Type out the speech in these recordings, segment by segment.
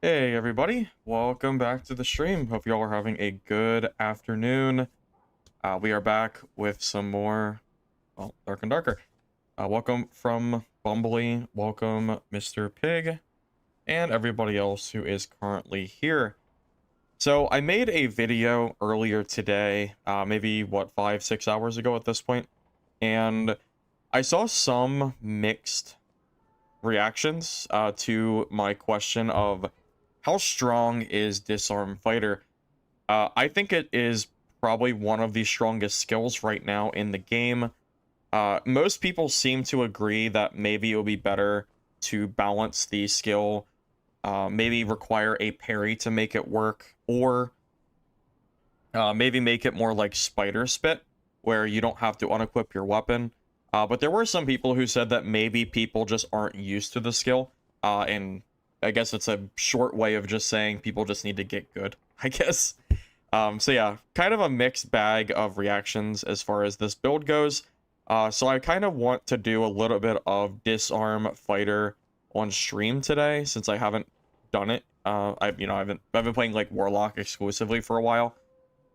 Hey everybody, welcome back to the stream. Hope y'all are having a good afternoon. We are back with some more, well, Dark and Darker. Welcome from Bumbly, welcome Mr. Pig, and everybody else who is currently here. So I made a video earlier today, maybe what, 5-6 hours ago at this point, and I saw some mixed reactions to my question of how strong is Disarm Fighter? I think it is probably one of the strongest skills right now in the game. Most people seem to agree that maybe it would be better to balance the skill, maybe require a parry to make it work, or maybe make it more like Spider Spit, where you don't have to unequip your weapon. But there were some people who said that maybe people just aren't used to the skill, and I guess it's a short way of just saying people just need to get good, I guess. So yeah, kind of a mixed bag of reactions as far as this build goes. So I kind of want to do a little bit of Disarm Fighter on stream today, since I haven't done it. I've been playing like Warlock exclusively for a while.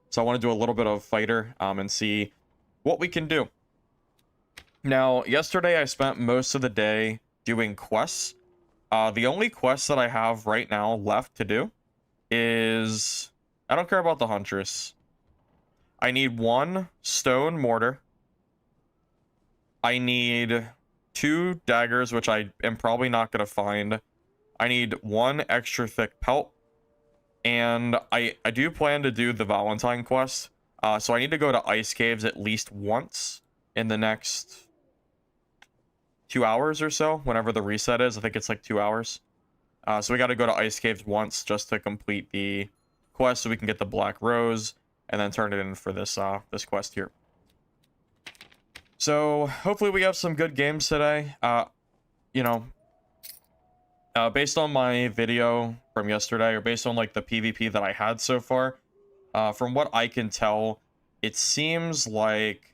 So I want to do a little bit of Fighter and see what we can do. Now, yesterday I spent most of the day doing quests. The only quest that I have right now left to do is... I don't care about the Huntress. I need 1 stone mortar. I need 2 daggers, which I am probably not going to find. I need 1 extra thick pelt. And I do plan to do the Valentine quest. So I need to go to Ice Caves at least once in the next 2 hours or so, whenever the reset is. I think it's like 2 hours. So we got to go to Ice Caves once just to complete the quest so we can get the Black Rose and then turn it in for this this quest here. So hopefully we have some good games today. Based on my video from yesterday, or based on like the PvP that I had so far, from what I can tell, it seems like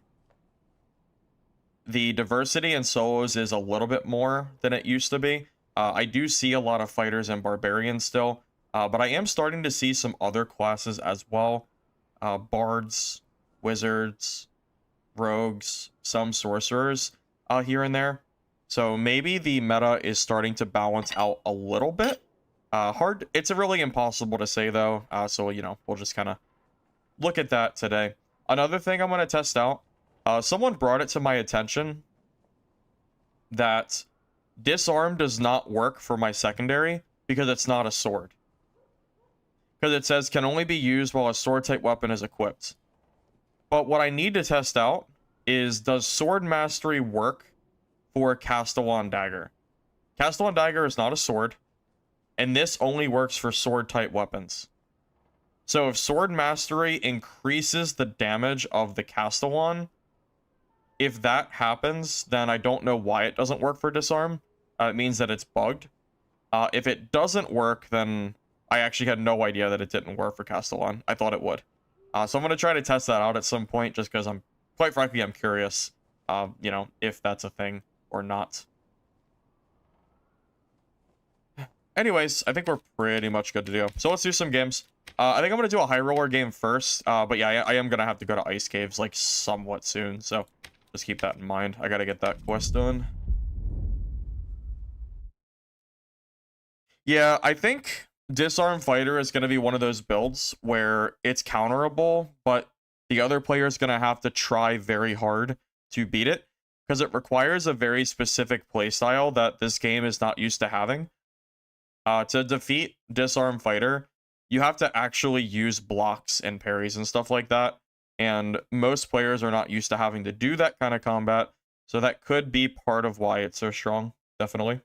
the diversity in solos is a little bit more than it used to be. I do see a lot of fighters and barbarians still, but I am starting to see some other classes as well. Bards, wizards, rogues, some sorcerers here and there. So maybe the meta is starting to balance out a little bit. It's really impossible to say though, so we'll just kind of look at that today. Another thing I'm going to test out, someone brought it to my attention that Disarm does not work for my secondary because it's not a sword. Because it says can only be used while a sword type weapon is equipped. But what I need to test out is, does Sword Mastery work for Castellan Dagger? Castellan Dagger is not a sword, and this only works for sword type weapons. So if Sword Mastery increases the damage of the Castellan, if that happens, then I don't know why it doesn't work for Disarm. It means that it's bugged. If it doesn't work, then I actually had no idea that it didn't work for Castellan. I thought it would. So I'm going to try to test that out at some point, just because quite frankly, I'm curious, if that's a thing or not. Anyways, I think we're pretty much good to go. So let's do some games. I think I'm going to do a high roller game first. But yeah, I am going to have to go to Ice Caves, like, somewhat soon. So just keep that in mind. I got to get that quest done. Yeah, I think Disarm Fighter is going to be one of those builds where it's counterable, but the other player is going to have to try very hard to beat it, because it requires a very specific playstyle that this game is not used to having. To defeat Disarm Fighter, you have to actually use blocks and parries and stuff like that, and most players are not used to having to do that kind of combat, so that could be part of why it's so strong, definitely.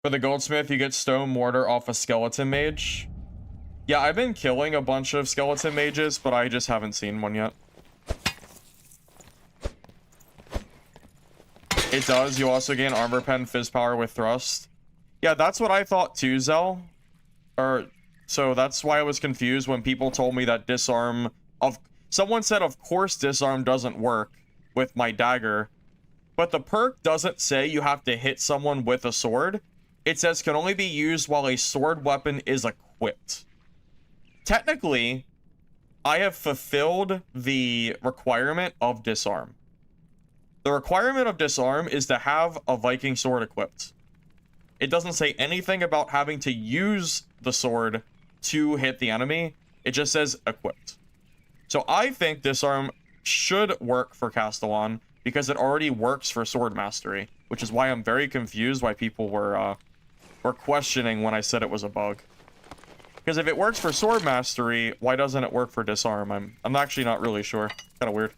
For the Goldsmith, you get Stone Mortar off a Skeleton Mage. Yeah, I've been killing a bunch of Skeleton Mages, but I just haven't seen one yet. It does. You also gain Armor Pen, Fizz Power with Thrust. Yeah, that's what I thought too, Zell. So that's why I was confused when people told me that Disarm... Someone said, of course Disarm doesn't work with my dagger. But the perk doesn't say you have to hit someone with a sword. it says can only be used while a sword weapon is equipped. Technically, I have fulfilled the requirement of Disarm. The requirement of Disarm is to have a Viking sword equipped. It doesn't say anything about having to use the sword to hit the enemy. It just says equipped. So I think Disarm should work for Castellan because it already works for Sword Mastery, which is why I'm very confused why people were questioning when I said it was a bug. Because if it works for Sword Mastery, why doesn't it work for Disarm? I'm actually not really sure. Kind of weird.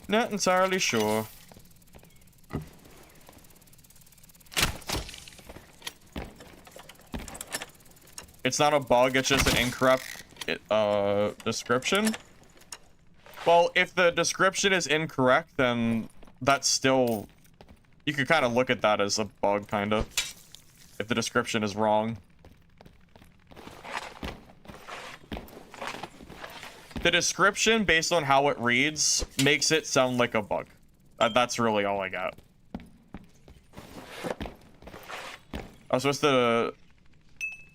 Not entirely sure. It's not a bug, it's just an incorrect description. Well, if the description is incorrect, then that's still... You could kind of look at that as a bug, kind of. If the description is wrong. The description, based on how it reads, makes it sound like a bug. That's really all I got. I was supposed to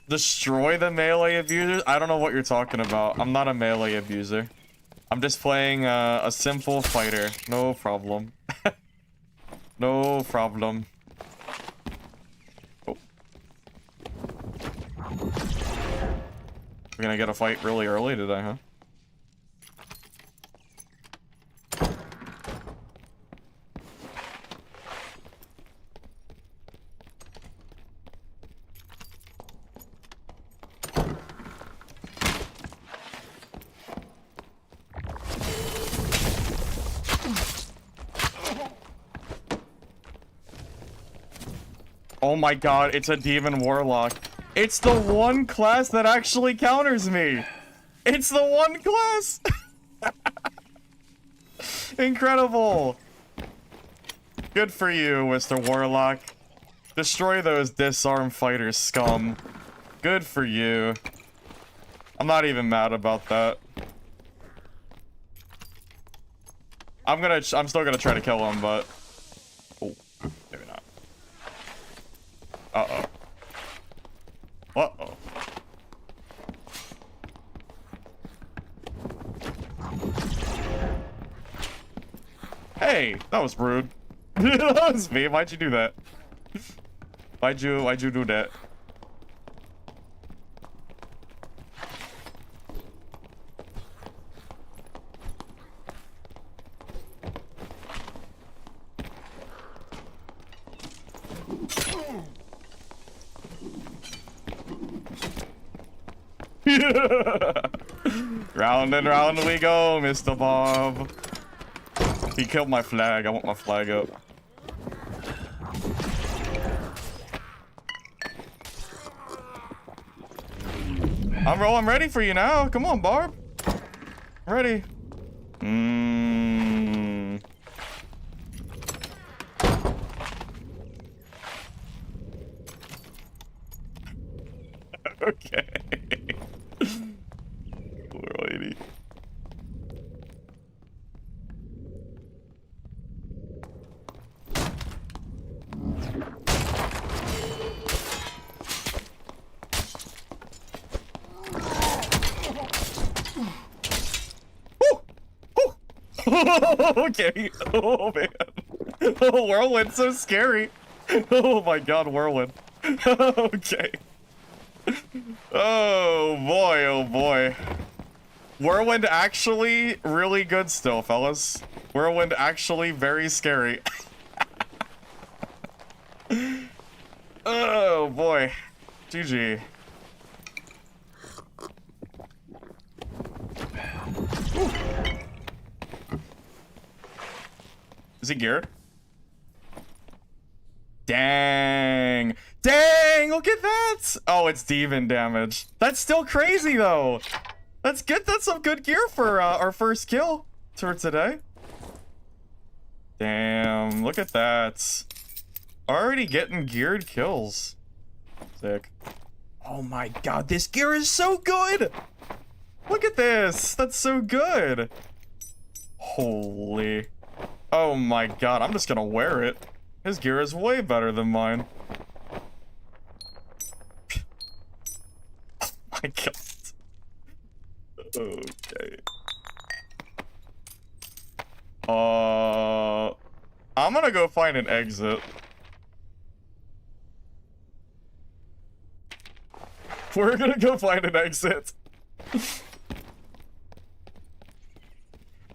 destroy the melee abusers? I don't know what you're talking about. I'm not a melee abuser. I'm just playing a simple fighter. No problem. No problem. Oh. We're gonna get a fight really early today, huh? Oh my god, it's a demon warlock. It's the one class that actually counters me. It's the one class. Incredible. Good for you, Mr. Warlock. Destroy those disarm fighters, scum. Good for you. I'm not even mad about that. I'm still gonna try to kill him, but... Oh, maybe not. Uh-oh. Uh-oh. Hey, that was rude. That was me. Why'd you do that? Why'd you do that? Round and round we go, Mr. Bob. He killed my flag. I want my flag up. I'm ready for you now. Come on, Barb. I'm ready. Okay. Alrighty. Okay. Oh man. Oh, Whirlwind's so scary. Oh my god, Whirlwind. Okay. Oh boy, oh boy. Whirlwind actually really good still, fellas. Whirlwind actually very scary. Oh boy. GG. Ooh. Is he geared? Dang. Dang, look at that! Oh, it's demon damage. That's still crazy, though. That's good. That's some good gear for our first kill for today. Damn, look at that. Already getting geared kills. Sick. Oh my god, this gear is so good! Look at this. That's so good. Holy. Oh my god, I'm just gonna wear it. His gear is way better than mine. my god. Okay. I'm gonna go find an exit. We're gonna go find an exit.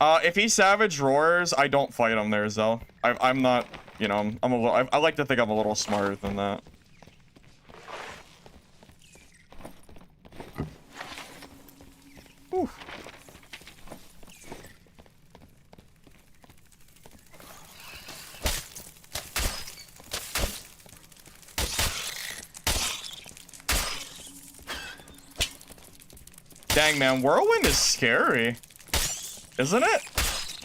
If he Savage Roars, I don't fight him there, Zell. I'm not, you know, I'm a little, I like to think I'm a little smarter than that. Whew. Dang, man, Whirlwind is scary. Isn't it?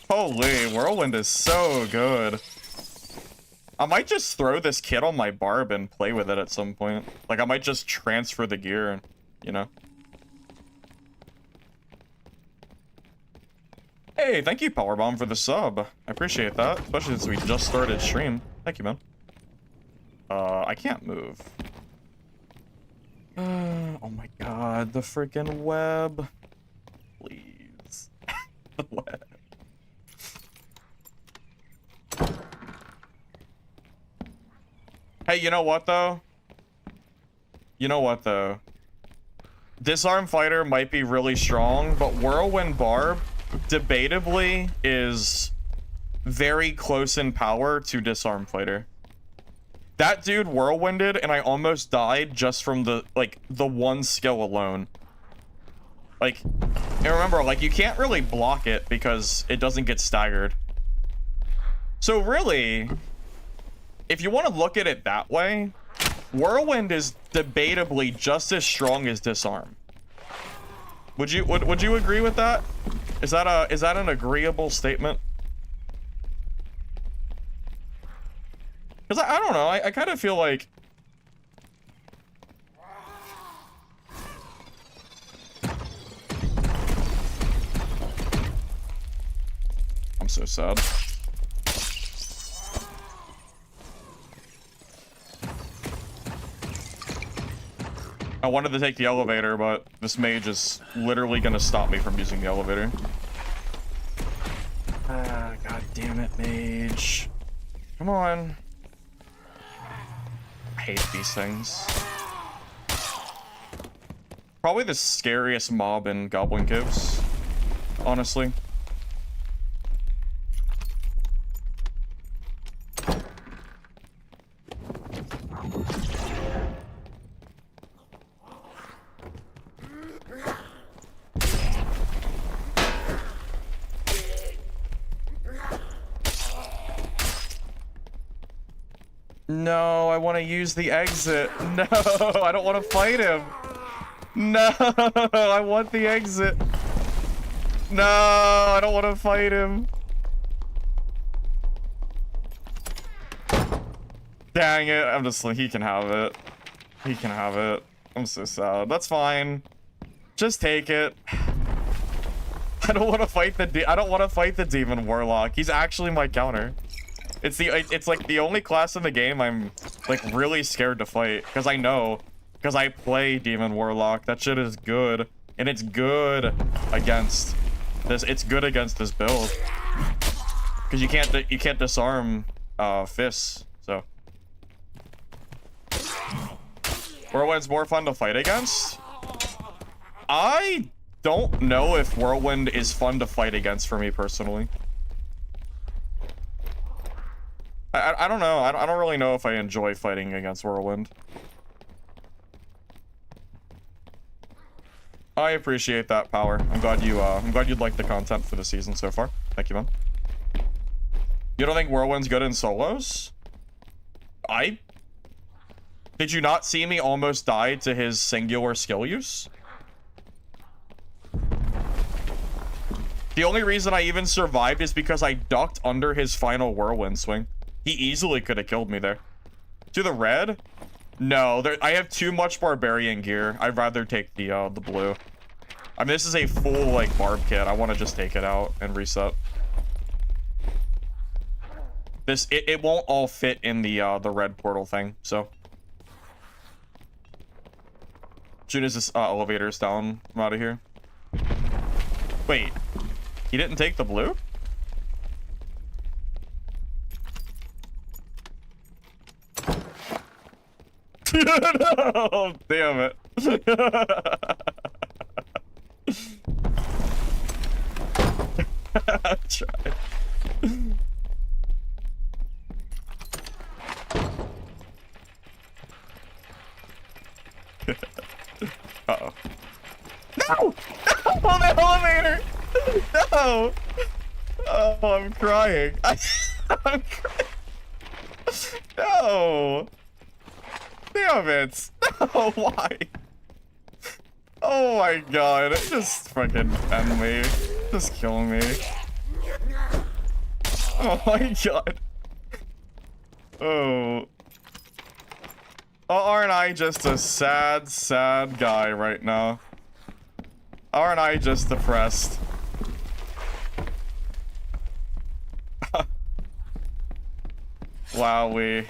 Holy, Whirlwind is so good. I might just throw this kit on my barb and play with it at some point. Like, I might just transfer the gear, you know? Hey, thank you, Powerbomb, for the sub. I appreciate that, especially since we just started stream. Thank you, man. I can't move. Oh my god, the freaking web. Please. The web. Hey, you know what, though? You know what, though? Disarm Fighter might be really strong, but Whirlwind Barb, debatably, is very close in power to Disarm Fighter. That dude whirlwinded, and I almost died just from the, like, the one skill alone. Like, and remember, like, you can't really block it because it doesn't get staggered. So really, if you want to look at it that way, Whirlwind is debatably just as strong as Disarm. Would you agree with that? Is that an agreeable statement? Because I don't know, I kind of feel like... I'm so sad. I wanted to take the elevator, but this mage is literally going to stop me from using the elevator. Ah, god damn it, mage. Come on. I hate these things. Probably the scariest mob in Goblin Caves, honestly. No, I want to use the exit. No, I don't want to fight him. No, I want the exit. No, I don't want to fight him. Dang it, I'm just like, he can have it. He can have it. I'm so sad. That's fine. Just take it. I don't want to fight the demon warlock. He's actually my counter. It's like the only class in the game I'm like really scared to fight because I play demon warlock. That shit is good, and it's good against this. It's good against this build because you can't disarm fists. So Whirlwind's more fun to fight against. I don't know if Whirlwind is fun to fight against for me personally. I don't know. I don't really know if I enjoy fighting against Whirlwind. I appreciate that, Power. I'm glad you'd like the content for the season so far. Thank you, man. You don't think Whirlwind's good in solos? Did you not see me almost die to his singular skill use? The only reason I even survived is because I ducked under his final Whirlwind swing. He easily could have killed me there. To the red? No, I have too much barbarian gear. I'd rather take the blue. I mean, this is a full, like, barb kit. I want to just take it out and reset. It won't all fit in the red portal thing, so. soon as this elevator's down, I'm out of here. Wait, he didn't take the blue? No, damn it. I tried. Uh-oh. No! No! On the elevator! No! Oh, I'm crying. I'm crying. No! Damn it! No, why? Oh my god, just fucking end me. Just kill me. Oh my god. Oh. Oh, aren't I just a sad, sad guy right now? Aren't I just depressed? Wowee.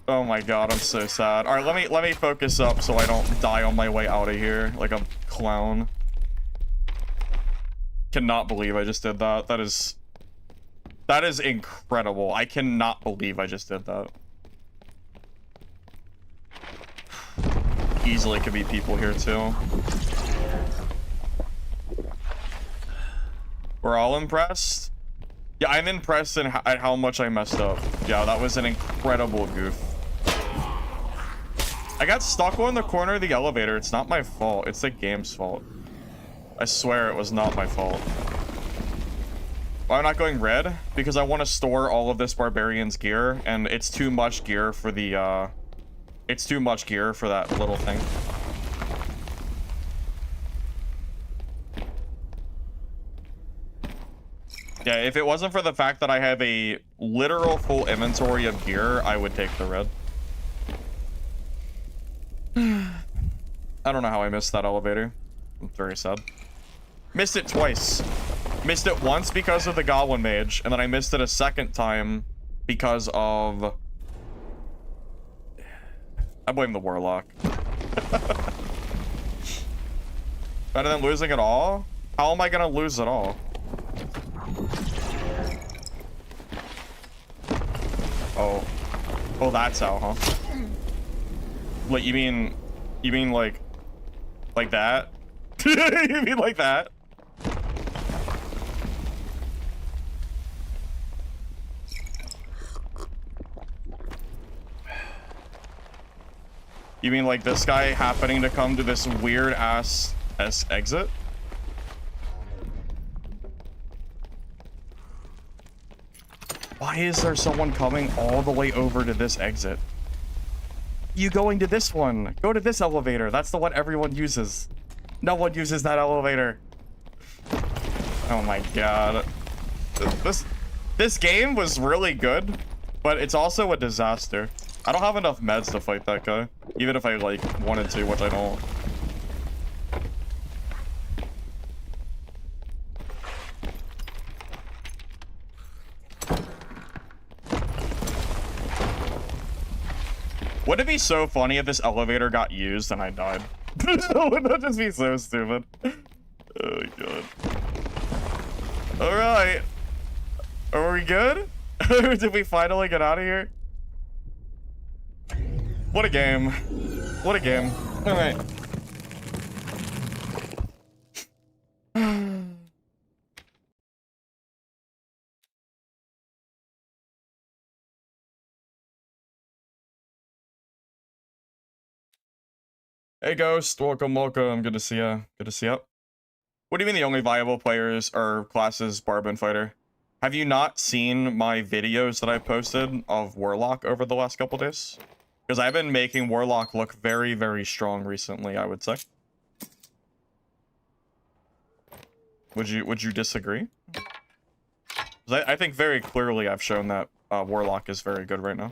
Oh my god, I'm so sad. All right, let me focus up so I don't die on my way out of here like a clown. Cannot believe I just did that. That is incredible. I cannot believe I just did that. Easily could be people here too. We're all impressed. Yeah, I'm impressed at how much I messed up. Yeah, that was an incredible goof. I got stuck on the corner of the elevator. It's not my fault. It's the game's fault. I swear it was not my fault. Why am I not going red? Because I want to store all of this barbarian's gear, and it's too much gear for the, it's too much gear for that little thing. Yeah, if it wasn't for the fact that I have a literal full inventory of gear, I would take the red. I don't know how I missed that elevator. I'm very sad. Missed it twice. Missed it once because of the Goblin Mage, and then I missed it a second time because of... I blame the Warlock. Better than losing it all? How am I gonna lose it all? Oh. Oh, that's how, huh? What, you mean like that? You mean like that? You mean like this guy happening to come to this weird ass exit? Why is there someone coming all the way over to this exit? You going to this one? Go to this elevator. That's the one everyone uses. No one uses that elevator. Oh my god. This game was really good, but it's also a disaster. I don't have enough meds to fight that guy, even if I like wanted to, which I don't. Wouldn't it be so funny if this elevator got used and I died? Wouldn't that just be so stupid? Oh my god. Alright. Are we good? Did we finally get out of here? What a game. What a game. Alright. Hey Ghost, welcome, welcome. Good to see ya. Good to see ya. What do you mean the only viable players or classes Barb and Fighter? Have you not seen my videos that I posted of Warlock over the last couple days? Because I've been making Warlock look very, very strong recently, I would say. Would you disagree? 'Cause I think very clearly I've shown that Warlock is very good right now.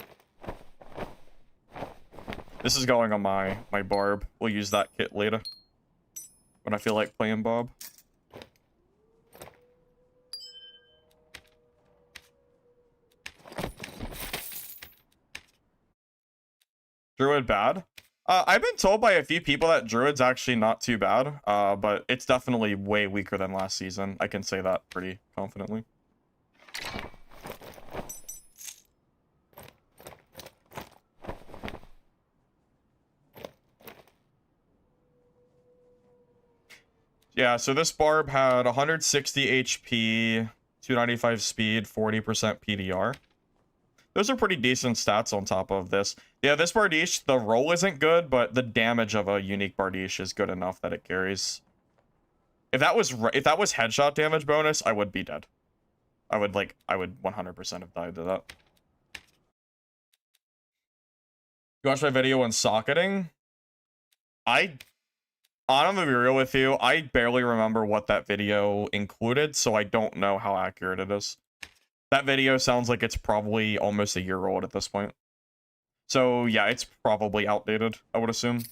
This is going on my Barb. We'll use that kit later when I feel like playing Bob. Druid bad? I've been told by a few people that Druid's actually not too bad, but it's definitely way weaker than last season. I can say that pretty confidently. Yeah, so this barb had 160 HP, 295 speed, 40% PDR. Those are pretty decent stats on top of this. Yeah, this Bardiche, the roll isn't good, but the damage of a unique Bardiche is good enough that it carries. If that was headshot damage bonus, I would be dead. I would 100% have died to that. You watched my video on socketing? I'm gonna be real with you. I barely remember what that video included, so I don't know how accurate it is. That video sounds like it's probably almost a year old at this point. So yeah, it's probably outdated, I would assume.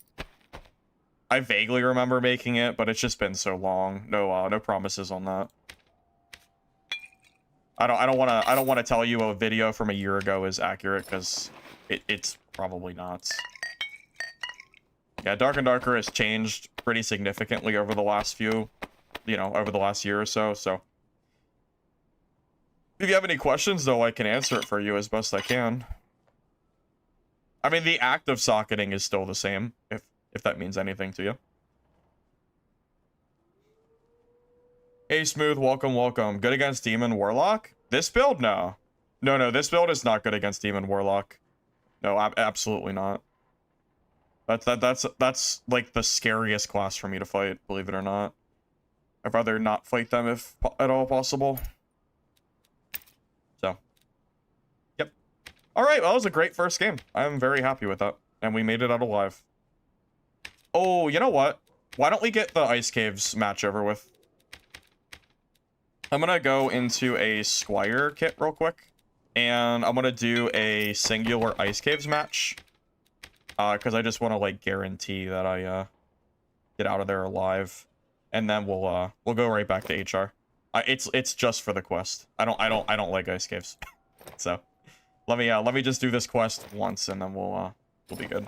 I vaguely remember making it, but it's just been so long. No promises on that. I don't want to tell you a video from a year ago is accurate, because it's probably not. Yeah, Dark and Darker has changed pretty significantly over the last few, over the last year or so, so. If you have any questions, though, I can answer it for you as best I can. I mean, the act of socketing is still the same, if that means anything to you. Hey, Smooth, welcome, welcome. Good against Demon Warlock? This build? No. No, this build is not good against Demon Warlock. No, absolutely not. That's like the scariest class for me to fight, believe it or not. I'd rather not fight them if at all possible. So, yep. All right, well, that was a great first game. I'm very happy with that, and we made it out alive. Oh, you know what? Why don't we get the Ice Caves match over with? I'm gonna go into a Squire kit real quick, and I'm gonna do a singular Ice Caves match. Because I just want to like guarantee that I get out of there alive, and then we'll go right back to HR. It's just for the quest. I don't like Ice Caves, so let me just do this quest once, and then we'll be good.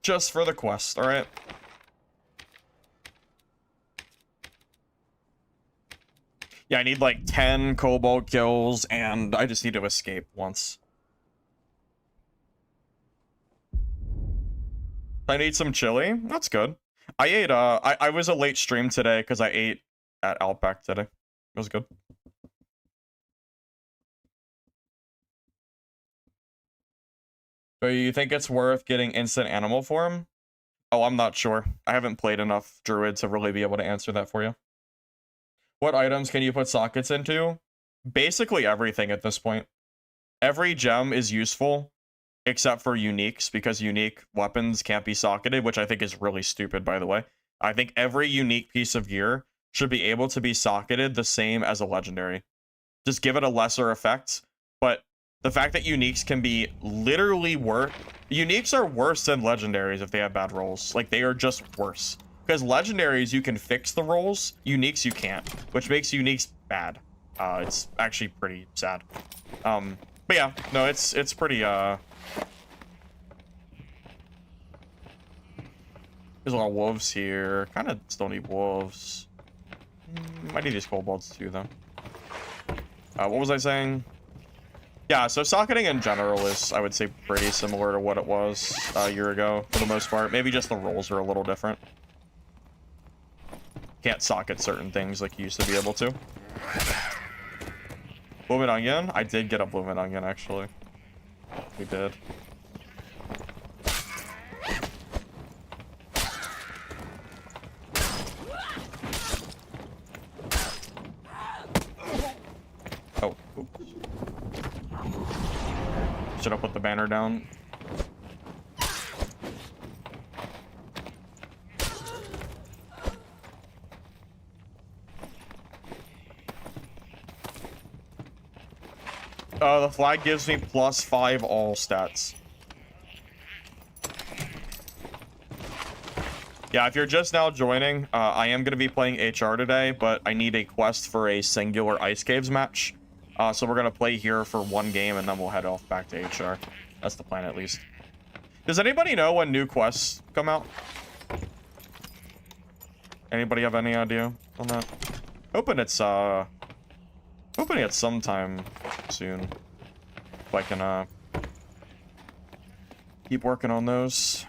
Just for the quest, all right. Yeah, I need like 10 Cobalt kills, and I just need to escape once. I need some chili. That's good. I ate, I was a late stream today because I ate at Outback today. It was good. So you think it's worth getting instant animal form? Oh, I'm not sure. I haven't played enough Druid to really be able to answer that for you. What items can you put sockets into? Basically everything at this point. Every gem is useful, except for uniques, because unique weapons can't be socketed, which I think is really stupid, by the way. I think every unique piece of gear should be able to be socketed the same as a legendary. Just give it a lesser effect, but the fact that uniques can be literally worse... Uniques are worse than legendaries if they have bad rolls. Like, they are just worse. Because legendaries, you can fix the rolls. Uniques, you can't. Which makes uniques bad. It's actually pretty sad. But yeah, no, it's pretty, There's a lot of wolves here. Kind of still need wolves. Might need these kobolds too, though. What was I saying? Yeah, so socketing in general is, I would say, pretty similar to what it was a year ago, for the most part. Maybe just the rolls are a little different. Can't socket certain things like you used to be able to. Blooming Onion? I did get a Blooming Onion, actually. We did. Oh, oops. Should I put the banner down? The flag gives me +5 all stats. Yeah, if you're just now joining, I am going to be playing HR today, but I need a quest for a singular Ice Caves match. So we're gonna play here for one game and then we'll head off back to HR. That's the plan, at least. Does anybody know when new quests come out? Anybody have any idea on that? Hoping it's sometime soon. If I can keep working on those.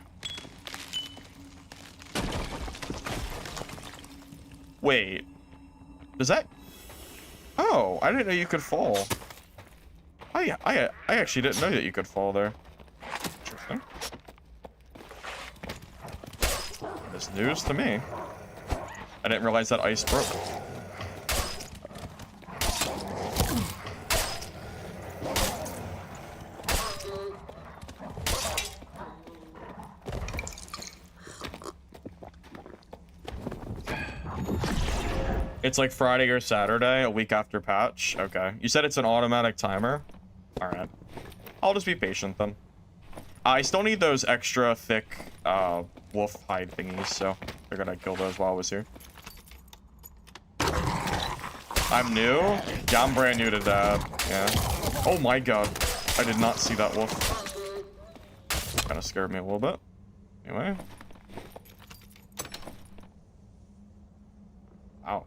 Wait. Does that... Oh, I didn't know you could fall. I actually didn't know that you could fall there. Interesting. This news to me. I didn't realize that ice broke. It's like Friday or Saturday, a week after patch. Okay. You said it's an automatic timer? Alright. I'll just be patient then. I still need those extra thick wolf hide thingies, so they're gonna kill those while I was here. I'm new? Yeah, I'm brand new to that. Yeah. Oh my god. I did not see that wolf. Kind of scared me a little bit. Anyway. Wow.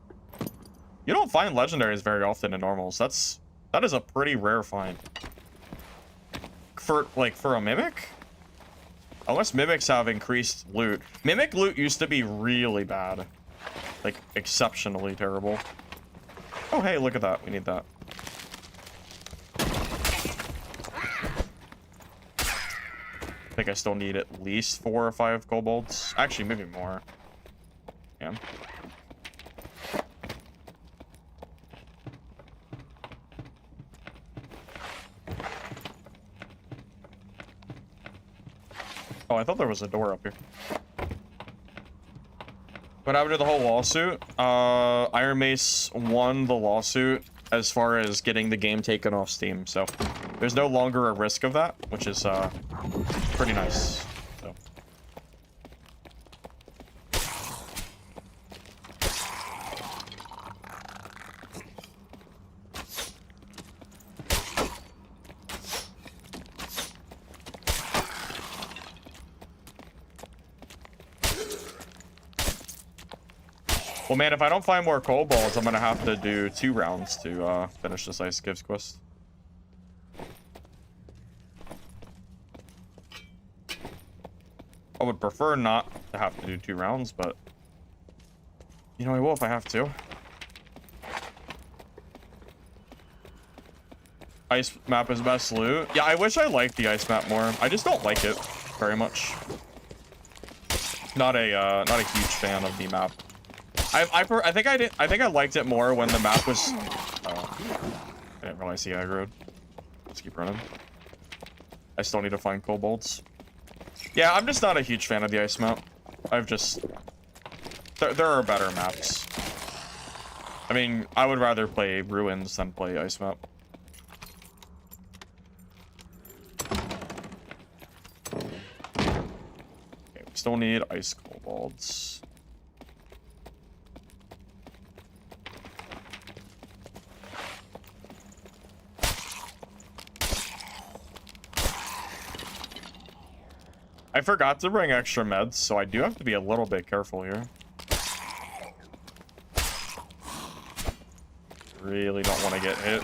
You don't find legendaries very often in normals. That is a pretty rare find. For a mimic? Unless mimics have increased loot. Mimic loot used to be really bad. Like, exceptionally terrible. Oh, hey, look at that. We need that. I think I still need at least 4 or 5 kobolds. Actually, maybe more. Yeah. Oh, I thought there was a door up here. What happened to the whole lawsuit? Iron Mace won the lawsuit as far as getting the game taken off Steam, so there's no longer a risk of that, which is pretty nice. So. Well, man, if I don't find more kobolds, I'm gonna have to do 2 rounds to finish this Ice Gives quest. I would prefer not to have to do 2 rounds, but you know I will if I have to. Ice map is best loot. Yeah, I wish I liked the ice map more. I just don't like it very much. Not a huge fan of the map. I think I liked it more when the map was. Oh, I didn't realize he aggroed. Let's keep running. I still need to find kobolds. Yeah, I'm just not a huge fan of the ice map. I've just there are better maps. I mean, I would rather play ruins than play ice map. Okay, we still need ice kobolds. I forgot to bring extra meds, so I do have to be a little bit careful here. Really don't want to get hit.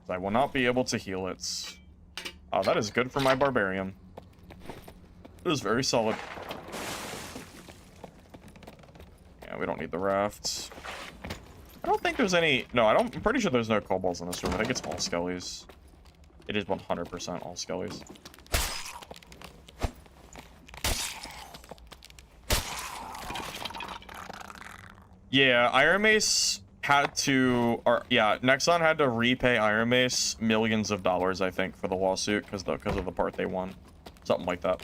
I will not be able to heal it. Oh, that is good for my barbarian. It is very solid. Yeah, we don't need the rafts. I don't think there's any... No, I'm pretty sure there's no kobolds in this room. I think it's all skellies. It is 100% all skellies. Yeah, Iron Mace had to, or yeah, Nexon had to repay Iron Mace millions of dollars, I think, for the lawsuit because of the part they won, something like that.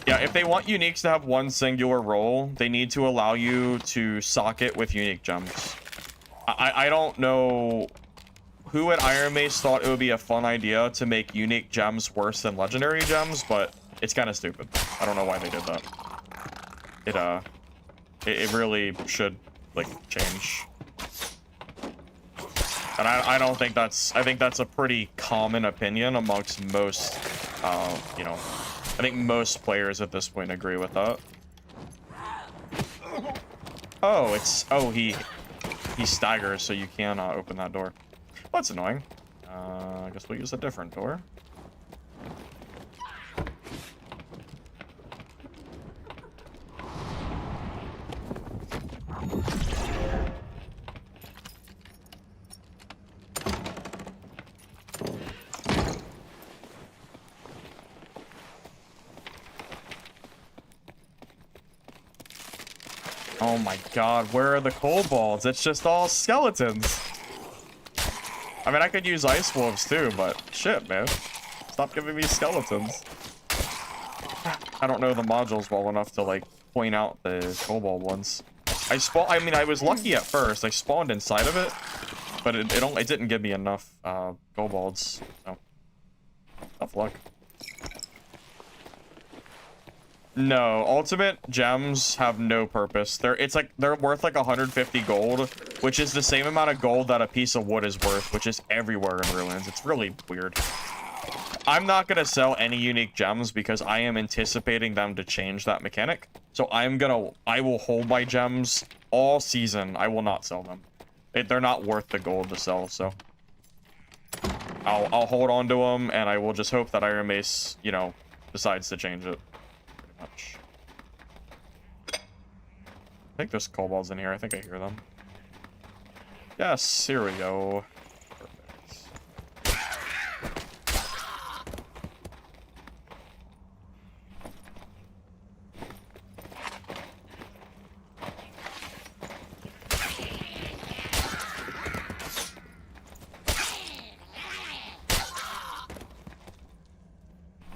Yeah, if they want uniques to have one singular role, they need to allow you to sock it with unique gems. I don't know who at Iron Mace thought it would be a fun idea to make unique gems worse than legendary gems, but it's kind of stupid. I don't know why they did that. It really should, like, change. And I don't think that's, I think that's a pretty common opinion amongst most, you know, I think most players at this point agree with that. Oh, it's, oh, he staggers, so you can open that door. Well, that's annoying. I guess we'll use a different door. Oh my god, where are the kobolds? It's just all skeletons. I mean, I could use ice wolves too, but shit, man. Stop giving me skeletons. I don't know the modules well enough to, like, point out the kobold ones. I mean, I was lucky at first. I spawned inside of it, but it didn't give me enough kobolds. So, tough luck. No, ultimate gems have no purpose. They're worth like 150 gold, which is the same amount of gold that a piece of wood is worth, which is everywhere in ruins. It's really weird. I'm not gonna sell any unique gems because I am anticipating them to change that mechanic. So I will hold my gems all season. I will not sell them. They're not worth the gold to sell, so I'll hold on to them, and I will just hope that Iron Mace, you know, decides to change it. Much. I think there's kobolds in here. I think I hear them. Yes, here we go. Perfect.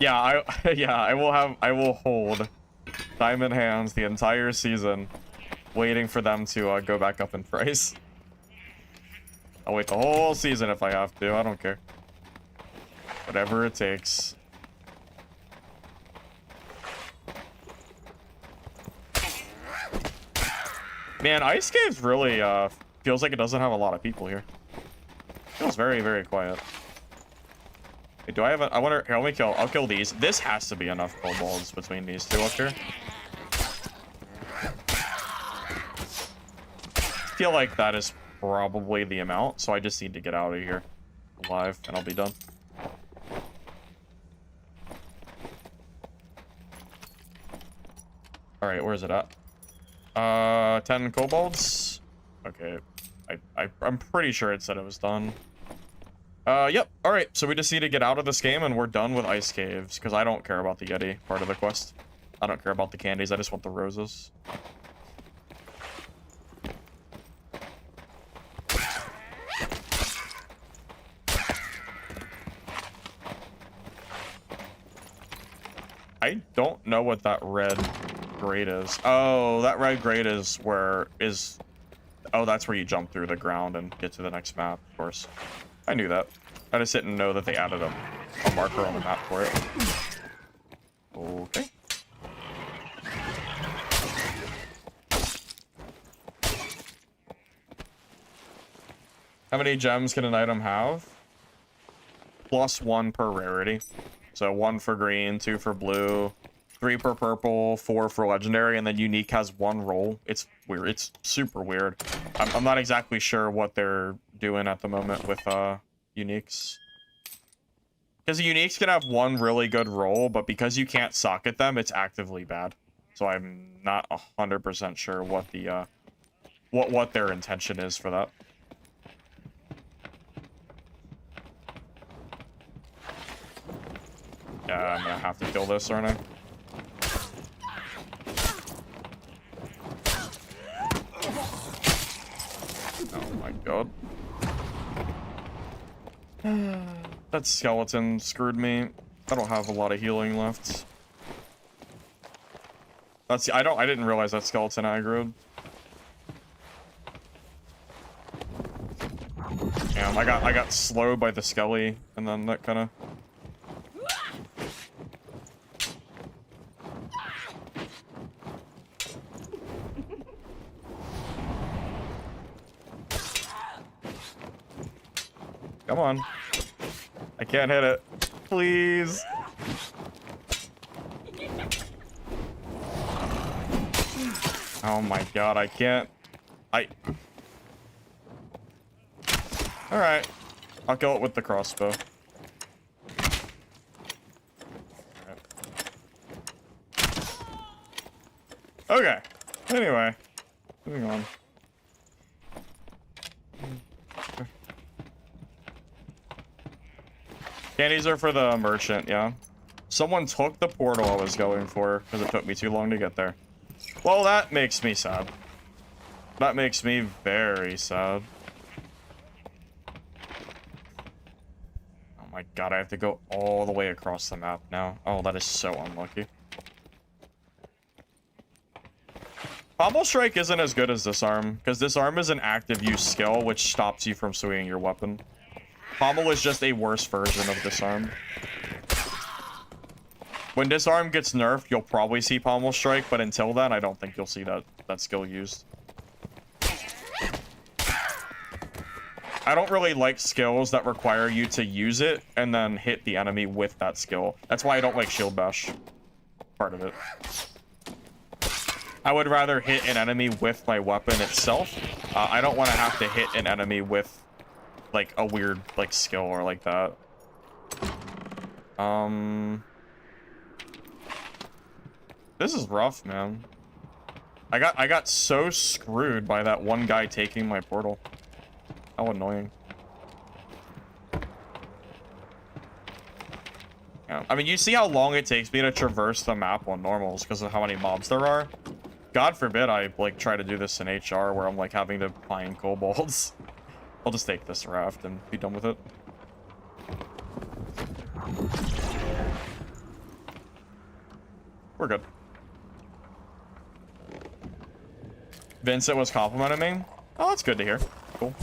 Yeah, I will hold Diamond Hands the entire season, waiting for them to go back up in price. I'll wait the whole season if I have to. I don't care. Whatever it takes. Man, Ice Caves really feels like it doesn't have a lot of people here. Feels very, very quiet. Wait, do I have a... I wonder... Here, let me kill... I'll kill these. This has to be enough kobolds between these two up here. I feel like that is probably the amount, so I just need to get out of here alive, and I'll be done. Alright, where is it at? 10 kobolds? Okay. I'm pretty sure it said it was done. Yep. Alright, so we just need to get out of this game and we're done with Ice Caves, because I don't care about the Yeti part of the quest. I don't care about the candies, I just want the roses. I don't know what that red grate is. Oh, that red grate is where is... Oh, that's where you jump through the ground and get to the next map, of course. I knew that. I just didn't know that they added a marker on the map for it. Okay. How many gems can an item have? +1 per rarity. So 1 for green, 2 for blue, 3 per purple, 4 for legendary, and then unique has 1 roll. It's weird. It's super weird. I'm not exactly sure what they're doing at the moment with uniques. Because the uniques can have 1 really good roll, but because you can't socket them, it's actively bad. So I'm not 100% sure what the what their intention is for that. Yeah, I'm gonna have to kill this, aren't I? Oh my god. That skeleton screwed me. I don't have a lot of healing left. I didn't realize that skeleton aggroed. Damn, I got slowed by the skelly, and then that kind of. Come on. I can't hit it. Please. Oh my god, I can't. Alright. I'll kill it with the crossbow. Okay. Anyway. Moving on. Candies are for the merchant, yeah. Someone took the portal I was going for because it took me too long to get there. Well, that makes me sad. That makes me very sad. Oh my god, I have to go all the way across the map now. Oh, that is so unlucky. Pommel Strike isn't as good as Disarm, because Disarm is an active use skill, which stops you from swinging your weapon. Pommel is just a worse version of Disarm. When Disarm gets nerfed, you'll probably see Pommel Strike, but until then, I don't think you'll see that skill used. I don't really like skills that require you to use it and then hit the enemy with that skill. That's why I don't like Shield Bash. Part of it. I would rather hit an enemy with my weapon itself. I don't want to have to hit an enemy with, like, a weird, like, skill or like that. This is rough, man. I got so screwed by that one guy taking my portal. How annoying. Yeah. I mean, you see how long it takes me to traverse the map on normals because of how many mobs there are? God forbid I, like, try to do this in HR where I'm, like, having to find kobolds. I'll just take this raft and be done with it. We're good. Vincent was complimenting me. Oh, that's good to hear. Cool.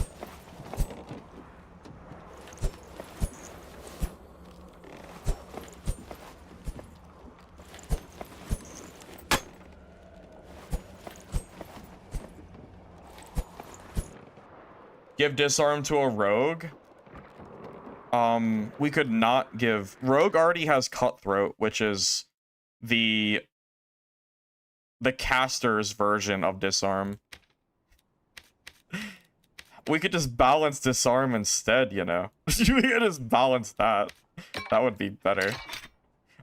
Give Disarm to a rogue? We could not give... Rogue already has Cutthroat, which is the caster's version of Disarm. We could just balance Disarm instead, you know? We could just balance that. That would be better.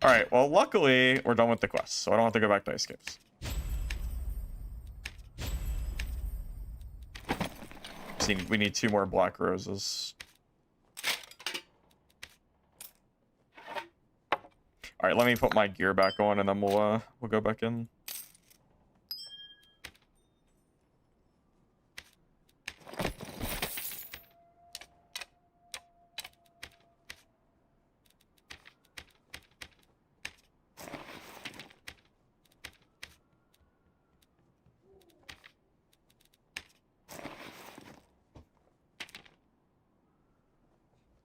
Alright, well, luckily, we're done with the quest, so I don't have to go back to Ice Caves. We need 2 more black roses. All right, let me put my gear back on, and then we'll go back in.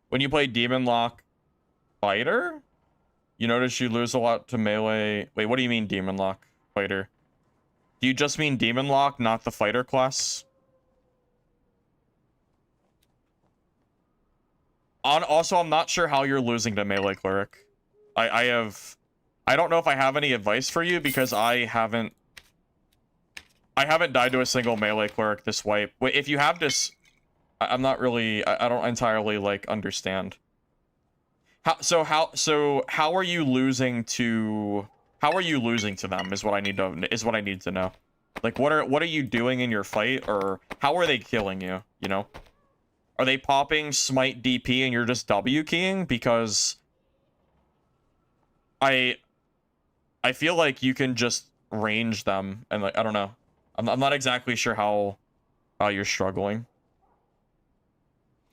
When you play Demon Lock Fighter, you notice you lose a lot to melee. Wait, what do you mean Demon Lock Fighter? Do you just mean Demon Lock, not the fighter class? Also, I'm not sure how you're losing to melee cleric. I don't know if I have any advice for you because I haven't died to a single melee cleric this wipe. Wait, if you have this, I'm not really, I don't entirely, like, understand. How are you losing to them is what I need to know. Like, what are you doing in your fight, or how are they killing you, you know? Are they popping smite DP and you're just W keying? Because I feel like you can just range them and, like, I don't know. I'm not exactly sure how you're struggling.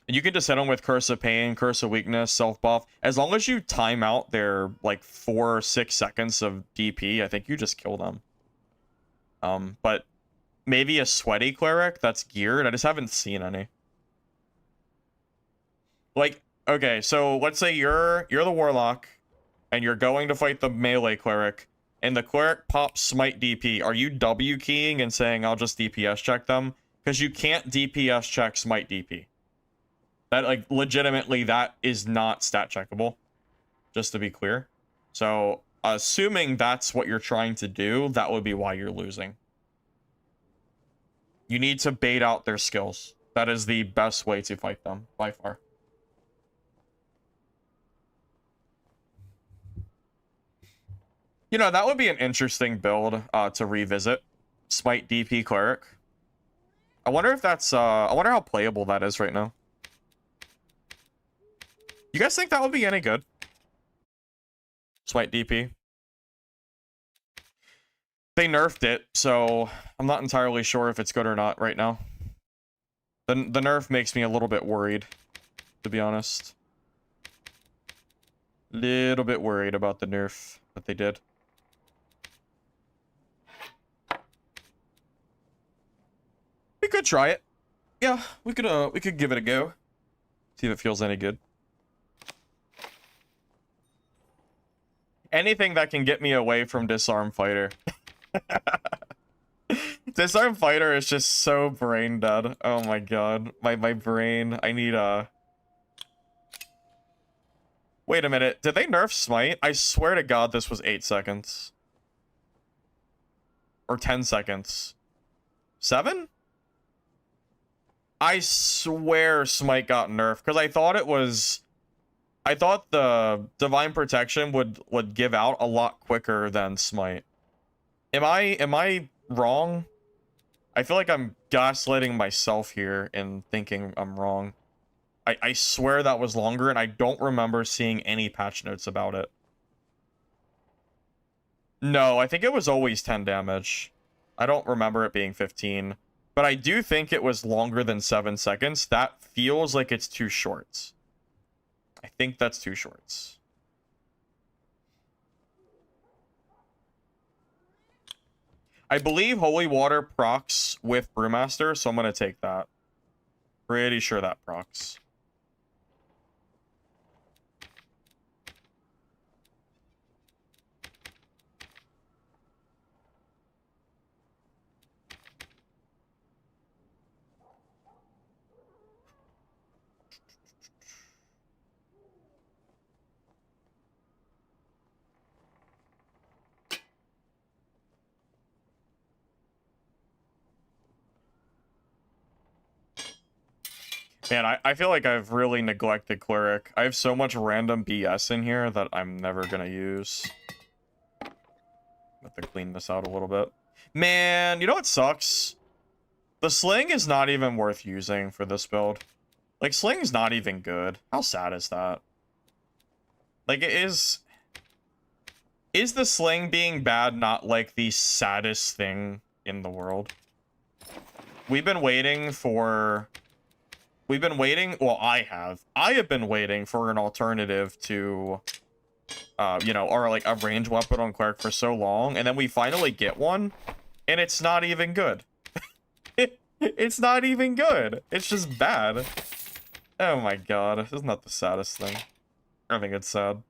You can just hit them with Curse of Pain, Curse of Weakness, Self-Buff. As long as you time out their, like, 4 or 6 seconds of DP, I think you just kill them. But maybe a Sweaty Cleric that's geared? I just haven't seen any. Like, okay, so let's say you're the warlock, and you're going to fight the melee cleric, and the cleric pops smite DP. Are you W keying and saying I'll just DPS check them? Because you can't DPS check smite DP. That, like, legitimately, that is not stat checkable. Just to be clear. So, assuming that's what you're trying to do, that would be why you're losing. You need to bait out their skills. That is the best way to fight them, by far. You know, that would be an interesting build to revisit. Smite DP Cleric. I wonder if that's, I wonder how playable that is right now. You guys think that would be any good? Smite DP. They nerfed it, so I'm not entirely sure if it's good or not right now. The nerf makes me a little bit worried, to be honest. Little bit worried about the nerf that they did. We could try it. Yeah, we could give it a go. See if it feels any good. Anything that can get me away from Disarm Fighter. Disarm Fighter is just so brain dead. Oh my god. My brain. I need a... Wait a minute. Did they nerf Smite? I swear to god this was 8 seconds. Or 10 seconds. 7? I swear Smite got nerfed. Because I thought it was... I thought the Divine Protection would give out a lot quicker than Smite. Am I wrong? I feel like I'm gaslighting myself here and thinking I'm wrong. I swear that was longer, and I don't remember seeing any patch notes about it. No, I think it was always 10 damage. I don't remember it being 15. But I do think it was longer than 7 seconds. That feels like it's too short. I think that's too short. I believe Holy Water procs with Brewmaster, so I'm going to take that. Pretty sure that procs. Man, I feel like I've really neglected Cleric. I have so much random BS in here that I'm never gonna use. Have to clean this out a little bit. Man, you know what sucks? The Sling is not even worth using for this build. Like, Sling's not even good. How sad is that? Like, is the Sling being bad not, like, the saddest thing in the world? We've been waiting for... well, I have been waiting for an alternative to, you know, or like a ranged weapon on Cleric for so long, and then we finally get one, and it's not even good. It's not even good. It's just bad. Oh my god, this is not the saddest thing. I think it's sad.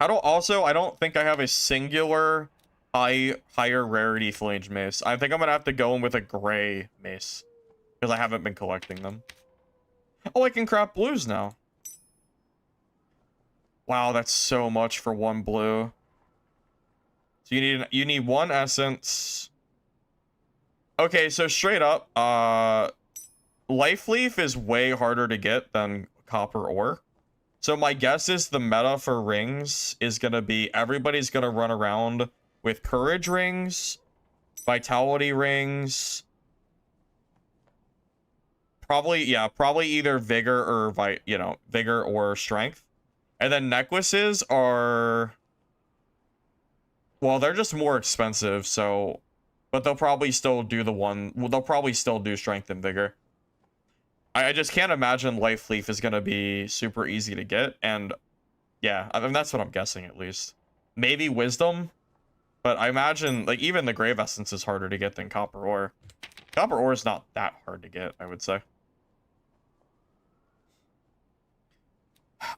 I don't think I have a singular higher rarity flange mace. I think I'm gonna have to go in with a gray mace because I haven't been collecting them. Oh, I can craft blues now. Wow, that's so much for one blue. So you need one essence. Okay, so straight up, life leaf is way harder to get than copper ore. So my guess is the meta for rings is gonna be everybody's gonna run around with courage rings, vitality rings, probably either vigor or vigor or strength. And then necklaces are, well, they're just more expensive, so, but they'll probably still do they'll probably still do strength and vigor. I just can't imagine life leaf is gonna be super easy to get, and yeah, I mean that's what I'm guessing at least. Maybe wisdom. But I imagine, like, even the Grave Essence is harder to get than Copper Ore. Copper ore is not that hard to get, I would say.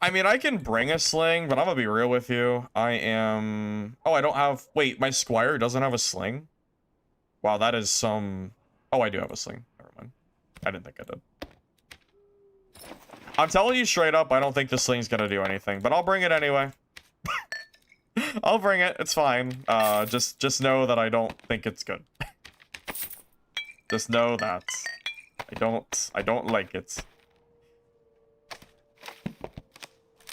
I mean, I can bring a sling, but I'm gonna be real with you. I am... Oh, I don't have... Wait, my squire doesn't have a sling? Wow, that is some... Oh, I do have a sling. Never mind. I didn't think I did. I'm telling you straight up, I don't think the sling's gonna do anything, but I'll bring it anyway. I'll bring it. It's fine. Just know that I don't think it's good. Just know that I don't like it.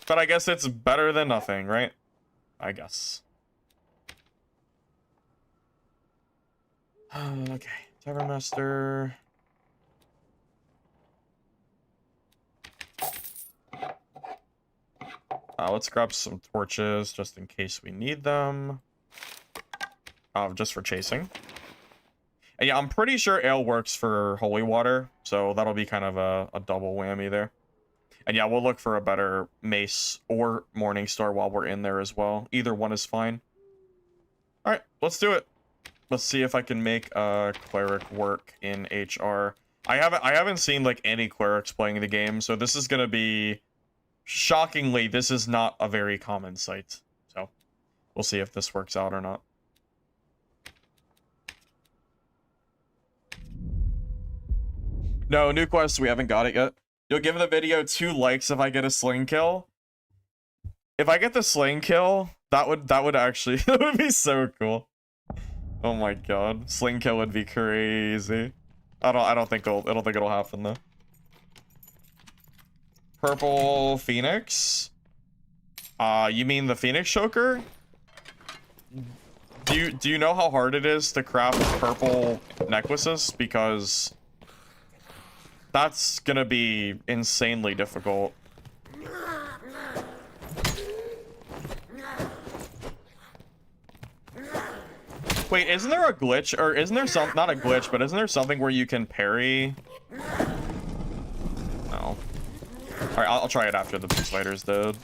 But I guess it's better than nothing, right? I guess. Okay, Tavern Master. Let's grab some torches just in case we need them. Just for chasing. And yeah, I'm pretty sure ale works for holy water, so that'll be kind of a double whammy there. And yeah, we'll look for a better mace or morning star while we're in there as well. Either one is fine. All right, let's do it. Let's see if I can make a cleric work in HR. I haven't seen like any clerics playing the game, so this is gonna be... Shockingly, this is not a very common sight. So, we'll see if this works out or not. No, new quest, we haven't got it yet. You'll give the video 2 likes if I get a sling kill. If I get the sling kill, that would actually that would be so cool. Oh my god, sling kill would be crazy. I don't think it'll happen though. Purple Phoenix? You mean the Phoenix Choker? Do you know how hard it is to craft purple necklaces? Because that's gonna be insanely difficult. Wait, isn't there a glitch? Or isn't there some... Not a glitch, but isn't there something where you can parry? No. Alright, I'll try it after the spider's dead.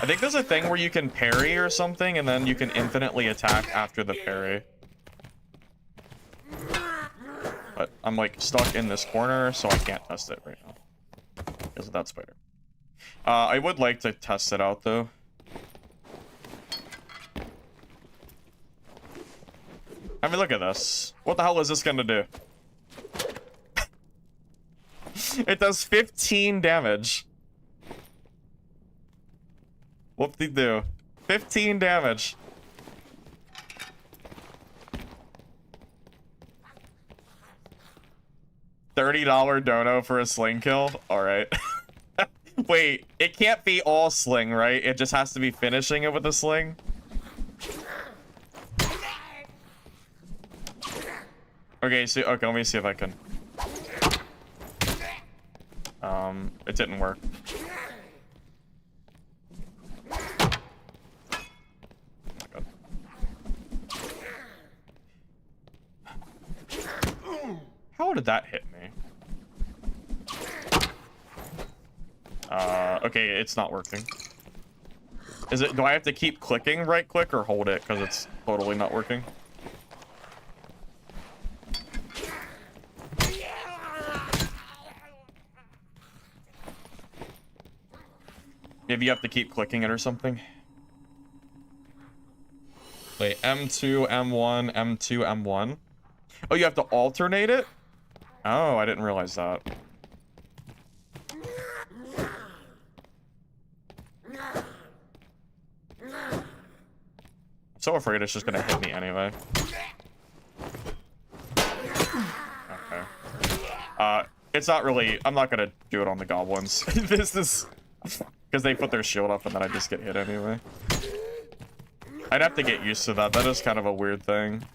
I think there's a thing where you can parry or something, and then you can infinitely attack after the parry. But I'm, like, stuck in this corner, so I can't test it right now. Because of that spider. I would like to test it out, though. I mean, look at this. What the hell is this gonna do? It does 15 damage. Whoop-de-doo. 15 damage. $30 dono for a sling kill? Alright. Wait, it can't be all sling, right? It just has to be finishing it with a sling? Okay, so okay, let me see if I can. It didn't work. How did that hit me? Okay, it's not working. Is it? Do I have to keep clicking right click or hold it because it's totally not working? Maybe you have to keep clicking it or something. Wait, M2, M1, M2, M1. Oh, you have to alternate it? Oh, I didn't realize that. I'm so afraid it's just gonna hit me anyway. Okay. It's not really... I'm not gonna do it on the goblins. This is... Because they put their shield up and then I just get hit anyway. I'd have to get used to that. That is kind of a weird thing.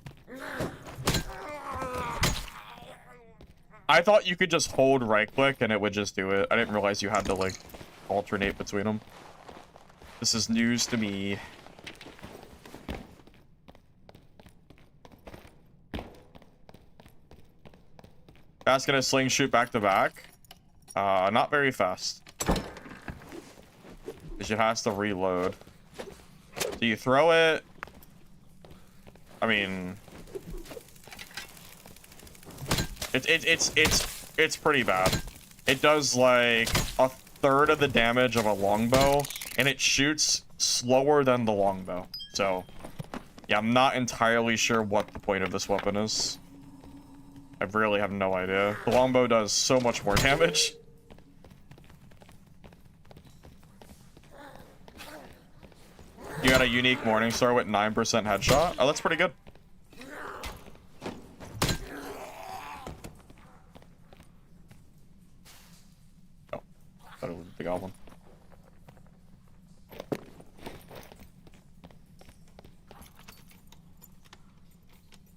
I thought you could just hold right click and it would just do it. I didn't realize you had to like alternate between them. This is news to me. That's gonna sling shoot back to back. Not very fast. Because it has to reload. Do you throw it? I mean... It's pretty bad. It does like a third of the damage of a longbow, and it shoots slower than the longbow. So, yeah, I'm not entirely sure what the point of this weapon is. I really have no idea. The longbow does so much more damage. You got a unique Morningstar with 9% headshot? Oh, that's pretty good. Oh, thought it was the goblin.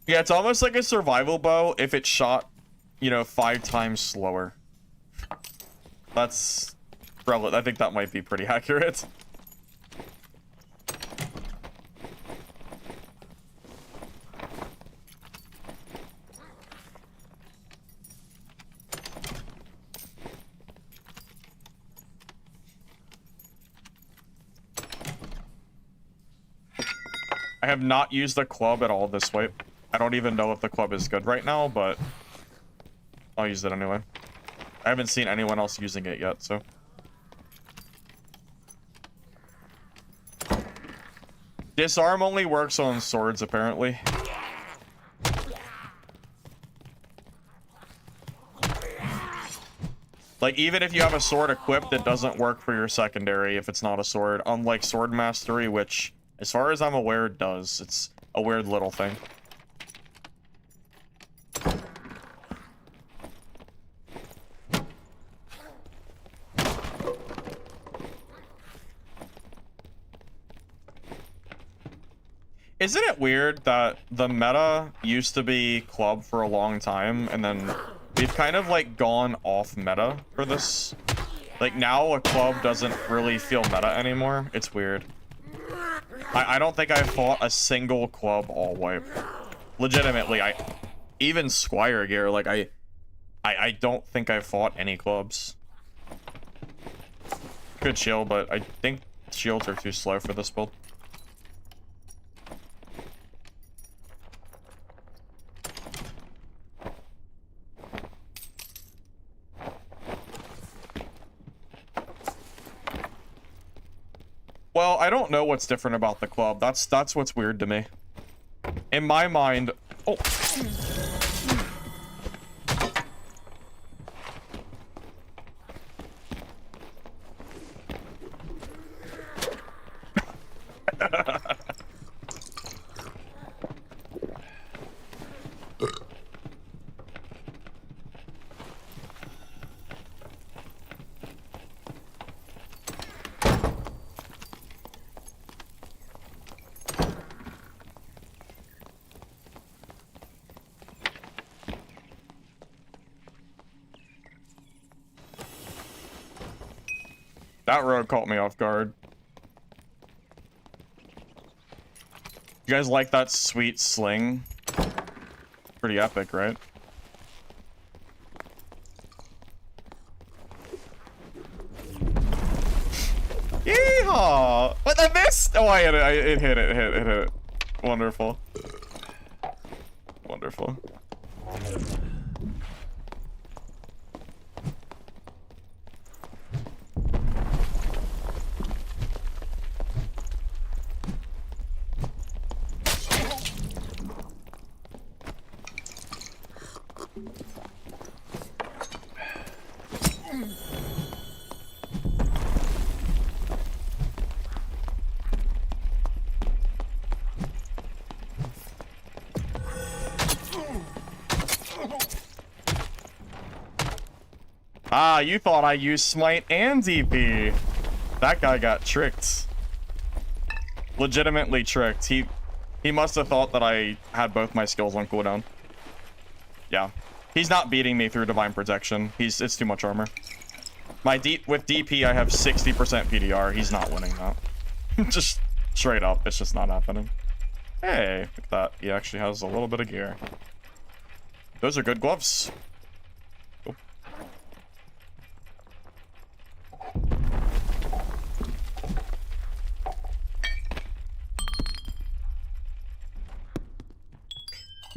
Yeah, it's almost like a survival bow if it shot, you know, 5 times slower. That's... I think that might be pretty accurate. I have not used the club at all this wipe. I don't even know if the club is good right now, but I'll use it anyway. I haven't seen anyone else using it yet, so. Disarm only works on swords, apparently. Like, even if you have a sword equipped, it doesn't work for your secondary if it's not a sword. Unlike Sword Mastery, which, as far as I'm aware, does. It's a weird little thing. Isn't it weird that the meta used to be club for a long time, and then we've kind of like gone off meta for this? Like now a club doesn't really feel meta anymore. It's weird. I don't think I fought a single club all wipe. Legitimately, even Squire gear, like I don't think I fought any clubs. Good shield, but I think shields are too slow for this build. Well, I don't know what's different about the club. That's what's weird to me. In my mind, oh. That rogue caught me off guard. You guys like that sweet sling? Pretty epic, right? Yeehaw! What, I missed? Oh, I hit it. It hit it. Wonderful. Wonderful. Ah, you thought I used Smite and DP. That guy got tricked. Legitimately tricked. He must have thought that I had both my skills on cooldown. Yeah. He's not beating me through Divine Protection. It's too much armor. With DP, I have 60% PDR. He's not winning that. Just straight up. It's just not happening. Hey, look at that. He actually has a little bit of gear. Those are good gloves. Oh.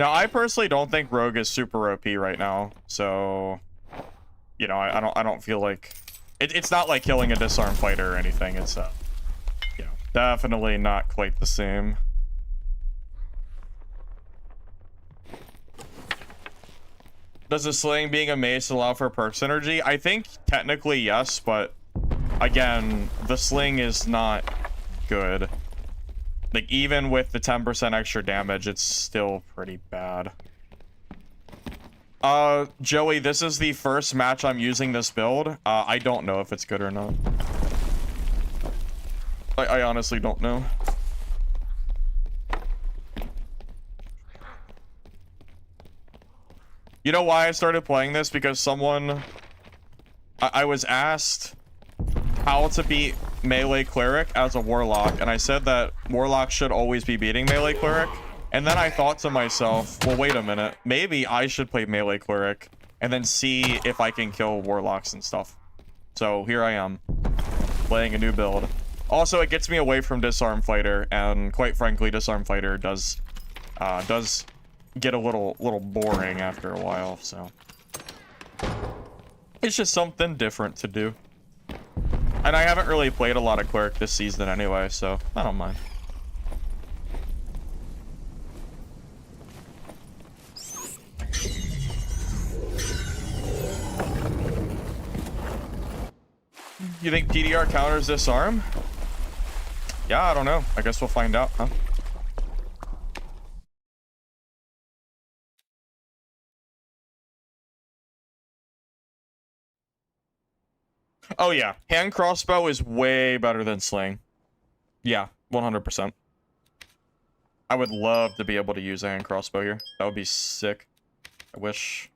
Now, I personally don't think Rogue is super OP right now, so you know, I don't feel like it's not like killing a Disarm fighter or anything. It's you know, definitely not quite the same. Does the sling being a mace allow for perk synergy? I think technically yes, but again, the sling is not good. Like, even with the 10% extra damage, it's still pretty bad. Joey, this is the first match I'm using this build. I don't know if it's good or not. I honestly don't know. You know why I started playing this? Because someone... I was asked how to beat melee cleric as a warlock, and I said that warlock should always be beating melee cleric. And then I thought to myself, well, wait a minute. Maybe I should play melee cleric and then see if I can kill warlocks and stuff. So here I am, playing a new build. Also, it gets me away from Disarm Fighter, and quite frankly, Disarm Fighter does get a little boring after a while, so it's just something different to do. And I haven't really played a lot of Cleric this season anyway, so I don't mind. You think PDR counters Disarm? Yeah, I don't know. I guess we'll find out, huh? Oh yeah, hand crossbow is way better than sling. Yeah, 100%. I would love to be able to use a hand crossbow here. That would be sick. I wish.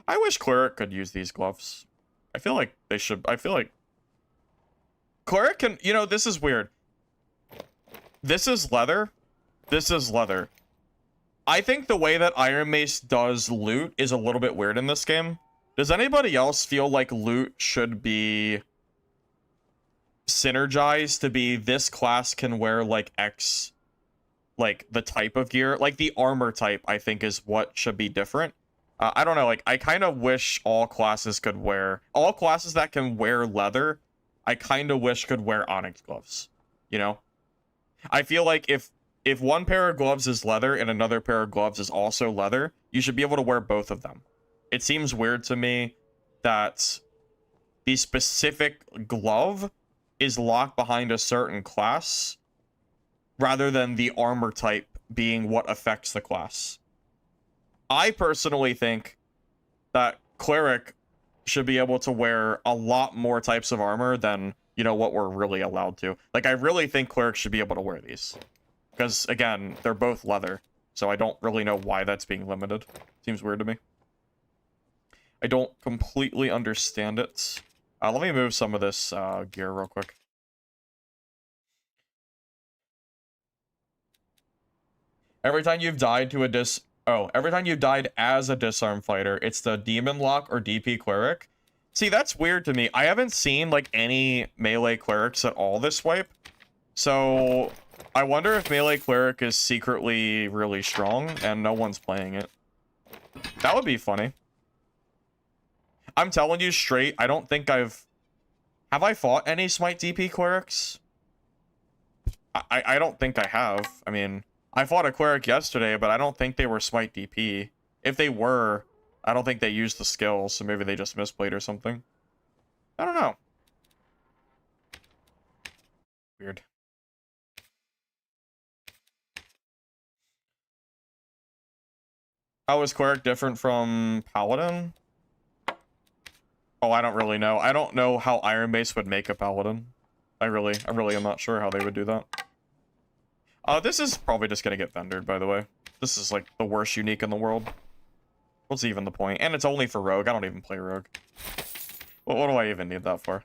I wish Cleric could use these gloves. I feel like they should. I feel like Cleric can, you know, this is weird. This is leather. This is leather. I think the way that Iron Mace does loot is a little bit weird in this game. Does anybody else feel like loot should be synergized to be this class can wear like X, like the type of gear? Like the armor type, I think, is what should be different. I don't know, like I kind of wish all classes could wear, all classes that can wear leather, I kind of wish could wear Onyx gloves, you know? I feel like if one pair of gloves is leather and another pair of gloves is also leather, you should be able to wear both of them. It seems weird to me that the specific glove is locked behind a certain class rather than the armor type being what affects the class. I personally think that Cleric should be able to wear a lot more types of armor than, you know, what we're really allowed to. Like, I really think Cleric should be able to wear these. Because, again, they're both leather. So I don't really know why that's being limited. Seems weird to me. I don't completely understand it. Let me move some of this gear real quick. Every time you've died to a every time you've died as a disarm fighter, it's the demon lock or DP cleric. See, that's weird to me. I haven't seen like any melee clerics at all this wipe. So I wonder if melee cleric is secretly really strong and no one's playing it. That would be funny. I'm telling you straight, I don't think have I fought any smite DP clerics? I don't think I have. I mean, I fought a cleric yesterday, but I don't think they were smite DP. If they were, I don't think they used the skills, so maybe they just misplayed or something. I don't know. Weird. How is cleric different from paladin? Oh, I don't really know. I don't know how Iron Mace would make a paladin. I really am not sure how they would do that. This is probably just gonna get vendored, by the way. This is like the worst unique in the world. What's even the point? And it's only for rogue. I don't even play rogue. Well, what do I even need that for?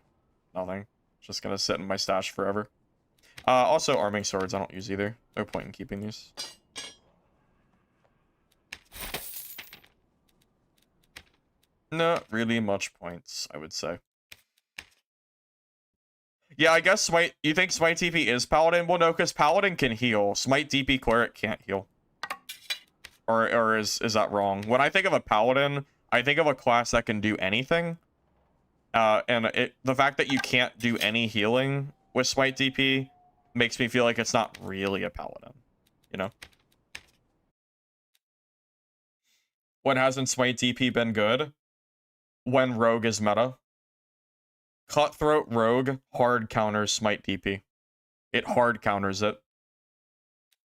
Nothing. It's just gonna sit in my stash forever. Also, arming swords I don't use either. No point in keeping these. Not really much points, I would say. Yeah, I guess Smite... You think Smite DP is Paladin? Well, no, because Paladin can heal. Smite DP Cleric can't heal. Or is that wrong? When I think of a Paladin, I think of a class that can do anything. And the fact that you can't do any healing with Smite DP makes me feel like it's not really a Paladin. You know? When hasn't Smite DP been good? When Rogue is meta. Cutthroat Rogue hard counters Smite DP. It hard counters it.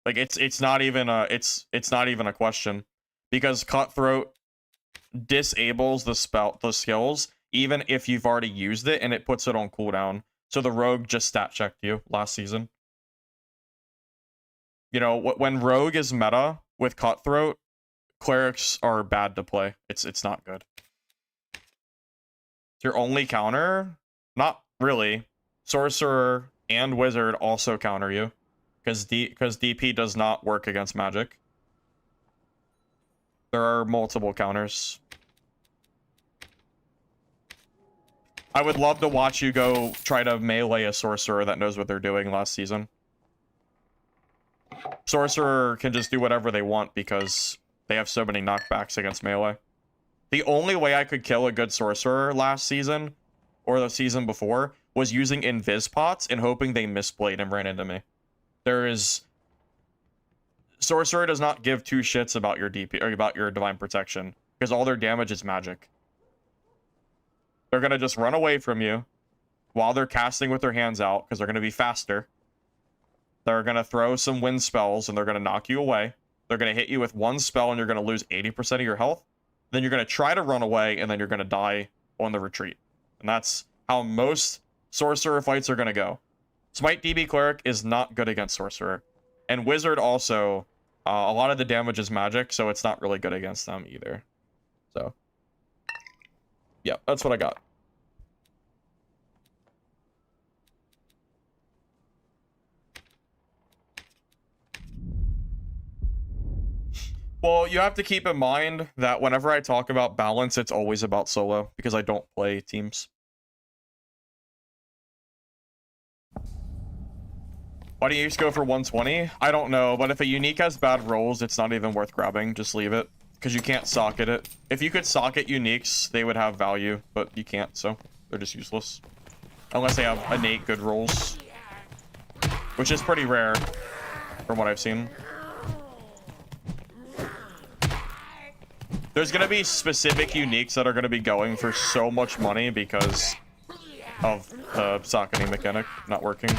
Like it's not even a question, because Cutthroat disables the skills even if you've already used it, and it puts it on cooldown. So the Rogue just stat checked you last season. You know, when Rogue is meta with Cutthroat, Clerics are bad to play. It's not good. Your only counter? Not really. Sorcerer and Wizard also counter you, because DP does not work against magic. There are multiple counters. I would love to watch you go try to melee a Sorcerer that knows what they're doing last season. Sorcerer can just do whatever they want because they have so many knockbacks against melee. The only way I could kill a good Sorcerer last season, or the season before, was using Invis Pots and hoping they misplayed and ran into me. Sorcerer does not give two shits about your DP, or about your Divine Protection, because all their damage is magic. They're gonna just run away from you while they're casting with their hands out, because they're gonna be faster. They're gonna throw some wind spells, and they're gonna knock you away. They're gonna hit you with one spell, and you're gonna lose 80% of your health. Then you're gonna try to run away, and then you're gonna die on the retreat. And that's how most Sorcerer fights are gonna go. Smite DB Cleric is not good against Sorcerer. And Wizard also, a lot of the damage is magic, so it's not really good against them either. So, yeah, that's what I got. Well, you have to keep in mind that whenever I talk about balance, it's always about solo, because I don't play teams. Why do you just go for 120? I don't know, but if a unique has bad rolls, it's not even worth grabbing. Just leave it, because you can't socket it. If you could socket uniques, they would have value, but you can't, so they're just useless. Unless they have innate good rolls, which is pretty rare from what I've seen. There's going to be specific uniques that are going to be going for so much money because of the socketing mechanic not working.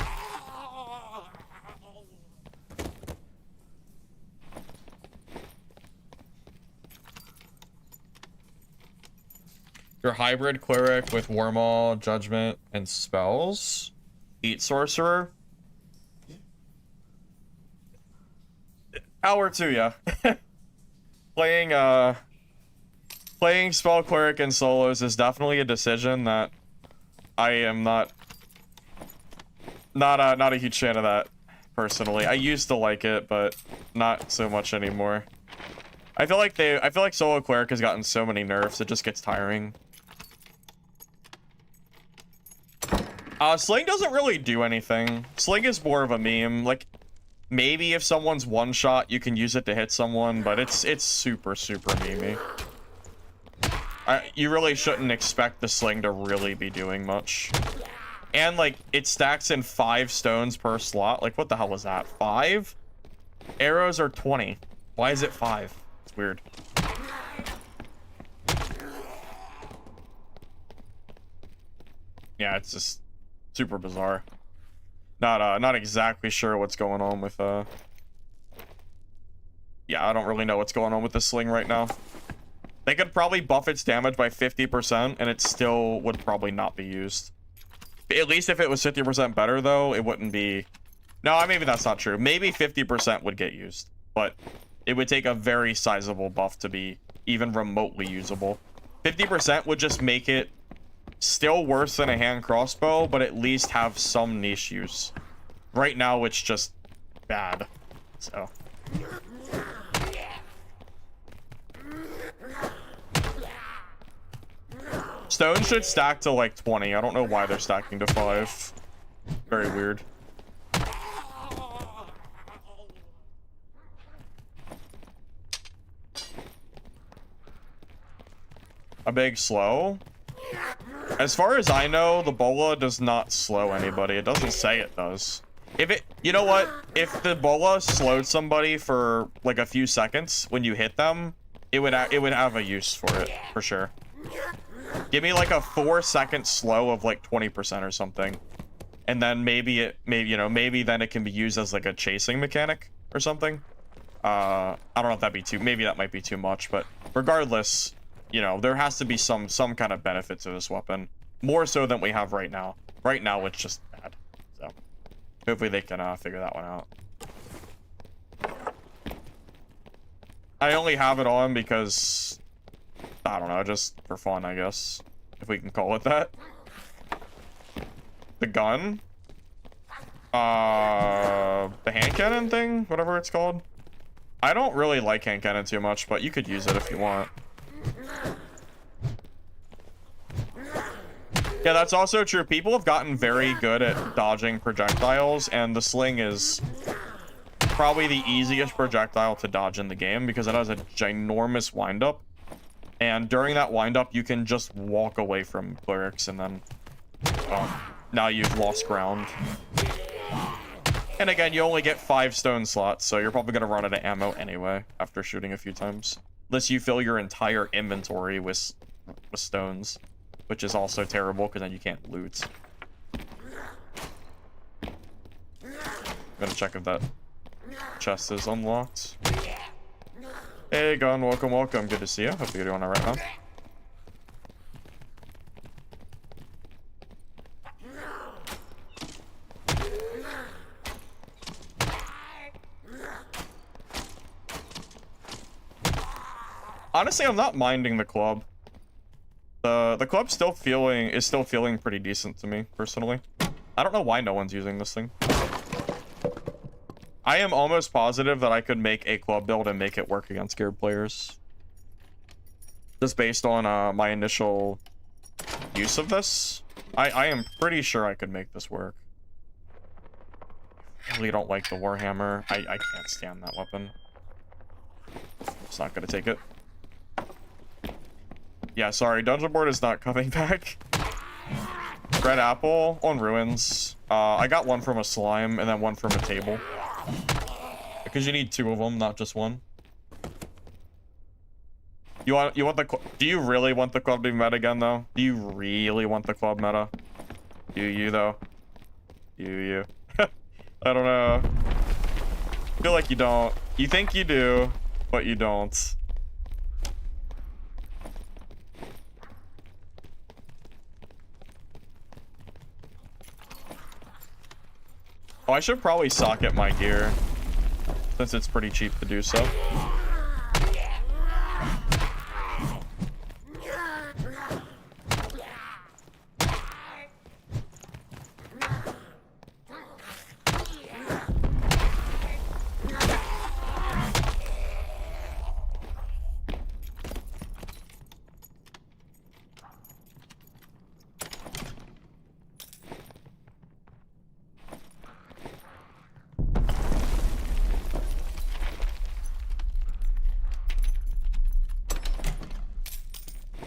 Your hybrid Cleric with Wormaul, Judgment, and spells. Eat Sorcerer. Hour 2, yeah. Playing Spell Cleric in solos is definitely a decision that I am not a huge fan of that, personally. I used to like it, but not so much anymore. I feel like Solo Cleric has gotten so many nerfs, it just gets tiring. Sling doesn't really do anything. Sling is more of a meme. Like, maybe if someone's one shot, you can use it to hit someone, but it's super, super memey. You really shouldn't expect the Sling to really be doing much. And, like, it stacks in 5 stones per slot. Like, what the hell was that? 5? Arrows are 20. Why is it 5? It's weird. Yeah, it's just super bizarre. Not exactly sure what's going on with, yeah, I don't really know what's going on with the Sling right now. They could probably buff its damage by 50%, and it still would probably not be used. At least if it was 50% better, though, it wouldn't be... No, maybe that's not true. Maybe 50% would get used, but it would take a very sizable buff to be even remotely usable. 50% would just make it still worse than a hand crossbow, but at least have some niche use. Right now, it's just bad, so... Stones should stack to like 20. I don't know why they're stacking to 5. Very weird. A big slow? As far as I know, the bola does not slow anybody. It doesn't say it does. If it, you know what? If the bola slowed somebody for like a few seconds when you hit them, it would have a use for it, for sure. Give me like a 4-second slow of like 20% or something. And then maybe then it can be used as like a chasing mechanic or something. I don't know if that'd be too, maybe that might be too much, but regardless, you know, there has to be some kind of benefit to this weapon. More so than we have right now. Right now, it's just bad. So, hopefully they can figure that one out. I only have it on because, I don't know, just for fun, I guess. If we can call it that. The gun? The hand cannon thing? Whatever it's called. I don't really like hand cannon too much, but you could use it if you want. Yeah, that's also true. People have gotten very good at dodging projectiles, and the sling is probably the easiest projectile to dodge in the game because it has a ginormous windup. And during that windup, you can just walk away from clerics, and then now you've lost ground. And again, you only get 5 stone slots, so you're probably going to run out of ammo anyway after shooting a few times. Unless you fill your entire inventory with stones, which is also terrible because then you can't loot. I'm gonna check if that chest is unlocked. Hey, Gun, welcome, welcome. Good to see you. Hope you're doing all right, man. Honestly, I'm not minding the club. The club's still feeling pretty decent to me, personally. I don't know why no one's using this thing. I am almost positive that I could make a club build and make it work against geared players. Just based on my initial use of this. I am pretty sure I could make this work. I really don't like the Warhammer. I can't stand that weapon. It's not gonna take it. Yeah, sorry, Dungeon Board is not coming back. Red apple on ruins. I got one from a slime and then one from a table. Because you need 2 of them, not just one. You want the do you really want the club to be meta again though? Do you really want the club meta? Do you though? Do you? I don't know. I feel like you don't. You think you do, but you don't. Oh, I should probably socket my gear, since it's pretty cheap to do so.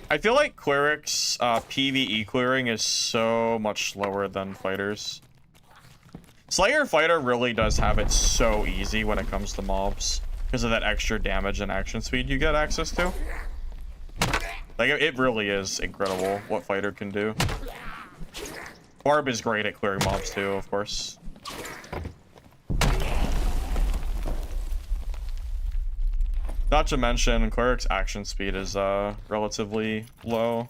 I feel like Cleric's PvE clearing is so much slower than Fighters. Slayer Fighter really does have it so easy when it comes to mobs because of that extra damage and action speed you get access to. Like, it really is incredible what Fighter can do. Barb is great at clearing mobs too, of course. Not to mention, Cleric's action speed is relatively low.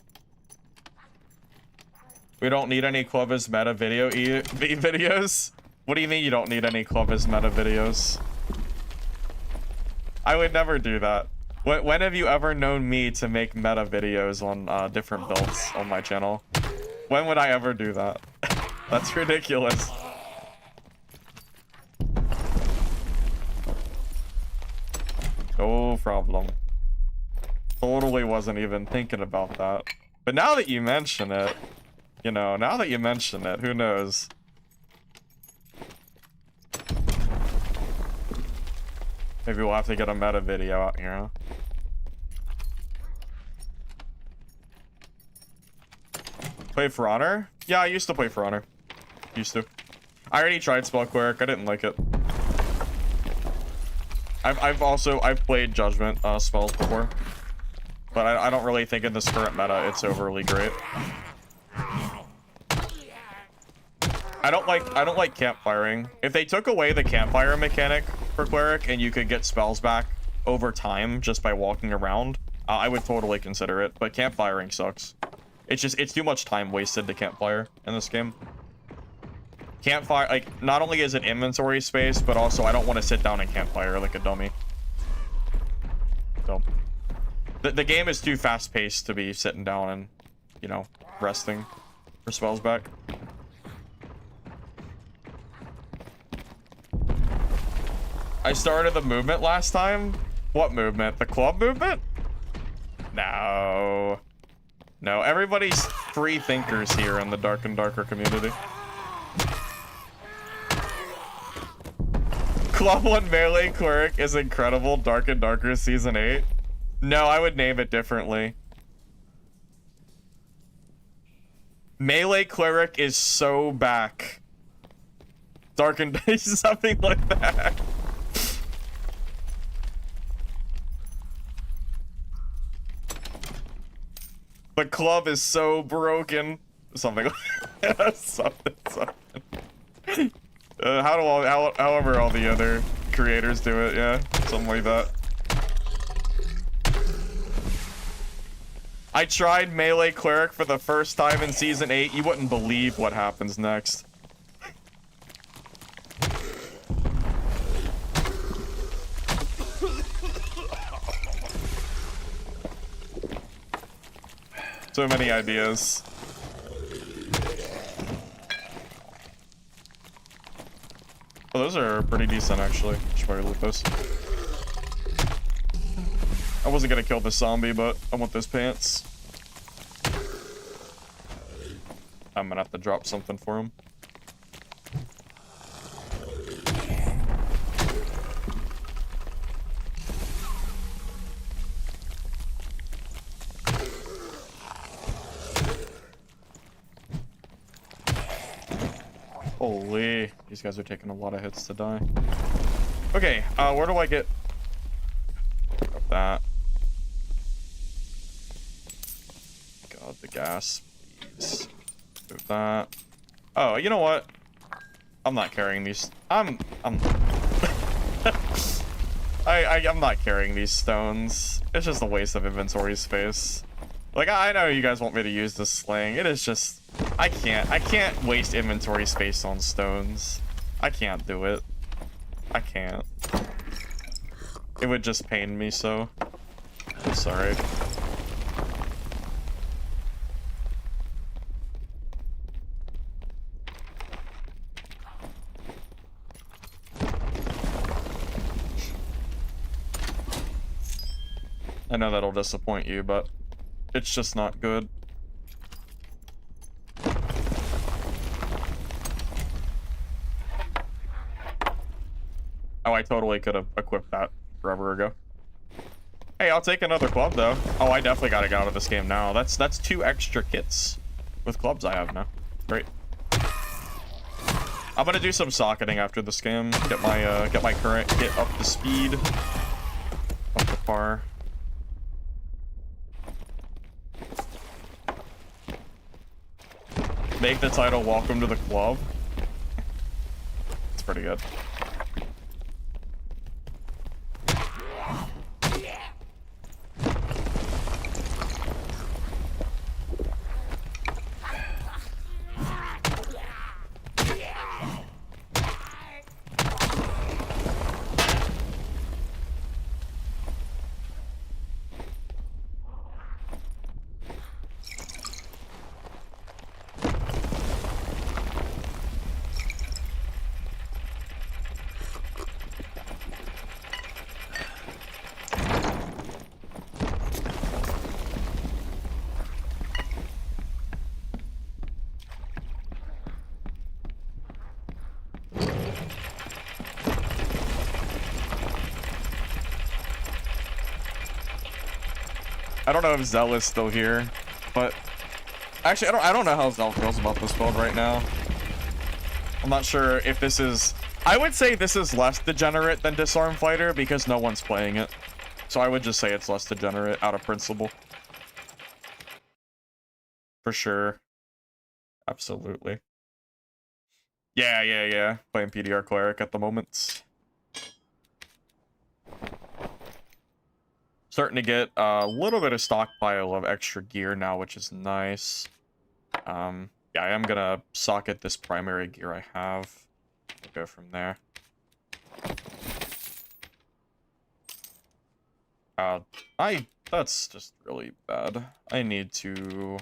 We don't need any Clovis meta videos? What do you mean you don't need any Clovis meta videos? I would never do that. When have you ever known me to make meta videos on different builds on my channel? When would I ever do that? That's ridiculous. No problem. Totally wasn't even thinking about that. But now that you mention it, you know, now that you mention it, who knows? Maybe we'll have to get a meta video out here, huh? Play For Honor? Yeah, I used to play For Honor. Used to. I already tried Spell Cleric. I didn't like it. I've played Judgment spells before, but I don't really think in this current meta it's overly great. I don't like campfiring. If they took away the campfire mechanic for Cleric and you could get spells back over time just by walking around, I would totally consider it. But campfiring sucks. It's too much time wasted to campfire in this game. Campfire, like, not only is it inventory space, but also I don't want to sit down and campfire like a dummy. So, the game is too fast-paced to be sitting down and, you know, resting for spells back. I started the movement last time. What movement? The club movement? No. No, everybody's free thinkers here in the Dark and Darker community. Club 1 Melee Cleric is incredible. Dark and Darker Season 8. No, I would name it differently. Melee Cleric is so back. Dark and something like that. The club is so broken. Something like that. something. However all the other creators do it, yeah. Something like that. I tried Melee Cleric for the first time in Season 8. You wouldn't believe what happens next. So many ideas. Oh, those are pretty decent, actually. Should probably loot those. I wasn't gonna kill this zombie, but I want those pants. I'm gonna have to drop something for him. Holy, these guys are taking a lot of hits to die. Okay, where do I get that? God, the gas, please. Move that. Oh, you know what? I'm not carrying these. I'm not carrying these stones. It's just a waste of inventory space. Like, I know you guys want me to use this sling. It is just, I can't waste inventory space on stones. I can't do it. I can't. It would just pain me so. I'm sorry. I know that'll disappoint you, but it's just not good. Oh, I totally could have equipped that forever ago. Hey, I'll take another club, though. Oh, I definitely gotta get out of this game now. That's 2 extra kits with clubs I have now. Great. I'm gonna do some socketing after this game. Get my current kit up to speed. Up to par. Make the title Welcome to the Club. It's pretty good. I don't know if Zell is still here, but actually, I don't know how Zell feels about this build right now. I'm not sure if this is... I would say this is less degenerate than Disarm Fighter because no one's playing it. So I would just say it's less degenerate out of principle. For sure. Absolutely. Yeah. Playing PDR Cleric at the moment. Starting to get a little bit of stockpile of extra gear now, which is nice. Yeah, I am gonna socket this primary gear I have. Go from there. That's just really bad. I need to...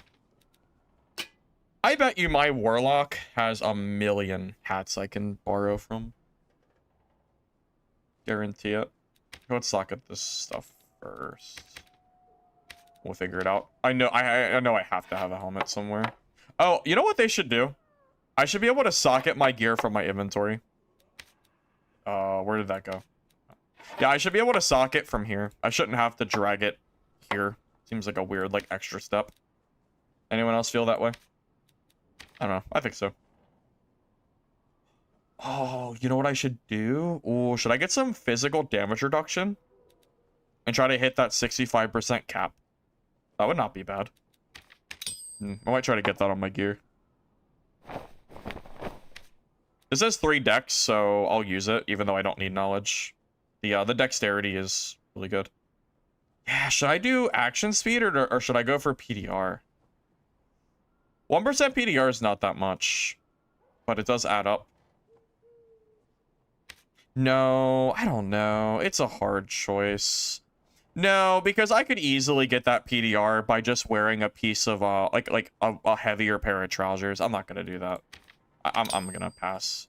I bet you my warlock has a million hats I can borrow from. Guarantee it. Let's socket this stuff first. We'll figure it out. I know I have to have a helmet somewhere. Oh, you know what they should do? I should be able to socket my gear from my inventory. Where did that go? Yeah, I should be able to socket from here. I shouldn't have to drag it here. Seems like a weird, like, extra step. Anyone else feel that way? I don't know. I think so. Oh, you know what I should do? Oh, should I get some physical damage reduction? And try to hit that 65% cap? That would not be bad. I might try to get that on my gear. This has 3 decks, so I'll use it, even though I don't need knowledge. The dexterity is really good. Yeah, should I do action speed or should I go for PDR? 1% PDR is not that much, but it does add up. No, I don't know. It's a hard choice. No, because I could easily get that PDR by just wearing a piece of like a heavier pair of trousers. I'm not gonna do that. I'm gonna pass.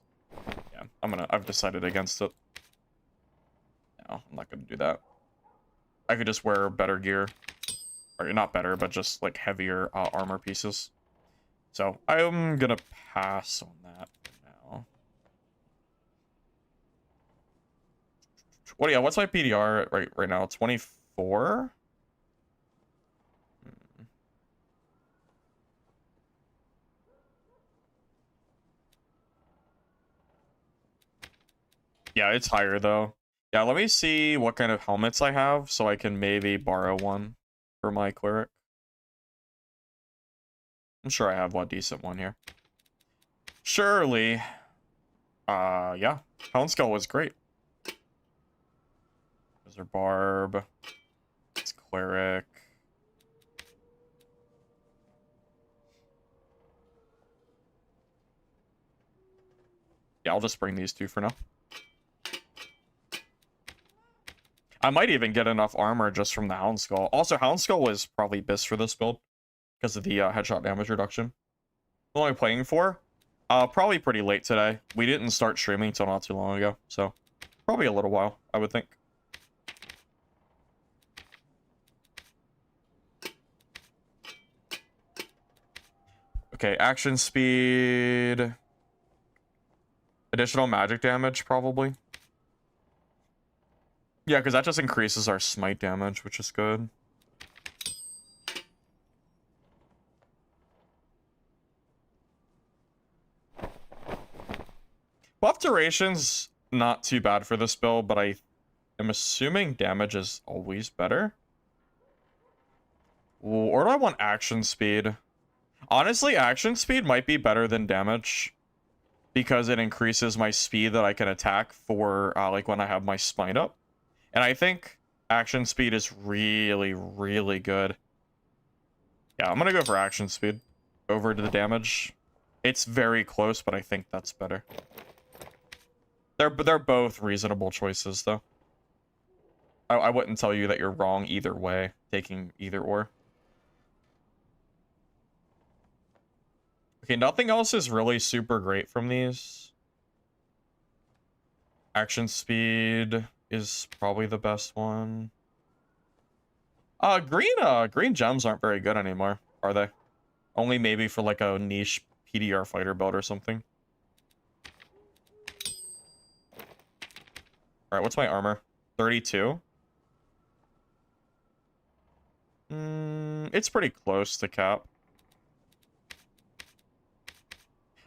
Yeah, I've decided against it. No, I'm not gonna do that. I could just wear better gear. Or not better, but just like heavier armor pieces. So I'm gonna pass on that for now. What's my PDR right now? 24? Yeah, it's higher though. Yeah, let me see what kind of helmets I have so I can maybe borrow one for my cleric. I'm sure I have one decent one here. Surely. Yeah. Houndskull was great. There's our barb. It's cleric. Yeah, I'll just bring these 2 for now. I might even get enough armor just from the Houndskull. Also, Houndskull was probably best for this build because of the headshot damage reduction. What am I playing for? Probably pretty late today. We didn't start streaming until not too long ago, so probably a little while, I would think. Okay, action speed. Additional magic damage, probably. Yeah, because that just increases our smite damage, which is good. Buff duration's not too bad for this build, but I am assuming damage is always better. Ooh, or do I want action speed? Honestly, action speed might be better than damage because it increases my speed that I can attack for like when I have my smite up. And I think action speed is really, really good. Yeah, I'm gonna go for action speed over to the damage. It's very close, but I think that's better. They're both reasonable choices, though. I wouldn't tell you that you're wrong either way, taking either or. Okay, nothing else is really super great from these. Action speed is probably the best one. Green gems aren't very good anymore, are they? Only maybe for like a niche PDR fighter build or something. Alright, what's my armor? 32? It's pretty close to cap.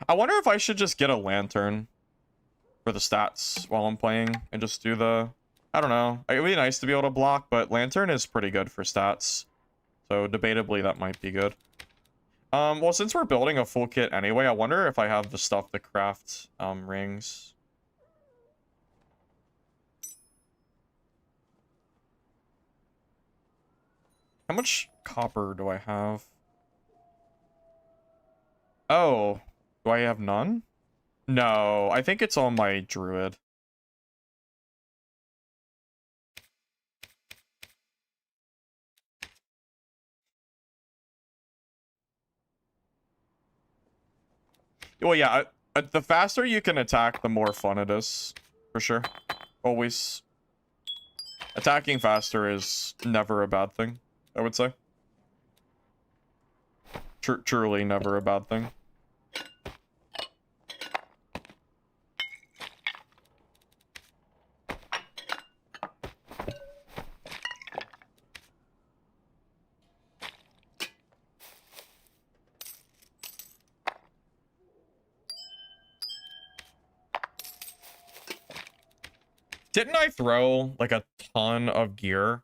I wonder if I should just get a lantern for the stats while I'm playing and just do the... I don't know. It would be nice to be able to block, but lantern is pretty good for stats. So debatably that might be good. Well, since we're building a full kit anyway, I wonder if I have the stuff to craft rings. How much copper do I have? Oh, do I have none? No, I think it's on my druid. Well, yeah, the faster you can attack, the more fun it is, for sure. Always. Attacking faster is never a bad thing, I would say. Truly never a bad thing. Didn't I throw like a ton of gear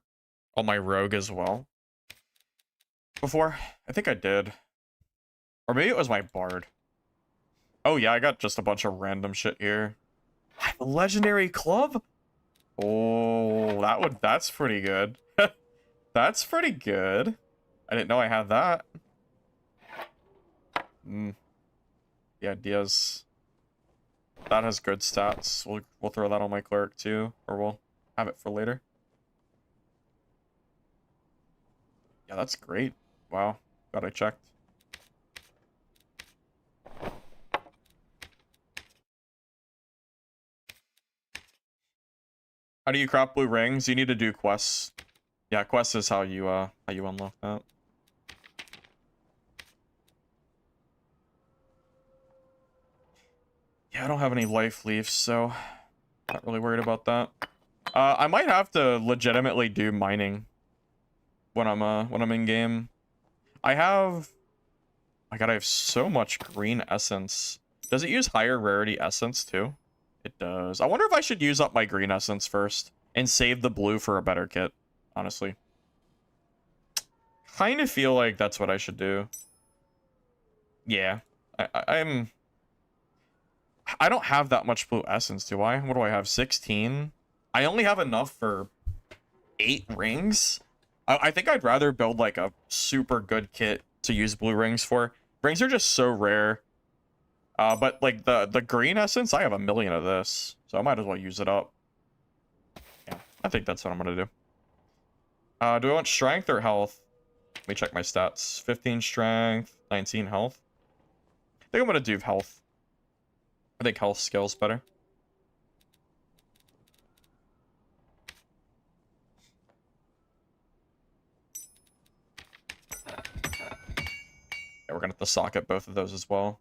on my rogue as well before? I think I did. Or maybe it was my bard. Oh yeah, I got just a bunch of random shit here. I have a legendary club? Oh, that's pretty good. That's pretty good. I didn't know I had that. The ideas. That has good stats. We'll throw that on my cleric too, or we'll have it for later. Yeah, that's great. Wow, glad I checked. How do you craft blue rings? You need to do quests. Yeah, quests is how you unlock that. Yeah, I don't have any life leaves, so not really worried about that. I might have to legitimately do mining when I'm in game. I have... My god, I have so much green essence. Does it use higher rarity essence too? It does. I wonder if I should use up my green essence first and save the blue for a better kit, honestly. Kind of feel like that's what I should do. Yeah. I don't have that much blue essence, do I? What do I have? 16? I only have enough for 8 rings? I think I'd rather build like a super good kit to use blue rings for. Rings are just so rare. But like the green essence, I have a million of this. So I might as well use it up. Yeah, I think that's what I'm gonna do. Do I want strength or health? Let me check my stats. 15 strength, 19 health. I think I'm gonna do health. I think health scales better. Yeah, we're gonna have to socket both of those as well.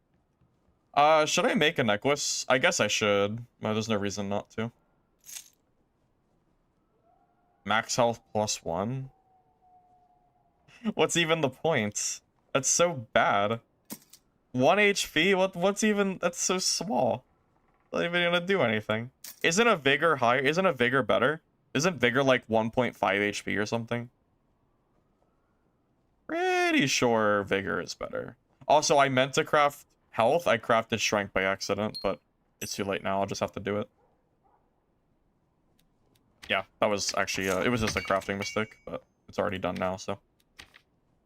Should I make a necklace? I guess I should. Well, there's no reason not to. Max health +1? What's even the point? That's so bad. 1 HP? What's even... That's so small. Not even gonna do anything. Isn't a vigor higher? Isn't a vigor better? Isn't vigor like 1.5 HP or something? Pretty sure vigor is better. Also, I meant to craft health. I crafted strength by accident, but it's too late now. I'll just have to do it. Yeah, that was actually, it was just a crafting mistake, but it's already done now, so.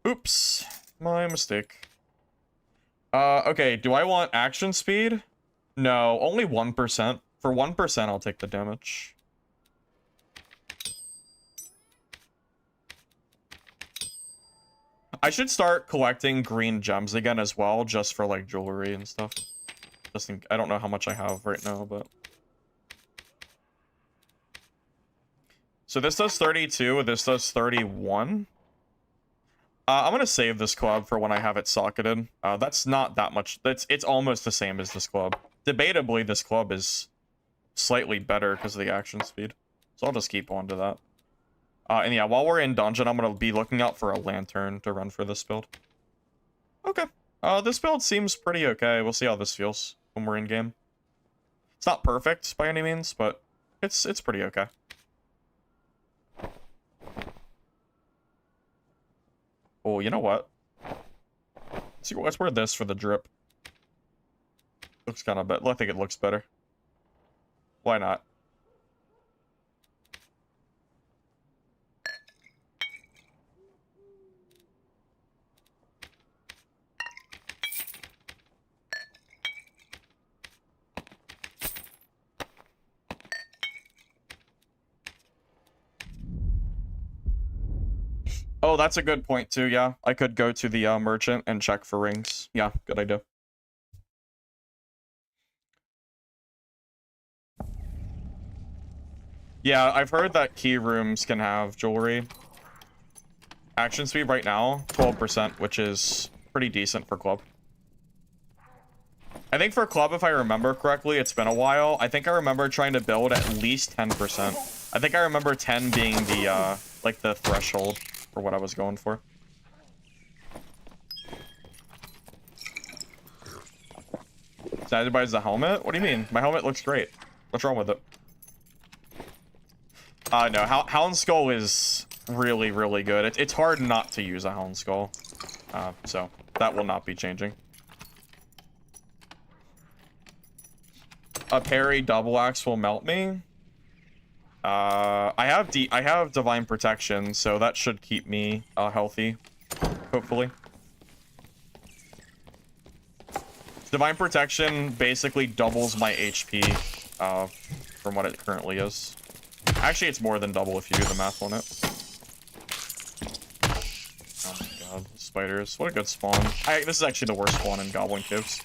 Oops, my mistake. Okay, do I want action speed? No, only 1%. For 1%, I'll take the damage. I should start collecting green gems again as well, just for like jewelry and stuff. I don't know how much I have right now, but... So this does 32, this does 31. I'm gonna save this club for when I have it socketed. That's not that much. It's almost the same as this club. Debatably, this club is slightly better because of the action speed. So I'll just keep on to that. And yeah, while we're in dungeon, I'm gonna be looking out for a lantern to run for this build. Okay. This build seems pretty okay. We'll see how this feels when we're in game. It's not perfect by any means, but it's pretty okay. Oh, you know what? Let's wear this for the drip. Looks kind of better. I think it looks better. Why not? Oh, that's a good point too, yeah. I could go to the merchant and check for rings. Yeah, good idea. Yeah, I've heard that key rooms can have jewelry. Action speed right now, 12%, which is pretty decent for club. I think for club, if I remember correctly, it's been a while. I think I remember trying to build at least 10%. I think I remember 10 being the, like the threshold for what I was going for. Excited by the helmet? What do you mean? My helmet looks great. What's wrong with it? No, Hound Skull is really, really good. It's hard not to use a Hound Skull. So that will not be changing. A parry double axe will melt me. I have divine protection, so that should keep me healthy, hopefully. Divine protection basically doubles my HP from what it currently is. Actually, it's more than double if you do the math on it. Oh my god, spiders. What a good spawn. This is actually the worst spawn in Goblin Caves.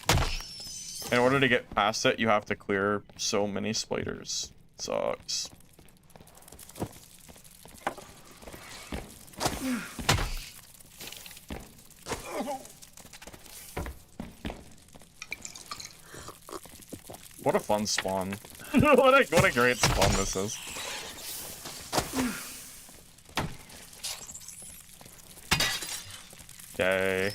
In order to get past it, you have to clear so many spiders. Sucks. What a fun spawn. what a great spawn this is. Okay.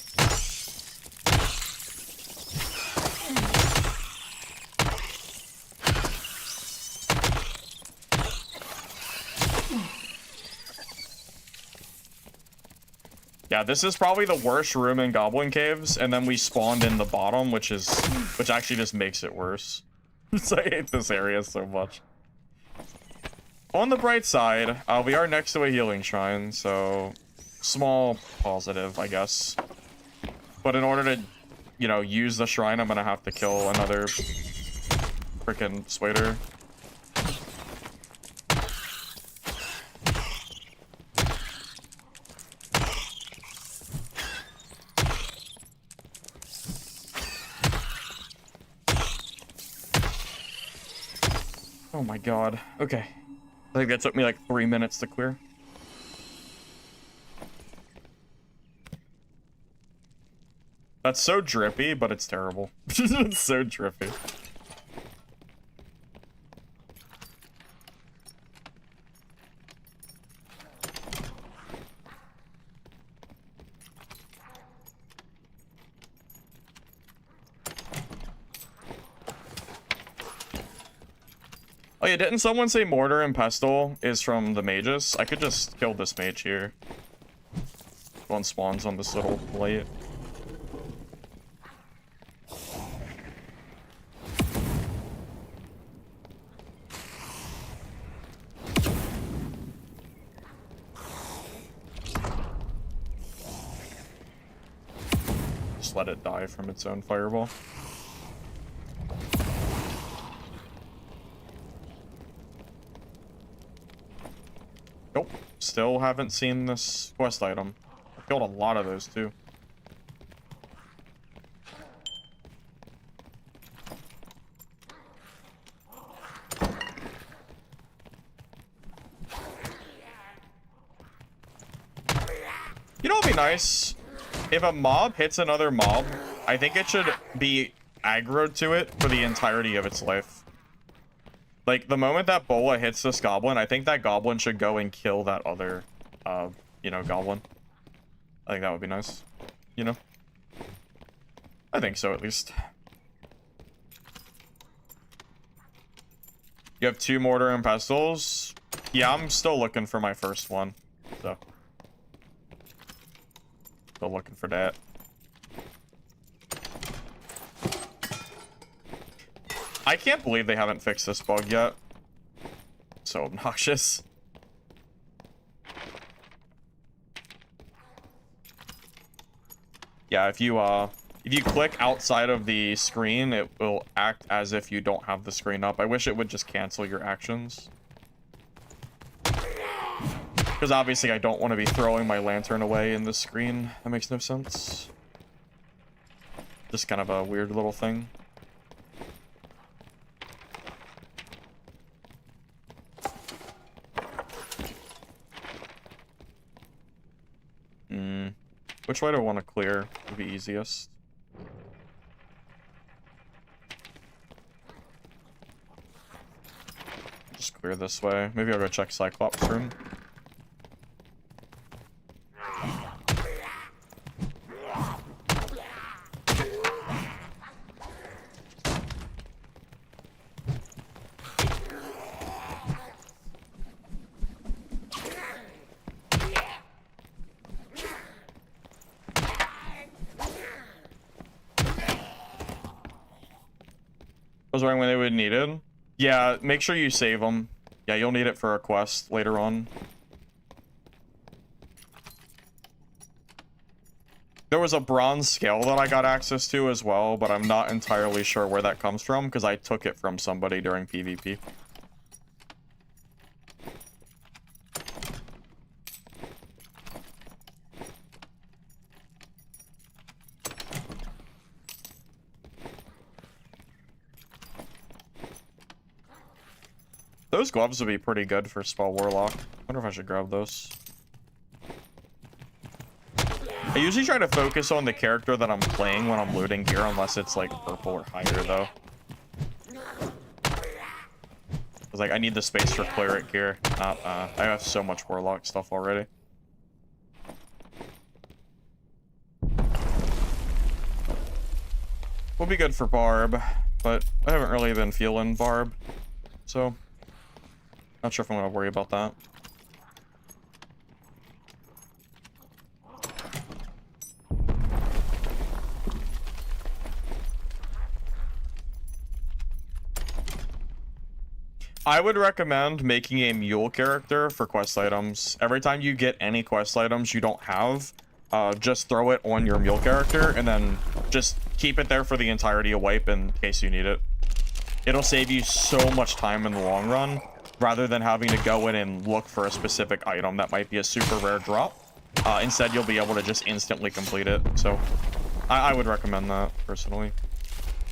Yeah, this is probably the worst room in Goblin Caves, and then we spawned in the bottom, which actually just makes it worse. I hate this area so much. On the bright side, we are next to a healing shrine, so small positive, I guess. But in order to, you know, use the shrine, I'm gonna have to kill another freaking spider. Oh my god. Okay. I think that took me like 3 minutes to clear. That's so drippy, but it's terrible. It's so drippy. Oh yeah, didn't someone say Mortar and Pestle is from the mages? I could just kill this mage here. One spawns on this little plate. Just let it die from its own fireball. Nope. Still haven't seen this quest item. I killed a lot of those too. You know what'd be nice? If a mob hits another mob, I think it should be aggroed to it for the entirety of its life. Like, the moment that bola hits this goblin, I think that goblin should go and kill that other, you know, goblin. I think that would be nice, you know? I think so, at least. You have 2 mortar and pestles? Yeah, I'm still looking for my first one, so. Still looking for that. I can't believe they haven't fixed this bug yet. So obnoxious. Yeah, if you click outside of the screen, it will act as if you don't have the screen up. I wish it would just cancel your actions. Because obviously I don't want to be throwing my lantern away in the screen. That makes no sense. Just kind of a weird little thing. Which way do I want to clear? Would be easiest. Just clear this way. Maybe I'll go check Cyclops' room. Was wondering when they would need it. Yeah, make sure you save them. Yeah, you'll need it for a quest later on. There was a bronze scale that I got access to as well, but I'm not entirely sure where that comes from because I took it from somebody during PvP. Those gloves would be pretty good for Spell Warlock. I wonder if I should grab those. I usually try to focus on the character that I'm playing when I'm looting gear, unless it's like purple or higher, though. Cause like I need the space for Cleric gear. I have so much Warlock stuff already. Will be good for Barb, but I haven't really been feeling Barb, so not sure if I'm gonna worry about that. I would recommend making a mule character for quest items. Every time you get any quest items you don't have, just throw it on your mule character and then just keep it there for the entirety of wipe in case you need it. It'll save you so much time in the long run, rather than having to go in and look for a specific item that might be a super rare drop. Instead, you'll be able to just instantly complete it. So I would recommend that, personally.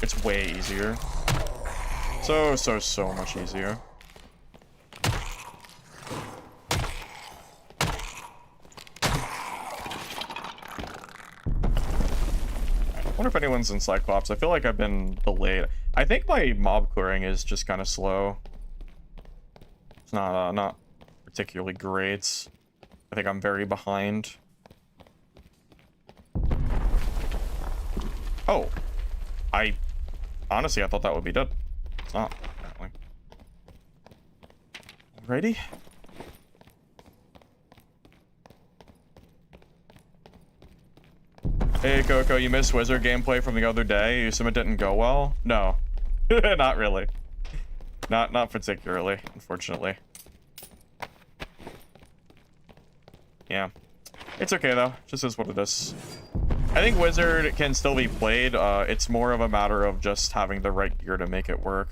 It's way easier. So much easier. I wonder if anyone's in Cyclops. I feel like I've been delayed. I think my mob clearing is just kind of slow. It's not particularly great. I think I'm very behind. Oh. Honestly, I thought that would be dead. It's not, apparently. Alrighty. Hey, Coco, you missed Wizard gameplay from the other day. You assume it didn't go well? No. Not really. Not particularly, unfortunately. Yeah. It's okay, though. Just is what it is. I think Wizard can still be played. It's more of a matter of just having the right gear to make it work.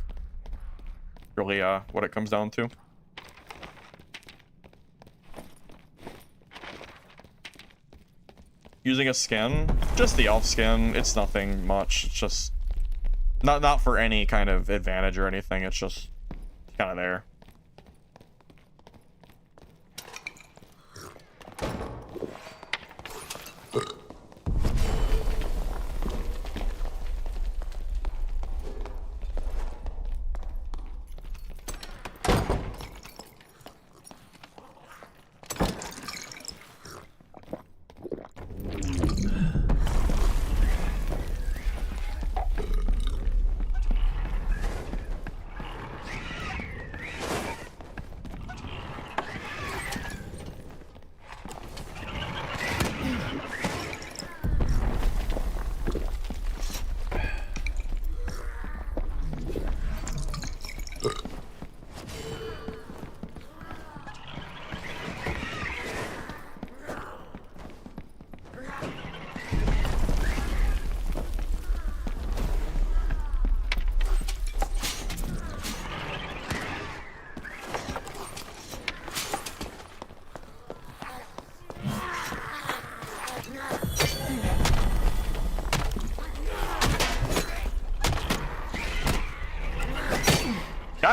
Really, what it comes down to. Using a skin, just the elf skin. It's nothing much. It's just not for any kind of advantage or anything. It's just kind of there.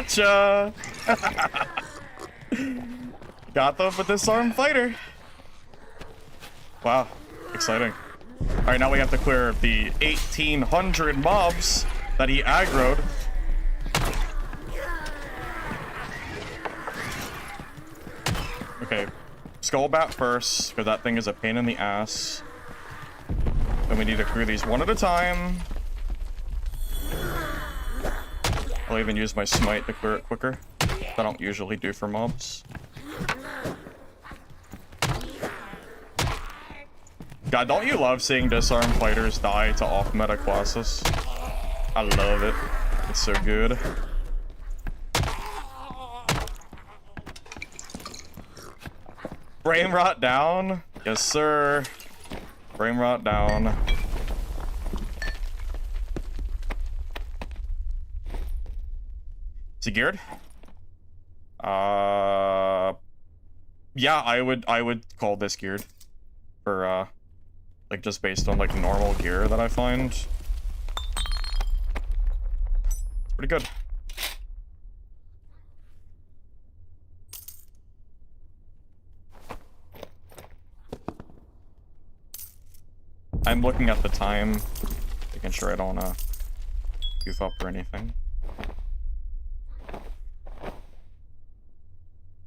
Gotcha! Got the Disarm fighter. Wow, exciting. Alright, now we have to clear the 1,800 mobs that he aggroed. Okay, Skullbat first, because that thing is a pain in the ass. Then we need to clear these one at a time. I'll even use my smite to clear it quicker. I don't usually do for mobs. God, don't you love seeing Disarm fighters die to off-meta classes? I love it. It's so good. Brain rot down? Yes, sir. Brain rot down. Is he geared? Yeah, I would call this geared. For, like, just based on, like, normal gear that I find. It's pretty good. I'm looking at the time, making sure I don't goof up or anything.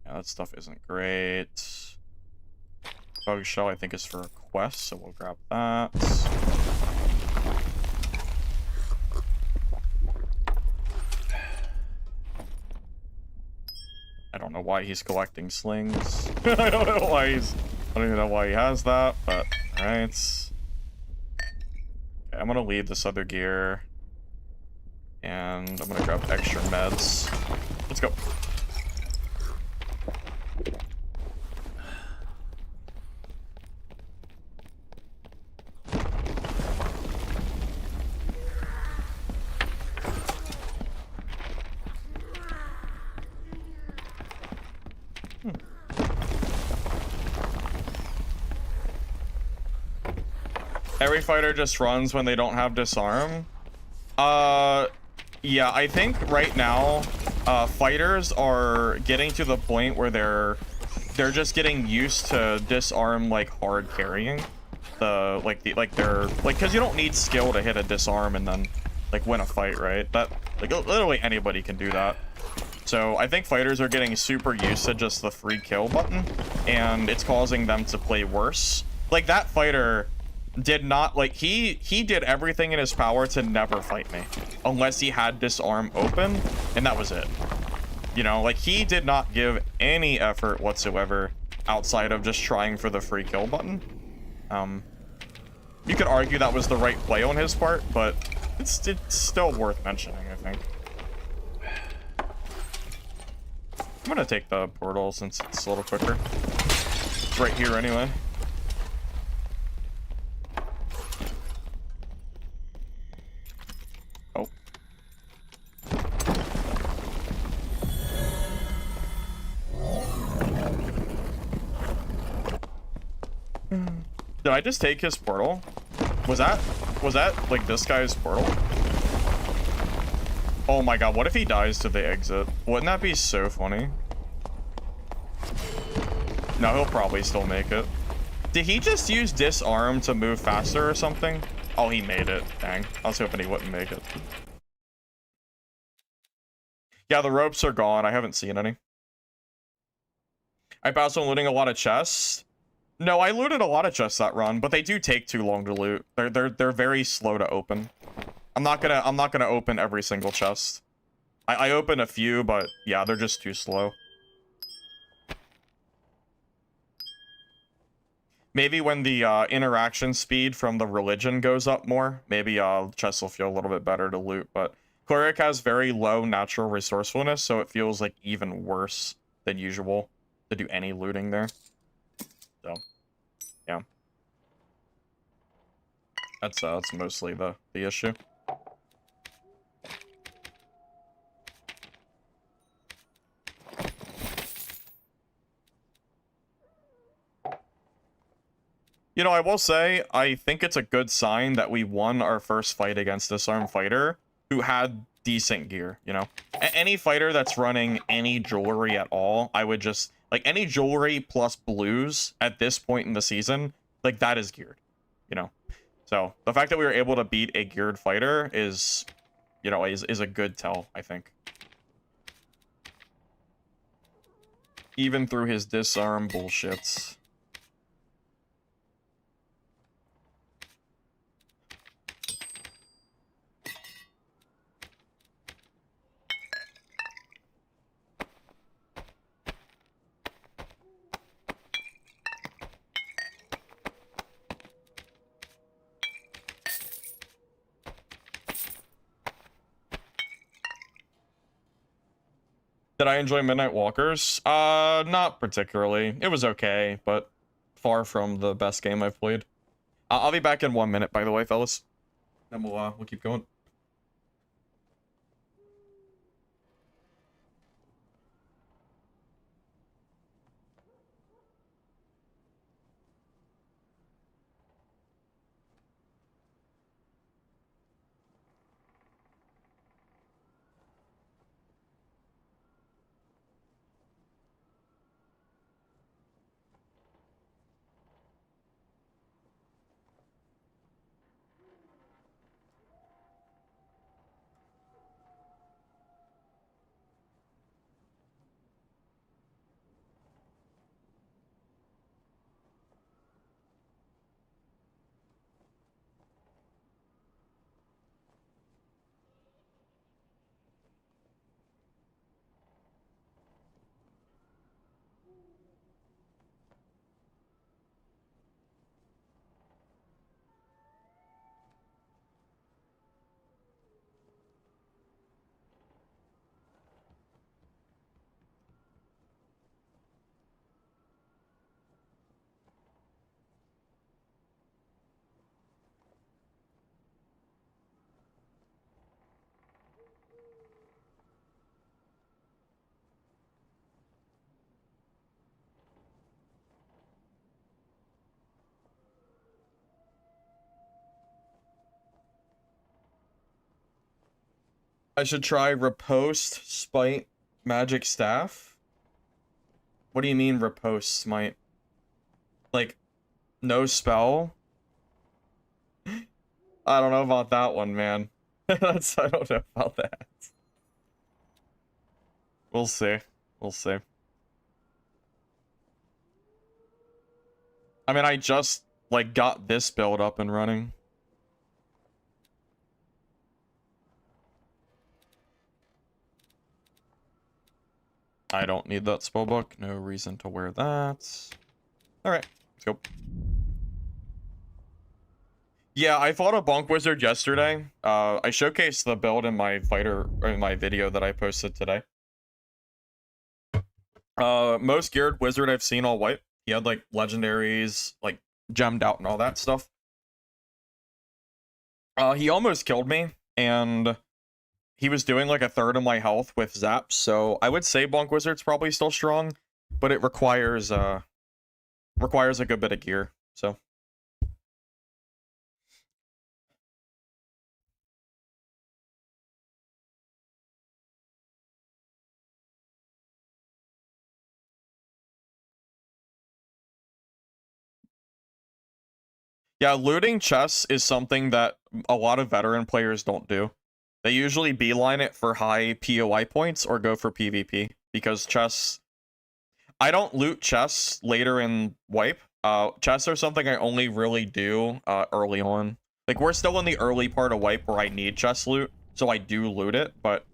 Yeah, that stuff isn't great. Bug shell I think is for a quest, so we'll grab that. I don't know why he's collecting slings. I don't know why he's... I don't even know why he has that, but alright. Okay, I'm gonna leave this other gear. And I'm gonna grab extra meds. Let's go. Every fighter just runs when they don't have disarm. Yeah, I think right now, fighters are getting to the point where they're just getting used to disarm like hard carrying. Because you don't need skill to hit a disarm and then like win a fight, right? That like literally anybody can do that. So I think fighters are getting super used to just the free kill button, and it's causing them to play worse. Like that fighter did not, like, he did everything in his power to never fight me unless he had disarm open, and that was it. You know, like, he did not give any effort whatsoever outside of just trying for the free kill button. You could argue that was the right play on his part, but it's still worth mentioning, I think. I'm gonna take the portal since it's a little quicker. It's right here anyway. Oh. Did I just take his portal? Was that like this guy's portal? Oh my god, what if he dies to the exit? Wouldn't that be so funny? No, he'll probably still make it. Did he just use disarm to move faster or something? Oh, he made it. Dang. I was hoping he wouldn't make it. Yeah, the ropes are gone. I haven't seen any. I passed on looting a lot of chests. No, I looted a lot of chests that run, but they do take too long to loot. They're very slow to open. I'm not gonna open every single chest. I open a few, but yeah, they're just too slow. Maybe when the interaction speed from the religion goes up more, maybe chests will feel a little bit better to loot. But Cleric has very low natural resourcefulness, so it feels like even worse than usual to do any looting there. So, yeah, that's mostly the issue. You know, I will say, I think it's a good sign that we won our first fight against this armed fighter who had decent gear, you know? Any fighter that's running any jewelry at all, I would just, like, any jewelry plus blues at this point in the season, like, that is geared, you know? So, the fact that we were able to beat a geared fighter is, you know, is a good tell, I think. Even through his disarm bullshits. Did I enjoy Midnight Walkers? Not particularly. It was okay, but far from the best game I've played. I'll be back in 1 minute, by the way, fellas. Then we'll keep going. I should try Riposte, Spite, Magic Staff? What do you mean Riposte, Smite? Like, no spell? I don't know about that one, man. I don't know about that. We'll see. We'll see. I mean, I just, like, got this build up and running. I don't need that spellbook. No reason to wear that. Alright, let's go. Yeah, I fought a bonk wizard yesterday. I showcased the build in my video that I posted today. Most geared wizard I've seen all white. He had like legendaries, like gemmed out and all that stuff. He almost killed me, and he was doing like a third of my health with zaps, so I would say bonk wizard's probably still strong, but it requires a good bit of gear, so. Yeah, looting chests is something that a lot of veteran players don't do. They usually beeline it for high POI points or go for PvP, because chests... I don't loot chests later in wipe. Chests are something I only really do early on. Like, we're still in the early part of wipe where I need chest loot, so I do loot it, but...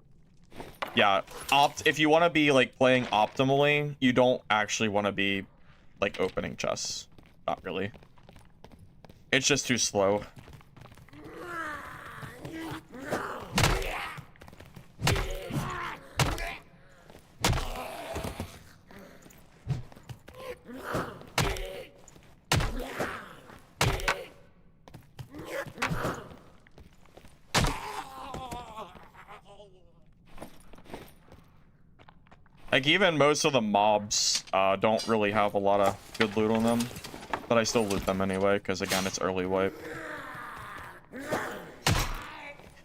Yeah, if you want to be, like, playing optimally, you don't actually want to be, like, opening chests. Not really. It's just too slow. Like, even most of the mobs don't really have a lot of good loot on them. But I still loot them anyway, because again, it's early wipe.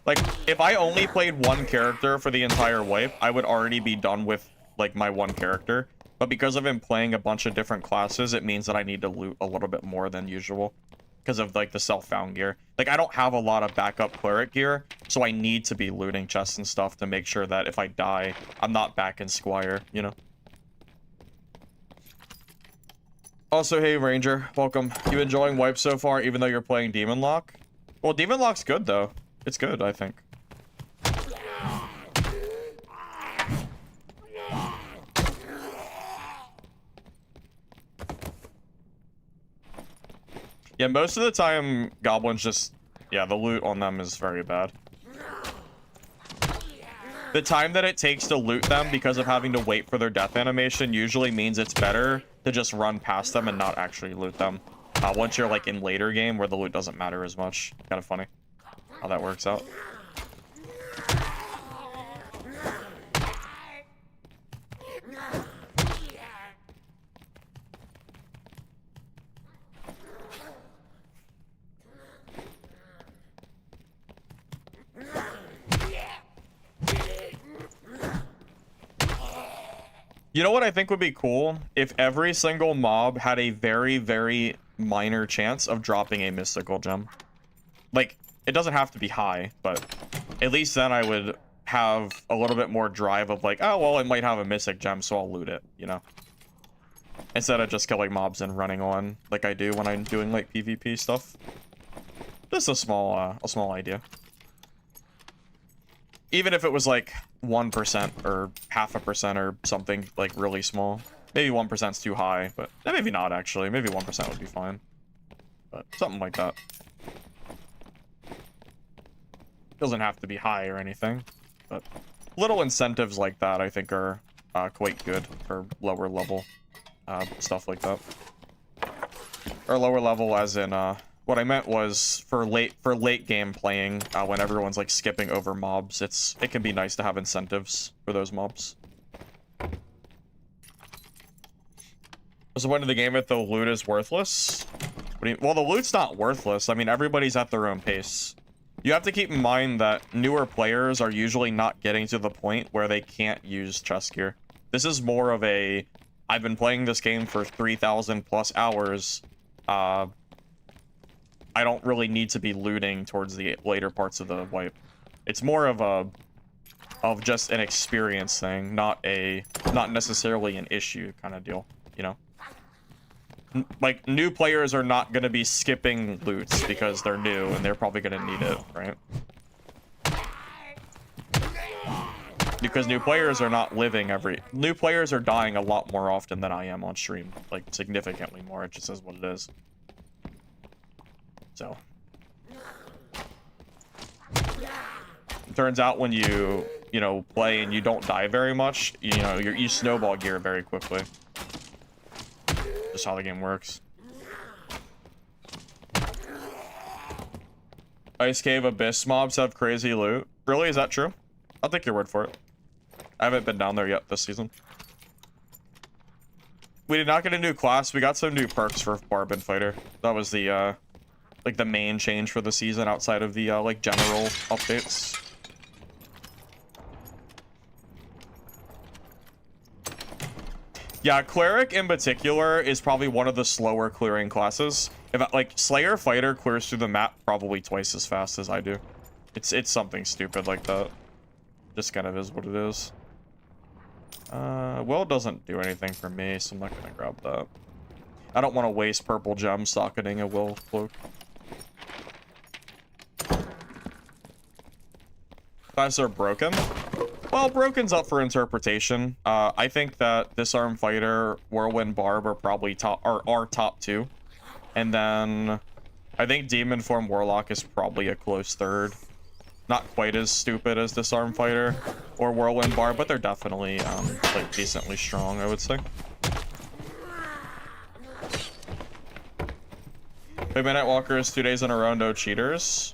Like, if I only played one character for the entire wipe, I would already be done with, like, my one character. But because I've been playing a bunch of different classes, it means that I need to loot a little bit more than usual. Because of, like, the self-found gear. Like, I don't have a lot of backup cleric gear, so I need to be looting chests and stuff to make sure that if I die, I'm not back in Squire, you know? Also, hey, Ranger, welcome. You enjoying wipe so far, even though you're playing Demon Lock? Well, Demon Lock's good, though. It's good, I think. Yeah, most of the time, goblins just... Yeah, the loot on them is very bad. The time that it takes to loot them because of having to wait for their death animation usually means it's better to just run past them and not actually loot them. Once you're, like, in later game where the loot doesn't matter as much. Kind of funny how that works out. You know what I think would be cool? If every single mob had a very, very minor chance of dropping a mystical gem. Like, it doesn't have to be high, but at least then I would have a little bit more drive of like, oh, well, it might have a mystic gem, so I'll loot it, you know? Instead of just killing mobs and running on like I do when I'm doing, like, PvP stuff. Just a small idea. Even if it was like 1% or 0.5% or something like really small. Maybe 1%'s too high, but maybe not actually. Maybe 1% would be fine. But something like that. Doesn't have to be high or anything, but little incentives like that I think are quite good for lower level stuff like that. Or lower level as in what I meant was for late game playing, when everyone's like skipping over mobs, it can be nice to have incentives for those mobs. What's the point of the game if the loot is worthless? Well, the loot's not worthless. I mean, everybody's at their own pace. You have to keep in mind that newer players are usually not getting to the point where they can't use chest gear. This is more of a, I've been playing this game for 3,000 plus hours. I don't really need to be looting towards the later parts of the wipe. It's more of just an experience thing, not necessarily an issue kind of deal, you know? Like, new players are not going to be skipping loots because they're new and they're probably going to need it, right? Because new players are not living new players are dying a lot more often than I am on stream. Like, significantly more. It just is what it is. So. It turns out when you know, play and you don't die very much, you know, you snowball gear very quickly. Just how the game works. Ice Cave Abyss mobs have crazy loot. Really? Is that true? I'll take your word for it. I haven't been down there yet this season. We did not get a new class. We got some new perks for Barbed Fighter. That was the, like, the main change for the season outside of the, like, general updates. Yeah, Cleric in particular is probably one of the slower clearing classes. If like Slayer Fighter clears through the map probably twice as fast as I do. It's something stupid like that. Just kind of is what it is. Will doesn't do anything for me, so I'm not gonna grab that. I don't want to waste purple gems socketing a Will cloak. Classes are broken. Well, Broken's up for interpretation. I think that Disarm Fighter, Whirlwind Barb are probably are top two. And then I think Demon Form Warlock is probably a close third. Not quite as stupid as Disarm Fighter or Whirlwind Barb, but they're definitely like decently strong, I would say. Hey, Midnight Walkers, 2 days in a row, no cheaters.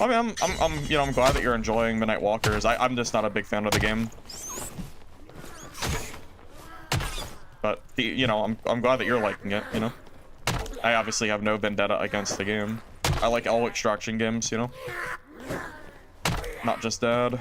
I mean, I'm glad that you're enjoying Midnight Walkers. I'm just not a big fan of the game. But, I'm glad that you're liking it, you know? I obviously have no vendetta against the game. I like all extraction games, you know? not just dead.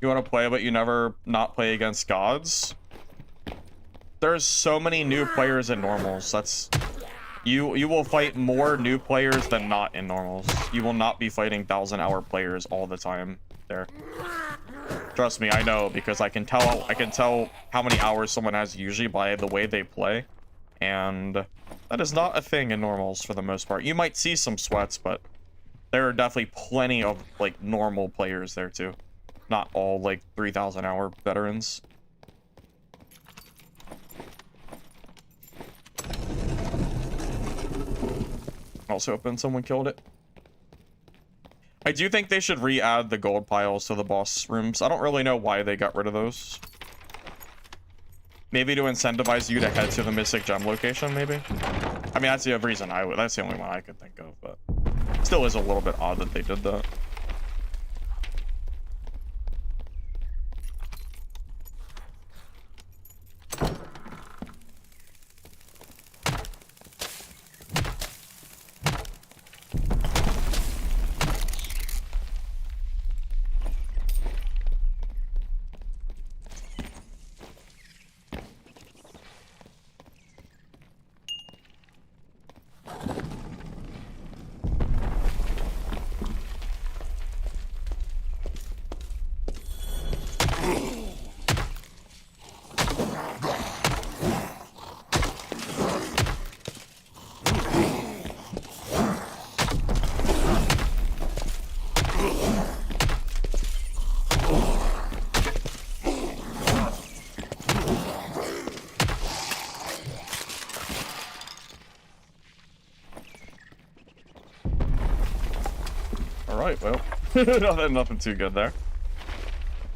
You want to play, but you never not play against gods? There's so many new players in normals. That's you will fight more new players than not in normals. You will not be fighting 1,000-hour players all the time there. Trust me, I know, because I can tell how many hours someone has usually by the way they play, and that is not a thing in normals for the most part. You might see some sweats, but there are definitely plenty of like normal players there too. Not all like 3,000-hour veterans. Also hoping someone killed it. I do think they should re-add the gold piles to the boss rooms. I don't really know why they got rid of those. Maybe to incentivize you to head to the Mystic Gem location, maybe? I mean, that's the reason that's the only one I could think of, but still is a little bit odd that they did that. Alright, well, nothing too good there.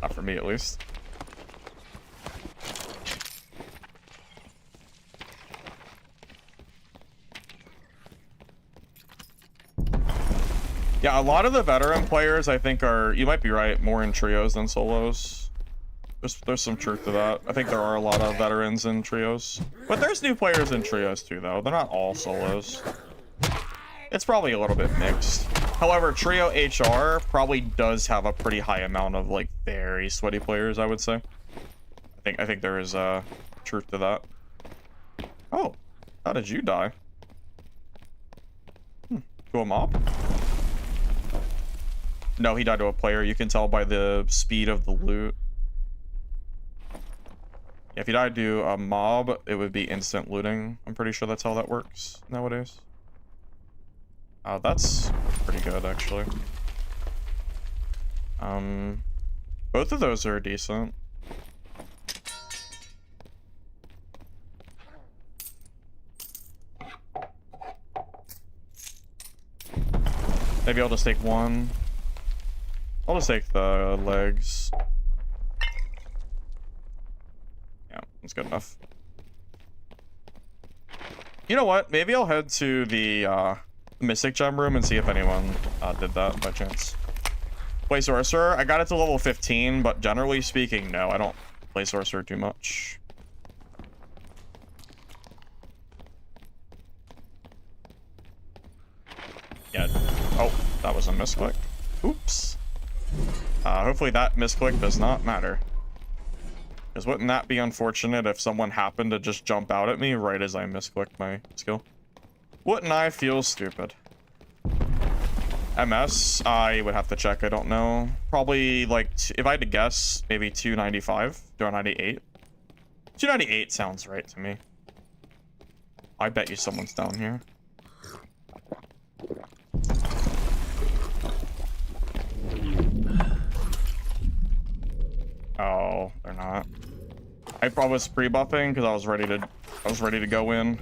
Not for me, at least. Yeah, a lot of the veteran players, I think, are, you might be right, more in trios than solos. There's some truth to that. I think there are a lot of veterans in trios. But there's new players in trios, too, though. They're not all solos. It's probably a little bit mixed. However, Trio HR probably does have a pretty high amount of like very sweaty players, I would say. I think there is truth to that. Oh, how did you die? To a mob? No, he died to a player. You can tell by the speed of the loot. Yeah, if you died to a mob, it would be instant looting. I'm pretty sure that's how that works nowadays. That's pretty good, actually. Both of those are decent. Maybe I'll just take one. I'll just take the legs. Yeah, that's good enough. You know what? Maybe I'll head to the, Mystic Gem room and see if anyone did that by chance. Play Sorcerer. I got it to level 15, but generally speaking, no, I don't play Sorcerer too much. Yeah. Oh, that was a misclick. Oops. Hopefully that misclick does not matter. Because wouldn't that be unfortunate if someone happened to just jump out at me right as I misclicked my skill? Wouldn't I feel stupid? MS, I would have to check, I don't know. Probably, like, if I had to guess, maybe 295, 298. 298 sounds right to me. I bet you someone's down here. Oh, they're not. I probably was pre-buffing because I was ready to go in.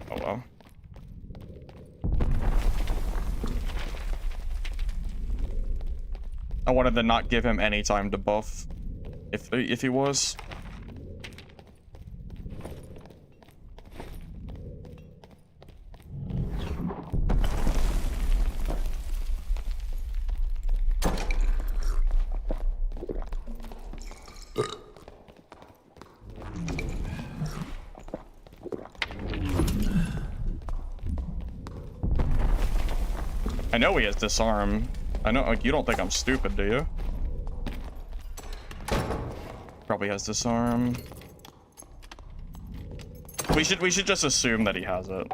Oh well. I wanted to not give him any time to buff if he was. I know he has disarm. I know, like, you don't think I'm stupid, do you? Probably has disarm. We should just assume that he has it.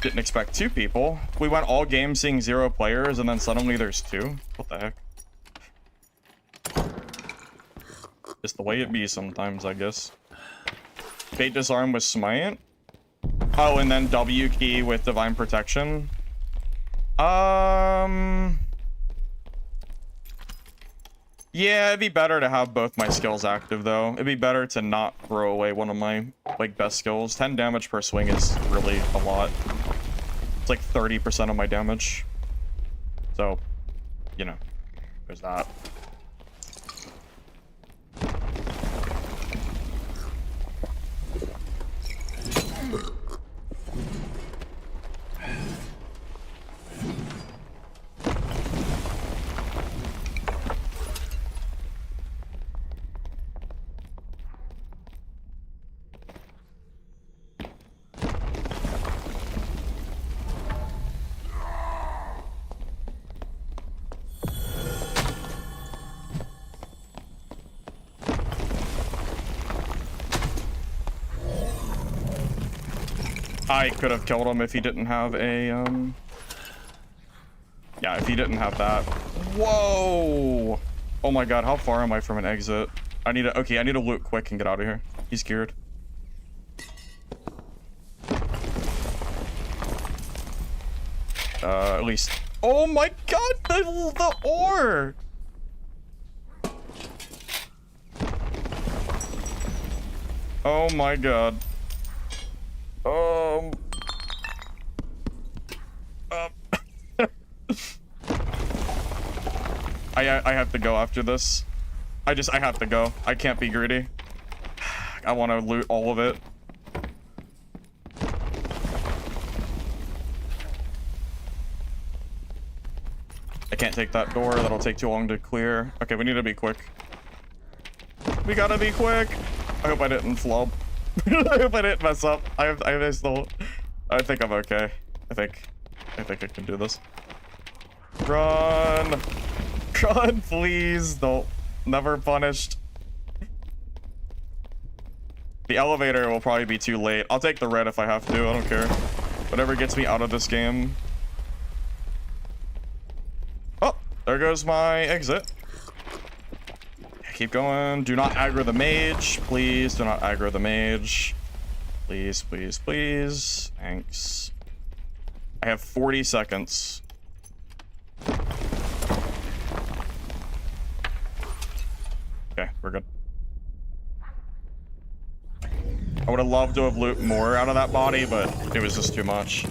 Didn't expect 2 people. We went all game seeing 0 players, and then suddenly there's 2. What the heck? It's the way it be sometimes, I guess. Bait disarm with smite. Oh, and then W key with divine protection. Yeah, it'd be better to have both my skills active, though. It'd be better to not throw away one of my, like, best skills. 10 damage per swing is really a lot. It's like 30% of my damage. So, you know, there's that. I could have killed him if he didn't have a, yeah, if he didn't have that. Whoa! Oh my god, how far am I from an exit? I need to, okay, I need to loot quick and get out of here. He's geared. At least, oh my god, the ore! Oh my god. I have to go after this. I have to go. I can't be greedy. I want to loot all of it. I can't take that door. That'll take too long to clear. Okay, we need to be quick. We gotta be quick. I hope I didn't flub. I hope I didn't mess up. I think I'm okay. I think I can do this. Run! Run, please! Don't. Never punished. The elevator will probably be too late. I'll take the red if I have to. I don't care. Whatever gets me out of this game. Oh, there goes my exit. Keep going. Do not aggro the mage. Please do not aggro the mage. Please, please, please. Thanks. I have 40 seconds. Okay, we're good. I would have loved to have loot more out of that body, but it was just too much.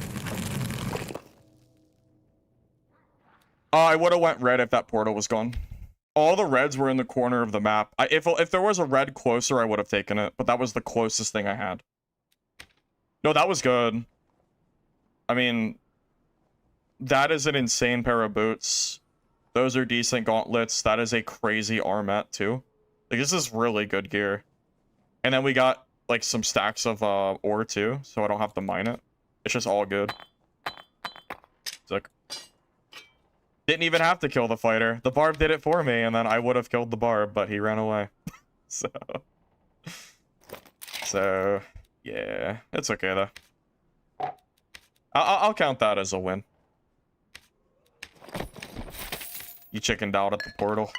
I would have went red if that portal was gone. All the reds were in the corner of the map. If there was a red closer, I would have taken it, but that was the closest thing I had. No, that was good. I mean, that is an insane pair of boots. Those are decent gauntlets. That is a crazy armet, too. Like, this is really good gear. And then we got, like, some stacks of ore, too, so I don't have to mine it. It's just all good. Sick. Didn't even have to kill the fighter. The barb did it for me, and then I would have killed the barb, but he ran away. So, yeah. It's okay, though. I'll count that as a win. You chickened out at the portal.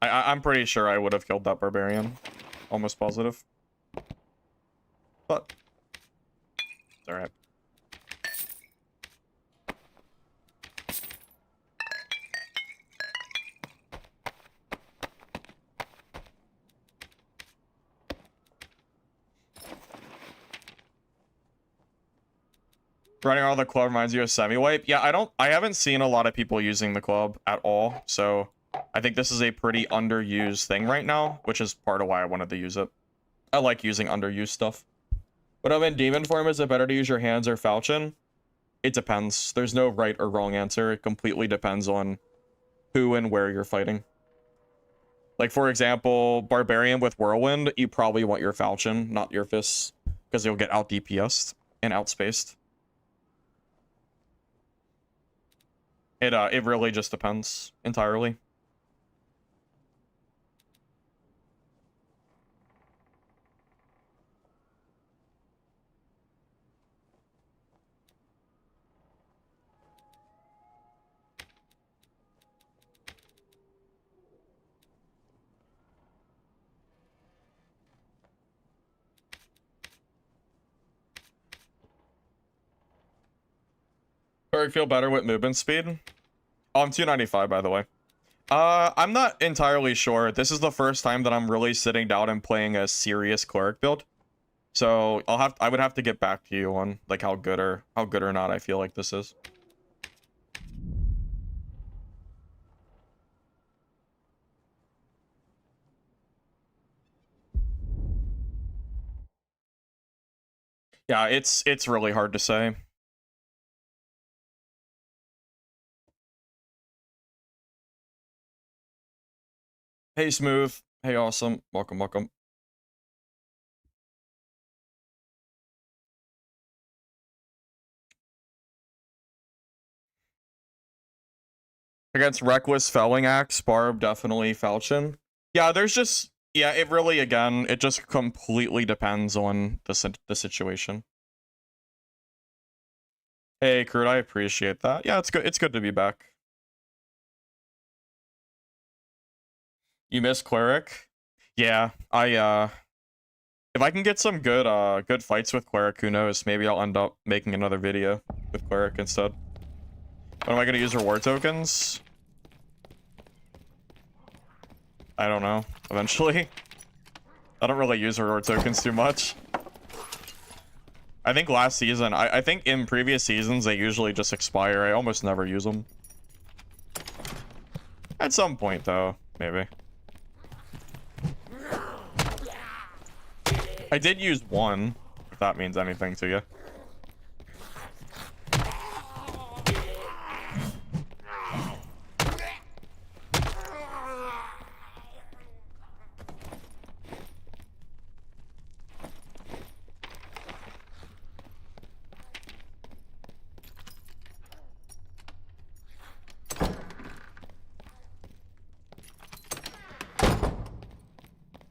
I'm pretty sure I would have killed that barbarian. Almost positive. But it's alright. Running all the club reminds you of semi-wipe. Yeah, I haven't seen a lot of people using the club at all, so I think this is a pretty underused thing right now, which is part of why I wanted to use it. I like using underused stuff. When I'm in demon form, is it better to use your hands or falchion? It depends. There's no right or wrong answer. It completely depends on who and where you're fighting. Like, for example, Barbarian with Whirlwind, you probably want your falchion, not your fists, because you'll get out DPS'd and outspaced. It really just depends entirely. Or feel better with movement speed? Oh, I'm 295, by the way. I'm not entirely sure. This is the first time that I'm really sitting down and playing a serious cleric build. So I would have to get back to you on like how good or not I feel like this is. Yeah, it's really hard to say. Hey, Smooth. Hey, Awesome. Welcome, welcome. Against Reckless, Felling Axe, Barb, definitely Falchion. Yeah, there's just... Yeah, it really, again, it just completely depends on the situation. Hey, Kurt, I appreciate that. Yeah, it's good to be back. You miss Cleric? Yeah, if I can get some good fights with Cleric, who knows? Maybe I'll end up making another video with Cleric instead. When am I gonna use reward tokens? I don't know. Eventually. I don't really use reward tokens too much. I think last season, I think in previous seasons, they usually just expire. I almost never use them. At some point, though, maybe. I did use one, if that means anything to you.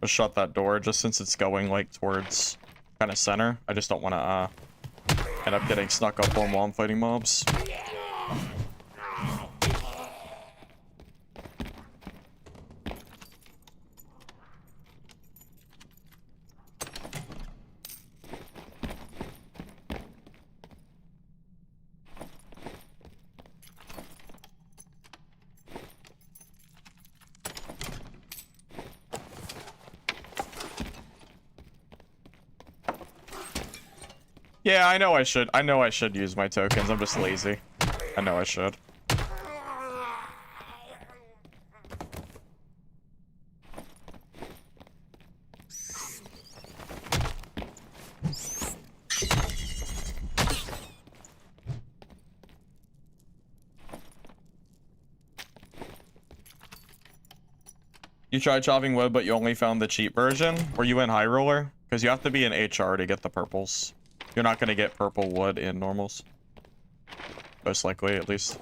Just shut that door, just since it's going, like, towards kind of center. I just don't want to, end up getting snuck up on while I'm fighting mobs. Yeah, I know I should use my tokens. I'm just lazy. I know I should. You tried chopping wood, but you only found the cheap version? Were you in High Roller? Because you have to be in HR to get the purples. You're not going to get purple wood in normals. Most likely, at least.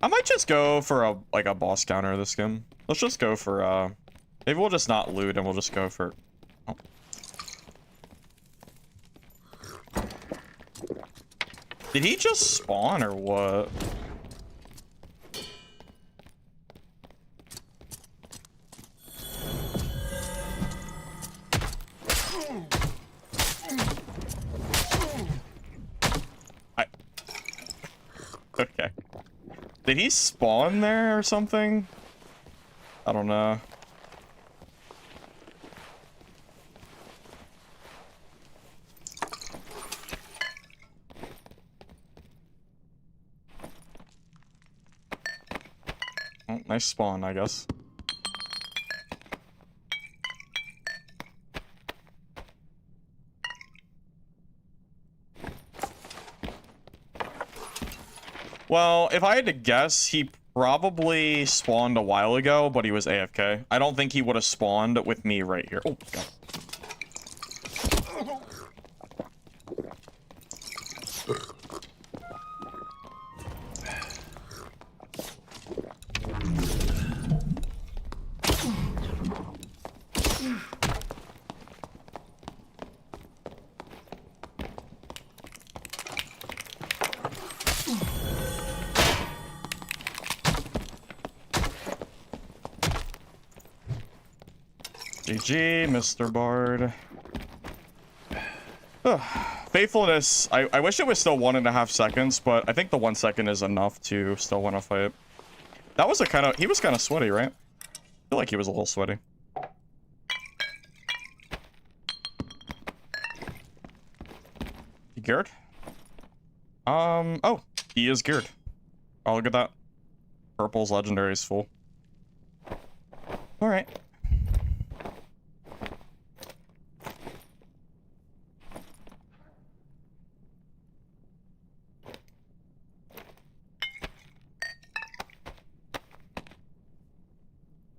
I might just go for a boss counter this game. Let's just go for, maybe we'll just not loot and we'll just go for... Oh. Did he just spawn or what? Okay. Did he spawn there or something? I don't know. Oh, nice spawn, I guess. Well, if I had to guess, he probably spawned a while ago, but he was AFK. I don't think he would have spawned with me right here. Oh, God. GG, Mr. Bard. Faithfulness, I wish it was still 1.5 seconds, but I think the 1 second is enough to still win a fight. That was a he was kind of sweaty, right? I feel like he was a little sweaty. You geared? Oh, he is geared. Oh, look at that. Purple's legendary is full. Alright.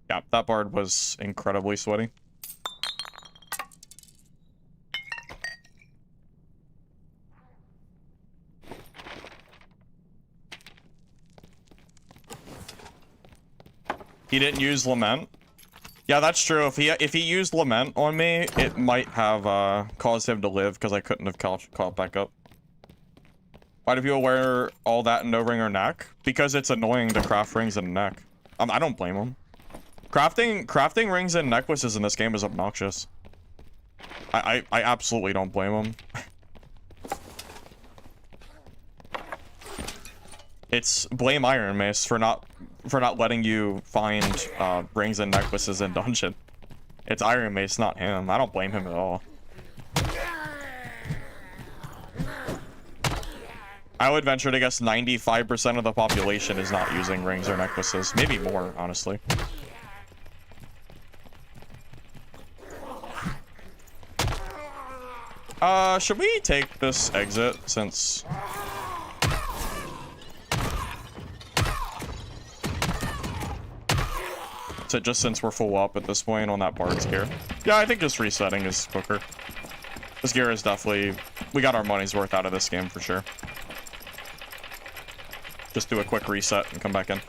Yeah, that bard was incredibly sweaty. He didn't use Lament. Yeah, that's true. If he used Lament on me, it might have caused him to live because I couldn't have caught back up. Why do people wear all that and no ring or neck? Because it's annoying to craft rings and neck. I don't blame them. Crafting rings and necklaces in this game is obnoxious. I absolutely don't blame them. It's blame Iron Mace for not letting you find rings and necklaces in dungeon. It's Iron Mace, not him. I don't blame him at all. I would venture to guess 95% of the population is not using rings or necklaces. Maybe more, honestly. Should we take this exit since... just since we're full up at this point on that bard's gear. Yeah, I think just resetting is quicker. This gear is definitely... We got our money's worth out of this game for sure. Just do a quick reset and come back in.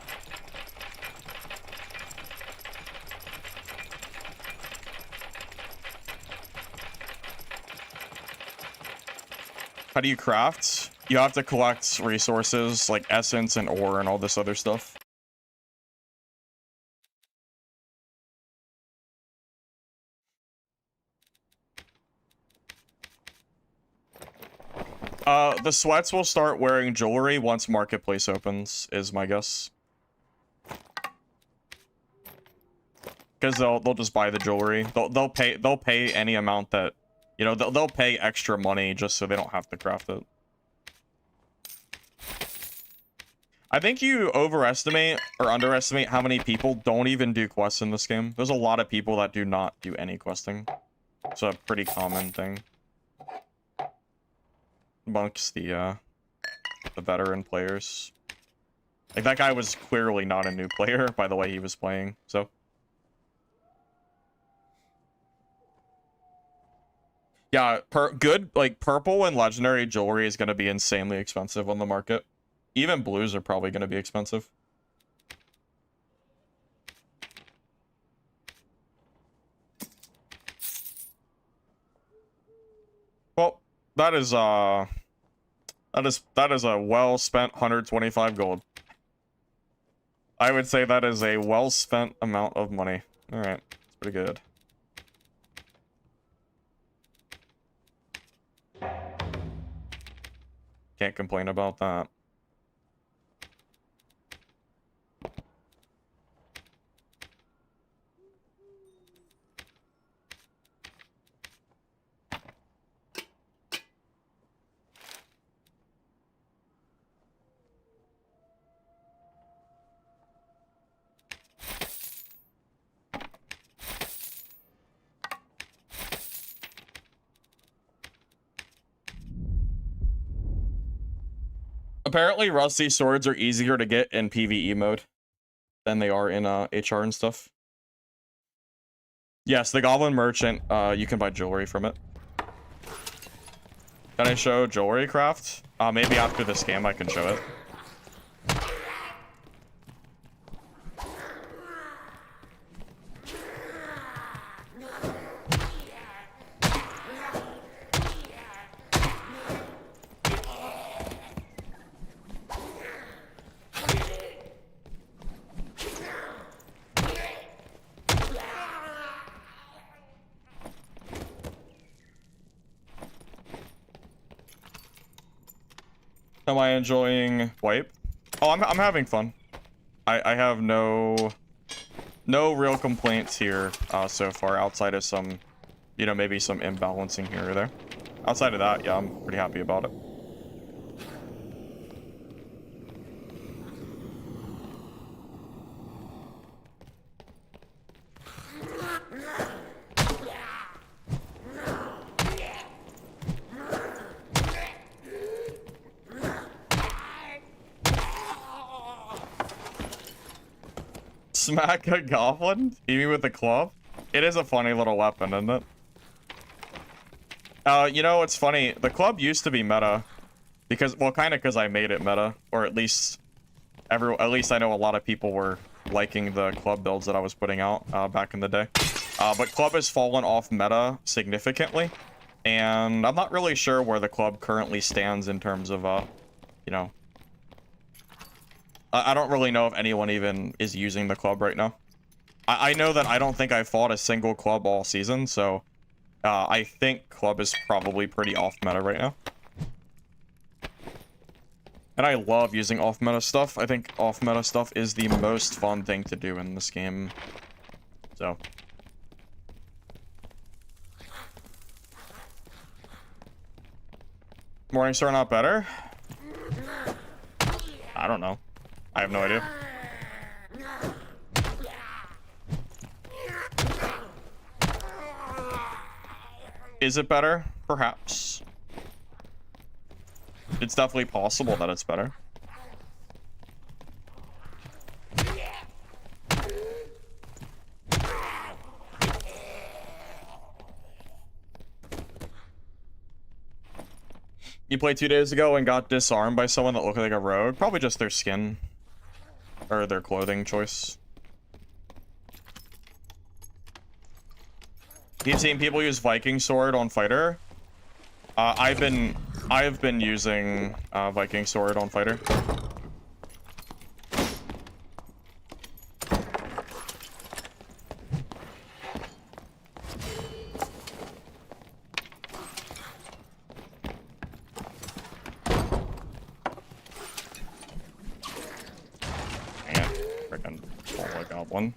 How do you craft? You have to collect resources like essence and ore and all this other stuff. The sweats will start wearing jewelry once marketplace opens, is my guess. Because they'll just buy the jewelry. They'll pay any amount that, you know, they'll pay extra money just so they don't have to craft it. I think you overestimate or underestimate how many people don't even do quests in this game. There's a lot of people that do not do any questing. It's a pretty common thing amongst the veteran players. Like, that guy was clearly not a new player by the way he was playing, so. Yeah, good, like, purple and legendary jewelry is going to be insanely expensive on the market. Even blues are probably going to be expensive. Well, that is a well spent 125 gold. I would say that is a well spent amount of money. All right, it's pretty good. Can't complain about that. Apparently, rusty swords are easier to get in PvE mode than they are in HR and stuff. Yes, the Goblin Merchant, you can buy jewelry from it. Can I show jewelry craft? Maybe after this game I can show it. Am I enjoying wipe? Oh, I'm having fun. I have no real complaints here so far, outside of some, you know, maybe some imbalancing here or there. Outside of that, yeah, I'm pretty happy about it. Smack a goblin? Even with the club? It is a funny little weapon, isn't it? You know, it's funny. The club used to be meta. Because, well, kind of because I made it meta. Or at least I know a lot of people were liking the club builds that I was putting out back in the day. But club has fallen off meta significantly. And I'm not really sure where the club currently stands in terms of, you know... I don't really know if anyone even is using the club right now. I know that I don't think I fought a single club all season, so I think club is probably pretty off meta right now. And I love using off meta stuff. I think off meta stuff is the most fun thing to do in this game. So. Morningstar not better? I don't know. I have no idea. Is it better? Perhaps. It's definitely possible that it's better. You played 2 days ago and got disarmed by someone that looked like a rogue? Probably just their skin. Or their clothing choice. You've seen people use Viking sword on fighter? I've been using Viking sword on fighter. One.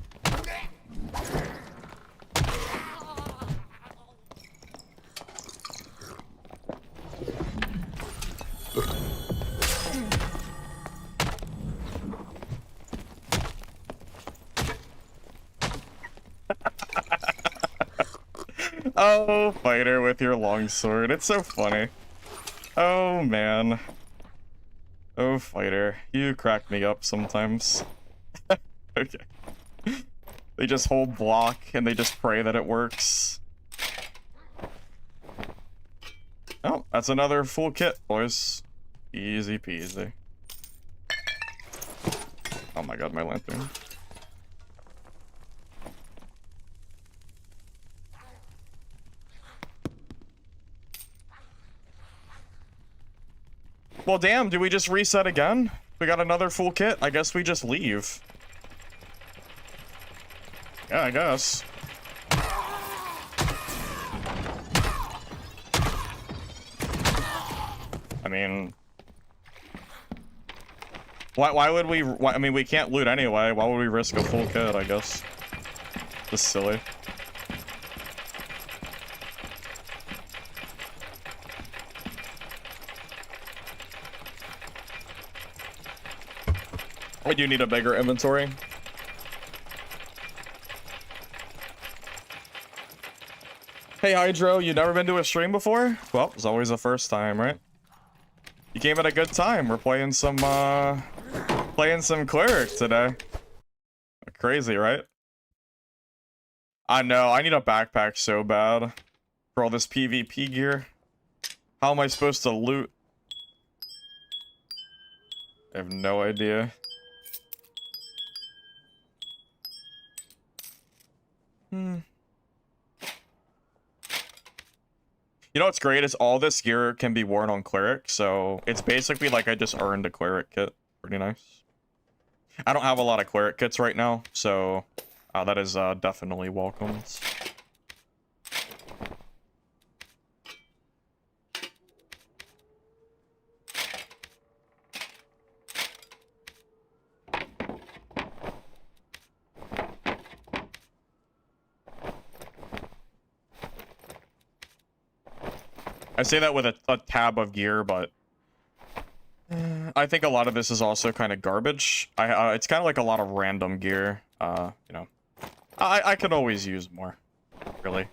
Oh, fighter with your longsword. It's so funny. Oh, man. Oh, fighter. You crack me up sometimes. Okay. They just hold block and they just pray that it works. Oh, that's another full kit, boys. Easy peasy. Oh my god, my lantern. Well, damn, do we just reset again? We got another full kit? I guess we just leave. Yeah, I guess. I mean... Why would we... I mean, we can't loot anyway. Why would we risk a full kit, I guess? Just silly. We do need a bigger inventory. Hey Hydro, you never been to a stream before? Well, it's always the first time, right? You came at a good time. We're playing some Cleric today. Crazy, right? I know, I need a backpack so bad for all this PvP gear. How am I supposed to loot? I have no idea. You know what's great is all this gear can be worn on Cleric, so it's basically like I just earned a Cleric kit. Pretty nice. I don't have a lot of Cleric kits right now, so that is definitely welcomed. I say that with a tab of gear, but I think a lot of this is also kind of garbage. It's kind of like a lot of random gear. You know, I could always use more, really.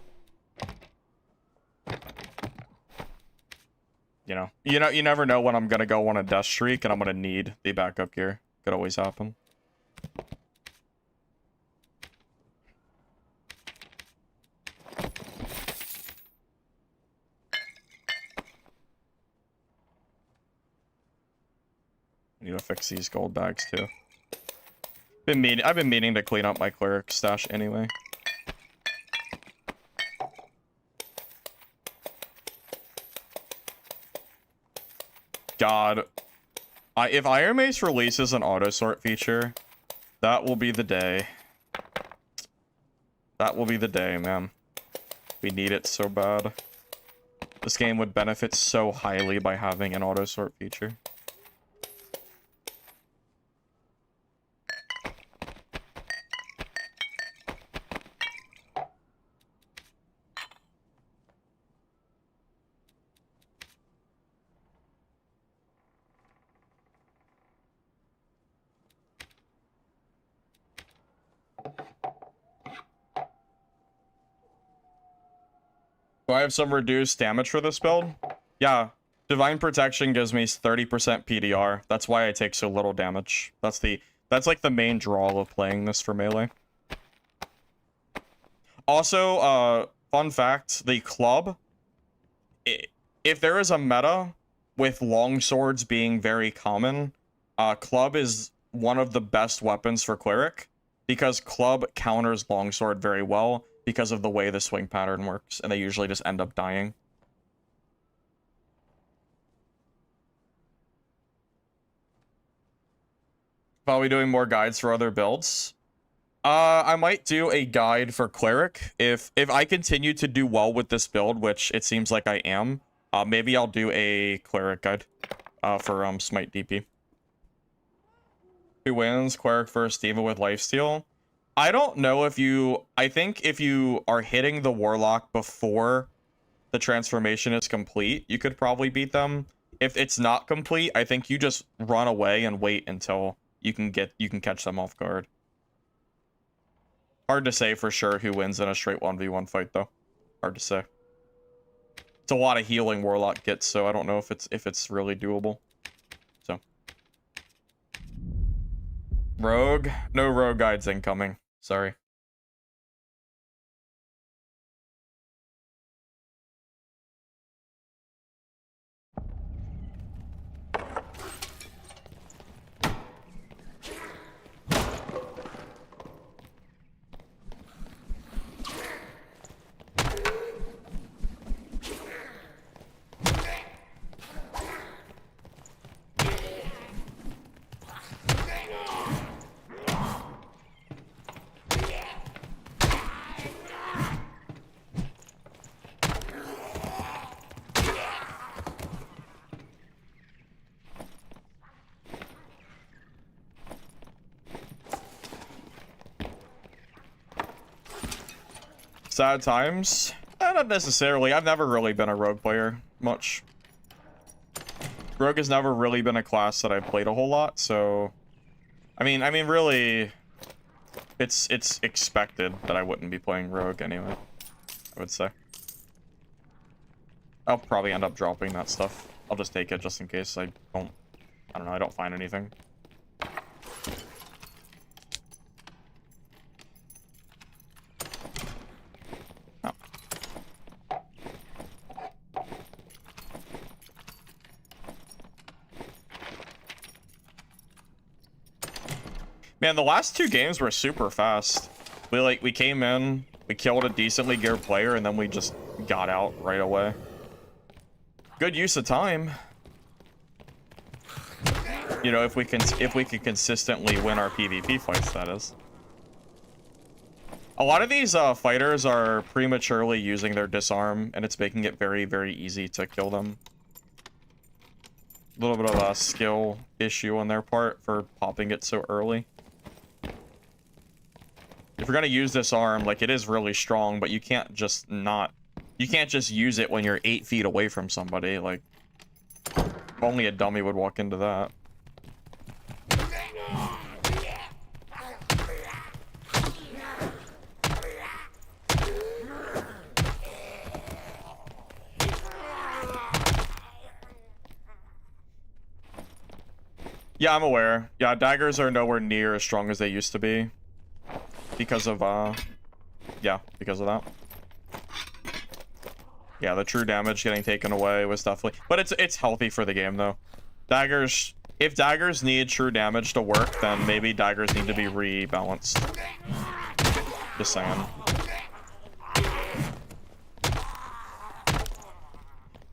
You never know when I'm gonna go on a death streak and I'm gonna need the backup gear. Could always happen. I need to fix these gold bags too. I've been meaning to clean up my Cleric stash anyway. God, if Iron Mace releases an auto sort feature, that will be the day. That will be the day, man. We need it so bad. This game would benefit so highly by having an auto sort feature. Do I have some reduced damage for this build? Yeah. Divine Protection gives me 30% PDR. That's why I take so little damage. That's like the main draw of playing this for melee. Also, fun fact, the club, if there is a meta with long swords being very common, club is one of the best weapons for Cleric, because club counters longsword very well because of the way the swing pattern works, and they usually just end up dying. Probably doing more guides for other builds. I might do a guide for Cleric. If I continue to do well with this build, which it seems like I am, maybe I'll do a Cleric guide for Smite DP. Who wins? Cleric versus Diva with lifesteal? I don't know if you... I think if you are hitting the Warlock before the transformation is complete, you could probably beat them. If it's not complete, I think you just run away and wait until you can catch them off guard. Hard to say for sure who wins in a straight 1v1 fight, though. Hard to say. It's a lot of healing Warlock gets, so I don't know if it's really doable. So... Rogue? No rogue guides incoming. Sorry. Sad times? Not necessarily. I've never really been a rogue player much. Rogue has never really been a class that I've played a whole lot, so I mean really it's expected that I wouldn't be playing rogue anyway, I would say. I'll probably end up dropping that stuff I'll just take it just in case I don't know, I don't find anything. Oh. Man, the last 2 games were super fast. We came in, we killed a decently geared player, and then we just got out right away. Good use of time. You know, if we can consistently win our PvP fights, that is. A lot of these fighters are prematurely using their disarm, and it's making it very, very easy to kill them. A little bit of a skill issue on their part for popping it so early. If you're gonna use disarm, like, it is really strong, but you can't just use it when you're 8 feet away from somebody. Like, only a dummy would walk into that. Yeah, I'm aware. Yeah, daggers are nowhere near as strong as they used to be. Because of, yeah, because of that. Yeah, the true damage getting taken away was definitely... But it's healthy for the game, though. Daggers... If daggers need true damage to work, then maybe daggers need to be rebalanced. Just saying.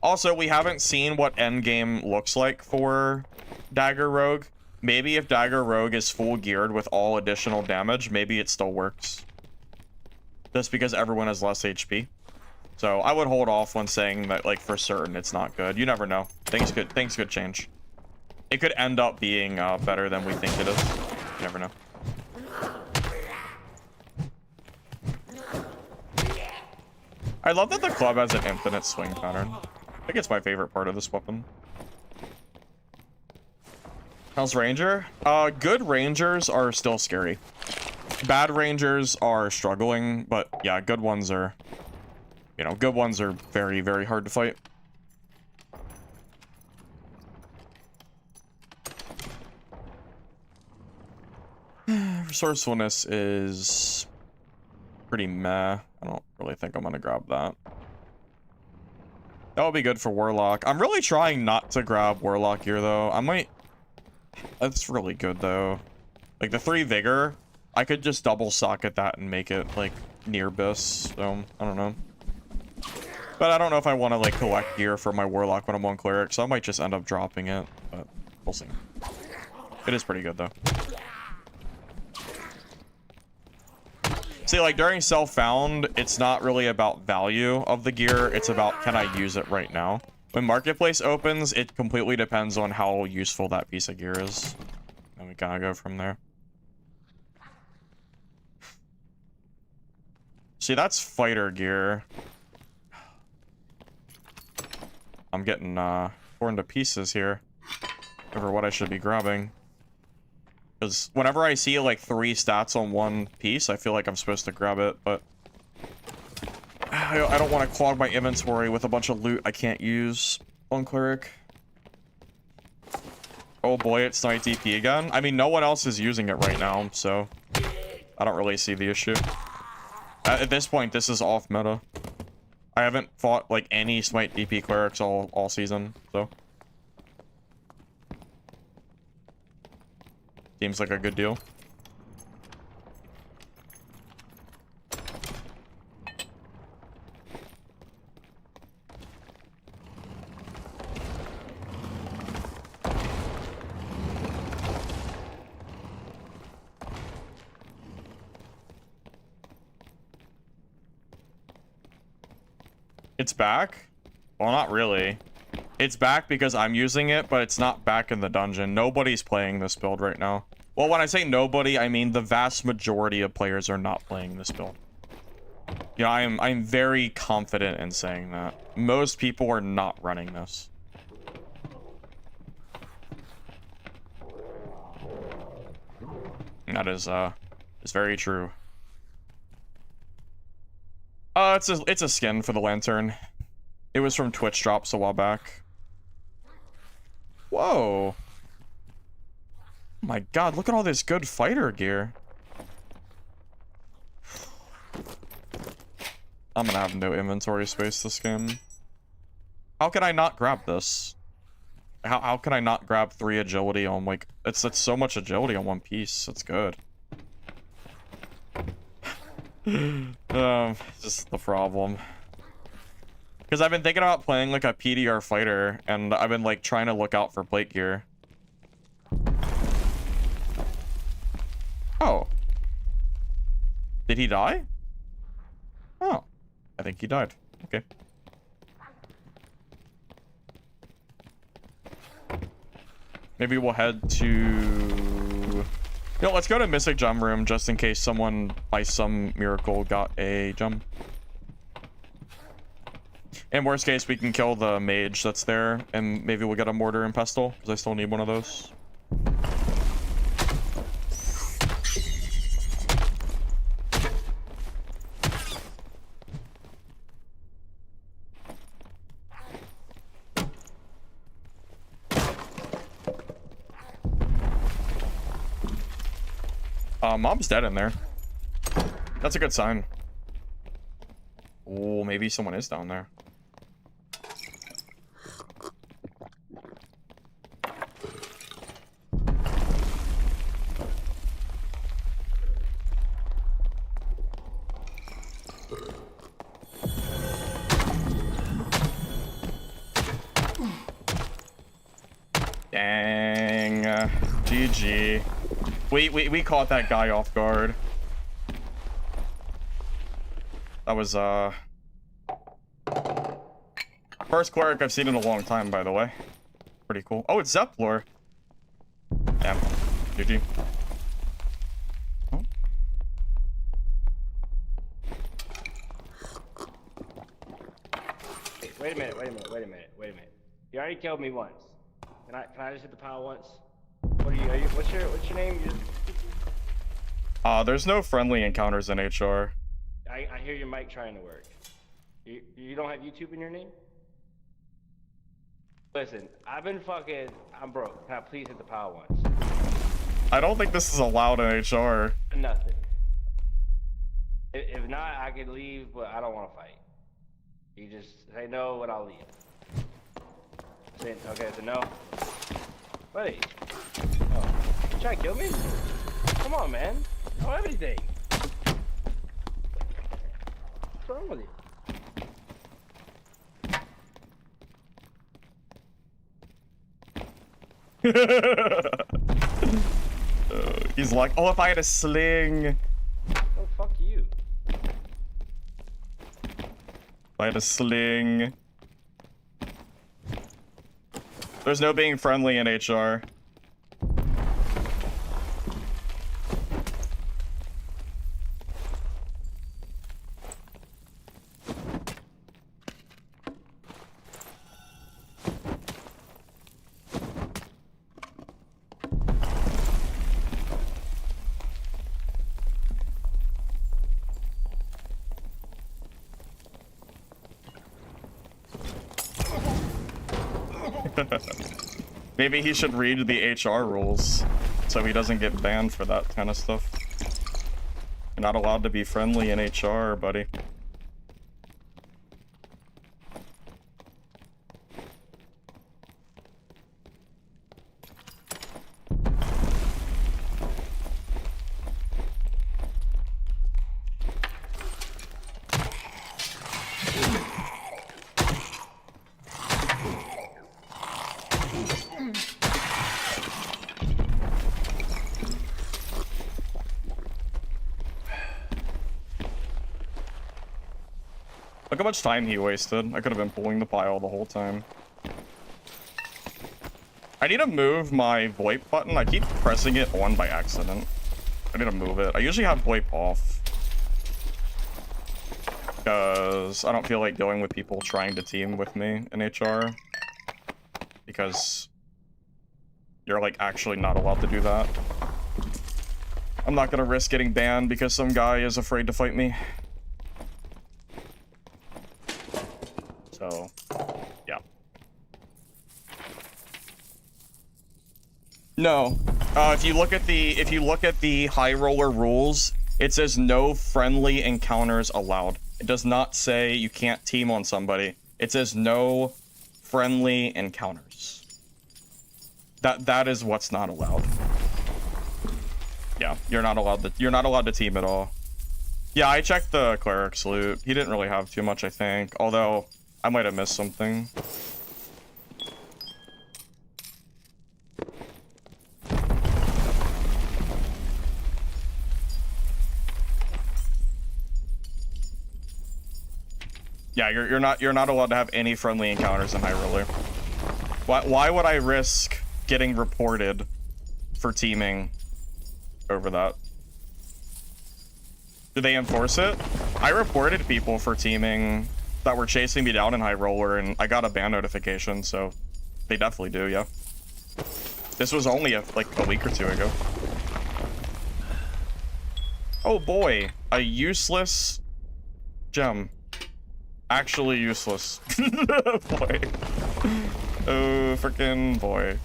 Also, we haven't seen what endgame looks like for Dagger Rogue. Maybe if Dagger Rogue is full geared with all additional damage, maybe it still works. Just because everyone has less HP. So I would hold off when saying that, like, for certain it's not good. You never know. Things could change. It could end up being better than we think it is. You never know. I love that the club has an infinite swing pattern. I think it's my favorite part of this weapon. How's Ranger? Good Rangers are still scary. Bad Rangers are struggling, but yeah, good ones are... You know, good ones are very, very hard to fight. Resourcefulness is pretty meh. I don't really think I'm gonna grab that. That would be good for Warlock. I'm really trying not to grab Warlock here, though. I might... That's really good, though. Like, the 3 Vigor, I could just double socket that and make it, like, near Biss. So, I don't know. But I don't know if I want to, like, collect gear for my Warlock when I'm on Cleric, so I might just end up dropping it. But we'll see. It is pretty good, though. See, like, during self-found, it's not really about value of the gear. It's about, can I use it right now? When Marketplace opens, it completely depends on how useful that piece of gear is. And we kind of go from there. See, that's fighter gear. I'm getting torn to pieces here over what I should be grabbing. Because whenever I see, like, 3 stats on one piece, I feel like I'm supposed to grab it, but... I don't want to clog my inventory with a bunch of loot I can't use on Cleric. Oh boy, it's Night DP again. I mean, no one else is using it right now, so... I don't really see the issue. At this point, this is off meta. I haven't fought, like, any Smite DP Clerics all season, so... Seems like a good deal. It's back? Well, not really. It's back because I'm using it, but it's not back in the dungeon. Nobody's playing this build right now. Well, when I say nobody, I mean the vast majority of players are not playing this build. Yeah, I'm very confident in saying that. Most people are not running this. And that is very true. It's a skin for the lantern. It was from Twitch drops a while back. Whoa. Oh my god, look at all this good fighter gear. I'm gonna have no inventory space this game. How can I not grab this? How can I not grab 3 agility on, like, it's so much agility on one piece. It's good. Just the problem. Because I've been thinking about playing like a PDR fighter, and I've been like trying to look out for plate gear. Oh. Did he die? Oh. I think he died. Okay. Maybe we'll head to... You know, let's go to Mystic Gem Room just in case someone, by some miracle, got a gem. In worst case, we can kill the mage that's there, and maybe we'll get a mortar and pestle, because I still need one of those. Mob's dead in there. That's a good sign. Oh, maybe someone is down there. Dang. GG. We caught that guy off guard. That was, first cleric I've seen in a long time, by the way. Pretty cool. Oh, it's Zeppler. Damn. GG. Oh. Wait a minute. You already killed me once. Can I just hit the pile once? What are you, what's your name? There's no friendly encounters in HR. I hear your mic trying to work. You don't have YouTube in your name? Listen, I'm broke. Can I please hit the pile once? I don't think this is allowed in HR. Nothing. If not, I could leave, but I don't want to fight. You just say no and I'll leave. Okay, so no. Buddy. Oh, you trying to kill me? Come on, man. I don't have anything. What's wrong with you? He's like, oh, if I had a sling. Oh, fuck you. If I had a sling. There's no being friendly in HR. Maybe he should read the HR rules so he doesn't get banned for that kind of stuff. You're not allowed to be friendly in HR, buddy. Look how much time he wasted. I could have been pulling the pile the whole time. I need to move my VoIP button. I keep pressing it on by accident. I need to move it. I usually have VoIP off. Because I don't feel like going with people trying to team with me in HR. Because you're like actually not allowed to do that. I'm not gonna risk getting banned because some guy is afraid to fight me. So, yeah. No. If you look at the high roller rules, it says no friendly encounters allowed. It does not say you can't team on somebody. It says no friendly encounters. That is what's not allowed. Yeah, you're not allowed to team at all. Yeah, I checked the Cleric's loot. He didn't really have too much, I think. Although I might have missed something. Yeah, you're not allowed to have any friendly encounters in High Roller. Why would I risk getting reported for teaming over that? Do they enforce it? I reported people for teaming that were chasing me down in High Roller, and I got a ban notification, so they definitely do, yeah. This was only like a week or two ago. Oh boy, a useless gem. Actually useless. Boy. Oh, freaking boy.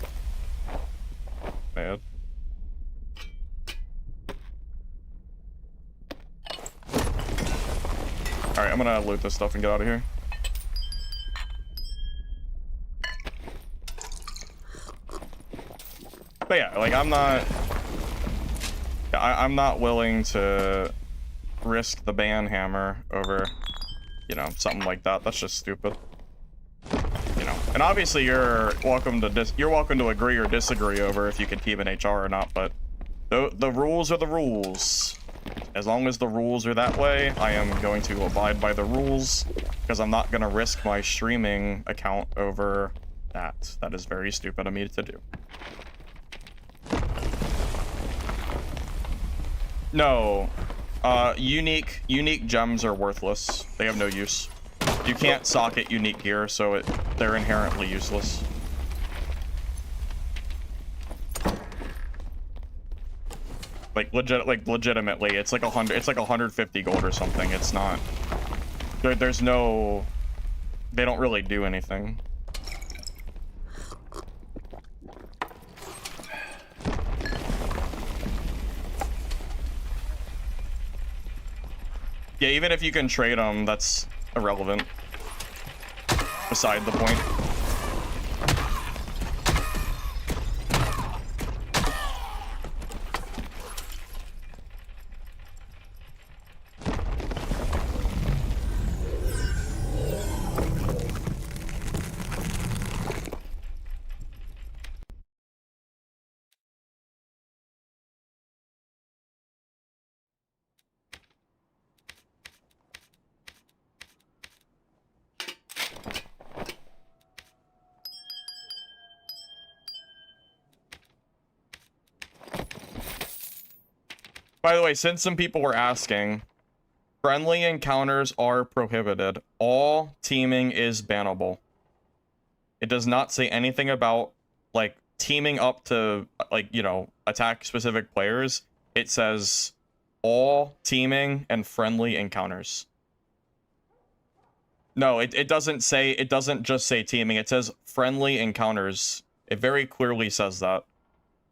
Man. Alright, I'm gonna loot this stuff and get out of here. But yeah, like I'm not willing to risk the ban hammer over, you know, something like that. That's just stupid. You know, and obviously you're welcome to agree or disagree over if you can team in HR or not, but the rules are the rules. As long as the rules are that way, I am going to abide by the rules, because I'm not going to risk my streaming account over that. That is very stupid of me to do. No. Unique gems are worthless. They have no use. You can't socket unique gear, so they're inherently useless. Like legitimately, it's like 150 gold or something. It's not. There's no. They don't really do anything. Yeah, even if you can trade them, that's irrelevant. Beside the point. By the way, since some people were asking, friendly encounters are prohibited. All teaming is bannable. It does not say anything about, like, teaming up to, like, you know, attack specific players. It says all teaming and friendly encounters. No, it doesn't just say teaming. It says friendly encounters. It very clearly says that.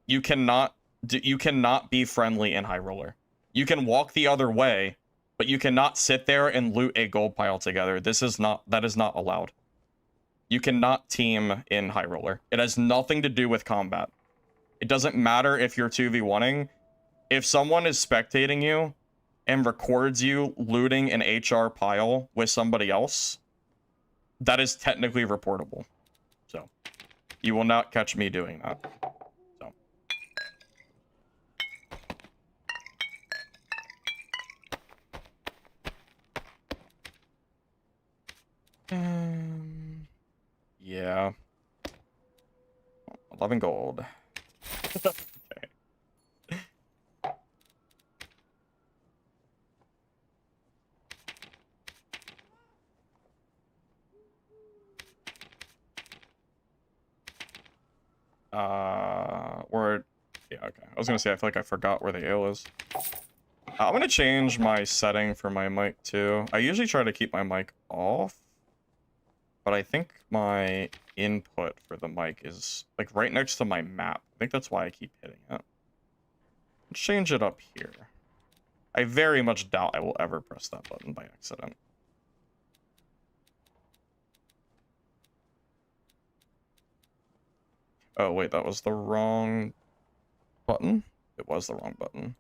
You cannot be friendly in High Roller. You can walk the other way, but you cannot sit there and loot a gold pile together. That is not allowed. You cannot team in High Roller. It has nothing to do with combat. It doesn't matter if you're 2v1ing. If someone is spectating you and records you looting an HR pile with somebody else, that is technically reportable. So, you will not catch me doing that. Yeah. 11 gold. Okay. Yeah, okay. I was gonna say, I feel like I forgot where the ale is. I'm gonna change my setting for my mic too. I usually try to keep my mic off. but I think my input for the mic is like right next to my map. I think that's why I keep hitting it. Let's change it up here. I very much doubt I will ever press that button by accident. Oh, wait, that was the wrong button? It was the wrong button.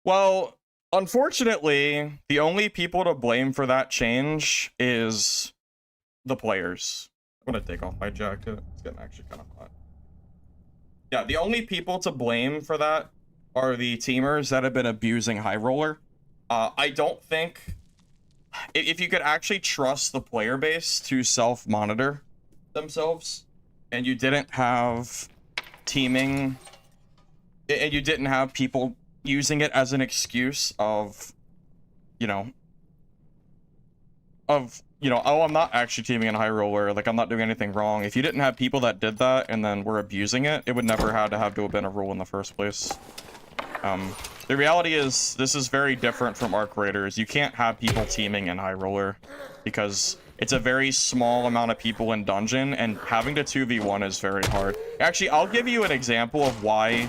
Well, unfortunately, the only people to blame for that change is the players. I'm gonna take off my jacket. It's getting actually kind of hot. Yeah, the only people to blame for that are the teamers that have been abusing High Roller. I don't think... If you could actually trust the player base to self-monitor themselves, and you didn't have teaming, and you didn't have people using it as an excuse of, oh, I'm not actually teaming in High Roller, like, I'm not doing anything wrong. If you didn't have people that did that and then were abusing it, it would never have to have been a rule in the first place. The reality is, this is very different from Arc Raiders. You can't have people teaming in High Roller, because it's a very small amount of people in dungeon, and having to 2v1 is very hard. Actually, I'll give you an example of why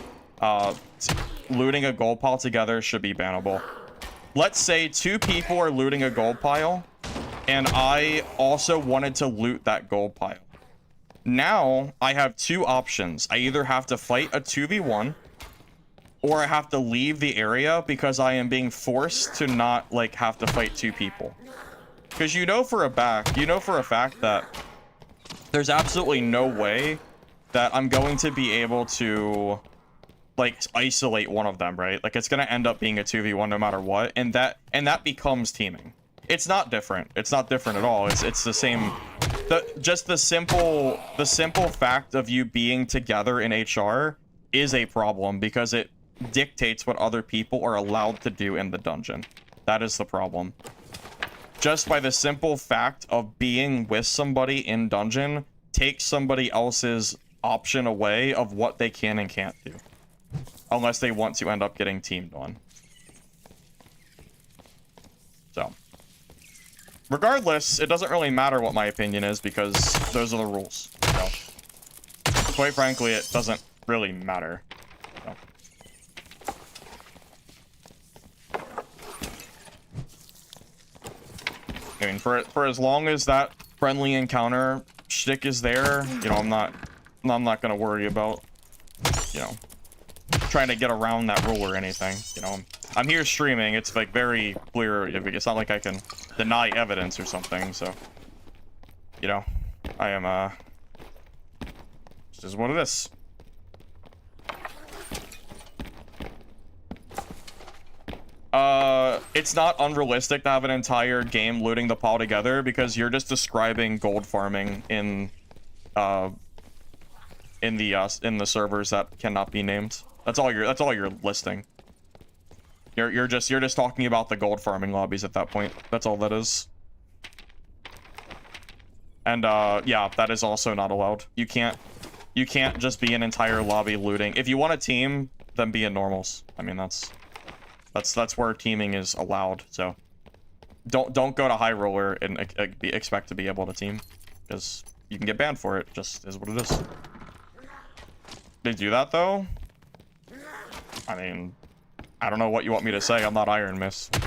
looting a gold pile together should be bannable. Let's say 2 people are looting a gold pile, and I also wanted to loot that gold pile. Now, I have 2 options. I either have to fight a 2v1, or I have to leave the area because I am being forced to not, like, have to fight 2 people. Because you know for a fact that there's absolutely no way that I'm going to be able to, like, isolate one of them, right? Like, it's gonna end up being a 2v1 no matter what, and that becomes teaming. It's not different. It's not different at all. It's the same. Just the simple fact of you being together in HR is a problem, because it dictates what other people are allowed to do in the dungeon. That is the problem. Just by the simple fact of being with somebody in dungeon takes somebody else's option away of what they can and can't do, unless they want to end up getting teamed on. So, regardless, it doesn't really matter what my opinion is, because those are the rules. So, quite frankly, it doesn't really matter. So. I mean, for as long as that friendly encounter shtick is there, I'm not gonna worry about, trying to get around that rule or anything. I'm here streaming. It's like very clear. It's not like I can deny evidence or something. So, I am this is what it is. It's not unrealistic to have an entire game looting the pile together, because you're just describing gold farming in the servers that cannot be named. That's all you're listing. You're just talking about the gold farming lobbies at that point. That's all that is. And yeah, that is also not allowed. You can't just be an entire lobby looting. If you want a team, then be in normals. I mean, that's where teaming is allowed. So don't go to High Roller and expect to be able to team, because you can get banned for it. Just is what it is. They do that though. I mean, I don't know what you want me to say. I'm not Iron Mist.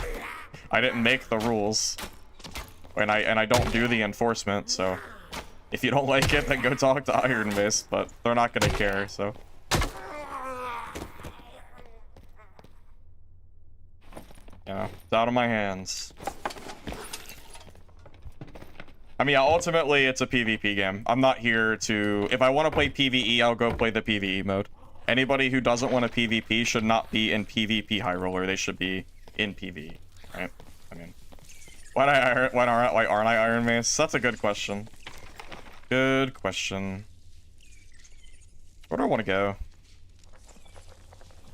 I didn't make the rules, and I don't do the enforcement. So if you don't like it, then go talk to Iron Mist. But they're not gonna care. So. It's out of my hands. I mean, yeah, ultimately, it's a PvP game. I'm not here to... If I want to play PvE, I'll go play the PvE mode. Anybody who doesn't want a PvP should not be in PvP High Roller. They should be in PvE, right? I mean, why aren't I Iron Mace? That's a good question. Good question. Where do I want to go?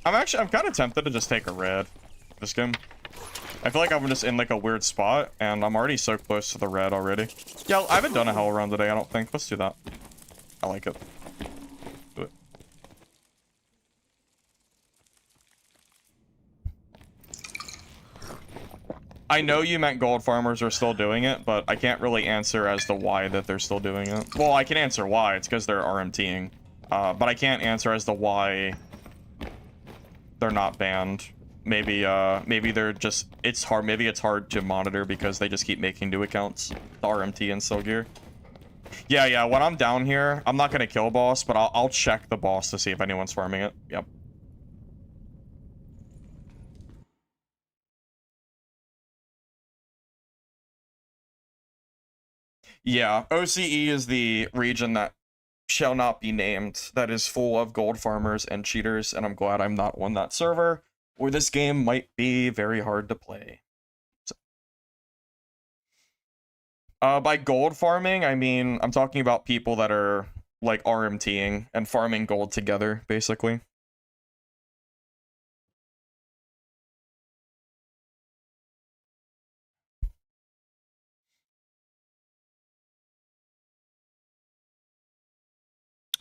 I'm kind of tempted to just take a red this game. I feel like I'm just in like a weird spot, and I'm already so close to the red already. Yeah, I haven't done a hell run today, I don't think. Let's do that. I like it. Do it. I know you meant gold farmers are still doing it, but I can't really answer as to why that they're still doing it. Well, I can answer why. It's because they're RMTing. But I can't answer as to why they're not banned. Maybe they're just, it's hard, maybe it's hard to monitor because they just keep making new accounts, the RMT and still gear. Yeah, when I'm down here, I'm not gonna kill boss, but I'll check the boss to see if anyone's farming it. Yep. Yeah, OCE is the region that shall not be named, that is full of gold farmers and cheaters, and I'm glad I'm not on that server, or this game might be very hard to play. So, by gold farming, I mean, I'm talking about people that are, like, RMTing and farming gold together, basically.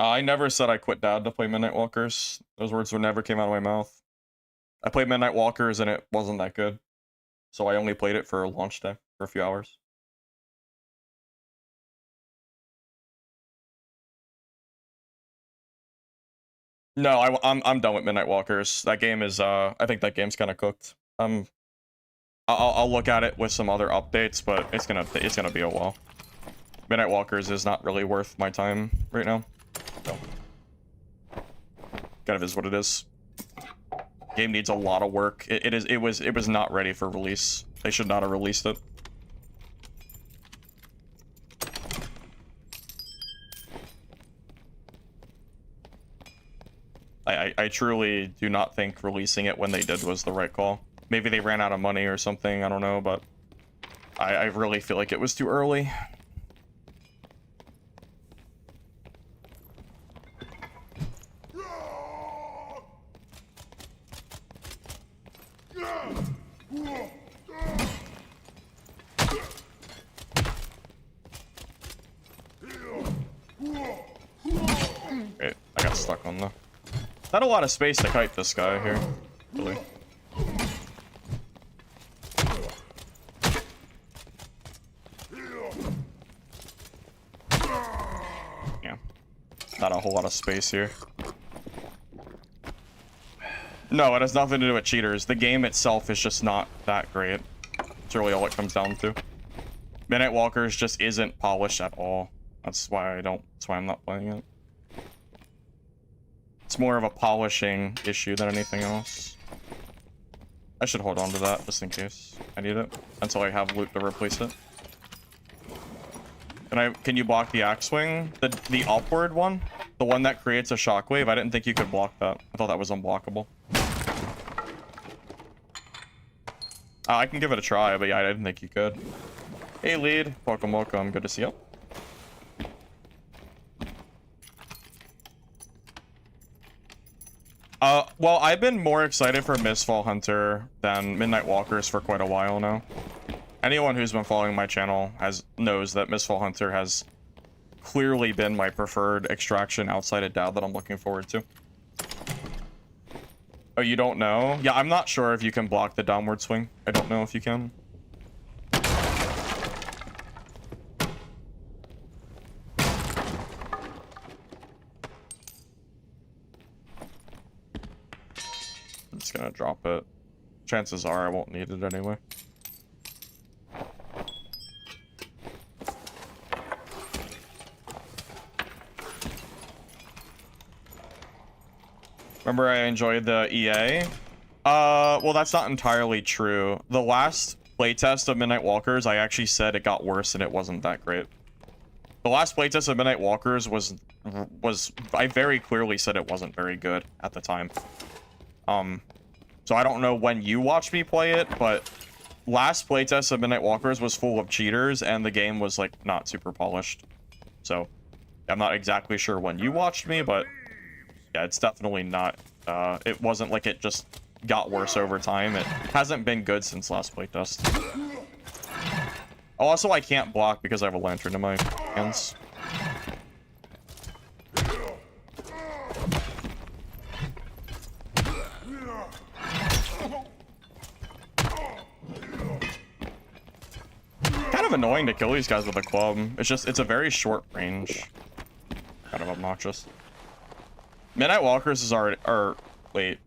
I never said I quit dad to play Midnight Walkers. Those words never came out of my mouth. I played Midnight Walkers and it wasn't that good. So I only played it for launch day for a few hours. No, I'm done with Midnight Walkers. That game is I think that game's kind of cooked. I'll look at it with some other updates, but it's gonna be a while. Midnight Walkers is not really worth my time right now. So kind of is what it is. Game needs a lot of work. It was not ready for release. They should not have released it. I truly do not think releasing it when they did was the right call. Maybe they ran out of money or something, I don't know, but I really feel like it was too early. Wait, I got stuck on the... Not a lot of space to kite this guy here, really. Yeah, not a whole lot of space here. No, it has nothing to do with cheaters. The game itself is just not that great. That's really all it comes down to. Midnight Walkers just isn't polished at all. That's why I'm not playing it. It's more of a polishing issue than anything else. I should hold on to that just in case I need it until I have loot to replace it. Can you block the axe swing? The upward one? The one that creates a shockwave? I didn't think you could block that. I thought that was unblockable. I can give it a try, but yeah, I didn't think you could. Hey, lead. Welcome, welcome. Good to see you. Well, I've been more excited for Mistfall Hunter than Midnight Walkers for quite a while now. Anyone who's been following my channel knows that Mistfall Hunter has clearly been my preferred extraction outside of Dad that I'm looking forward to. Oh, you don't know? Yeah, I'm not sure if you can block the downward swing. I don't know if you can. I'm just gonna drop it. Chances are I won't need it anyway. Remember I enjoyed the EA? Well, that's not entirely true. The last playtest of Midnight Walkers, I actually said it got worse and it wasn't that great. The last playtest of Midnight Walkers was I very clearly said it wasn't very good at the time. So I don't know when you watched me play it, but last playtest of Midnight Walkers was full of cheaters and the game was like not super polished. So I'm not exactly sure when you watched me, but yeah, it's definitely not It wasn't like it just got worse over time. It hasn't been good since last playtest. Oh, also, I can't block because I have a lantern in my hands. Kind of annoying to kill these guys with a club. It's a very short range. Kind of obnoxious. Midnight Walkers is already, wait.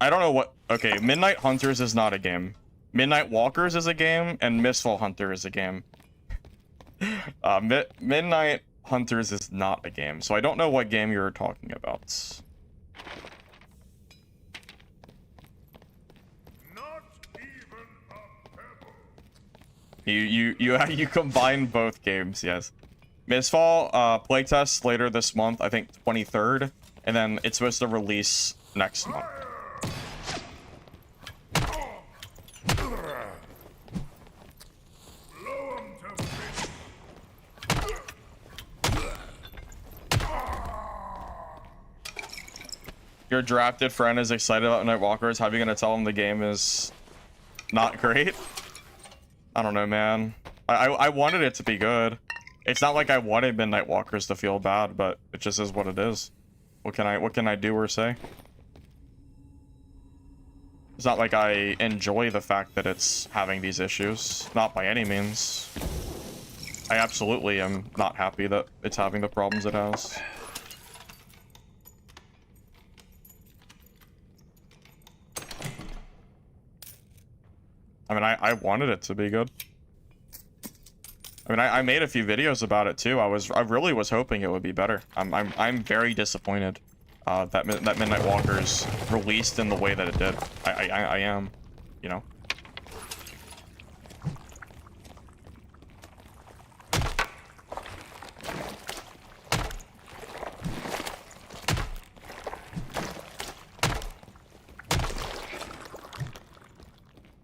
I don't know what, okay, Midnight Hunters is not a game. Midnight Walkers is a game, and Mistfall Hunter is a game. Midnight Hunters is not a game, so I don't know what game you're talking about. Not even a pebble. You combine both games, yes. Mistfall playtest later this month, I think 23rd, and then it's supposed to release next month. Your drafted friend is excited about Night Walkers. How are you gonna tell him the game is not great? I don't know, man. I wanted it to be good. It's not like I wanted Midnight Walkers to feel bad, but it just is what it is. What can I do or say? It's not like I enjoy the fact that it's having these issues. Not by any means. I absolutely am not happy that it's having the problems it has. I mean, I wanted it to be good. I mean, I made a few videos about it too. I really was hoping it would be better. I'm very disappointed that Midnight Walkers released in the way that it did. I am, you know.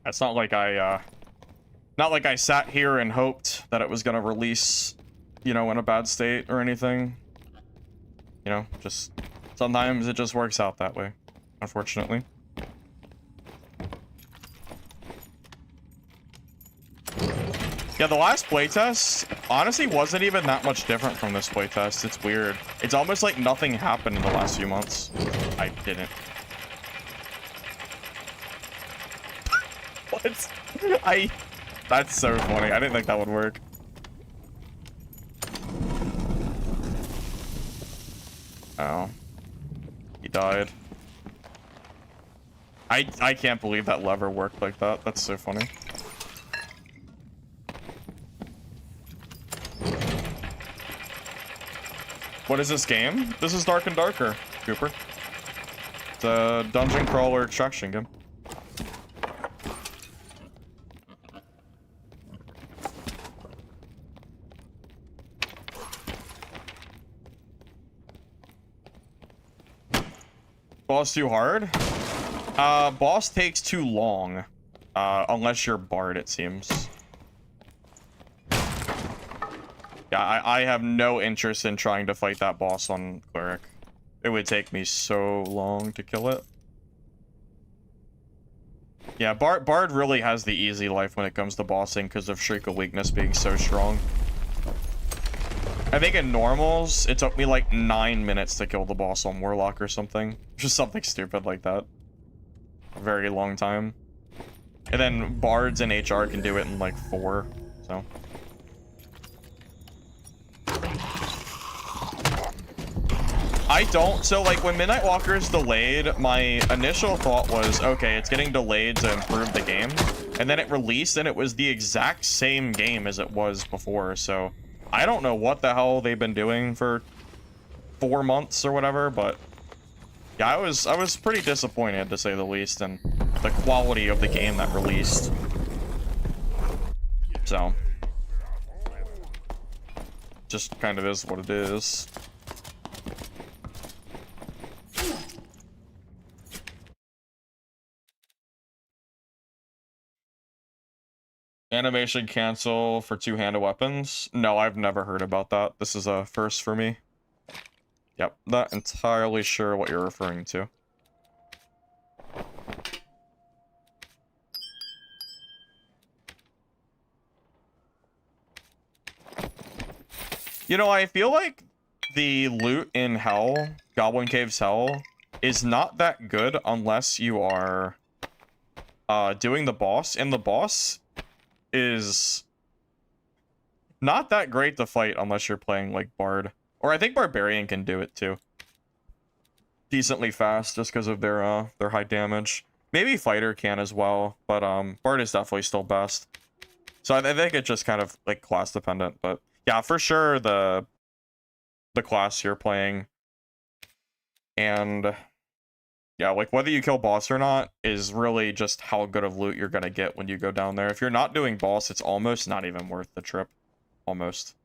It's not like I sat here and hoped that it was gonna release, you know, in a bad state or anything. You know, just sometimes it just works out that way, unfortunately. Yeah, the last playtest honestly wasn't even that much different from this playtest. It's weird. It's almost like nothing happened in the last few months. I didn't. What? That's so funny. I didn't think that would work. Oh. He died. I can't believe that lever worked like that. That's so funny. What is this game? This is Dark and Darker, Cooper. It's a dungeon crawler extraction game. Boss too hard? Boss takes too long. Unless you're Bard, it seems. Yeah, I have no interest in trying to fight that boss on Cleric. It would take me so long to kill it. Yeah, Bard really has the easy life when it comes to bossing because of Shriek of Weakness being so strong. I think in normals, it took me like 9 minutes to kill the boss on Warlock or something. Just something stupid like that. A very long time. And then Bards and HR can do it in like 4, so. So like when Midnight Walker is delayed, my initial thought was, okay, it's getting delayed to improve the game. And then it released and it was the exact same game as it was before, so. I don't know what the hell they've been doing for 4 months or whatever, but yeah, I was pretty disappointed to say the least in the quality of the game that released. So just kind of is what it is. Animation cancel for two-handed weapons? No, I've never heard about that. This is a first for me. Yep, not entirely sure what you're referring to. You know, I feel like the loot in Hell, Goblin Caves Hell, is not that good unless you are doing the boss, and the boss is not that great to fight unless you're playing like Bard. Or I think Barbarian can do it too. Decently fast just because of their high damage. Maybe Fighter can as well, but Bard is definitely still best. So I think it's just kind of like class dependent, but yeah, for sure the class you're playing, and yeah, like whether you kill boss or not is really just how good of loot you're gonna get when you go down there. If you're not doing boss, it's almost not even worth the trip. Almost.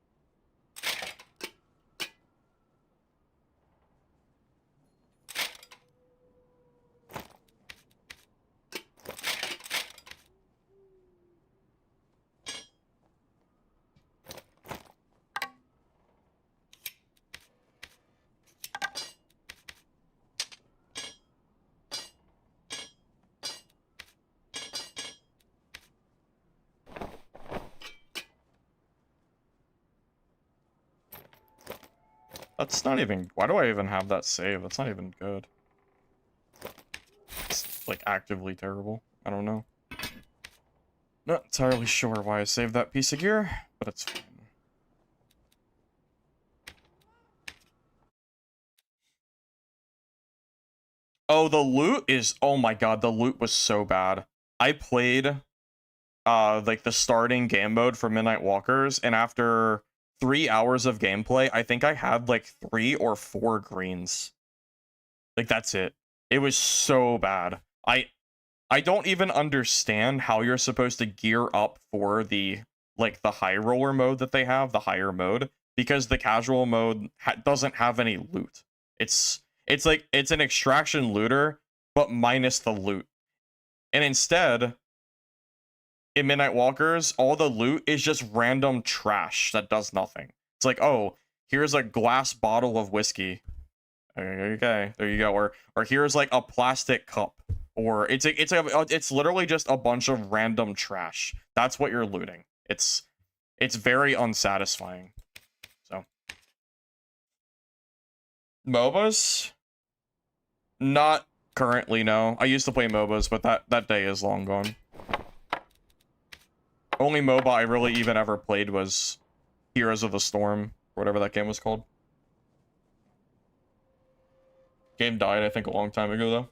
That's not even... Why do I even have that save? That's not even good. It's, like, actively terrible. I don't know. Not entirely sure why I saved that piece of gear, but it's fine. Oh, the loot is... Oh my god, the loot was so bad. I played, like, the starting game mode for Midnight Walkers, and after 3 hours of gameplay, I think I had, like, 3 or 4 greens. Like, that's it. It was so bad. I don't even understand how you're supposed to gear up for the, like, the high roller mode that they have, the higher mode, because the casual mode doesn't have any loot. It's like, it's an extraction looter, but minus the loot. And instead, in Midnight Walkers, all the loot is just random trash that does nothing. It's like, oh, here's a glass bottle of whiskey. Okay, there you go. Or here's like a plastic cup. Or it's literally just a bunch of random trash. That's what you're looting. It's very unsatisfying. So MOBAs? Not currently, no. I used to play MOBAs, but that day is long gone. Only MOBA I really even ever played was Heroes of the Storm, or whatever that game was called. Game died, I think, a long time ago, though.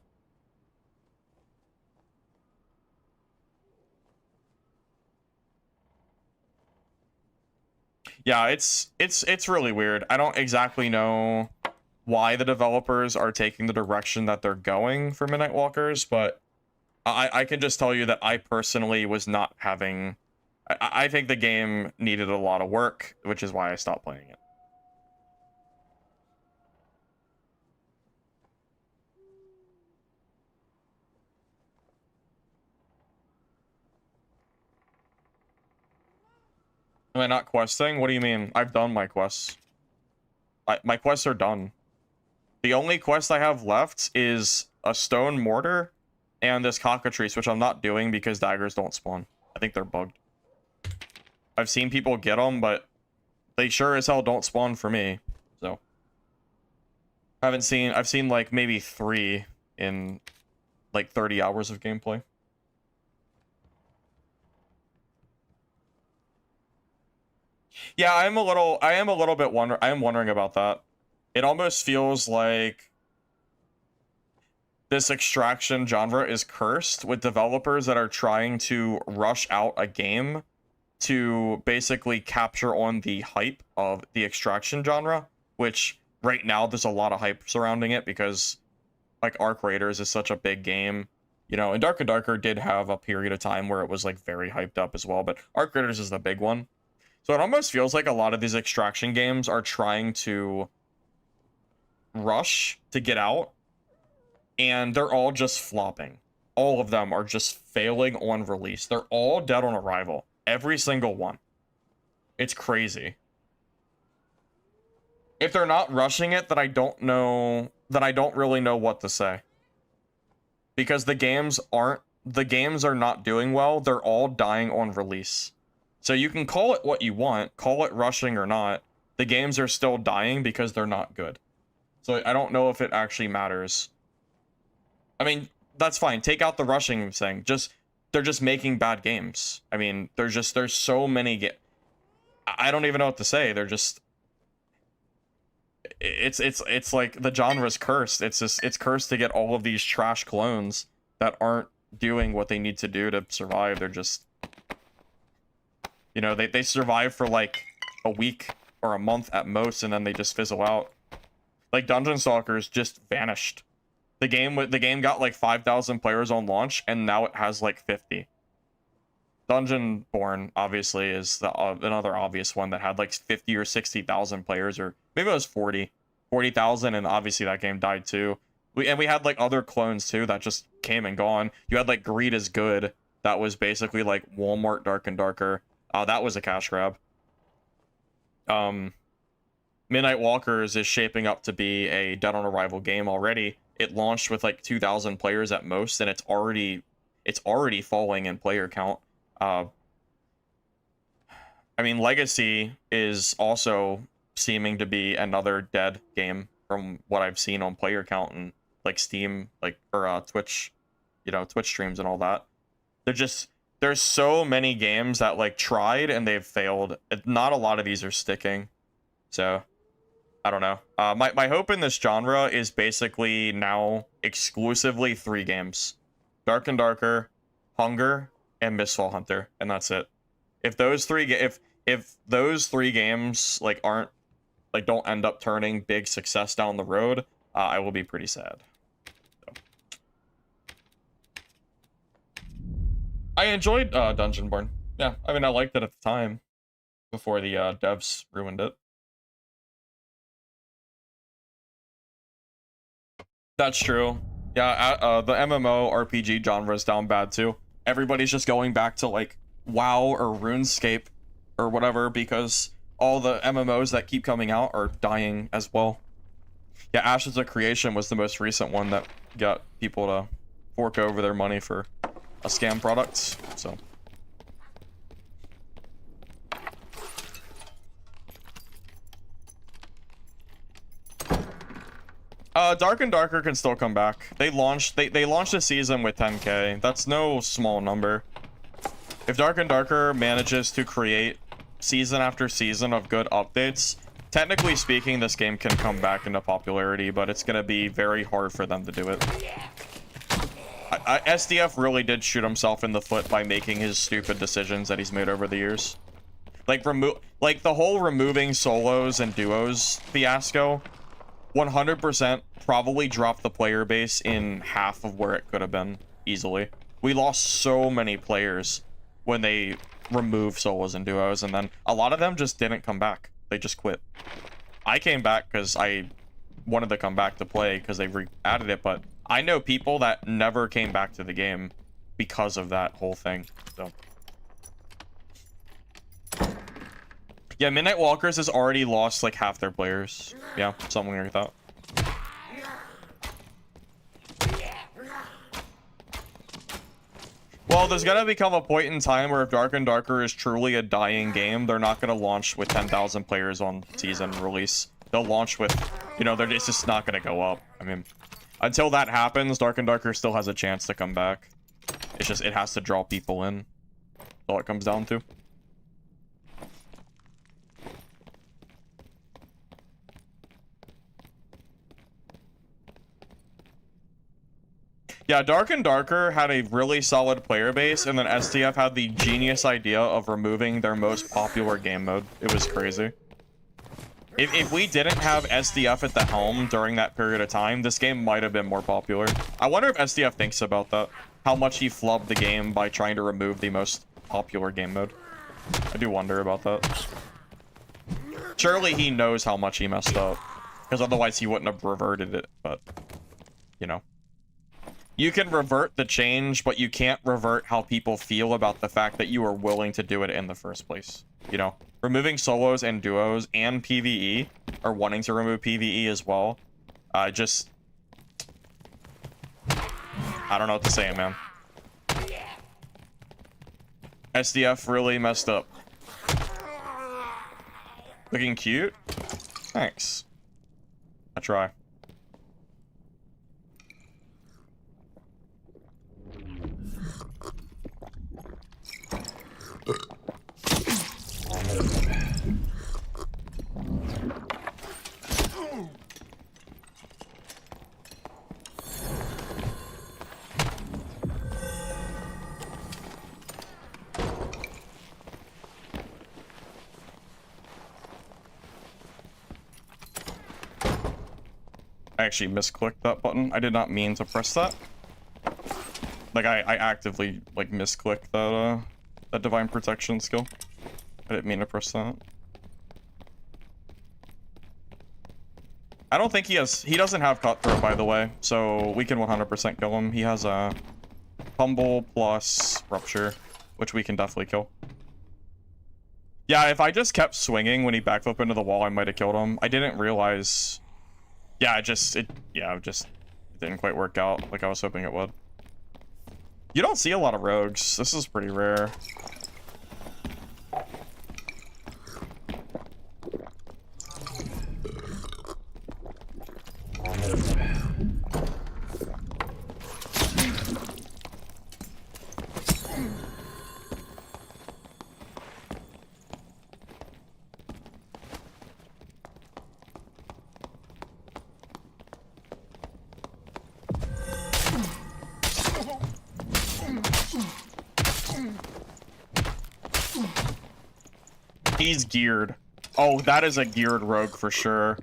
Yeah, it's really weird. I don't exactly know why the developers are taking the direction that they're going for Midnight Walkers, but I can just tell you that I personally was not having... I think the game needed a lot of work, which is why I stopped playing it. Am I not questing? What do you mean? I've done my quests. My quests are done. The only quest I have left is a stone mortar and this cockatrice, which I'm not doing because daggers don't spawn. I think they're bugged. I've seen people get them, but they sure as hell don't spawn for me. So I've seen like maybe 3 in like 30 hours of gameplay. Yeah, I am a little bit wondering about that. It almost feels like this extraction genre is cursed with developers that are trying to rush out a game to basically capture on the hype of the extraction genre, which right now there's a lot of hype surrounding it because like Arc Raiders is such a big game. You know, and Dark and Darker did have a period of time where it was like very hyped up as well, but Arc Raiders is the big one. So it almost feels like a lot of these extraction games are trying to rush to get out, and they're all just flopping. All of them are just failing on release. They're all dead on arrival. Every single one. It's crazy. if they're not rushing it, then I don't know, then I don't really know what to say. Because the games are not doing well. They're all dying on release. So you can call it what you want, call it rushing or not. The games are still dying because they're not good. So I don't know if it actually matters. I mean, that's fine. Take out the rushing thing. They're just making bad games. I mean, there's so many I don't even know what to say. They're just it's like the genre's cursed. It's cursed to get all of these trash clones that aren't doing what they need to do to survive. They're just, you know, they survive for like a week or a month at most, and then they just fizzle out. Like Dungeon Stalkers just vanished. The game got like 5,000 players on launch, and now it has like 50. Dungeonborn obviously is another obvious one that had like 50 or 60,000 players, or maybe it was 40,000, and obviously that game died too. We had like other clones too that just came and gone. You had like Greed is Good, that was basically like Walmart Dark and Darker. That was a cash grab. Midnight Walkers is shaping up to be a Dead on Arrival game already. It launched with like 2,000 players at most, and it's already falling in player count. I mean, Legacy is also seeming to be another dead game from what I've seen on player count and like Steam, like, or Twitch, you know, Twitch streams and all that. There's so many games that like tried and they've failed. Not a lot of these are sticking. So I don't know. My hope in this genre is basically now exclusively 3 games: Dark and Darker, Hunger, and Mistfall Hunter, and that's it. If those three games like don't end up turning big success down the road, I will be pretty sad. So. I enjoyed Dungeonborn. Yeah, I mean, I liked it at the time before the devs ruined it. That's true. Yeah, the MMO RPG genre is down bad too. Everybody's just going back to like WoW or RuneScape or whatever because all the MMOs that keep coming out are dying as well. Yeah, Ashes of Creation was the most recent one that got people to fork over their money for a scam product, so. Dark and Darker can still come back. They launched a season with 10K. That's no small number. If Dark and Darker manages to create season after season of good updates, technically speaking, this game can come back into popularity, but it's gonna be very hard for them to do it. SDF really did shoot himself in the foot by making his stupid decisions that he's made over the years. Like the whole removing solos and duos fiasco 100% probably dropped the player base in half of where it could have been easily. We lost so many players when they removed solos and duos, and then a lot of them just didn't come back. They just quit. I came back because I wanted to come back to play because they added it, but I know people that never came back to the game because of that whole thing. So yeah, Midnight Walkers has already lost like half their players. Yeah, something like that. Well, there's gonna become a point in time where if Dark and Darker is truly a dying game, they're not gonna launch with 10,000 players on season release. They'll launch with, you know, it's just not gonna go up. I mean, until that happens, Dark and Darker still has a chance to come back. It's just, it has to draw people in. That's all it comes down to. Yeah, Dark and Darker had a really solid player base, and then SDF had the genius idea of removing their most popular game mode. It was crazy. If we didn't have SDF at the helm during that period of time, this game might have been more popular. I wonder if SDF thinks about that. How much he flubbed the game by trying to remove the most popular game mode. I do wonder about that. Surely he knows how much he messed up, because otherwise he wouldn't have reverted it, but, you know. You can revert the change, but you can't revert how people feel about the fact that you were willing to do it in the first place. You know, removing solos and duos and PvE, or wanting to remove PvE as well. I don't know what to say, man. SDF really messed up. Looking cute? Thanks. I try. I actually misclicked that button. I did not mean to press that. Like I actively like misclicked that divine protection skill. I didn't mean to press that. I don't think he doesn't have cutthroat, by the way, so we can 100% kill him. He has a humble plus rupture, which we can definitely kill. Yeah, if I just kept swinging when he backflipped into the wall, I might have killed him. I didn't realize. Yeah, it didn't quite work out like I was hoping it would. You don't see a lot of rogues. This is pretty rare. He's geared. Oh, that is a geared rogue for sure.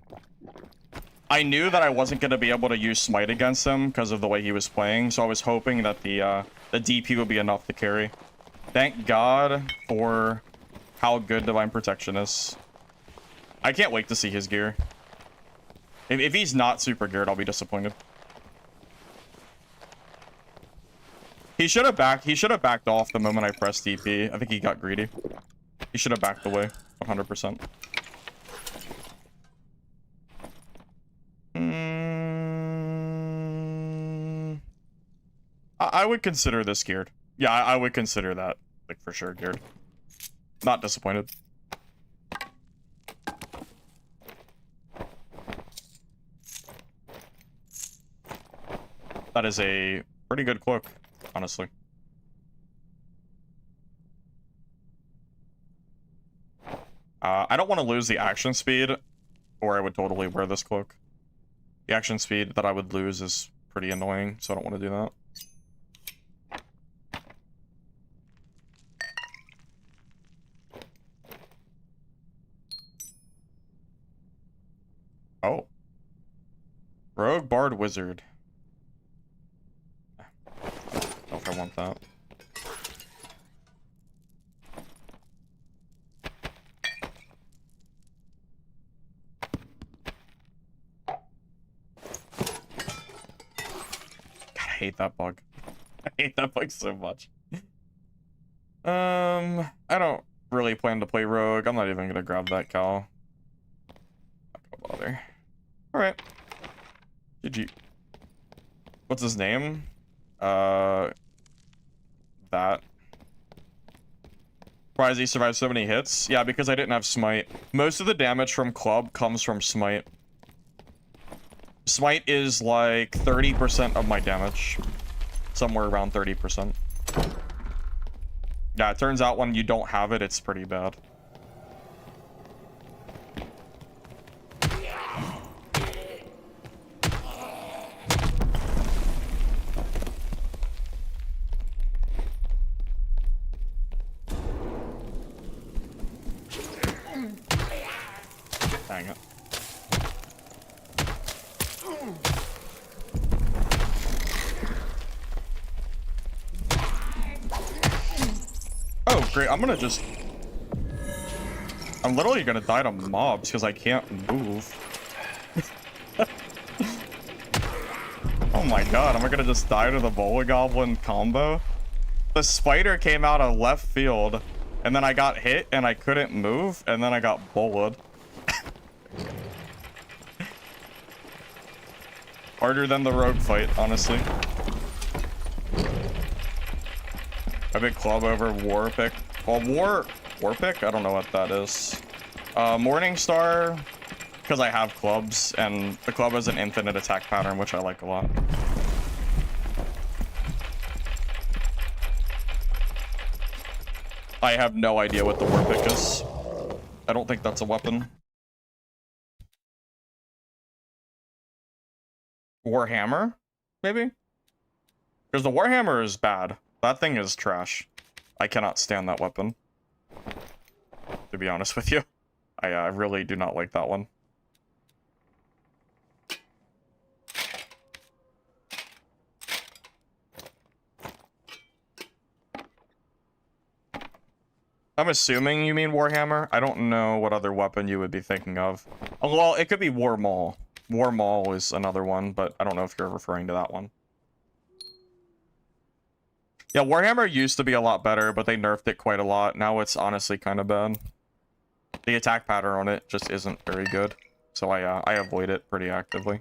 I knew that I wasn't going to be able to use smite against him because of the way he was playing, so I was hoping that the DP would be enough to carry. Thank God for how good divine protection is. I can't wait to see his gear. If he's not super geared, I'll be disappointed. He should have backed off the moment I pressed DP. I think he got greedy. He should have backed away 100%. I would consider this geared. Yeah, I would consider that, like, for sure geared. Not disappointed. That is a pretty good cloak, honestly. I don't want to lose the action speed, or I would totally wear this cloak. The action speed that I would lose is pretty annoying, so I don't want to do that. Oh. Rogue, Bard, Wizard. I don't know if I want that. I hate that bug. I hate that bug so much. I don't really plan to play rogue. I'm not even gonna grab that cow. Not gonna bother. Alright. GG. What's his name? That. Surprised he survived so many hits. Yeah, because I didn't have smite. Most of the damage from club comes from smite. Smite is like 30% of my damage. Somewhere around 30%. Yeah, it turns out when you don't have it, it's pretty bad. Dang it. Oh, great. I'm literally gonna die to mobs because I can't move. Oh my god, am I gonna just die to the Bola Goblin combo? The spider came out of left field And then I got hit and I couldn't move, and then I got bullied. Harder than the rogue fight, honestly. A big club over war pick. Well, war pick? I don't know what that is. Morningstar, because I have clubs, and the club has an infinite attack pattern, which I like a lot. I have no idea what the war pick is. I don't think that's a weapon. Warhammer? Maybe? Because the Warhammer is bad. That thing is trash. I cannot stand that weapon. To be honest with you. I really do not like that one. I'm assuming you mean Warhammer. I don't know what other weapon you would be thinking of. Oh, well, it could be War Maul. War Maul is another one, but I don't know if you're referring to that one. Yeah, Warhammer used to be a lot better, but they nerfed it quite a lot. Now it's honestly kind of bad. The attack pattern on it just isn't very good, so I avoid it pretty actively.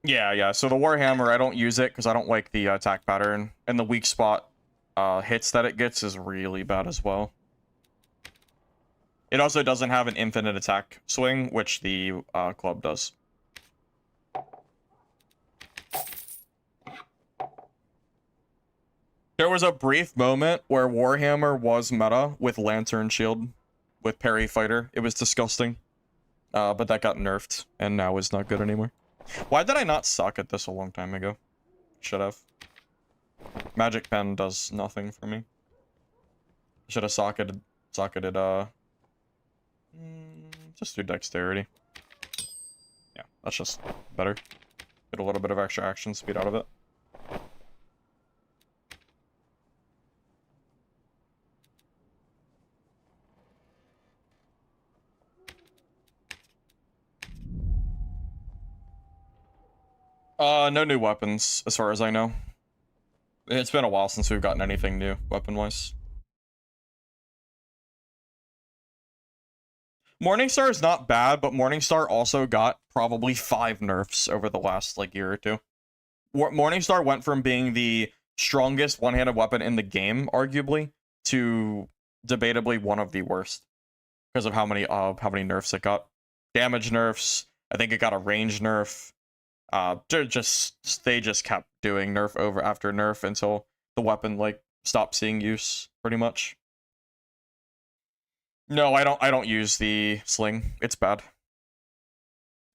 Yeah, so the Warhammer, I don't use it because I don't like the attack pattern, and the weak spot hits that it gets is really bad as well. It also doesn't have an infinite attack swing, which the club does. There was a brief moment where Warhammer was meta with Lantern Shield, with Parry Fighter. It was disgusting. But that got nerfed, and now is not good anymore. Why did I not suck at this a long time ago? Should have. Magic Pen does nothing for me. Should have socketed, just do Dexterity. Yeah, that's just better. Get a little bit of extra action speed out of it. No new weapons, as far as I know. It's been a while since we've gotten anything new, weapon-wise. Morningstar is not bad, but Morningstar also got probably 5 nerfs over the last, like, year or two. Morningstar went from being the strongest one-handed weapon in the game, arguably, to debatably one of the worst. Because of how many nerfs it got. Damage nerfs, I think it got a range nerf. They just kept doing nerf over after nerf until the weapon like stopped seeing use pretty much. No, I don't use the sling. It's bad.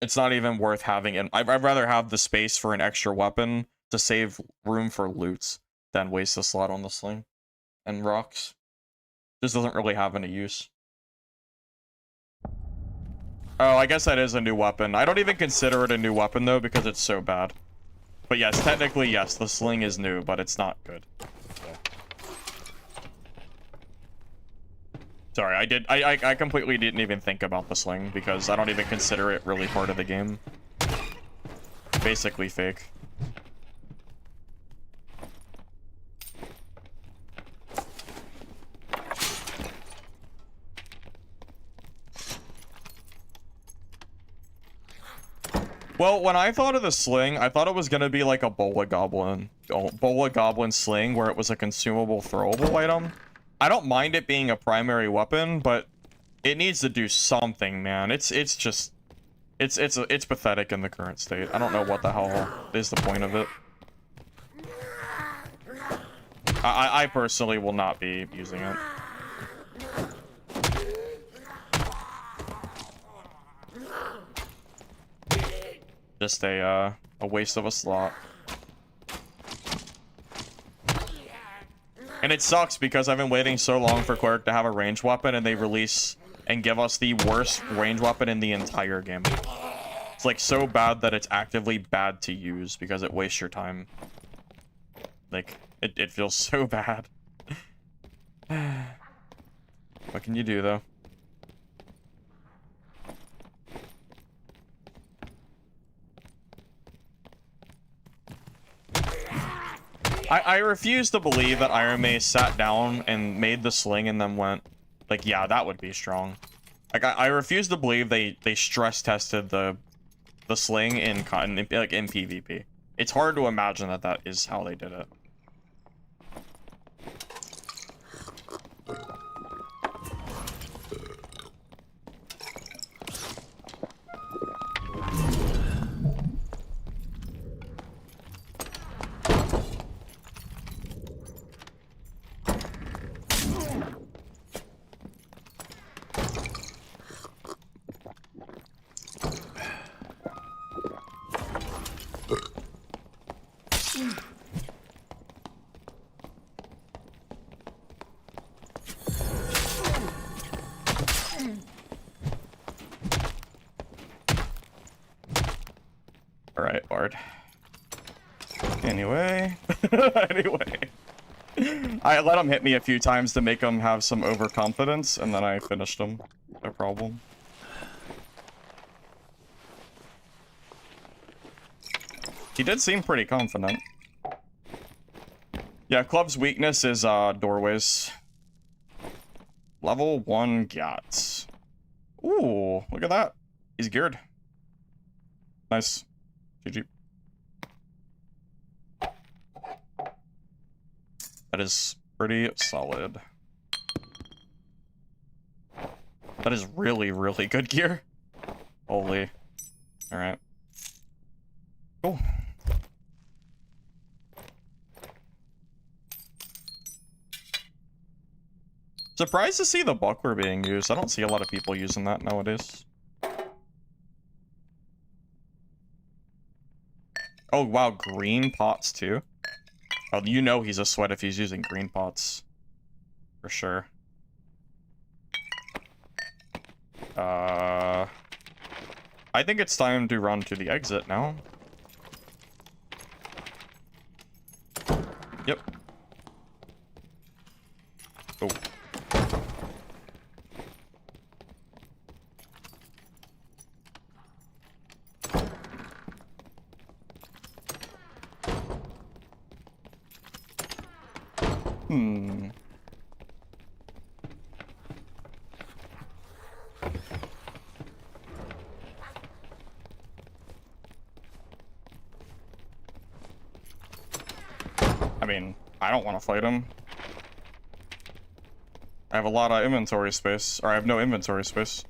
It's not even worth having it. I'd rather have the space for an extra weapon to save room for loots than waste a slot on the sling and rocks. This doesn't really have any use. Oh, I guess that is a new weapon. I don't even consider it a new weapon, though, because it's so bad. But yes, technically, yes, the sling is new, but it's not good. So. Sorry, I completely didn't even think about the sling, because I don't even consider it really part of the game. Basically fake. Well, when I thought of the sling, I thought it was gonna be like a Bola Goblin sling, where it was a consumable throwable item. I don't mind it being a primary weapon, but it needs to do something, man. It's pathetic in the current state. I don't know what the hell is the point of it. I personally will not be using it. Just a waste of a slot. And it sucks because I've been waiting so long for Cleric to have a ranged weapon, and they release and give us the worst ranged weapon in the entire game. It's like so bad that it's actively bad to use because it wastes your time. Like, it feels so bad. What can you do, though? I refuse to believe that Iron Mace sat down and made the sling and then went, like, yeah, that would be strong. Like, I refuse to believe they stress tested the sling in PvP. It's hard to imagine that that is how they did it. Alright, Bard. Anyway. Anyway. I let him hit me a few times to make him have some overconfidence, and then I finished him. No problem. He did seem pretty confident. Yeah, Club's weakness is doorways. Level 1 Gats. Ooh, look at that. He's geared. Nice. GG. That is pretty solid. That is really, really good gear. Holy. Alright. Cool. Surprised to see the buckler being used. I don't see a lot of people using that nowadays. Oh, wow, green pots too? Oh, you know he's a sweat if he's using green pots. For sure. I think it's time to run to the exit now. Yep. Oh. I mean, I don't want to fight him. I have a lot of inventory space, or I have no inventory space.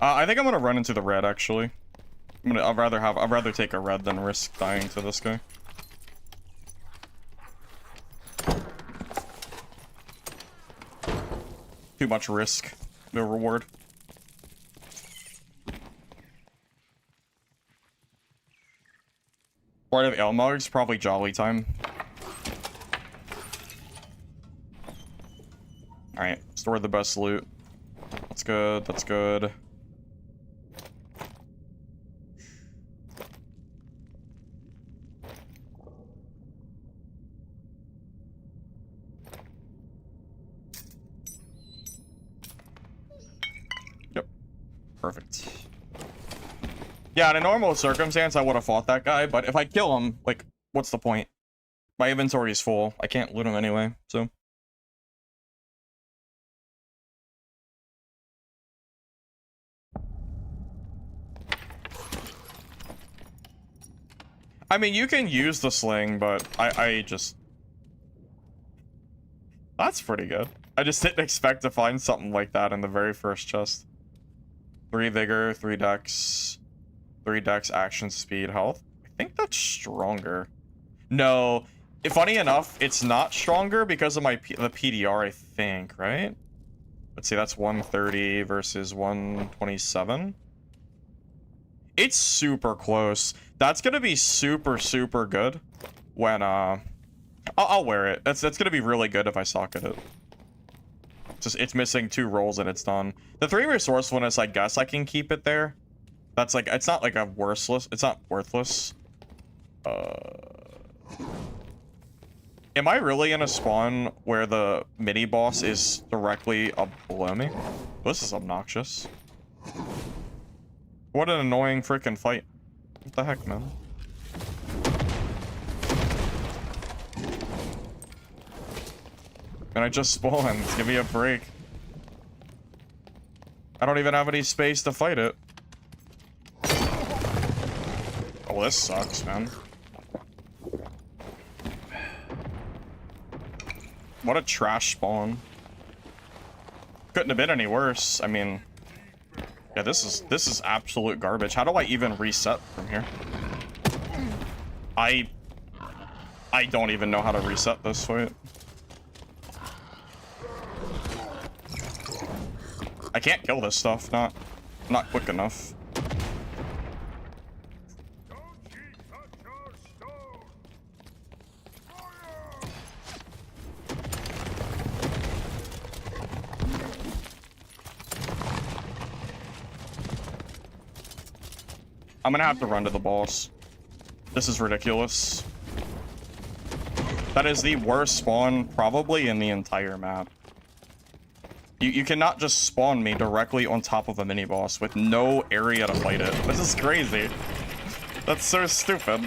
I think I'm gonna run into the red actually. I'd rather take a red than risk dying to this guy. Too much risk, no reward. Part of Elmog's probably Jolly time. Alright, store the best loot. That's good, that's good. Yep. Perfect. Yeah, in a normal circumstance, I would have fought that guy, but if I kill him, like, what's the point? My inventory is full. I can't loot him anyway, so... I mean, you can use the sling, but I just... That's pretty good. I just didn't expect to find something like that in the very first chest. 3 vigor, 3 dex, 3 dex, action, speed, health. I think that's stronger. No, funny enough, it's not stronger because of the PDR, I think, right? Let's see, that's 130 versus 127. It's super close. That's gonna be super, super good when, I'll wear it. That's gonna be really good if I socket it. It's missing 2 rolls and it's done. The 3 resourcefulness, I guess I can keep it there. That's like, it's not like a worthless, it's not worthless. Am I really in a spawn where the mini boss is directly up below me? This is obnoxious. What an annoying freaking fight. What the heck, man? And I just spawned. Give me a break. I don't even have any space to fight it. Oh, this sucks, man. What a trash spawn. Couldn't have been any worse. I mean, yeah, this is absolute garbage. How do I even reset from here? I don't even know how to reset this. Wait. I can't kill this stuff. Not quick enough. Don't ye touch our stone! Fire! I'm gonna have to run to the boss. This is ridiculous. That is the worst spawn probably in the entire map. You cannot just spawn me directly on top of a mini boss with no area to fight it. This is crazy. That's so stupid.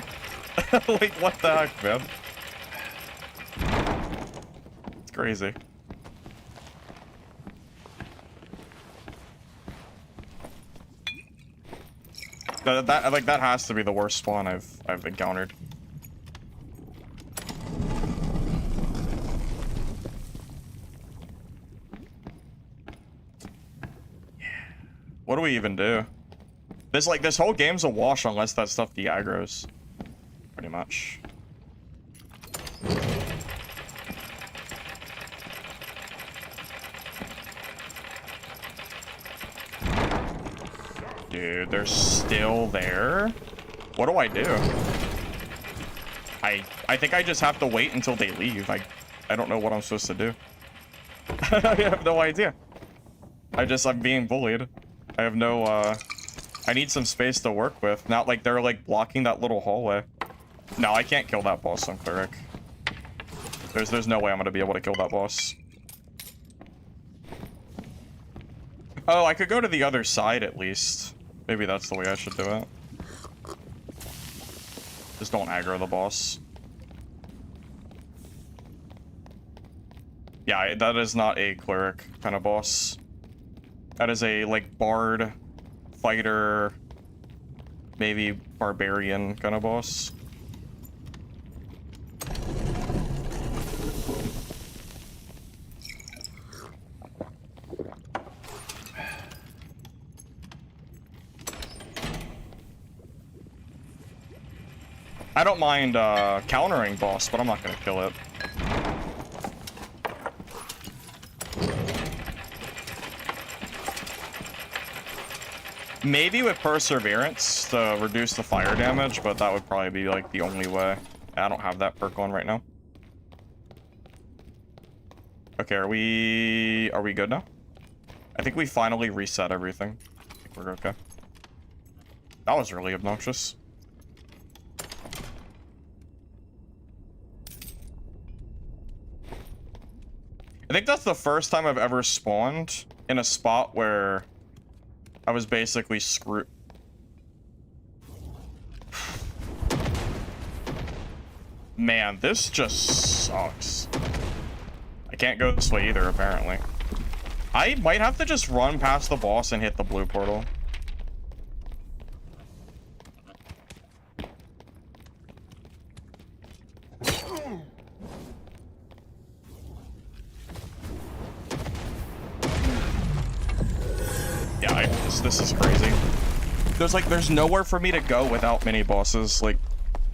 Like, what the heck, man? It's crazy. That has to be the worst spawn I've encountered. What do we even do? This whole game's a wash unless that stuff de-aggros. Pretty much. Dude, they're still there? What do I do? I think I just have to wait until they leave. I don't know what I'm supposed to do. I have no idea. I'm being bullied. I have no, I need some space to work with. Not like they're, like, blocking that little hallway. No, I can't kill that boss on Cleric. There's no way I'm gonna be able to kill that boss. Oh, I could go to the other side at least. Maybe that's the way I should do it. Just don't aggro the boss. Yeah, that is not a Cleric kind of boss. That is a, like, bard, fighter, maybe barbarian kind of boss. I don't mind countering boss, but I'm not gonna kill it. Maybe with perseverance to reduce the fire damage, but that would probably be like the only way. I don't have that perk on right now. Okay, are we good now? I think we finally reset everything. I think we're okay. That was really obnoxious. I think that's the first time I've ever spawned in a spot where I was basically screwed. Man, this just sucks. I can't go this way either, apparently. I might have to just run past the boss and hit the blue portal. Yeah, this is crazy. There's nowhere for me to go without mini bosses, like,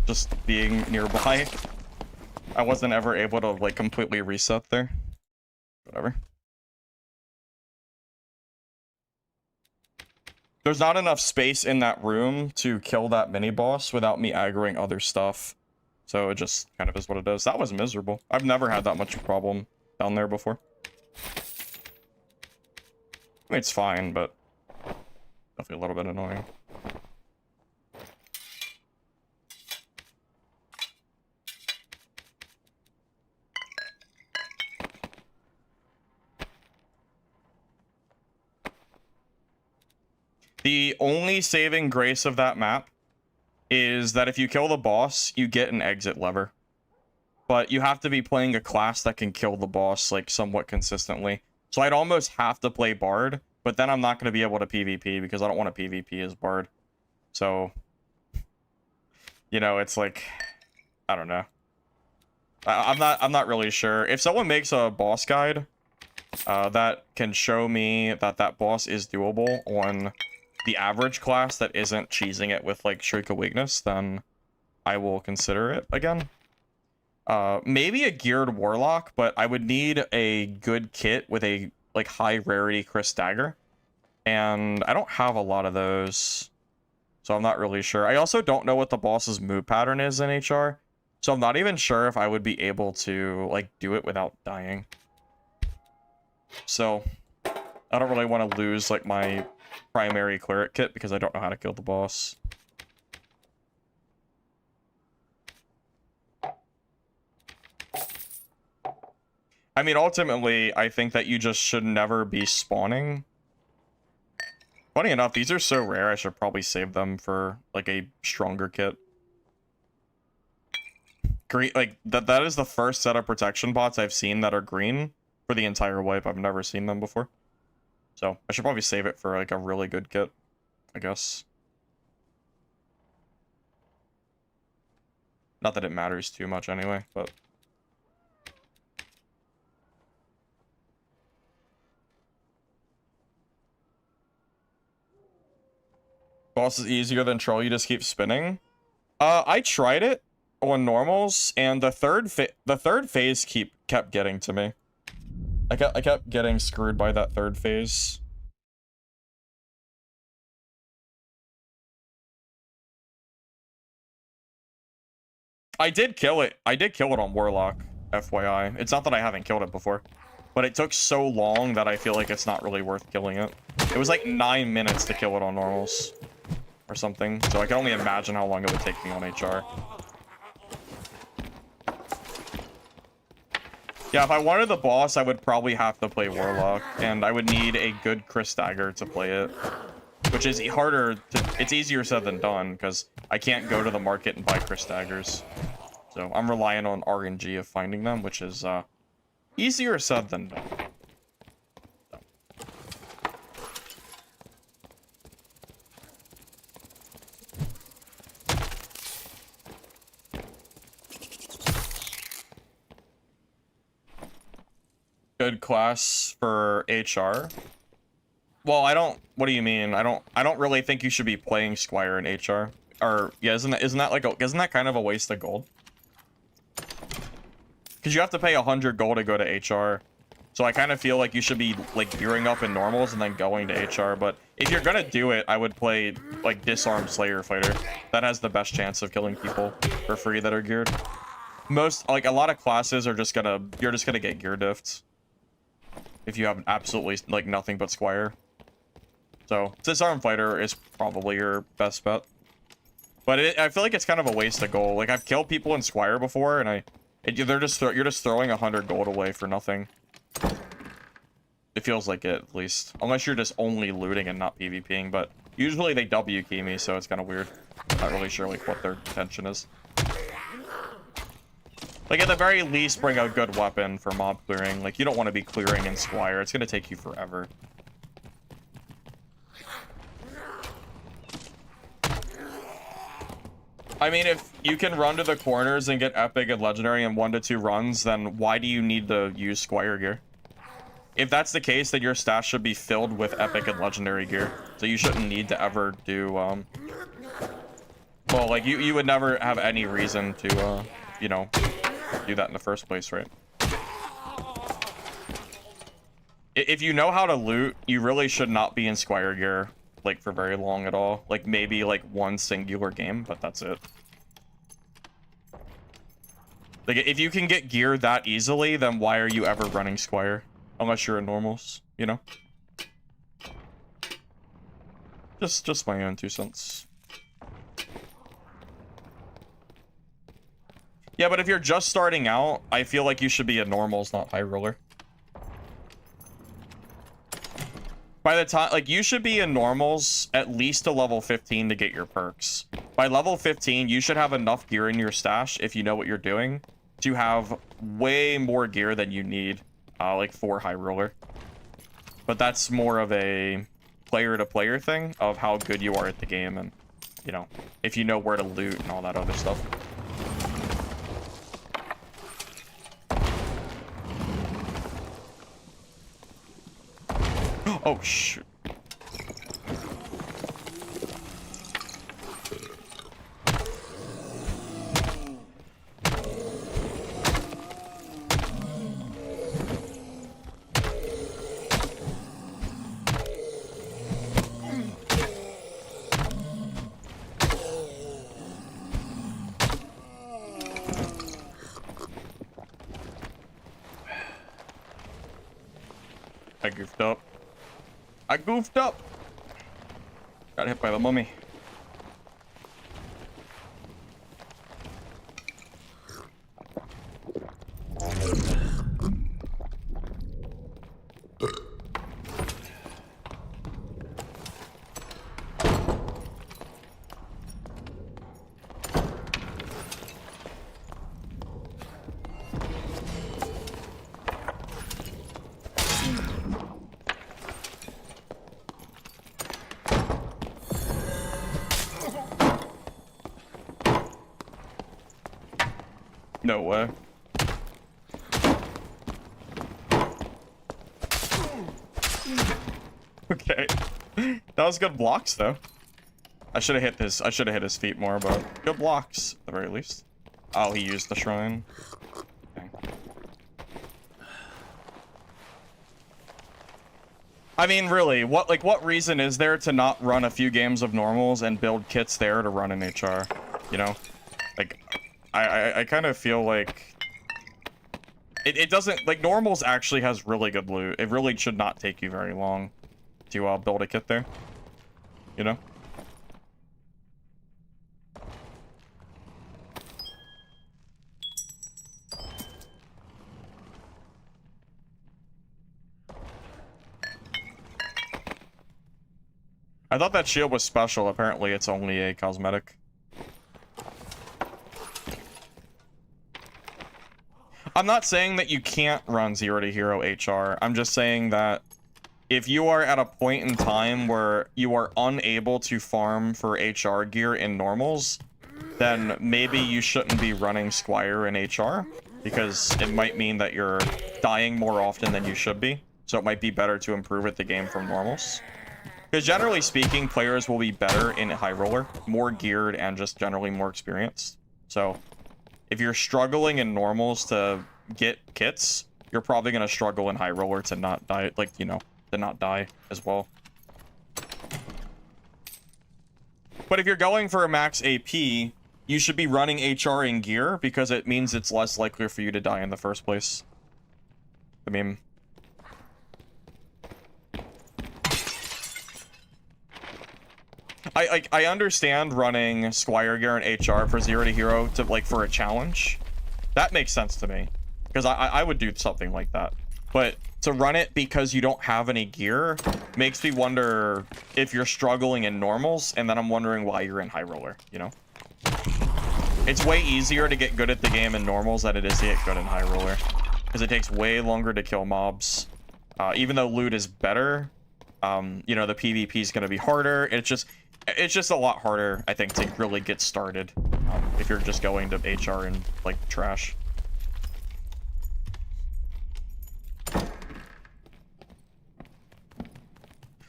just being nearby. I wasn't ever able to, like, completely reset there. Whatever. There's not enough space in that room to kill that mini boss without me aggroing other stuff. So it just kind of is what it is. That was miserable. I've never had that much problem down there before. I mean, it's fine, but definitely a little bit annoying. The only saving grace of that map is that if you kill the boss, you get an exit lever. but you have to be playing a class that can kill the boss like somewhat consistently. So I'd almost have to play Bard, but then I'm not going to be able to PvP because I don't want to PvP as Bard. So, you know, it's like, I don't know. I'm not really sure. If someone makes a boss guide that can show me that that boss is doable on the average class that isn't cheesing it with like Shriek of Weakness, then I will consider it again. Maybe a geared warlock, but I would need a good kit with a like high rarity Chris Dagger, and I don't have a lot of those, so I'm not really sure. I also don't know what the boss's move pattern is in HR, so I'm not even sure if I would be able to like do it without dying. So I don't really want to lose like my primary cleric kit because I don't know how to kill the boss. I mean, ultimately, I think that you just should never be spawning. Funny enough, these are so rare, I should probably save them for, like, a stronger kit. Green, like, that is the first set of protection bots I've seen that are green for the entire wipe. I've never seen them before. So, I should probably save it for, like, a really good kit, I guess. Not that it matters too much anyway, but... Boss is easier than troll, you just keep spinning. I tried it on normals, and the third phase kept getting to me. I kept getting screwed by that third phase. I did kill it. I did kill it on Warlock, FYI. It's not that I haven't killed it before, but it took so long that I feel like it's not really worth killing it. It was like 9 minutes to kill it on normals or something, so I can only imagine how long it would take me on HR. Yeah, if I wanted the boss, I would probably have to play Warlock, and I would need a good Chris Dagger to play it, which is harder to... It's easier said than done, because I can't go to the market and buy Chris Daggers. So I'm relying on RNG of finding them, which is easier said than done. Good class for HR. Well, I don't. What do you mean? I don't really think you should be playing Squire in HR. Or yeah, isn't that like isn't that kind of a waste of gold? Because you have to pay 100 gold to go to HR. So I kind of feel like you should be like gearing up in normals and then going to HR. But if you're gonna do it, I would play like Disarm Slayer Fighter. That has the best chance of killing people for free that are geared. Most like a lot of classes are just gonna you're just gonna get gear diffs if you have absolutely like nothing but Squire. So Disarm Fighter is probably your best bet. But I feel like it's kind of a waste of gold. Like I've killed people in Squire before, and you're just throwing 100 gold away for nothing. It feels like it, at least. Unless you're just only looting and not PvPing, but usually they W key me, so it's kind of weird. Not really sure like what their intention is. Like at the very least, bring a good weapon for mob clearing. Like you don't want to be clearing in Squire. It's gonna take you forever. I mean, if you can run to the corners and get epic and legendary in 1 to 2 runs, then why do you need to use Squire gear? If that's the case, then your stash should be filled with epic and legendary gear. So you shouldn't need to ever do, well, like, you would never have any reason to, you know, do that in the first place, right? If you know how to loot, you really should not be in Squire gear, like, for very long at all. Like, maybe, like, one singular game, but that's it. Like, if you can get gear that easily, then why are you ever running Squire? Unless you're in normals, you know? Just my own 2 cents. Yeah, but if you're just starting out, I feel like you should be a normals, not high roller. By the time, like, you should be in normals at least to level 15 to get your perks. By level 15, you should have enough gear in your stash, if you know what you're doing, to have way more gear than you need, like for High Roller. But that's more of a player-to-player thing of how good you are at the game and, you know, if you know where to loot and all that other stuff. Oh, shoot. I goofed up. I goofed up. Got hit by the mummy. No way. Okay. That was good blocks though. I should have hit his feet more, but good blocks at the very least. Oh, he used the shrine. Okay. I mean, really, what reason is there to not run a few games of normals and build kits there to run an HR? You know? Like, I kind of feel like it doesn't, like, normals actually has really good loot. It really should not take you very long to build a kit there, you know? I thought that shield was special. Apparently it's only a cosmetic. I'm not saying that you can't run 0 to hero HR. I'm just saying that if you are at a point in time where you are unable to farm for HR gear in normals, then maybe you shouldn't be running Squire in HR, because it might mean that you're dying more often than you should be. So it might be better to improve at the game from normals. Because generally speaking, players will be better in High Roller, more geared and just generally more experienced. So if you're struggling in normals to get kits, you're probably going to struggle in High Roller to not die, like, you know, to not die as well. But if you're going for a max AP, you should be running HR in gear because it means it's less likely for you to die in the first place. I mean, I understand running Squire gear and HR for 0 to hero to, like, for a challenge. That makes sense to me, because I would do something like that. But to run it because you don't have any gear makes me wonder if you're struggling in normals, and then I'm wondering why you're in High Roller, you know? It's way easier to get good at the game in normals than it is to get good in High Roller, because it takes way longer to kill mobs. Even though loot is better, you know, the PvP is going to be harder. It's just a lot harder, I think, to really get started if you're just going to HR and, like, trash.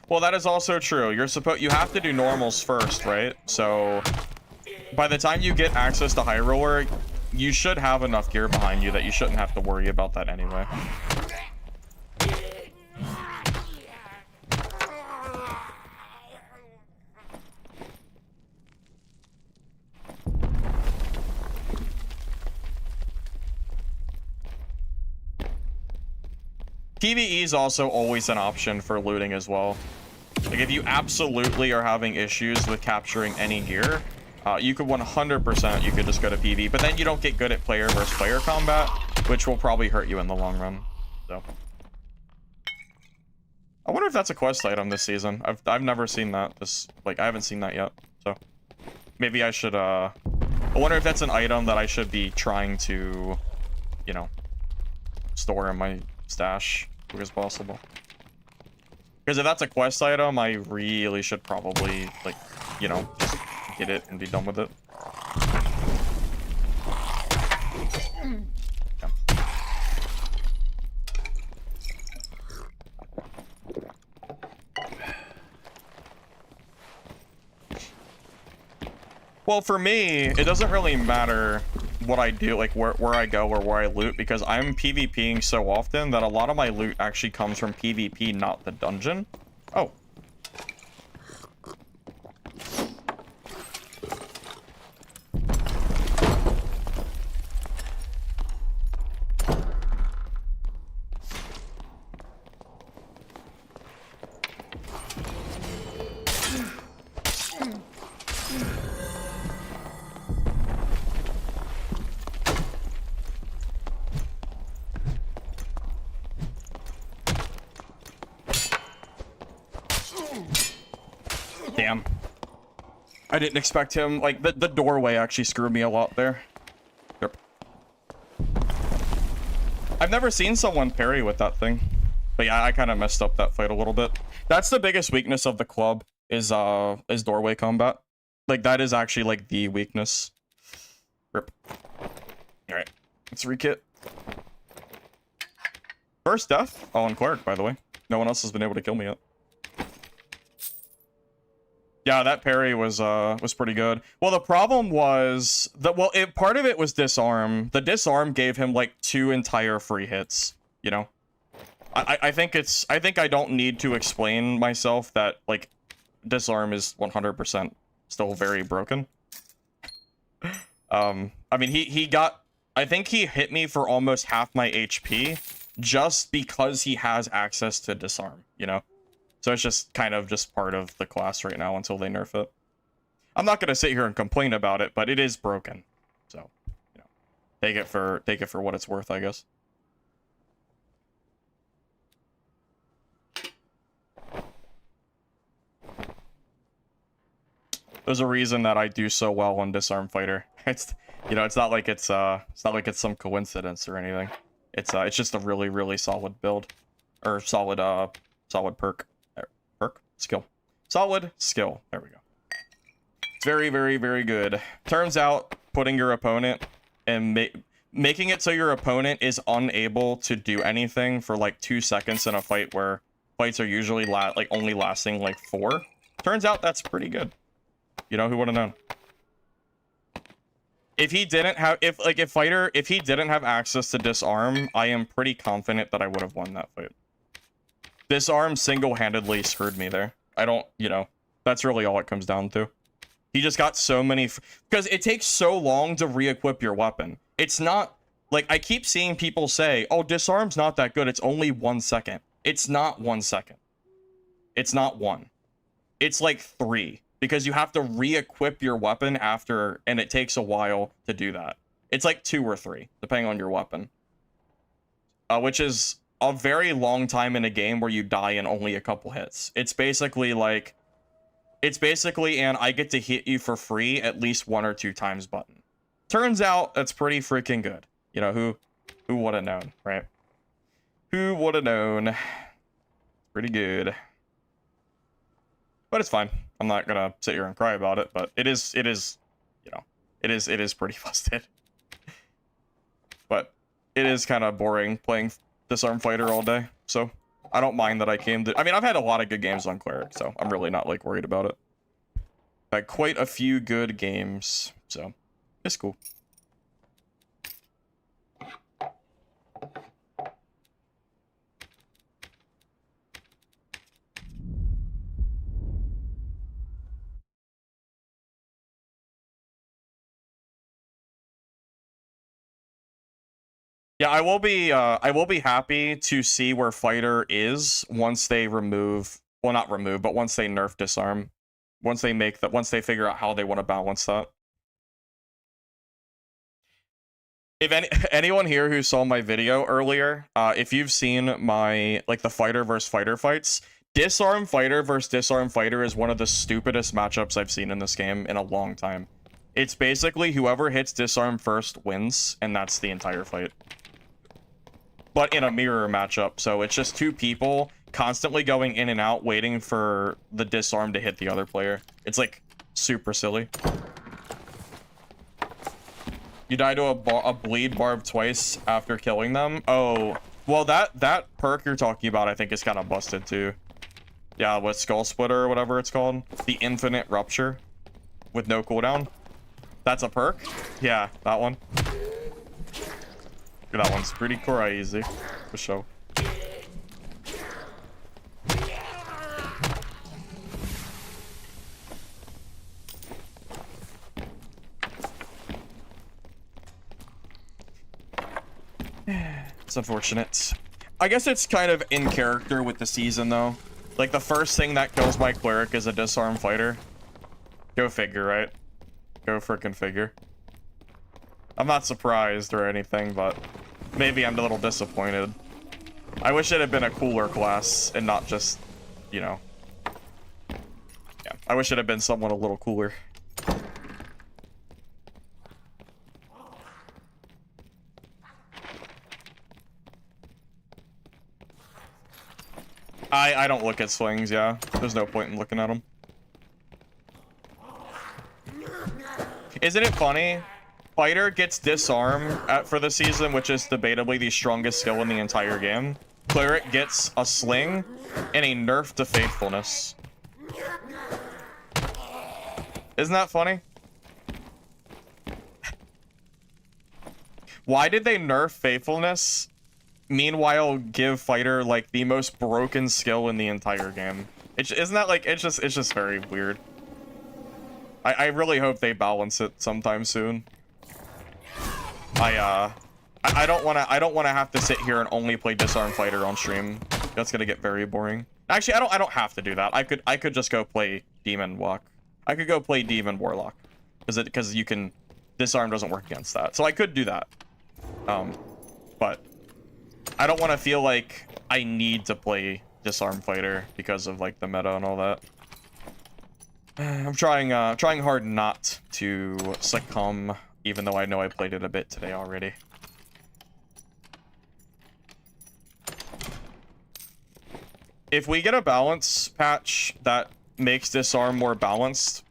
Well, that is also true. You have to do normals first, right? So by the time you get access to High Roller, you should have enough gear behind you that you shouldn't have to worry about that anyway. PvE is also always an option for looting as well. Like, if you absolutely are having issues with capturing any gear, you could 100%, you could just go to PvE, but then you don't get good at player versus player combat, which will probably hurt you in the long run. So I wonder if that's a quest item this season. I've never seen that. I haven't seen that yet. So maybe I should I wonder if that's an item that I should be trying to you know, store in my stash as quick as possible. Because if that's a quest item, I really should probably, like, you know, just get it and be done with it. Well, for me, it doesn't really matter what I do, like where I go or where I loot, because I'm PvPing so often that a lot of my loot actually comes from PvP, not the dungeon. Oh. Damn. I didn't expect him. Like, the doorway actually screwed me a lot there. Yep. I've never seen someone parry with that thing. But yeah, I kind of messed up that fight a little bit. That's the biggest weakness of the club, is doorway combat. Like, that is actually, like, the weakness. Rip. Alright. Let's re-kit. First death? Oh, on Cleric, by the way. No one else has been able to kill me yet. Yeah, that parry was pretty good. Well, the problem was that, well, part of it was disarm. The disarm gave him like 2 entire free hits, you know? I think I don't need to explain myself that, like, disarm is 100% still very broken. I mean, he got, I think he hit me for almost half my HP just because he has access to disarm, you know? So it's just kind of just part of the class right now until they nerf it. I'm not gonna sit here and complain about it, but it is broken. So, you know, take it for what it's worth, I guess. There's a reason that I do so well on Disarm Fighter. It's, you know, it's not like it's some coincidence or anything. It's just a really, really solid build, or solid perk. Skill. Solid skill. There we go. It's very, very, very good. Turns out putting your opponent and making it so your opponent is unable to do anything for like 2 seconds in a fight where fights are usually only lasting like 4. Turns out that's pretty good. You know, who would have known? If he didn't have, if he didn't have access to disarm, I am pretty confident that I would have won that fight. Disarm single-handedly screwed me there. I don't, you know, that's really all it comes down to. He just got so many, because it takes so long to re-equip your weapon. It's not, like, I keep seeing people say, oh, disarm's not that good, it's only 1 second. It's not 1 second. It's not 1. It's like 3, because you have to re-equip your weapon after, and it takes a while to do that. It's like 2 or 3, depending on your weapon. Which is a very long time in a game where you die in only a couple hits. It's basically like, and I get to hit you for free at least 1 or 2 times button. Turns out that's pretty freaking good. You know, who would have known, right? Who would have known? Pretty good. But it's fine. I'm not gonna sit here and cry about it, but it is, you know, it is pretty busted. But it is kind of boring playing Disarm Fighter all day, so I don't mind that I came to, I mean, I've had a lot of good games on Cleric, so I'm really not, like, worried about it. Had quite a few good games, so it's cool. Yeah, I will be happy to see where Fighter is once they remove, well, not remove, but once they nerf Disarm. Once they figure out how they want to balance that. If anyone here who saw my video earlier, if you've seen my, like, the Fighter versus Fighter fights, Disarm Fighter versus Disarm Fighter is one of the stupidest matchups I've seen in this game in a long time. It's basically whoever hits Disarm first wins, and that's the entire fight. but in a mirror matchup. So it's just two people constantly going in and out, waiting for the disarm to hit the other player. It's like super silly. You die to a bleed barb twice after killing them. Oh, well, that perk you're talking about, I think, is kind of busted too. Yeah, with Skull Splitter or whatever it's called. The Infinite Rupture with no cooldown. That's a perk? Yeah, that one. That one's pretty crazy, for sure. It's unfortunate. I guess it's kind of in character with the season, though. Like, the first thing that kills my Cleric is a Disarm fighter. Go figure, right? Go frickin' figure. I'm not surprised or anything, but maybe I'm a little disappointed. I wish it had been a cooler class and not just, you know. Yeah, I wish it had been someone a little cooler. I don't look at swings, yeah. There's no point in looking at them. Isn't it funny? Fighter gets Disarm for the season, which is debatably the strongest skill in the entire game. Cleric gets a Sling and a nerf to Faithfulness. Isn't that funny? Why did they nerf Faithfulness? Meanwhile, give Fighter like the most broken skill in the entire game. Isn't that like it's just very weird. I really hope they balance it sometime soon. I don't wanna have to sit here and only play Disarm Fighter on stream. That's gonna get very boring. Actually, I don't have to do that. I could just go play Demon Walk. I could go play Demon Warlock, because you can Disarm doesn't work against that. So I could do that. But I don't want to feel like I need to play Disarm Fighter because of like the meta and all that. I'm trying hard not to succumb, even though I know I played it a bit today already. If we get a balance patch that makes Disarm more balanced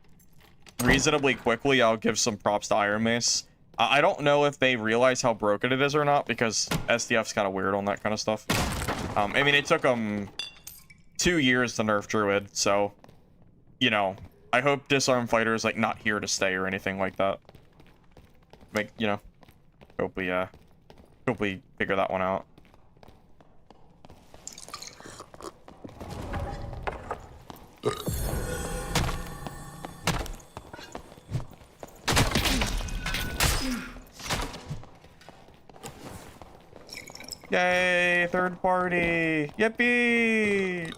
reasonably quickly, I'll give some props to Iron Mace. I don't know if they realize how broken it is or not, because SDF's kind of weird on that kind of stuff. I mean, it took them 2 years to nerf Druid, so, you know, I hope Disarm Fighter is, like, not here to stay or anything like that. Like, you know, hope we figure that one out. Yay, third party! Yippee!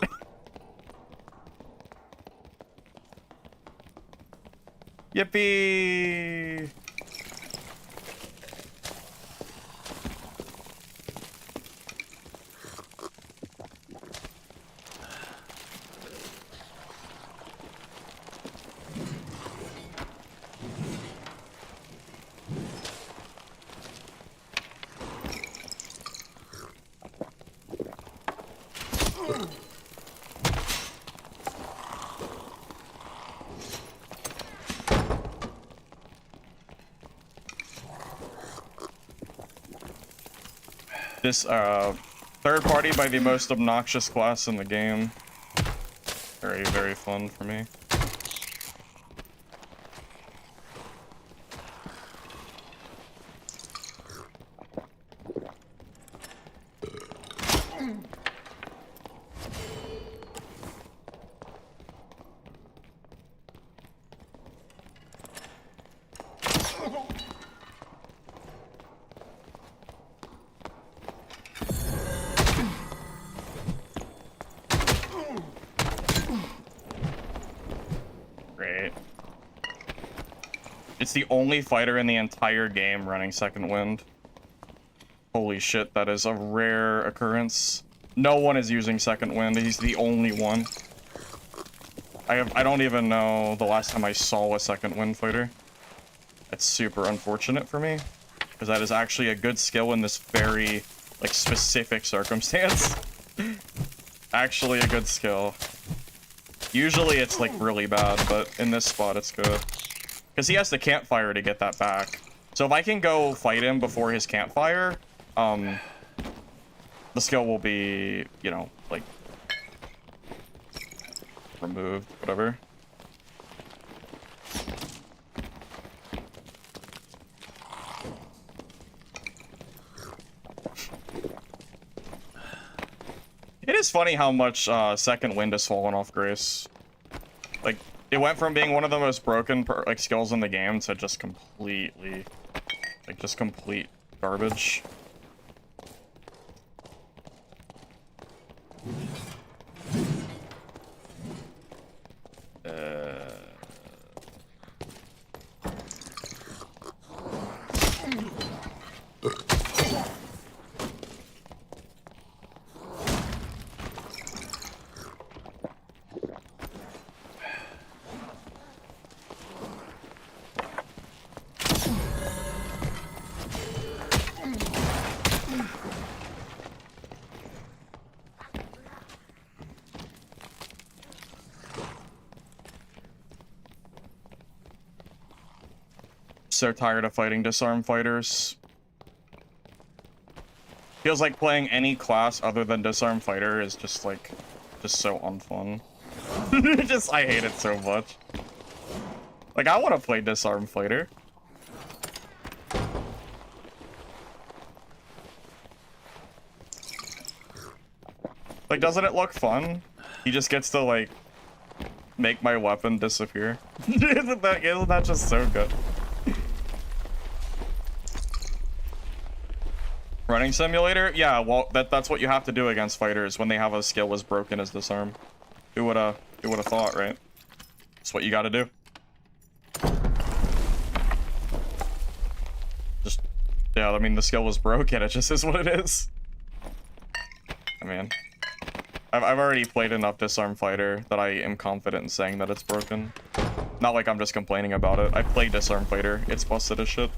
Yippee! This, third party by the most obnoxious class in the game. Very, very fun for me. It's the only fighter in the entire game running Second Wind. Holy shit, that is a rare occurrence. No one is using Second Wind. He's the only one. I don't even know the last time I saw a Second Wind fighter. It's super unfortunate for me, because that is actually a good skill in this very like specific circumstance. Actually a good skill. Usually it's like really bad, but in this spot it's good. Because he has the campfire to get that back. So if I can go fight him before his campfire, the skill will be, you know, like removed, whatever. It is funny how much Second Wind has fallen off Grace. Like, it went from being one of the most broken like skills in the game to just completely, like, just complete garbage. So tired of fighting Disarm fighters. Feels like playing any class other than Disarm fighter is just like, just so unfun. I hate it so much. Like, I want to play Disarm fighter. Like, doesn't it look fun? He just gets to, like, make my weapon disappear. Isn't that just so good? Running simulator? Yeah, well, that's what you have to do against fighters when they have a skill as broken as Disarm. Who would've thought, right? That's what you gotta do. Just, yeah, I mean, the skill was broken, it just is what it is. I mean, I've already played enough Disarm fighter that I am confident in saying that it's broken. Not like I'm just complaining about it. I played Disarm fighter, it's busted as shit.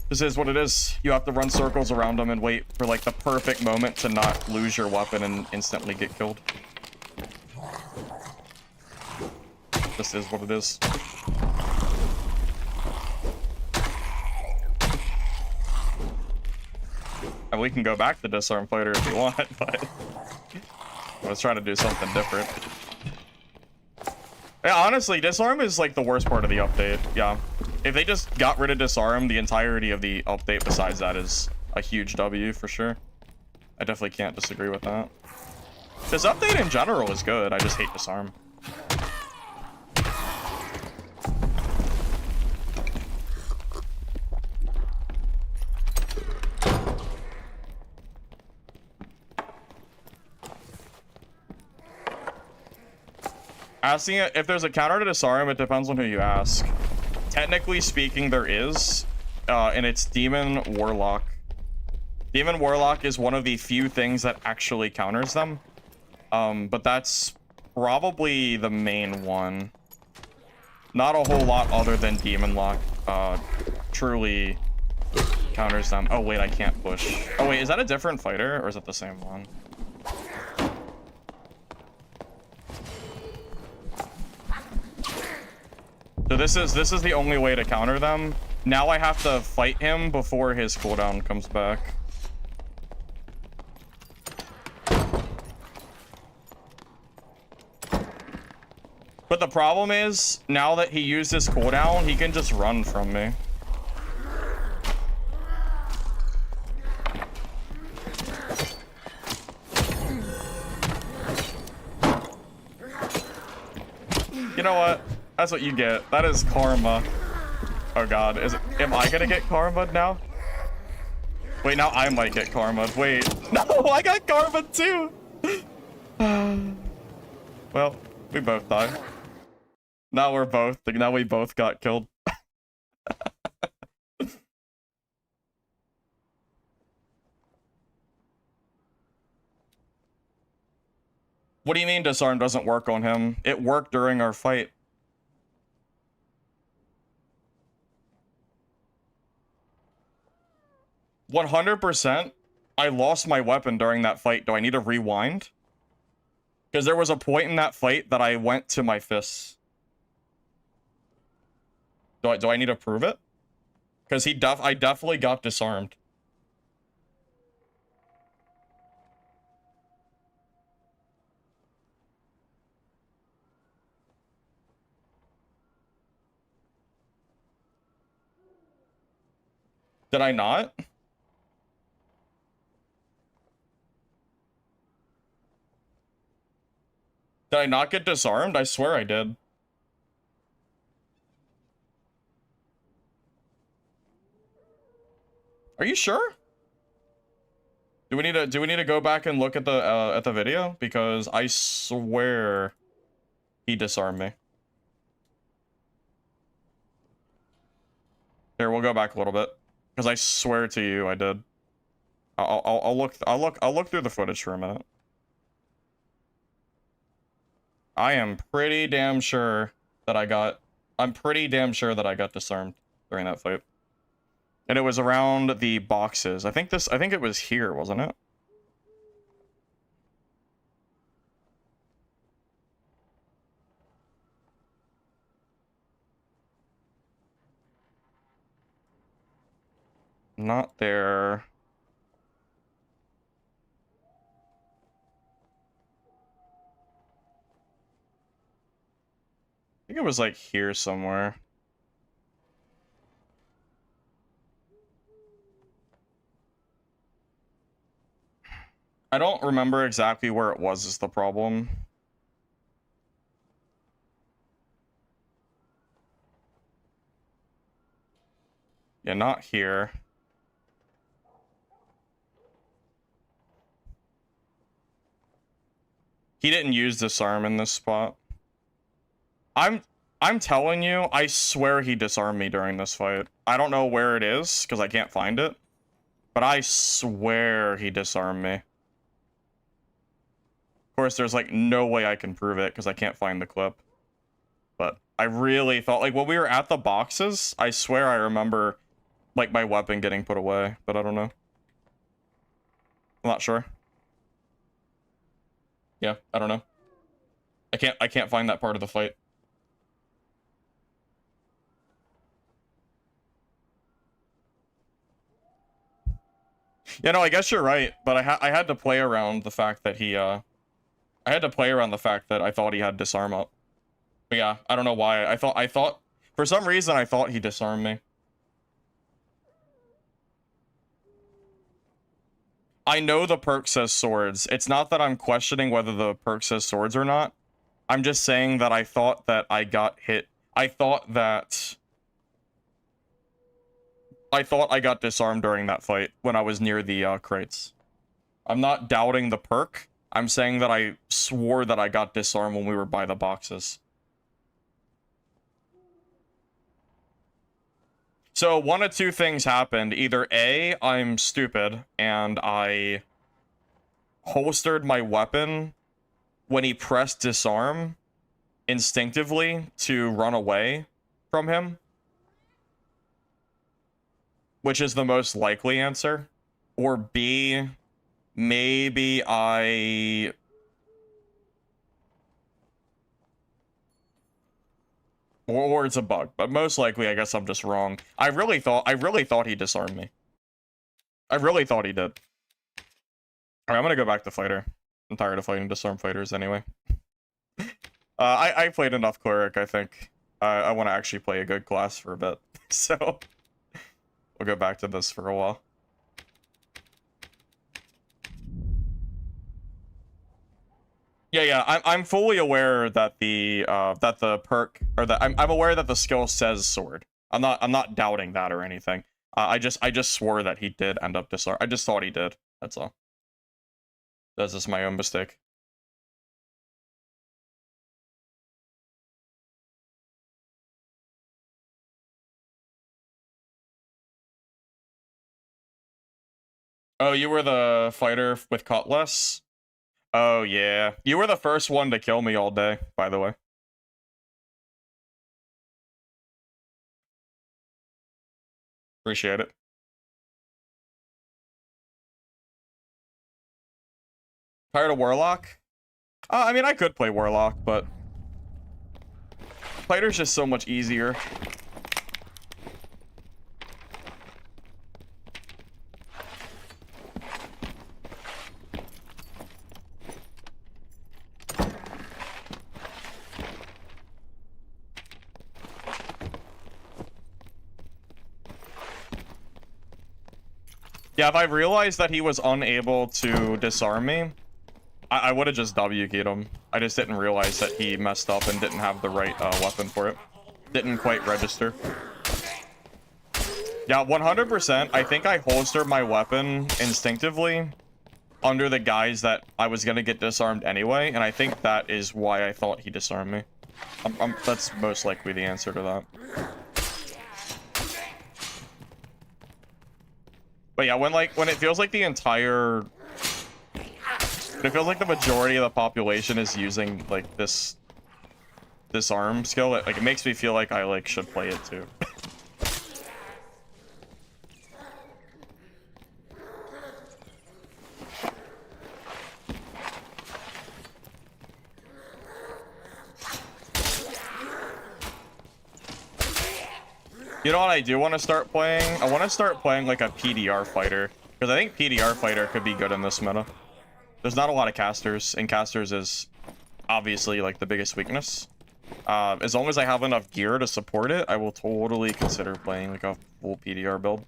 This is what it is. You have to run circles around them and wait for like the perfect moment to not lose your weapon and instantly get killed. This is what it is. And we can go back to Disarm fighter if you want, but I was trying to do something different. Yeah, honestly, Disarm is like the worst part of the update. Yeah. If they just got rid of Disarm, the entirety of the update besides that is a huge W for sure. I definitely can't disagree with that. This update in general is good, I just hate Disarm. Asking if there's a counter to Disarm, it depends on who you ask. Technically speaking, there is, and it's Demon Warlock. Demon Warlock is one of the few things that actually counters them. But that's probably the main one. Not a whole lot other than Demon Lock truly counters them. Oh wait, I can't push. Oh wait, is that a different fighter or is it the same one? So this is the only way to counter them. Now I have to fight him before his cooldown comes back. But the problem is, now that he used his cooldown, he can just run from me. You know what? That's what you get. That is karma. Oh god, am I gonna get karma now? Wait, now I might get karma. Wait, no, I got karma too! Well, we both died. Now we both got killed. What do you mean Disarm doesn't work on him? It worked during our fight. 100%? I lost my weapon during that fight. Do I need to rewind? Because there was a point in that fight that I went to my fists. Do I need to prove it? Because I definitely got disarmed. Did I not? Did I not get disarmed? I swear I did. Are you sure? Do we need to go back and look at the video? Because I swear he disarmed me. Here, we'll go back a little bit. Because I swear to you I did. I'll look through the footage for a minute. I'm pretty damn sure that I got disarmed during that fight. And it was around the boxes. I think it was here, wasn't it? Not there. I think it was like here somewhere. I don't remember exactly where it was is the problem. Yeah, not here. He didn't use disarm in this spot. I'm telling you, I swear he disarmed me during this fight. I don't know where it is, because I can't find it. But I swear he disarmed me. Of course, there's like no way I can prove it, because I can't find the clip. But I really thought, like, when we were at the boxes, I swear I remember, like, my weapon getting put away. But I don't know. I'm not sure. Yeah, I don't know. I can't find that part of the fight. Yeah, no, I guess you're right, but I had to play around the fact that I had to play around the fact that I thought he had disarm up. But yeah, I don't know why. I thought for some reason I thought he disarmed me. I know the perk says swords. It's not that I'm questioning whether the perk says swords or not. I'm just saying that I thought that I got hit. I thought I got disarmed during that fight when I was near the crates. I'm not doubting the perk. I'm saying that I swore that I got disarmed when we were by the boxes. So one of two things happened. Either A, I'm stupid and I holstered my weapon when he pressed disarm instinctively to run away from him, which is the most likely answer. Or B, maybe or it's a bug, but most likely I guess I'm just wrong. I really thought he disarmed me. I really thought he did. Alright, I'm gonna go back to fighter. I'm tired of fighting disarm fighters anyway. I played enough cleric, I think. I want to actually play a good class for a bit. So we'll go back to this for a while. Yeah, I'm fully aware that the perk, or that I'm aware that the skill says sword. I'm not doubting that or anything. I just swore that he did end up disarm. I just thought he did. That's all. That's just my own mistake. Oh, you were the fighter with cutlass? Oh yeah. You were the first one to kill me all day, by the way. Appreciate it. Tired of warlock? I mean, I could play warlock, but fighter's just so much easier. Yeah, if I realized that he was unable to disarm me, I would have just W keyed him. I just didn't realize that he messed up and didn't have the right weapon for it. Didn't quite register. Yeah, 100%. I think I holstered my weapon instinctively under the guise that I was going to get disarmed anyway, and I think that is why I thought he disarmed me. That's most likely the answer to that. But yeah, when it feels like the entire... It feels like the majority of the population is using, like, this arm skill. It makes me feel like I, like, should play it too. You know what I do want to start playing? I want to start playing, like, a PDR fighter. Because I think PDR fighter could be good in this meta. There's not a lot of casters, and casters is obviously, like, the biggest weakness. As long as I have enough gear to support it, I will totally consider playing, like, a full PDR build.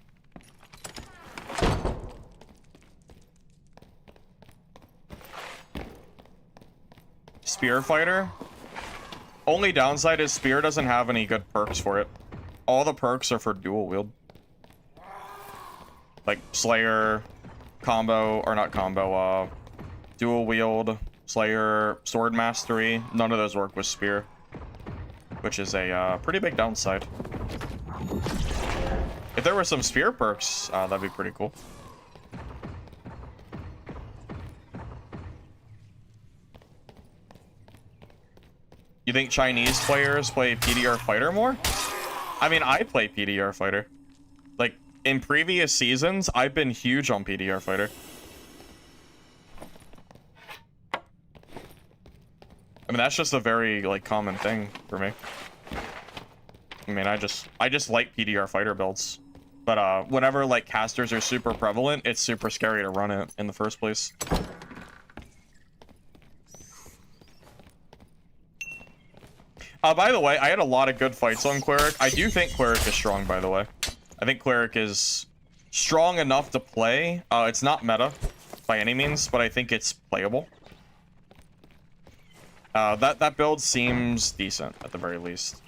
Spear fighter. Only downside is spear doesn't have any good perks for it. All the perks are for dual wield. Like Slayer, combo, or not combo, dual wield, Slayer, sword mastery. None of those work with spear, which is a pretty big downside. If there were some spear perks, that'd be pretty cool. You think Chinese players play PDR fighter more? I mean, I play PDR fighter. Like, in previous seasons, I've been huge on PDR fighter. I mean, that's just a very, like, common thing for me. I mean, I just like PDR fighter builds. But, whenever, like, casters are super prevalent, it's super scary to run it in the first place. By the way, I had a lot of good fights on Cleric. I do think Cleric is strong, by the way. I think Cleric is strong enough to play. It's not meta by any means, but I think it's playable. That build seems decent, at the very least.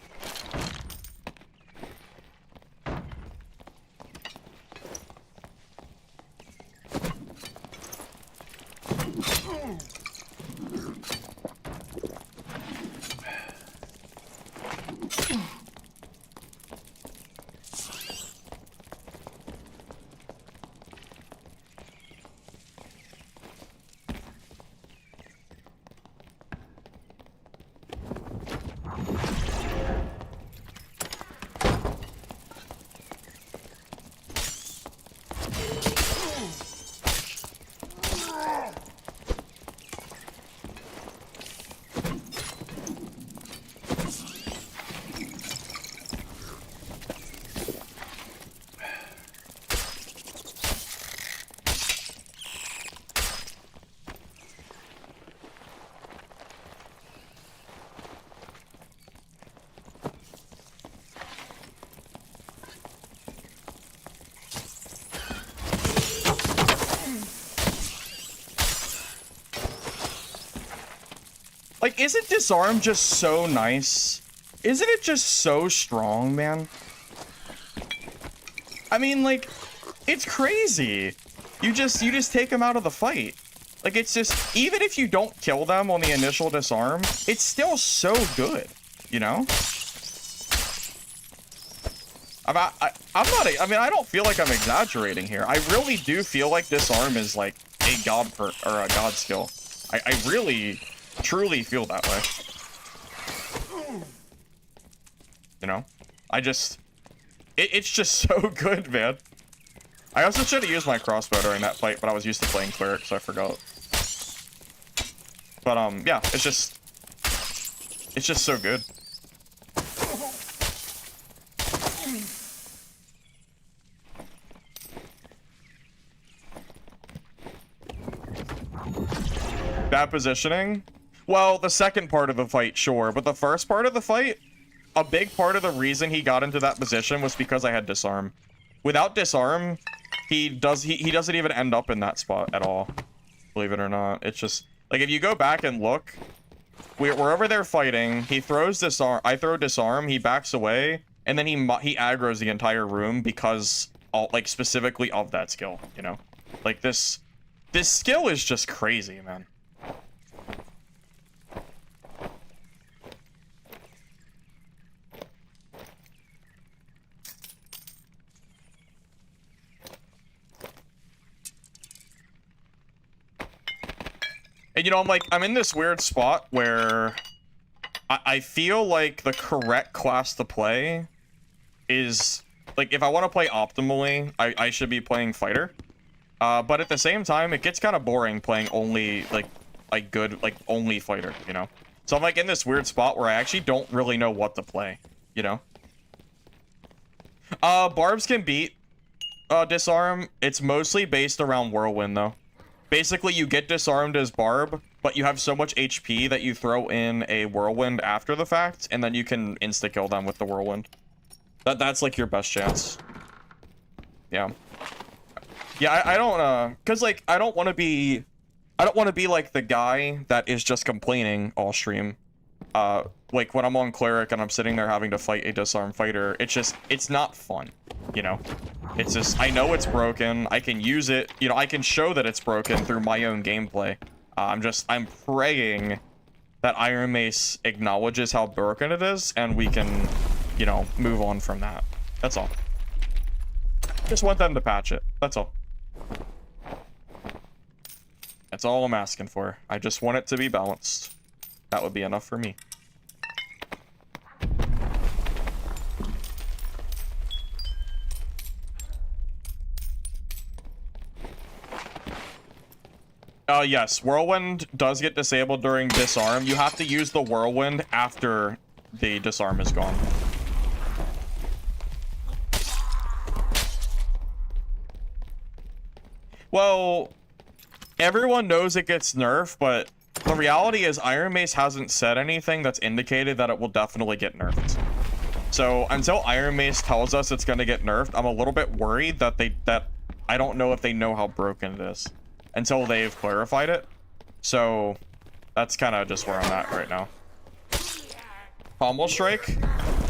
Like, isn't Disarm just so nice? Isn't it just so strong, man? I mean, like, it's crazy. You just take them out of the fight. Like, it's just, even if you don't kill them on the initial disarm, it's still so good, you know? I'm not, I mean, I don't feel like I'm exaggerating here. I really do feel like Disarm is like a god perk, or a god skill. I really, truly feel that way. You know? It's just so good, man. I also should have used my crossbow during that fight, but I was used to playing Cleric, so I forgot. But yeah, it's just so good. Bad positioning? Well, the second part of the fight, sure, but the first part of the fight, a big part of the reason he got into that position was because I had Disarm. Without Disarm, he doesn't even end up in that spot at all. Believe it or not. It's just like, if you go back and look, we're over there fighting, he throws Disarm, I throw Disarm, he backs away, and then he aggroes the entire room because like specifically of that skill, you know? Like this skill is just crazy, man. And you know, I'm in this weird spot where I feel like the correct class to play is, like, if I want to play optimally, I should be playing fighter. But at the same time, it gets kind of boring playing only, like good, like, only fighter, you know? So I'm, like, in this weird spot where I actually don't really know what to play, you know? Barbs can beat Disarm. It's mostly based around Whirlwind, though. Basically, you get disarmed as Barb, but you have so much HP that you throw in a Whirlwind after the fact, and then you can insta-kill them with the Whirlwind. That's like your best chance. Yeah. Yeah, I don't, cause like, I don't want to be like the guy that is just complaining all stream. Like when I'm on Cleric and I'm sitting there having to fight a disarmed fighter, it's not fun, you know? It's just, I know it's broken, I can use it, you know, I can show that it's broken through my own gameplay. I'm praying that Iron Mace acknowledges how broken it is, and we can, you know, move on from that. That's all. Just want them to patch it, that's all. That's all I'm asking for. I just want it to be balanced. That would be enough for me. Yes, Whirlwind does get disabled during Disarm. You have to use the Whirlwind after the Disarm is gone. Well, everyone knows it gets nerfed, but the reality is Iron Mace hasn't said anything that's indicated that it will definitely get nerfed. So until Iron Mace tells us it's going to get nerfed, I'm a little bit worried that I don't know if they know how broken it is until they've clarified it. So that's kind of just where I'm at right now. Pommel Strike.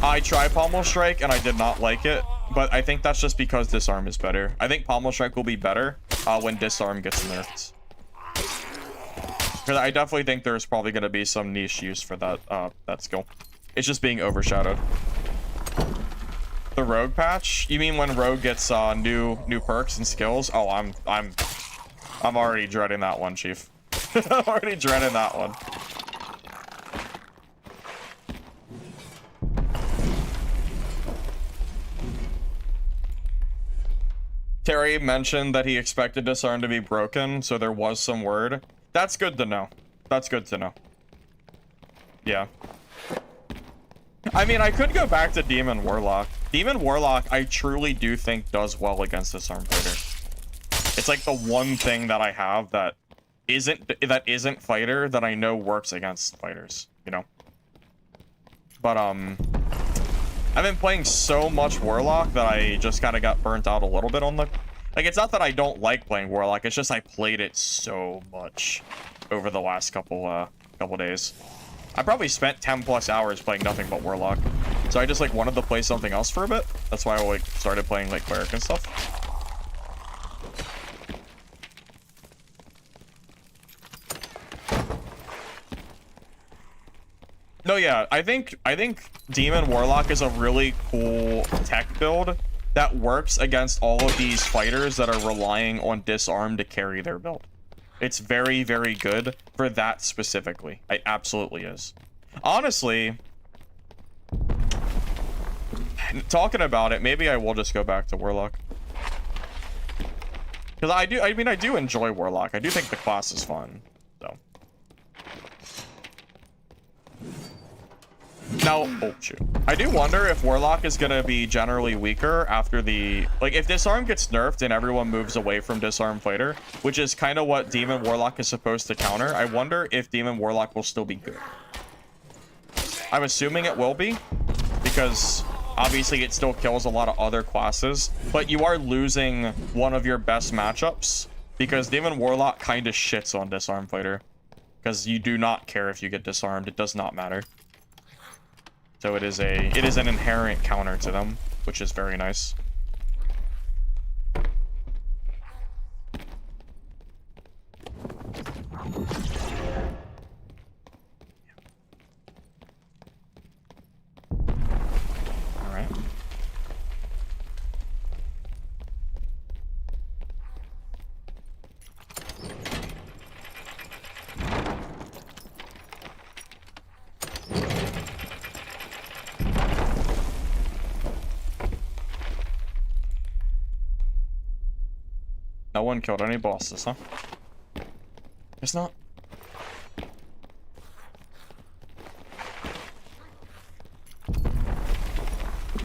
I tried Pommel Strike and I did not like it, but I think that's just because Disarm is better. I think Pommel Strike will be better when Disarm gets nerfed. Because I definitely think there's probably going to be some niche use for that skill. It's just being overshadowed. The Rogue patch? You mean when Rogue gets new perks and skills? Oh, I'm already dreading that one, Chief. I'm already dreading that one. Terry mentioned that he expected Disarm to be broken, so there was some word. That's good to know. That's good to know. Yeah. I mean, I could go back to Demon Warlock. Demon Warlock, I truly do think does well against Disarm fighter. It's like the one thing that I have that isn't fighter that I know works against fighters, you know? But, I've been playing so much Warlock that I just kind of got burnt out a little bit on the... Like, it's not that I don't like playing Warlock, it's just I played it so much over the last couple days. I probably spent 10 plus hours playing nothing but Warlock. So I just, like, wanted to play something else for a bit. That's why I, like, started playing, like, Cleric and stuff. No, yeah, I think Demon Warlock is a really cool tech build that works against all of these fighters that are relying on Disarm to carry their build. It's very, very good for that specifically. It absolutely is. Honestly, talking about it, maybe I will just go back to Warlock. Because I do enjoy Warlock. I do think the class is fun, so. Now, oh shoot. I do wonder if Warlock is gonna be generally weaker after the, like, if Disarm gets nerfed and everyone moves away from Disarm Fighter, which is kind of what Demon Warlock is supposed to counter. I wonder if Demon Warlock will still be good. I'm assuming it will be, because obviously it still kills a lot of other classes, but you are losing one of your best matchups because Demon Warlock kind of shits on Disarm Fighter, because you do not care if you get disarmed. It does not matter. So it is an inherent counter to them, which is very nice. All right. No one killed any bosses, huh? It's not.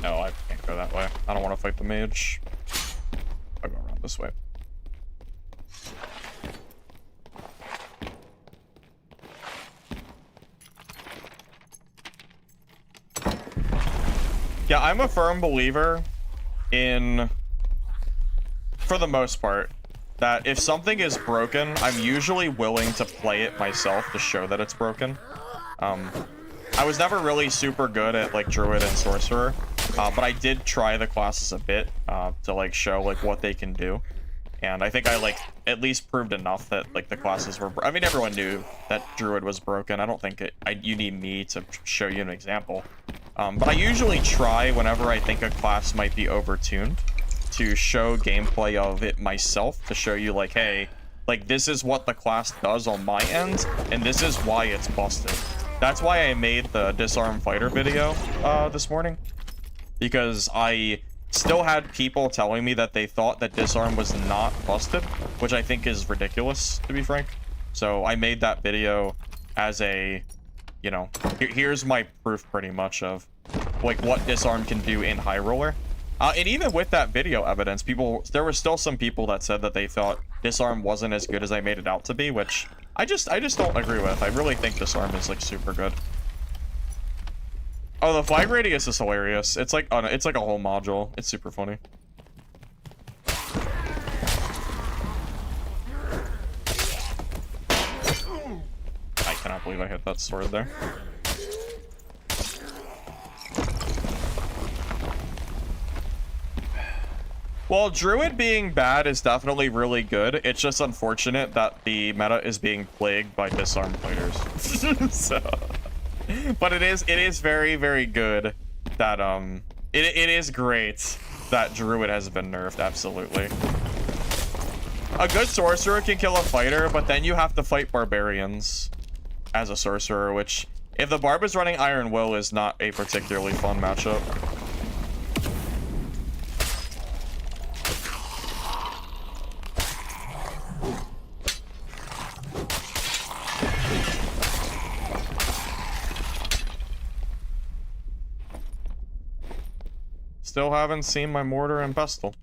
No, I can't go that way. I don't want to fight the mage. I'll go around this way. Yeah, I'm a firm believer in, for the most part, that if something is broken, I'm usually willing to play it myself to show that it's broken. I was never really super good at like Druid and Sorcerer, but I did try the classes a bit to like show like what they can do. And I think I like at least proved enough that like the classes were, I mean, everyone knew that Druid was broken. I don't think you need me to show you an example. But I usually try whenever I think a class might be overtuned to show gameplay of it myself, to show you like, hey, like this is what the class does on my end, and this is why it's busted. That's why I made the Disarm Fighter video this morning, because I still had people telling me that they thought that Disarm was not busted, which I think is ridiculous, to be frank. So I made that video as a, you know, here's my proof pretty much of like what Disarm can do in High Roller. And even with that video evidence, there were still some people that said that they thought Disarm wasn't as good as I made it out to be, which I just don't agree with. I really think Disarm is like super good. Oh, the flag radius is hilarious. It's like a whole module. It's super funny. I cannot believe I hit that sword there. Well, Druid being bad is definitely really good. It's just unfortunate that the meta is being plagued by Disarm players. So, but it is very, very good that it is great that Druid has been nerfed. Absolutely. A good sorcerer can kill a fighter, but then you have to fight barbarians as a sorcerer, which if the barb is running Iron Will is not a particularly fun matchup. Still haven't seen my mortar and pestle.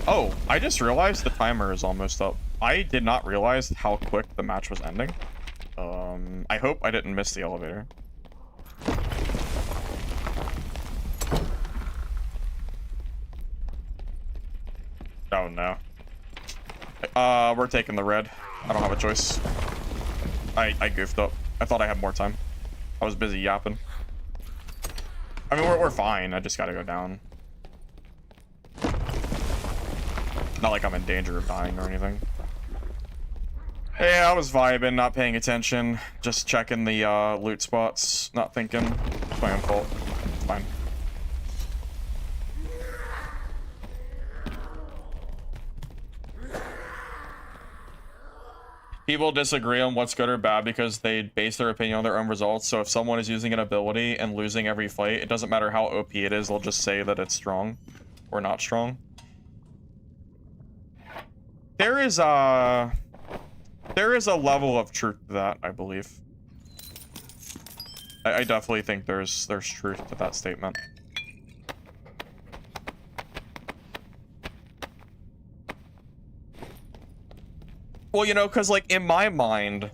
Oh, I just realized the timer is almost up. I did not realize how quick the match was ending. I hope I didn't miss the elevator. Oh no. We're taking the red. I don't have a choice. I goofed up. I thought I had more time. I was busy yapping. I mean, we're fine. I just gotta go down. Not like I'm in danger of dying or anything. Yeah, I was vibing, not paying attention. Just checking the loot spots. Not thinking. It's my own fault. It's fine. People disagree on what's good or bad because they base their opinion on their own results. So if someone is using an ability and losing every fight, it doesn't matter how OP it is, they'll just say that it's strong or not strong. There is a level of truth to that, I believe. I definitely think there's truth to that statement. Well, you know, because, like, in my mind,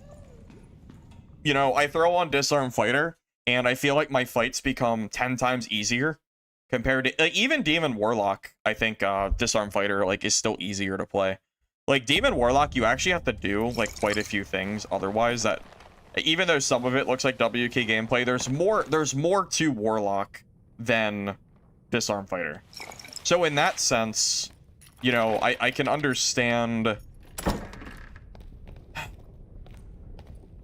you know, I throw on Disarm Fighter, and I feel like my fights become 10 times easier compared to, like, even Demon Warlock. I think Disarm Fighter, like, is still easier to play. Like, Demon Warlock, you actually have to do, like, quite a few things otherwise that, even though some of it looks like WK gameplay, there's more to Warlock than Disarm Fighter. So in that sense, you know, I can understand.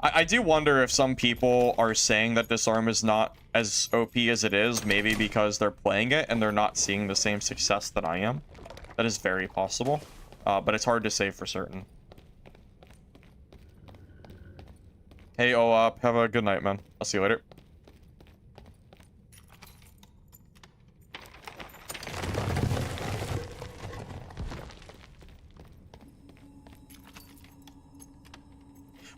I do wonder if some people are saying that Disarm is not as OP as it is, maybe because they're playing it and they're not seeing the same success that I am. That is very possible, but it's hard to say for certain. Hey, OOP, have a good night, man. I'll see you later.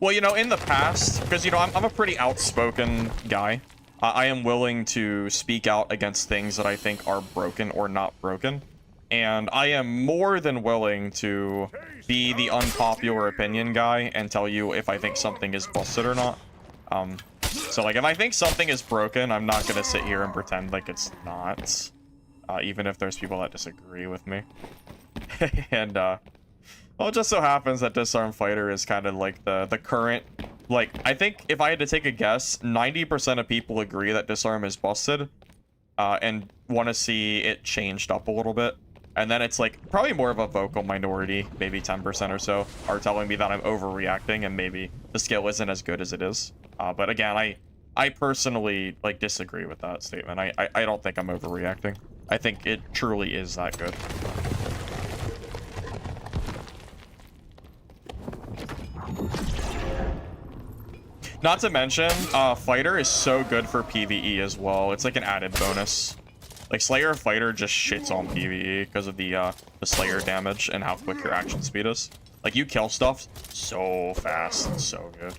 Well, you know, in the past, because, you know, I'm a pretty outspoken guy. I am willing to speak out against things that I think are broken or not broken. And I am more than willing to be the unpopular opinion guy and tell you if I think something is busted or not. So, like, if I think something is broken, I'm not going to sit here and pretend like it's not. Even if there's people that disagree with me. And, well, it just so happens that Disarm Fighter is kind of like the current, like, I think if I had to take a guess, 90% of people agree that Disarm is busted, and want to see it changed up a little bit. And then it's like probably more of a vocal minority, maybe 10% or so, are telling me that I'm overreacting and maybe the skill isn't as good as it is. But again, I personally, like, disagree with that statement. I don't think I'm overreacting. I think it truly is that good. Not to mention, Fighter is so good for PvE as well. It's like an added bonus. Like, Slayer Fighter just shits on PvE because of the Slayer damage and how quick your action speed is. Like, you kill stuff so fast. It's so good.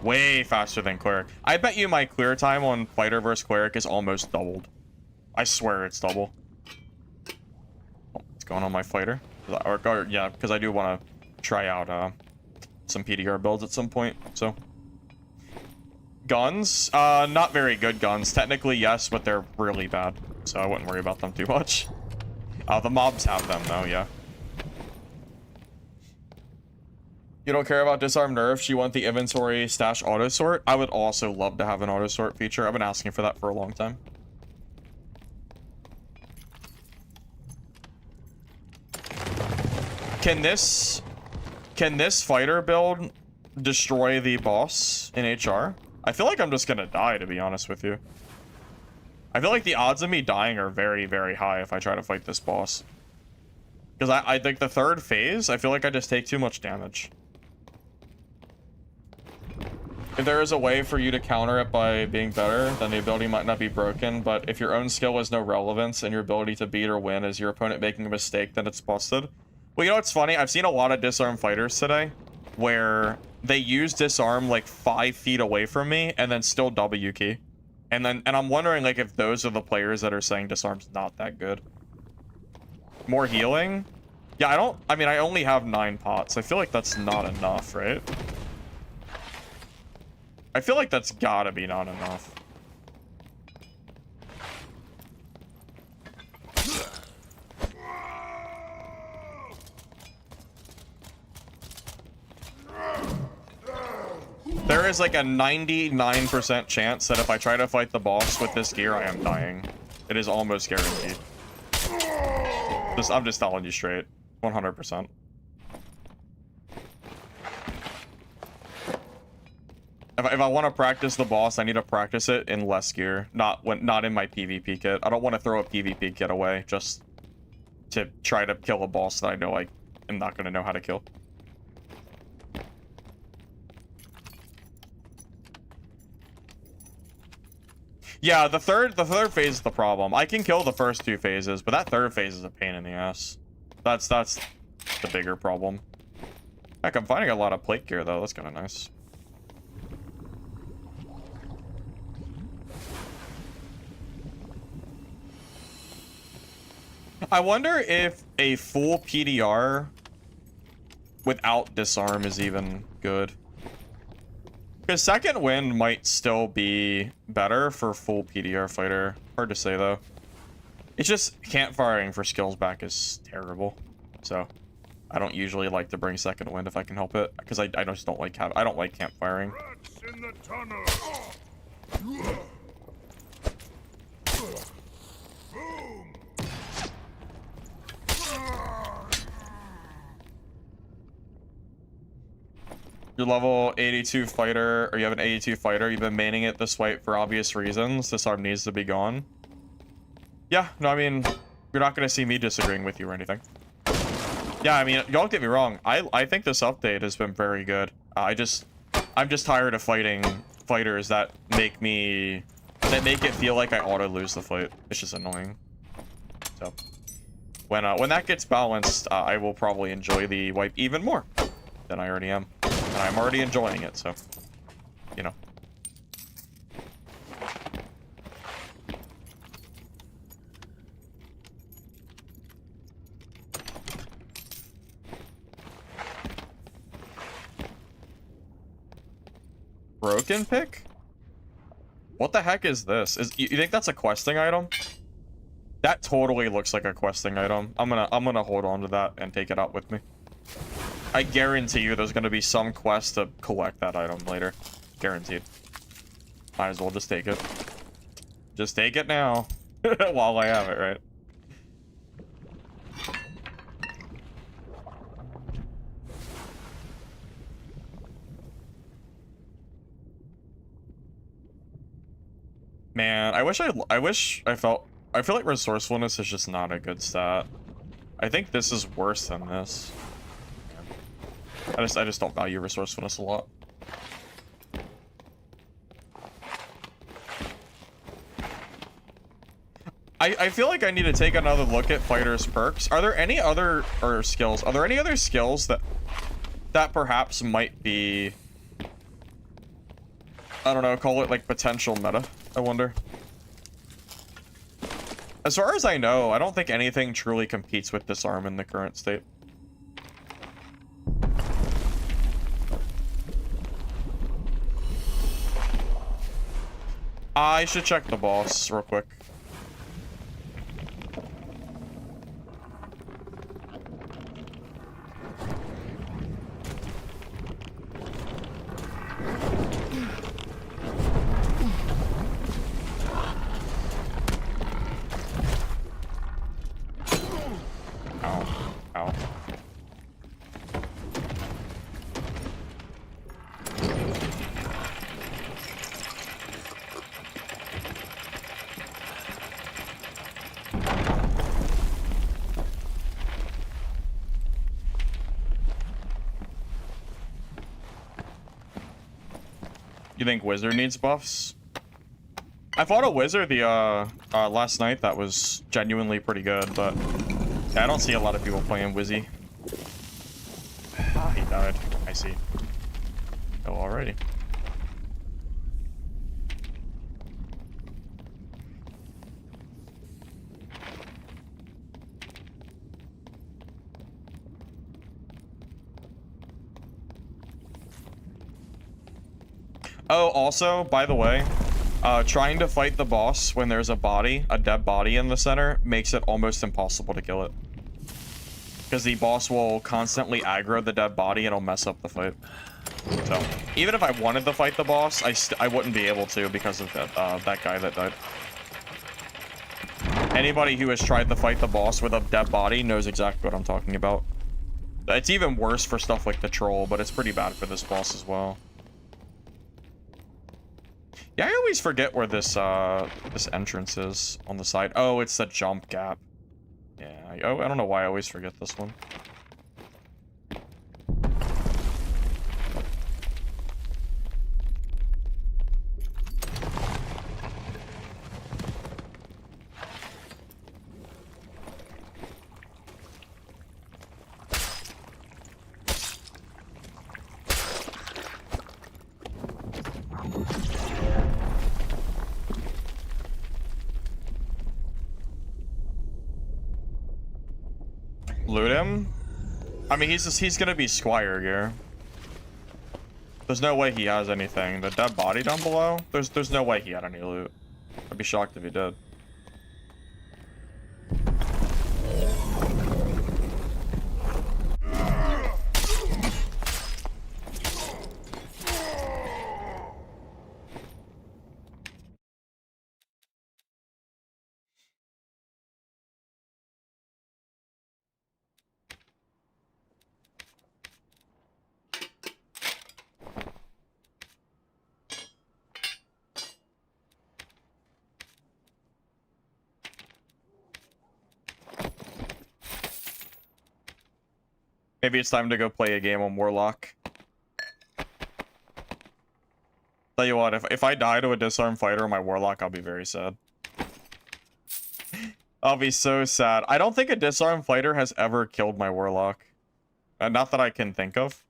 Way faster than Cleric. I bet you my clear time on Fighter versus Cleric is almost doubled. I swear it's double. Oh, what's going on my Fighter? Or yeah, because I do want to try out some PDR builds at some point, so. Guns? Not very good guns. Technically, yes, but they're really bad, so I wouldn't worry about them too much. The mobs have them, though, yeah. You don't care about disarm nerfs, you want the inventory stash auto sort? I would also love to have an auto sort feature. I've been asking for that for a long time. Can this fighter build destroy the boss in HR? I feel like I'm just gonna die, to be honest with you. I feel like the odds of me dying are very, very high if I try to fight this boss. Because I think the third phase, I feel like I just take too much damage. If there is a way for you to counter it by being better, then the ability might not be broken, but if your own skill has no relevance and your ability to beat or win is your opponent making a mistake, then it's busted. Well, you know what's funny? I've seen a lot of disarm fighters today where they use disarm like 5 feet away from me and then still W key. And I'm wondering, like, if those are the players that are saying disarm's not that good. More healing? Yeah, I mean, I only have 9 pots. I feel like that's not enough, right? I feel like that's gotta be not enough. There is like a 99% chance that if I try to fight the boss with this gear, I am dying. It is almost guaranteed. I'm just telling you straight. 100%. If I want to practice the boss, I need to practice it in less gear, not in my PvP kit. I don't want to throw a PvP kit away just to try to kill a boss that I know I am not going to know how to kill. Yeah, the third phase is the problem. I can kill the first 2 phases, but that third phase is a pain in the ass. That's the bigger problem. Heck, I'm finding a lot of plate gear though. That's kind of nice. I wonder if a full PDR without disarm is even good. Because second wind might still be better for full PDR fighter. Hard to say though. It's just campfiring for skills back is terrible. So I don't usually like to bring second wind if I can help it. Because I just don't like I don't like campfiring. Rats in the tunnel. Boom. You're level 82 fighter, or you have an 82 fighter, you've been maining it this way for obvious reasons. Disarm needs to be gone. Yeah, no, I mean, you're not going to see me disagreeing with you or anything. Yeah, I mean, don't get me wrong. I think this update has been very good. I'm just tired of fighting fighters that make it feel like I auto lose the fight. It's just annoying. So when that gets balanced, I will probably enjoy the wipe even more than I already am. And I'm already enjoying it, so, you know. Broken pick? What the heck is this? You think that's a questing item? That totally looks like a questing item. I'm gonna hold on to that and take it out with me. I guarantee you there's gonna be some quest to collect that item later. Guaranteed. Might as well just take it. Just take it now. While I have it, right? Man, I feel like resourcefulness is just not a good stat. I think this is worse than this. I just don't value resourcefulness a lot. I feel like I need to take another look at fighters' perks. Are there any other skills? Are there any other skills that perhaps might be, I don't know, call it like potential meta? I wonder. As far as I know, I don't think anything truly competes with Disarm in the current state. I should check the boss real quick. Ow. Ow. You think Wizard needs buffs? I fought a Wizard last night that was genuinely pretty good, but yeah, I don't see a lot of people playing Wizzy. Ah, he died. I see. Oh, alrighty. Oh, also, by the way, trying to fight the boss when there's a dead body in the center, makes it almost impossible to kill it. Because the boss will constantly aggro the dead body and it'll mess up the fight. So, even if I wanted to fight the boss, I wouldn't be able to because of that guy that died. Anybody who has tried to fight the boss with a dead body knows exactly what I'm talking about. It's even worse for stuff like the troll, but it's pretty bad for this boss as well. Yeah, I always forget where this entrance is on the side. Oh, it's the jump gap. Yeah, I don't know why I always forget this one. loot him? I mean, he's gonna be Squire gear. There's no way he has anything. The dead body down below? There's no way he had any loot. I'd be shocked if he did. Maybe it's time to go play a game on Warlock. Tell you what, if I die to a Disarm fighter on my Warlock, I'll be very sad. I'll be so sad. I don't think a Disarm fighter has ever killed my Warlock. Not that I can think of.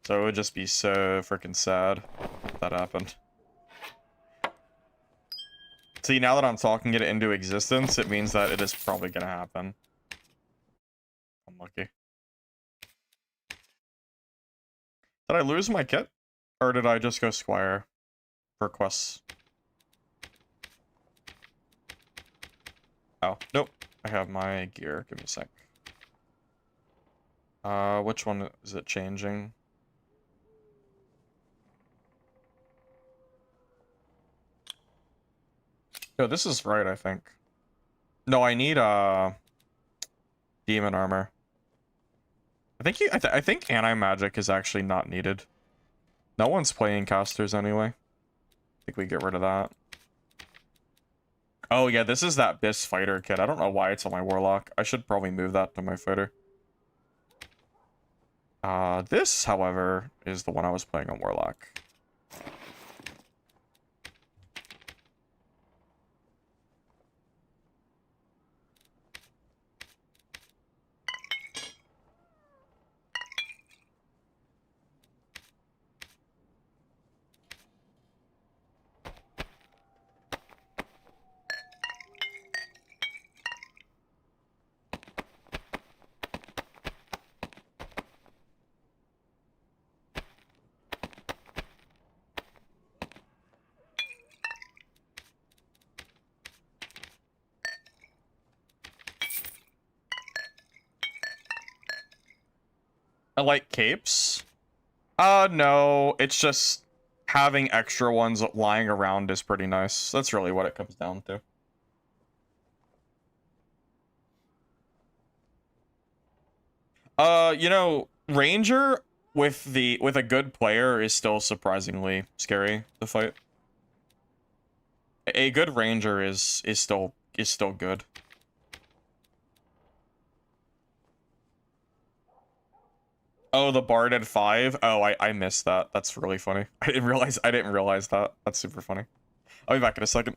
So it would just be so freaking sad if that happened. See, now that I'm talking it into existence, it means that it is probably gonna happen. Unlucky. Did I lose my kit? Or did I just go Squire for quests? Oh, nope. I have my gear. Give me a sec. Which one is it changing? No, this is right, I think. No, I need, demon armor. I think anti-magic is actually not needed. No one's playing casters anyway. I think we get rid of that. Oh yeah, this is that Biss fighter kit. I don't know why it's on my Warlock. I should probably move that to my fighter. This, however, is the one I was playing on Warlock. I like capes. No, it's just having extra ones lying around is pretty nice. That's really what it comes down to. You know, Ranger with a good player is still surprisingly scary to fight. A good Ranger is still good. Oh, the Bard at 5? Oh, I missed that. That's really funny. I didn't realize that. That's super funny. I'll be back in a second.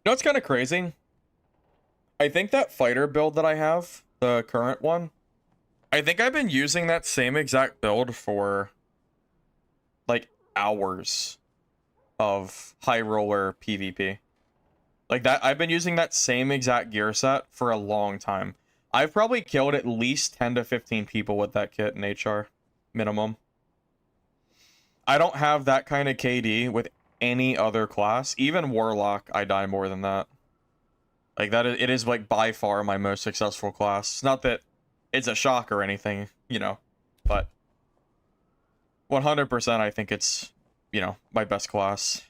You know what's kind of crazy? I think that fighter build that I have, the current one, I think I've been using that same exact build for like hours of high roller PvP. Like that, I've been using that same exact gear set for a long time. I've probably killed at least 10 to 15 people with that kit in HR, minimum. I don't have that kind of KD with any other class. Even warlock, I die more than that. Like that, it is like by far my most successful class. Not that it's a shock or anything, you know, but 100% I think it's, you know, my best class.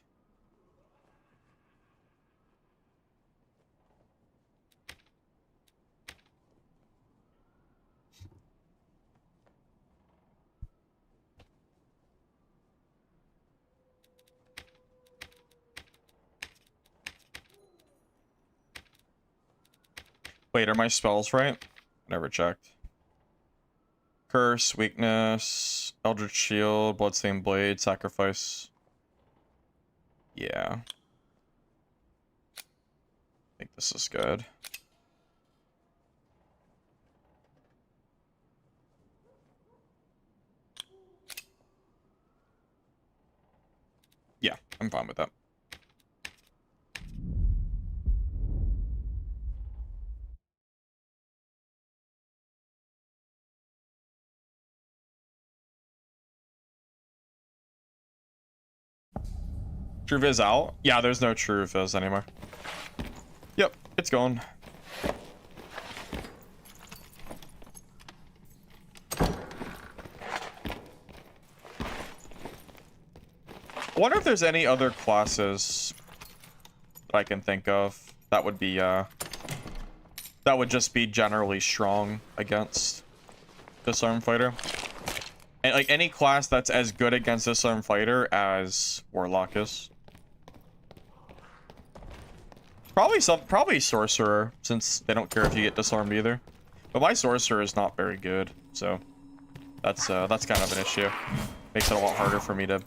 Wait, are my spells right? Never checked. Curse, weakness, Eldritch Shield, Bloodstained Blade, Sacrifice. Yeah. I think this is good. Yeah, I'm fine with that. True Viz out? Yeah, there's no True Viz anymore. Yep, it's gone. I wonder if there's any other classes that I can think of that would be, that would just be generally strong against Disarm Fighter. And, like, any class that's as good against Disarm Fighter as Warlock is. Probably Sorcerer, since they don't care if you get disarmed either. But my Sorcerer is not very good, so that's kind of an issue. Makes it a lot harder for me to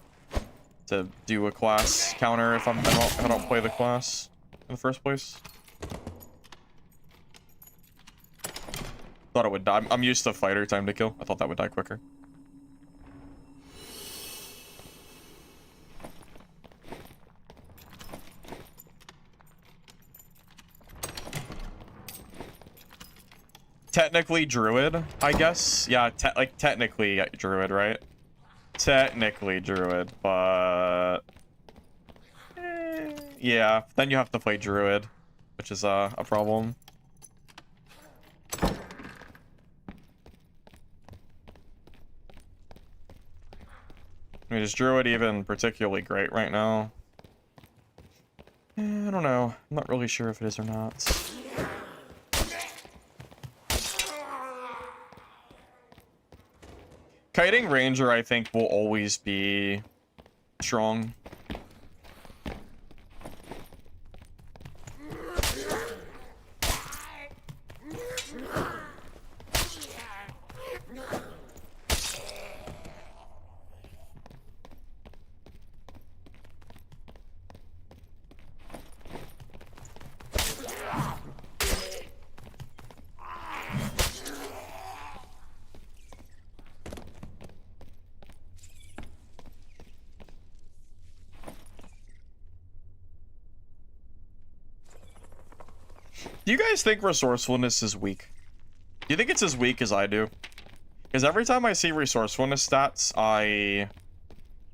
do a class counter if I don't play the class in the first place. Thought it would die. I'm used to fighter time to kill. I thought that would die quicker. Technically Druid, I guess. Yeah, technically Druid, right? Technically Druid, but yeah, then you have to play Druid, which is a problem. I mean, is Druid even particularly great right now? I don't know. I'm not really sure if it is or not. Kiting Ranger, I think, will always be strong. Do you guys think resourcefulness is weak? Do you think it's as weak as I do? Because every time I see resourcefulness stats, I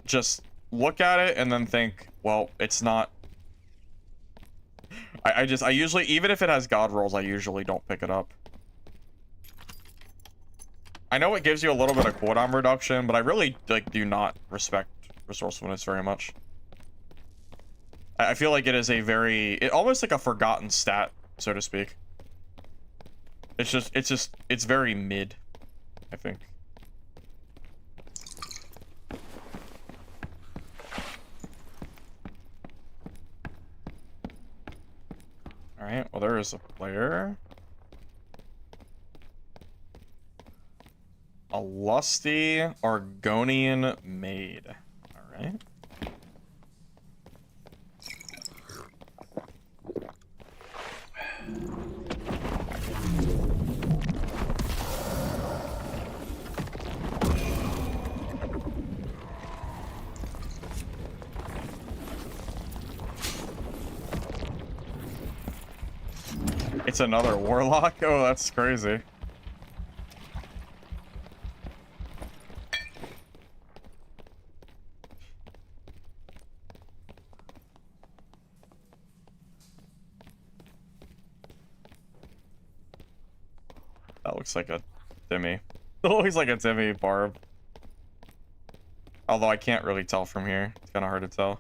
just look at it and then think, well, it's not. I usually, even if it has god rolls, I usually don't pick it up. I know it gives you a little bit of cooldown reduction, but I really do not respect resourcefulness very much. I feel like it is a almost like a forgotten stat, so to speak. It's very mid, I think. Alright, well there is a player. A lusty Argonian maid. Alright. It's another warlock? Oh, that's crazy. That looks like a Timmy. It looks like a Timmy barb. Although I can't really tell from here. It's kind of hard to tell.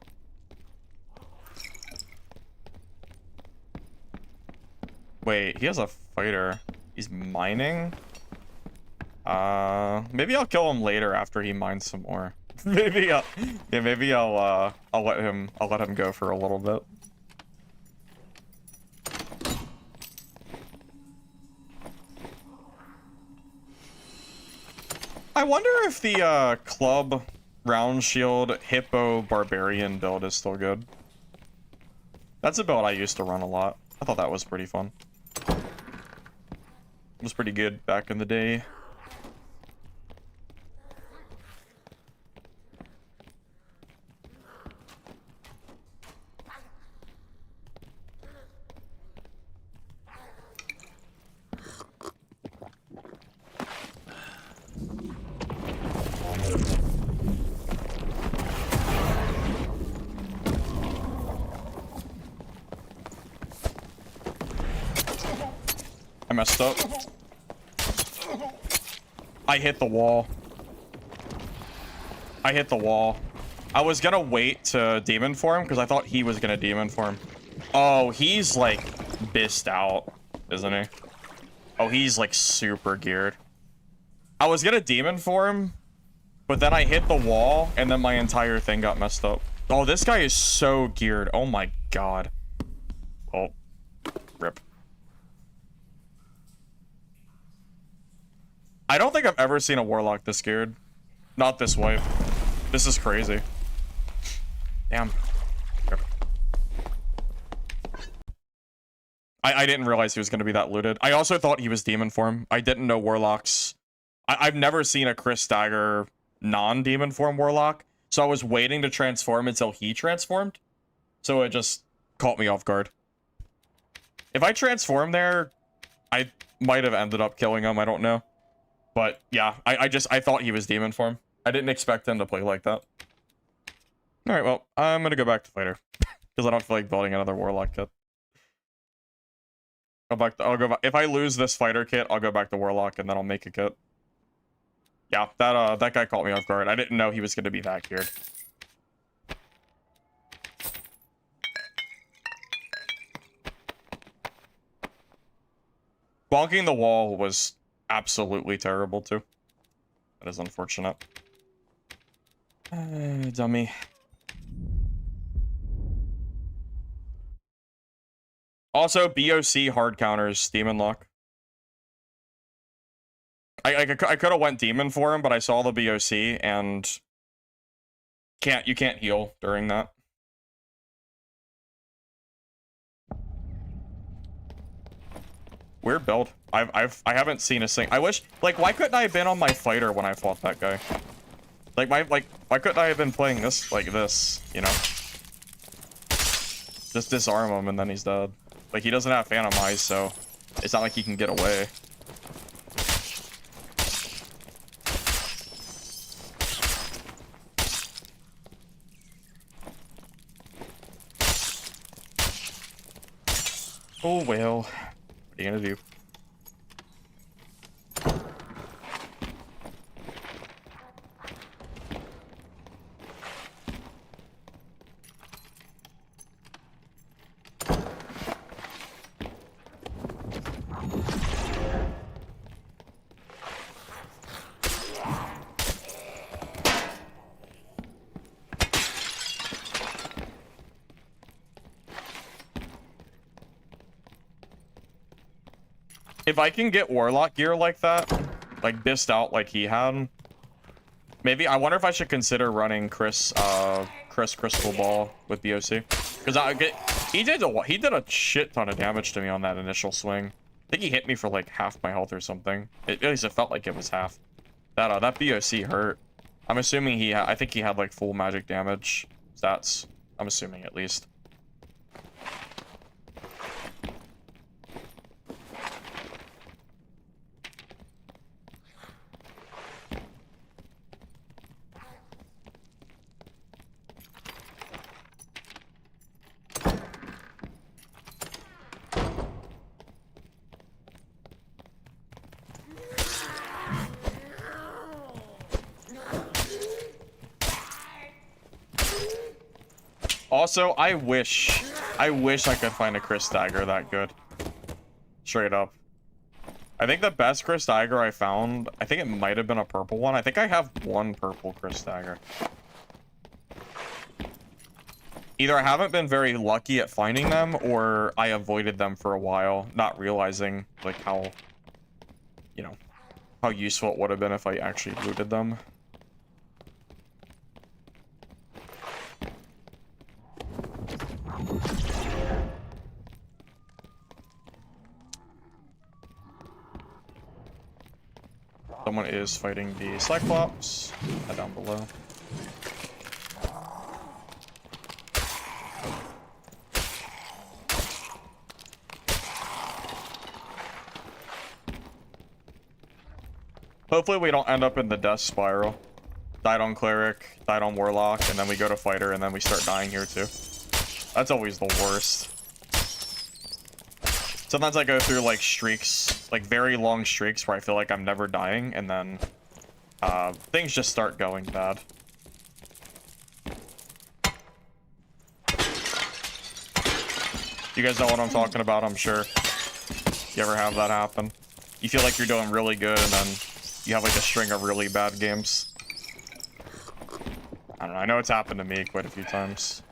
Wait, he has a fighter. He's mining? Maybe I'll kill him later after he mines some more. maybe I'll let him go for a little bit. I wonder if the club round shield hippo barbarian build is still good. That's a build I used to run a lot. I thought that was pretty fun. It was pretty good back in the day. I messed up. I hit the wall. I hit the wall. I was gonna wait to demon form because I thought he was gonna demon form. Oh, he's like bissed out, isn't he? Oh, he's like super geared. I was gonna demon form, but then I hit the wall and then my entire thing got messed up. Oh, this guy is so geared. Oh my god. Oh, rip. I don't think I've ever seen a warlock this geared. Not this wave. This is crazy. Damn. I didn't realize he was going to be that looted. I also thought he was demon form. I didn't know warlocks. I've never seen a Chris Dagger non-demon form warlock. So I was waiting to transform until he transformed. So it just caught me off guard. If I transformed there, I might have ended up killing him. I don't know. But yeah, I thought he was demon form. I didn't expect him to play like that. Alright, well, I'm gonna go back to fighter. Because I don't feel like building another warlock kit. I'll go back. If I lose this fighter kit, I'll go back to warlock and then I'll make a kit. Yeah, that guy caught me off guard. I didn't know he was gonna be that geared. Bonking the wall was absolutely terrible too. That is unfortunate. Dummy. Also, BOC hard counters demon lock. I could have went demon for him, but I saw the BOC and you can't heal during that. Weird build. I haven't seen a I wish, like, why couldn't I have been on my fighter when I fought that guy? Like why couldn't I have been playing this like this, you know? Just disarm him and then he's dead. Like, he doesn't have Phantom Eyes, so it's not like he can get away. Oh well. What are you gonna do? If I can get warlock gear like that, like bissed out like he had, maybe I wonder if I should consider running Chris Crystal Ball with BOC, because he did a shit ton of damage to me on that initial swing. I think he hit me for like half my health or something. At least it felt like it was half. That BOC hurt. I'm assuming I think he had like full magic damage stats. I'm assuming at least. Also, I wish I could find a Chris dagger that good. Straight up. I think the best Chris dagger I found, I think it might have been a purple one. I think I have one purple Chris dagger. Either I haven't been very lucky at finding them, or I avoided them for a while, not realizing, like, how, you know, how useful it would have been if I actually looted them. Someone is fighting the Cyclops down below. Hopefully we don't end up in the death spiral. Died on Cleric, died on Warlock, and then we go to Fighter, and then we start dying here too. That's always the worst. Sometimes I go through like streaks, like very long streaks where I feel like I'm never dying, and then things just start going bad. You guys know what I'm talking about, I'm sure. You ever have that happen? You feel like you're doing really good, and then you have like a string of really bad games. I don't know, I know it's happened to me quite a few times.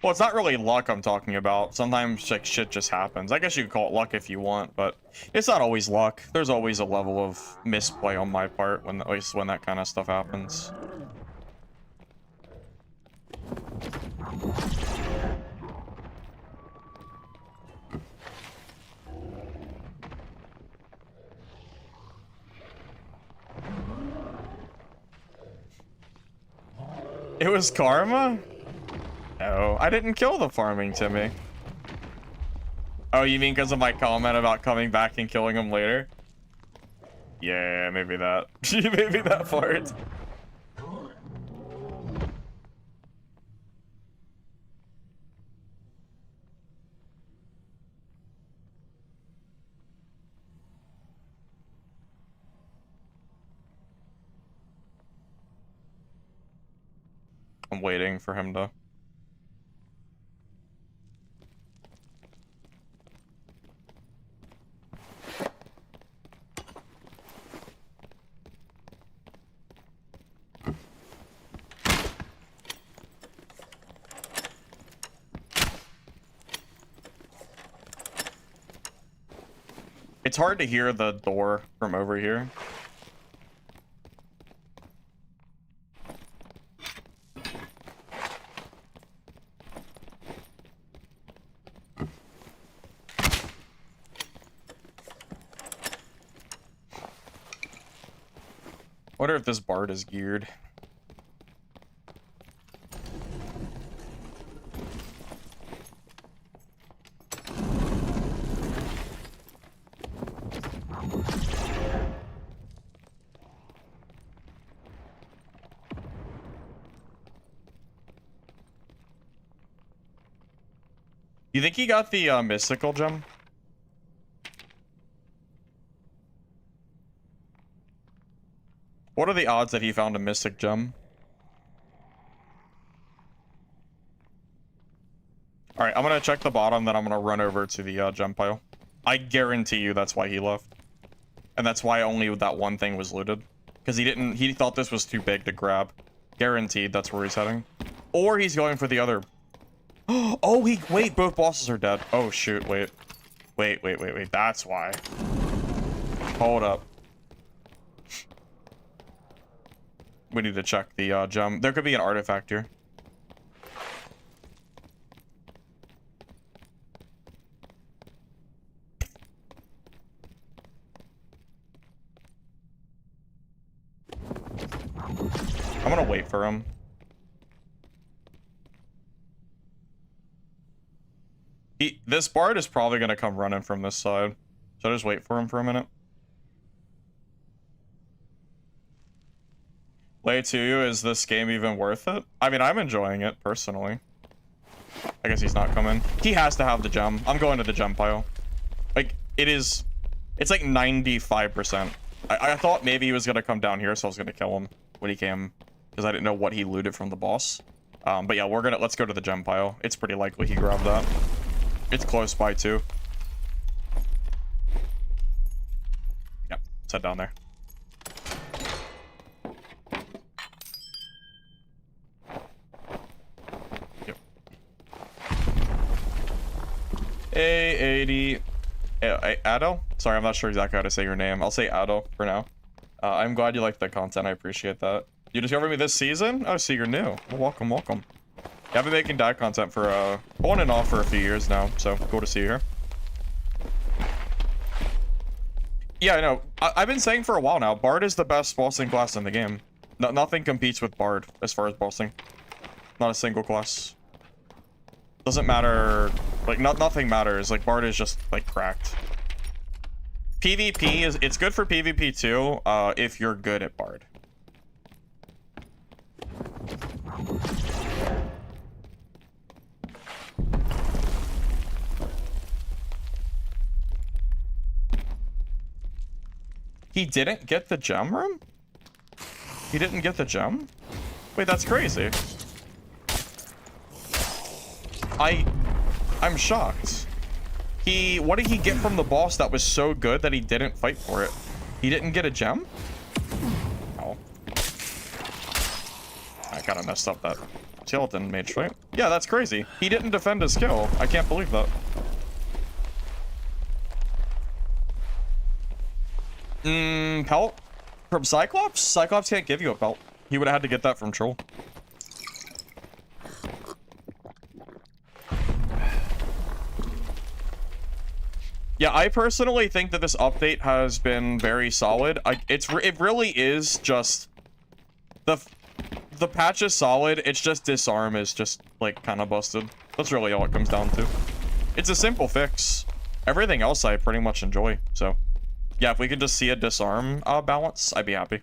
Well, it's not really luck I'm talking about. Sometimes like shit just happens. I guess you could call it luck if you want, but it's not always luck. There's always a level of misplay on my part when, at least when that kind of stuff happens. It was karma? No, I didn't kill the farming Timmy. Oh, you mean because of my comment about coming back and killing him later? Yeah, maybe that. Maybe that part. I'm waiting for him to... It's hard to hear the door from over here. Wonder if this bard is geared. You think he got the mystical gem? What are the odds that he found a mystic gem? Alright, I'm gonna check the bottom, then I'm gonna run over to the gem pile. I guarantee you that's why he left. And that's why only that one thing was looted. Because he thought this was too big to grab. Guaranteed that's where he's heading. Or he's going for the other... Oh, wait, both bosses are dead. Oh, shoot, wait. Wait, that's why. Hold up. We need to check the gem. There could be an artifact here. I'm gonna wait for him. This bard is probably gonna come running from this side. So just wait for him for a minute. Lay to you, is this game even worth it? I mean, I'm enjoying it, personally. I guess he's not coming. He has to have the gem. I'm going to the gem pile. Like, it's like 95%. I thought maybe he was going to come down here, so I was going to kill him when he came, because I didn't know what he looted from the boss. But yeah, let's go to the gem pile. It's pretty likely he grabbed that. It's close by, too. Yep, let's head down there. Yep. A80. Ado? Sorry, I'm not sure exactly how to say your name. I'll say Ado for now. I'm glad you like the content. I appreciate that. You discovered me this season? Oh, so you're new. Well, welcome, welcome. Yeah, I've been making dad content for on and off for a few years now, so cool to see you here. Yeah, I know. I've been saying for a while now, Bard is the best bossing class in the game. Nothing competes with Bard as far as bossing. Not a single class. Doesn't matter. Like, nothing matters. Like, Bard is just, like, cracked. PvP it's good for PvP too, if you're good at Bard. He didn't get the gem room? He didn't get the gem? Wait, that's crazy. I'm shocked. What did he get from the boss that was so good that he didn't fight for it? He didn't get a gem? Oh. I kind of messed up that skeleton mage fight. Yeah, that's crazy. He didn't defend his skill. I can't believe that. Pelt? From Cyclops? Cyclops can't give you a pelt. He would have had to get that from Troll. Yeah, I personally think that this update has been very solid. It really is just the patch is solid. It's just Disarm is just like kind of busted. That's really all it comes down to. It's a simple fix. Everything else I pretty much enjoy. So yeah, if we could just see a Disarm balance, I'd be happy.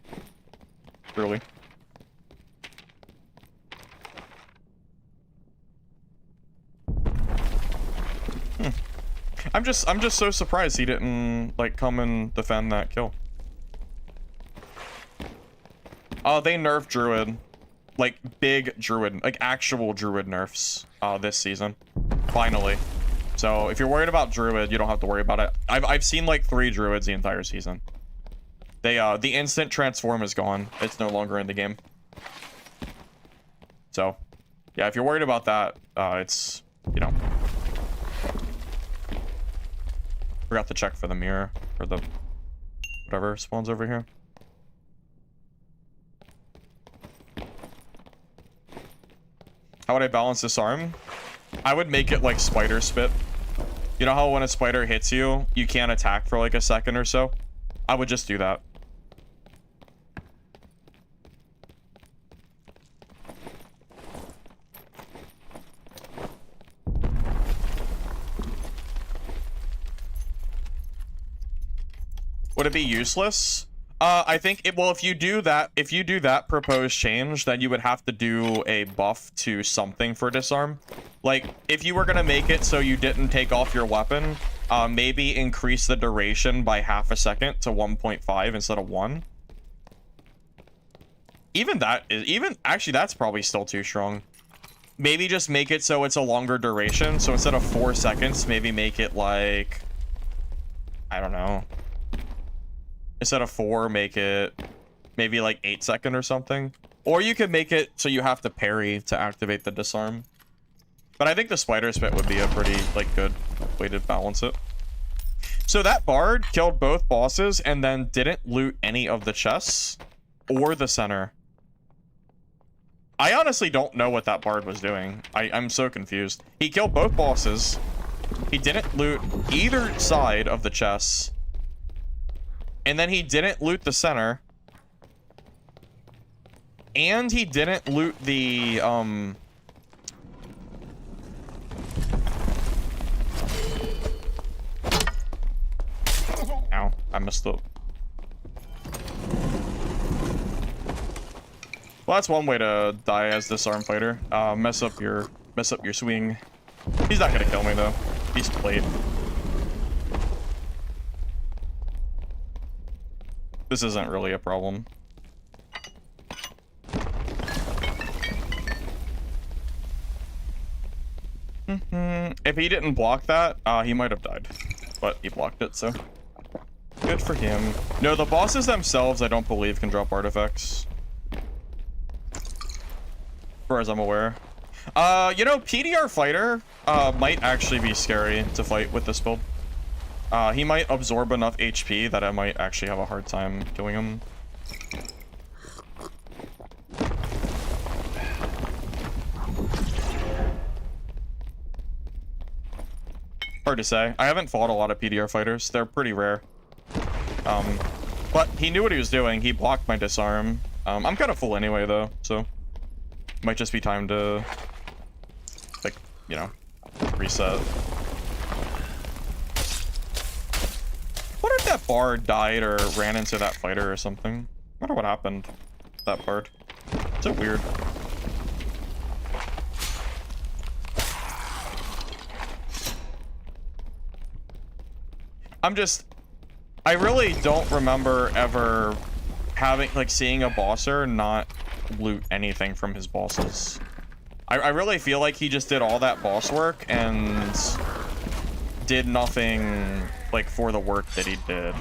Really. I'm just so surprised he didn't like come and defend that kill. They nerfed Druid. Like big Druid, like actual Druid nerfs this season. Finally. So if you're worried about Druid, you don't have to worry about it. I've seen like 3 Druids the entire season. The instant transform is gone. It's no longer in the game. So yeah, if you're worried about that, it's, you know. Forgot to check for the mirror, or the whatever spawns over here. How would I balance Disarm? I would make it like spider spit. You know how when a spider hits you, you can't attack for like a second or so? I would just do that. Would it be useless? I think well, if you do that proposed change, then you would have to do a buff to something for Disarm. Like, if you were gonna make it so you didn't take off your weapon, maybe increase the duration by half a second to 1.5 instead of 1. Actually, that's probably still too strong. Maybe just make it so it's a longer duration. So instead of 4 seconds, maybe make it like, I don't know. Instead of 4, make it maybe like 8 second or something. Or you could make it so you have to parry to activate the Disarm. But I think the spider spit would be a pretty like good way to balance it. So that Bard killed both bosses and then didn't loot any of the chests or the center. I honestly don't know what that Bard was doing. I'm so confused. He killed both bosses. He didn't loot either side of the chests. And then he didn't loot the center. And he didn't loot the, Ow, I messed up. Well, that's one way to die as Disarm fighter. Mess up your swing. He's not gonna kill me though. He's played. This isn't really a problem. If he didn't block that, he might have died. But he blocked it, so good for him. No, the bosses themselves, I don't believe, can drop artifacts. As far as I'm aware. You know, PDR fighter might actually be scary to fight with this build. He might absorb enough HP that I might actually have a hard time killing him. Hard to say. I haven't fought a lot of PDR fighters. They're pretty rare. But he knew what he was doing. He blocked my disarm. I'm kind of full anyway, though, so might just be time to, like, you know, reset. What if that bard died or ran into that fighter or something? I wonder what happened to that bard. It's so weird. I really don't remember ever having, like, seeing a bosser not loot anything from his bosses. I really feel like he just did all that boss work and did nothing, like, for the work that he did.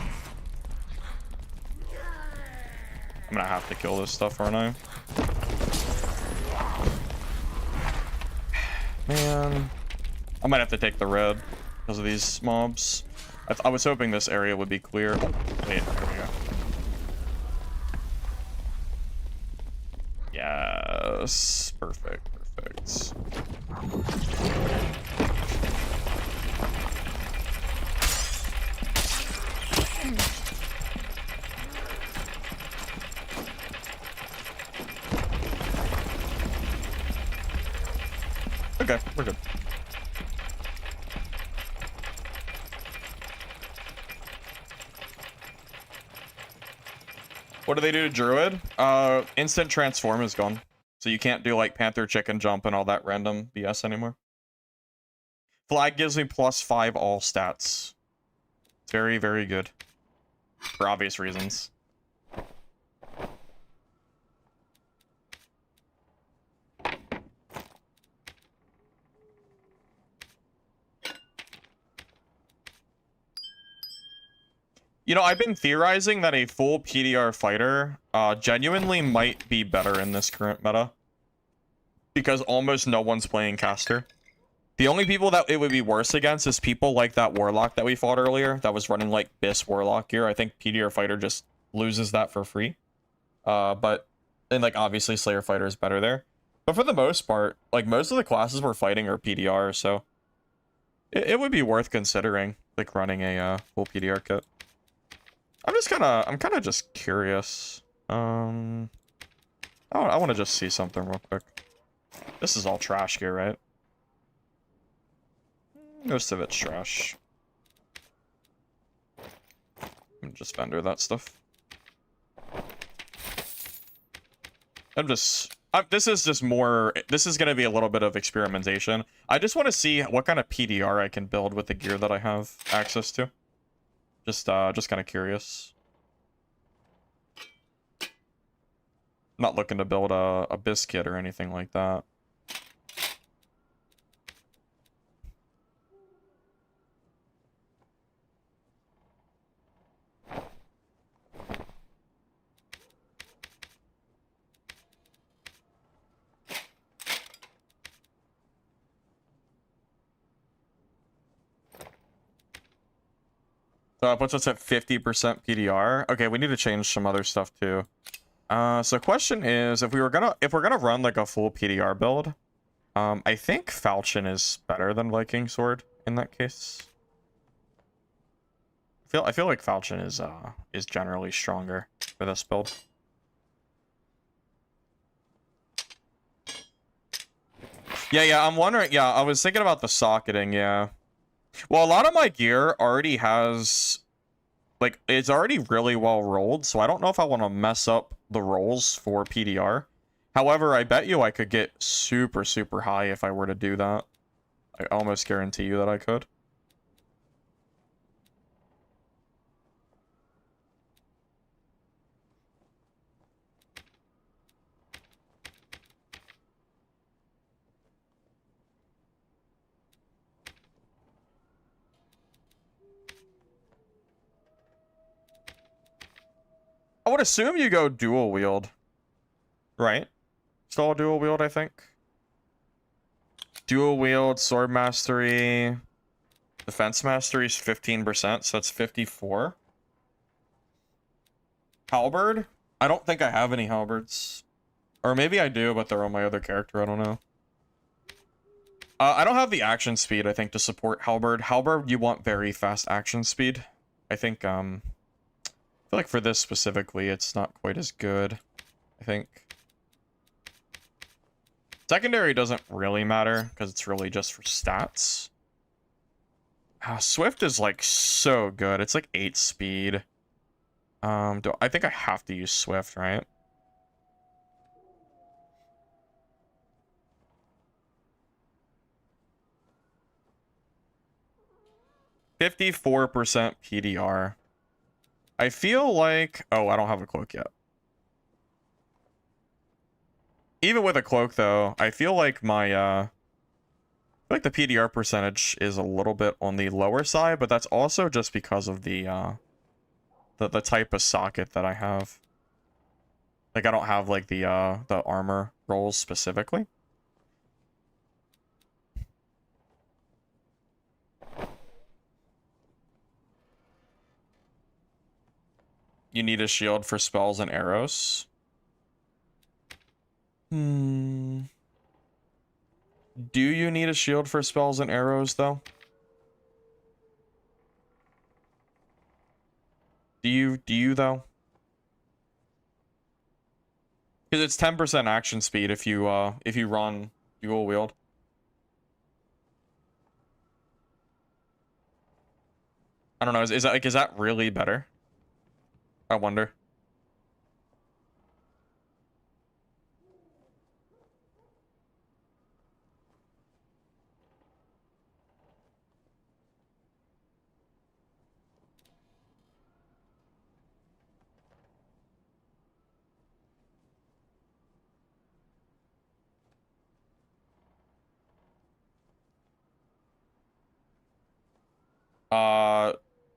I'm gonna have to kill this stuff, aren't I? Man. I might have to take the red because of these mobs. I was hoping this area would be clear. Oh, wait, there we go. Yes, perfect, perfect. Okay, we're good. What do they do to Druid? Instant transform is gone. So you can't do like Panther Chicken Jump and all that random BS anymore. Flag gives me +5 all stats. It's very, very good. For obvious reasons. You know, I've been theorizing that a full PDR fighter genuinely might be better in this current meta. Because almost no one's playing caster. The only people that it would be worse against is people like that warlock that we fought earlier that was running like BIS warlock gear. I think PDR fighter just loses that for free. And like obviously Slayer fighter is better there. But for the most part, like most of the classes we're fighting are PDR, so it would be worth considering like running a full PDR kit. I'm kind of just curious. I want to just see something real quick. This is all trash gear, right? Most of it's trash. Just vendor that stuff. This is just more, this is going to be a little bit of experimentation. I just want to see what kind of PDR I can build with the gear that I have access to. Just kind of curious. Not looking to build a biscuit or anything like that. So it puts us at 50% PDR. Okay, we need to change some other stuff too. So question is, if we're gonna run like a full PDR build, I think Falchion is better than Viking Sword in that case. I feel like Falchion is generally stronger for this build. Yeah, I'm wondering. Yeah, I was thinking about the socketing. Yeah. Well, a lot of my gear already has, like, it's already really well rolled, so I don't know if I want to mess up the rolls for PDR. However, I bet you I could get super, super high if I were to do that. I almost guarantee you that I could. I would assume you go dual wield, right? Still a dual wield, I think. Dual wield, sword mastery, defense mastery is 15%, so that's 54. Halberd? I don't think I have any halberds. Or maybe I do, but they're on my other character, I don't know. I don't have the action speed, I think, to support halberd. Halberd, you want very fast action speed. I think, I feel like for this specifically, it's not quite as good, I think. Secondary doesn't really matter, because it's really just for stats. Swift is, like, so good. It's, like, 8 speed. I think I have to use Swift, right? %54 PDR. I feel like... Oh, I don't have a cloak yet. Even with a cloak, though, I feel like my, I feel like the PDR percentage is a little bit on the lower side, but that's also just because of the type of socket that I have. Like, I don't have, like, the armor rolls specifically. You need a shield for spells and arrows. Do you need a shield for spells and arrows, though? Do you, though? Because it's 10% action speed if you run dual wield. I don't know, is that, like, is that really better? I wonder.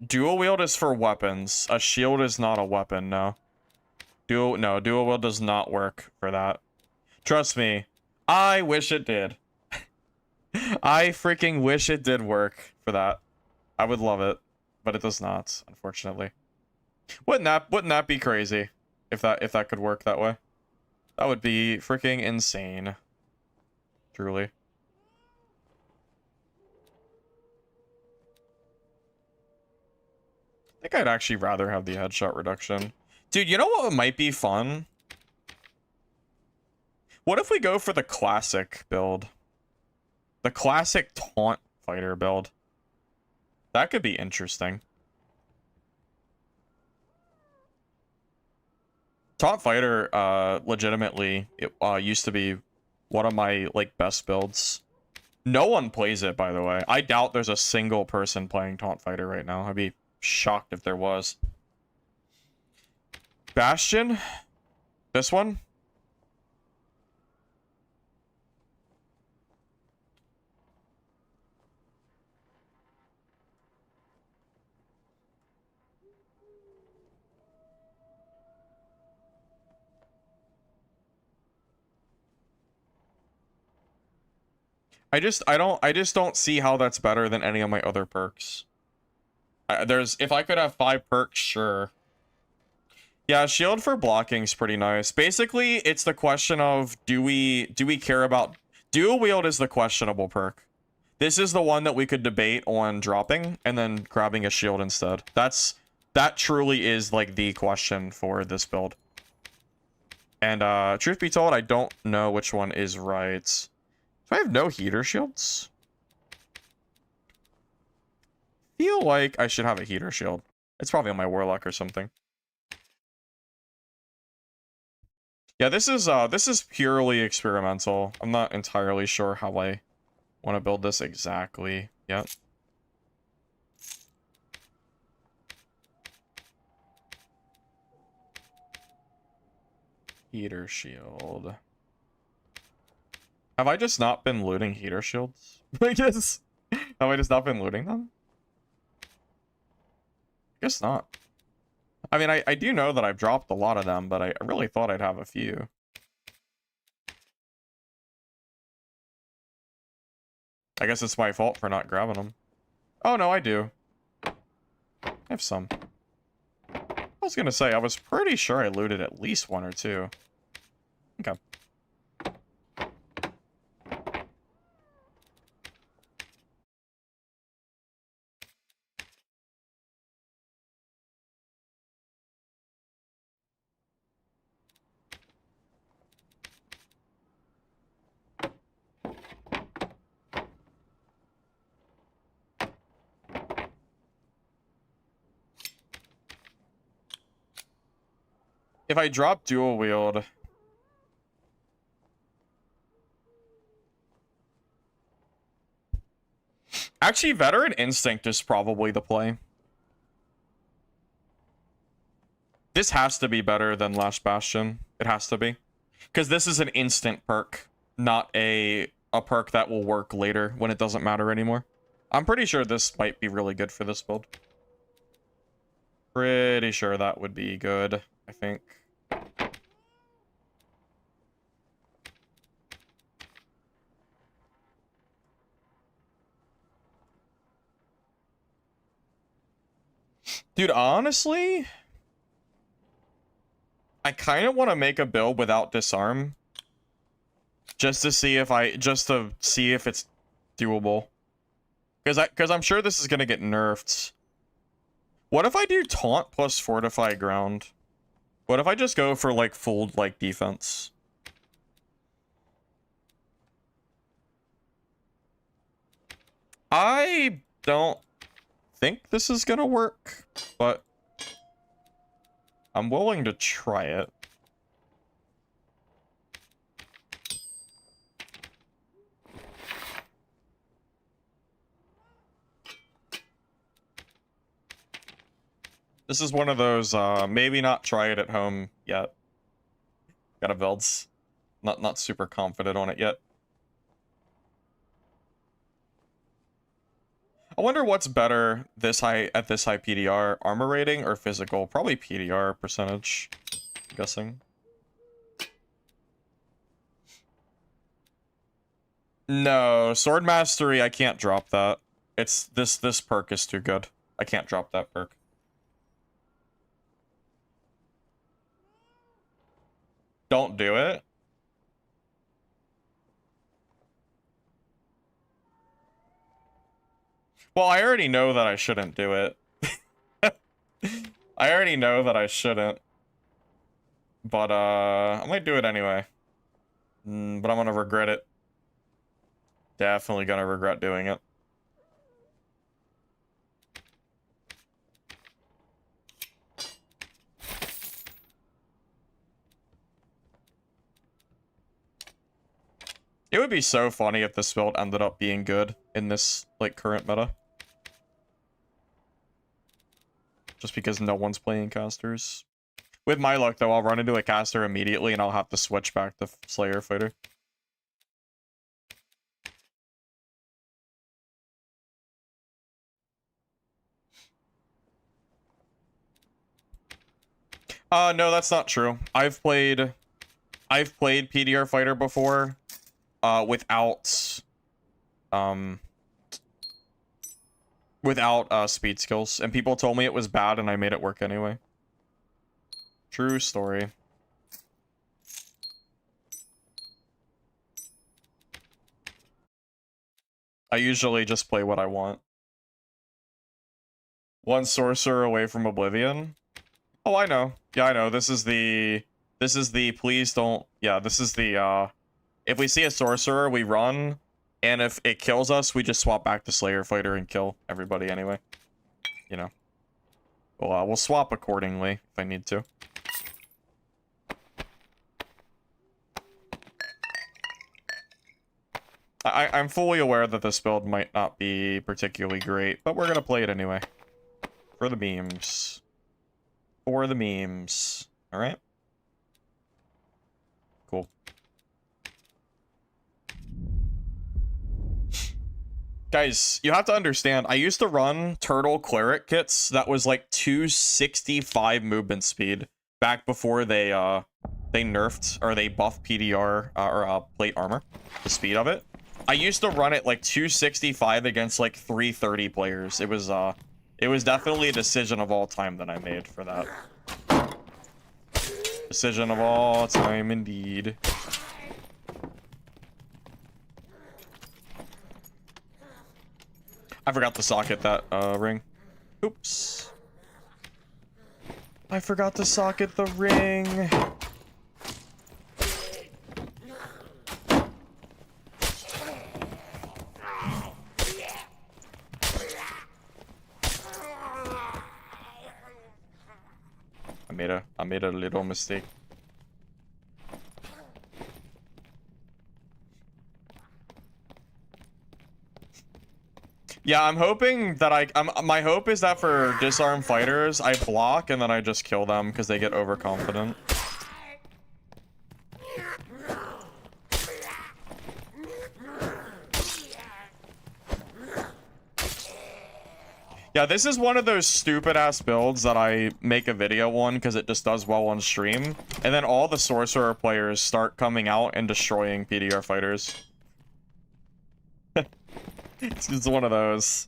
Dual wield is for weapons. A shield is not a weapon, no. Dual wield does not work for that. Trust me, I wish it did. I freaking wish it did work for that. I would love it, but it does not, unfortunately. Wouldn't that be crazy if that could work that way? That would be freaking insane. Truly. I think I'd actually rather have the headshot reduction. Dude, you know what might be fun? What if we go for the classic build? The classic taunt fighter build. That could be interesting. Taunt fighter, legitimately, it used to be one of my, like, best builds. No one plays it, by the way. I doubt there's a single person playing taunt fighter right now. I'd be shocked if there was. Bastion? This one? I just don't see how that's better than any of my other perks. If I could have 5 perks, sure. Yeah, shield for blocking is pretty nice. Basically, it's the question of do we care about dual wield is the questionable perk. This is the one that we could debate on dropping and then grabbing a shield instead. That truly is like the question for this build. And truth be told, I don't know which one is right. Do I have no heater shields? Feel like I should have a heater shield. It's probably on my warlock or something. Yeah, this is purely experimental. I'm not entirely sure how I want to build this exactly yet. Heater shield. Have I just not been looting heater shields? I guess. Have I just not been looting them? I guess not. I mean, I do know that I've dropped a lot of them, but I really thought I'd have a few. I guess it's my fault for not grabbing them. Oh, no, I do. I have some. I was gonna say, I was pretty sure I looted at least one or two. Okay. If I drop dual wield... Actually, Veteran Instinct is probably the play. This has to be better than Last Bastion. It has to be. Because this is an instant perk, not a perk that will work later when it doesn't matter anymore. I'm pretty sure this might be really good for this build. Pretty sure that would be good, I think. Dude, honestly, I kind of want to make a build without Disarm. Just to see if it's doable. Because I'm sure this is going to get nerfed. What if I do Taunt plus Fortify Ground? What if I just go for, like, full, like, defense? I don't think this is gonna work, but I'm willing to try it. This is one of those, maybe not try it at home yet. Got a builds. Not super confident on it yet. I wonder what's better this high at this high PDR, armor rating or physical? Probably PDR percentage, I'm guessing. No, sword mastery, I can't drop that. It's this perk is too good. I can't drop that perk. Don't do it. Well, I already know that I shouldn't do it. I already know that I shouldn't. But, I might do it anyway. But I'm gonna regret it. Definitely gonna regret doing it. It would be so funny if this build ended up being good in this, like, current meta. Just because no one's playing casters. With my luck, though, I'll run into a caster immediately and I'll have to switch back to Slayer Fighter. No, that's not true. I've played PDR Fighter before, without speed skills, and people told me it was bad and I made it work anyway. True story. I usually just play what I want. One sorcerer away from Oblivion? Oh, I know. Yeah, I know. This is the please don't... Yeah, this is the, if we see a sorcerer, we run, and if it kills us, we just swap back to Slayer Fighter and kill everybody anyway. You know. Well, we'll swap accordingly, if I need to. I'm fully aware that this build might not be particularly great, but we're gonna play it anyway. For the memes. For the memes. Alright? Cool. Guys, you have to understand, I used to run Turtle Cleric kits that was like 265 movement speed back before they nerfed or they buffed PDR or plate armor, the speed of it. I used to run it like 265 against like 330 players. It was definitely a decision of all time that I made for that. Decision of all time indeed. I forgot to socket that ring. Oops. I forgot to socket the ring. I made a little mistake. Yeah, I'm hoping that my hope is that for disarm fighters, I block and then I just kill them because they get overconfident. Yeah, this is one of those stupid-ass builds that I make a video on because it just does well on stream. And then all the sorcerer players start coming out and destroying PDR fighters. It's one of those.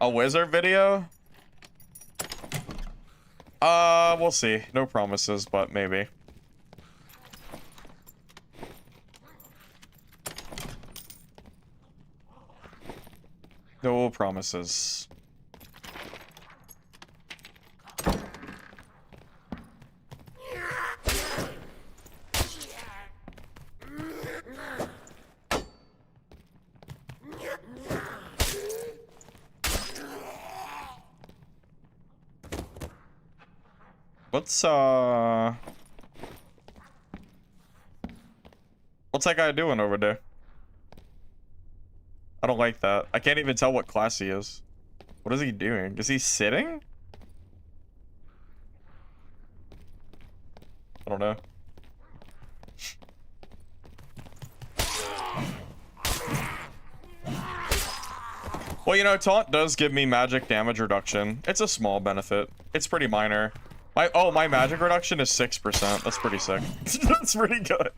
A wizard video? We'll see. No promises, but maybe. No promises. What's that guy doing over there? I don't like that. I can't even tell what class he is. What is he doing? Is he sitting? I don't know. Well, you know, taunt does give me magic damage reduction. It's a small benefit. It's pretty minor. My magic reduction is 6%. That's pretty sick. That's pretty good.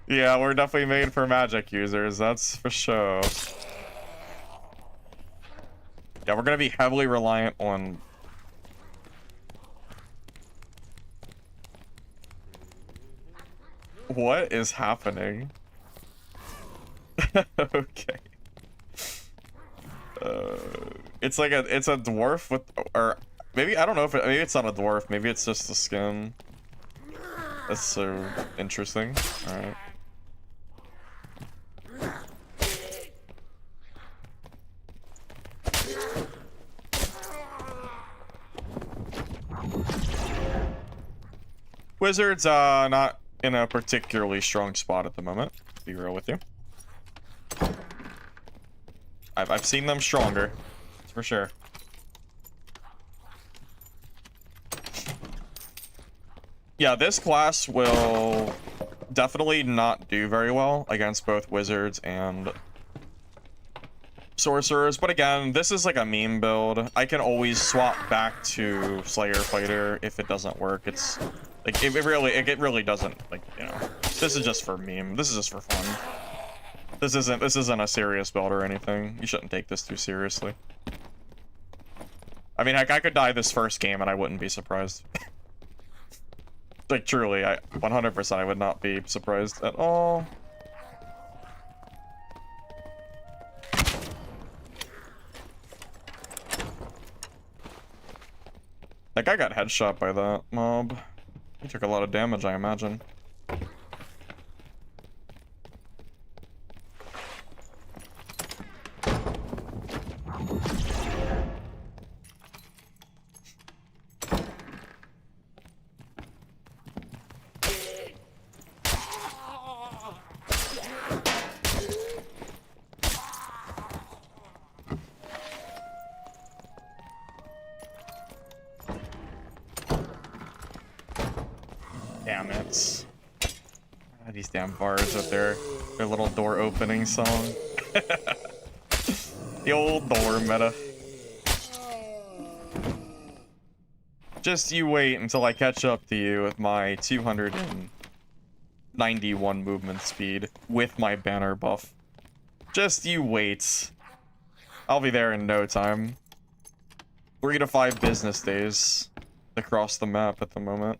Yeah, we're definitely made for magic users. That's for sure. Yeah, we're gonna be heavily reliant on... What is happening? Okay. It's like it's a dwarf with, or maybe, I don't know if maybe it's not a dwarf, maybe it's just the skin. That's so interesting. All right. Wizards, not in a particularly strong spot at the moment, to be real with you. I've seen them stronger, that's for sure. Yeah, this class will definitely not do very well against both wizards and sorcerers, but again, this is like a meme build. I can always swap back to Slayer Fighter if it doesn't work. It's like it really doesn't, like, you know. This is just for meme. This is just for fun. This isn't a serious build or anything. You shouldn't take this too seriously. I mean, heck, I could die this first game and I wouldn't be surprised. Like, truly, 100% I would not be surprised at all. That guy got headshot by that mob. He took a lot of damage, I imagine. damn it. Ah, these damn bars with their little door opening song. The old door meta. Just you wait until I catch up to you with my 291 movement speed with my banner buff. Just you wait. I'll be there in no time. 3 to 5 business days across the map at the moment.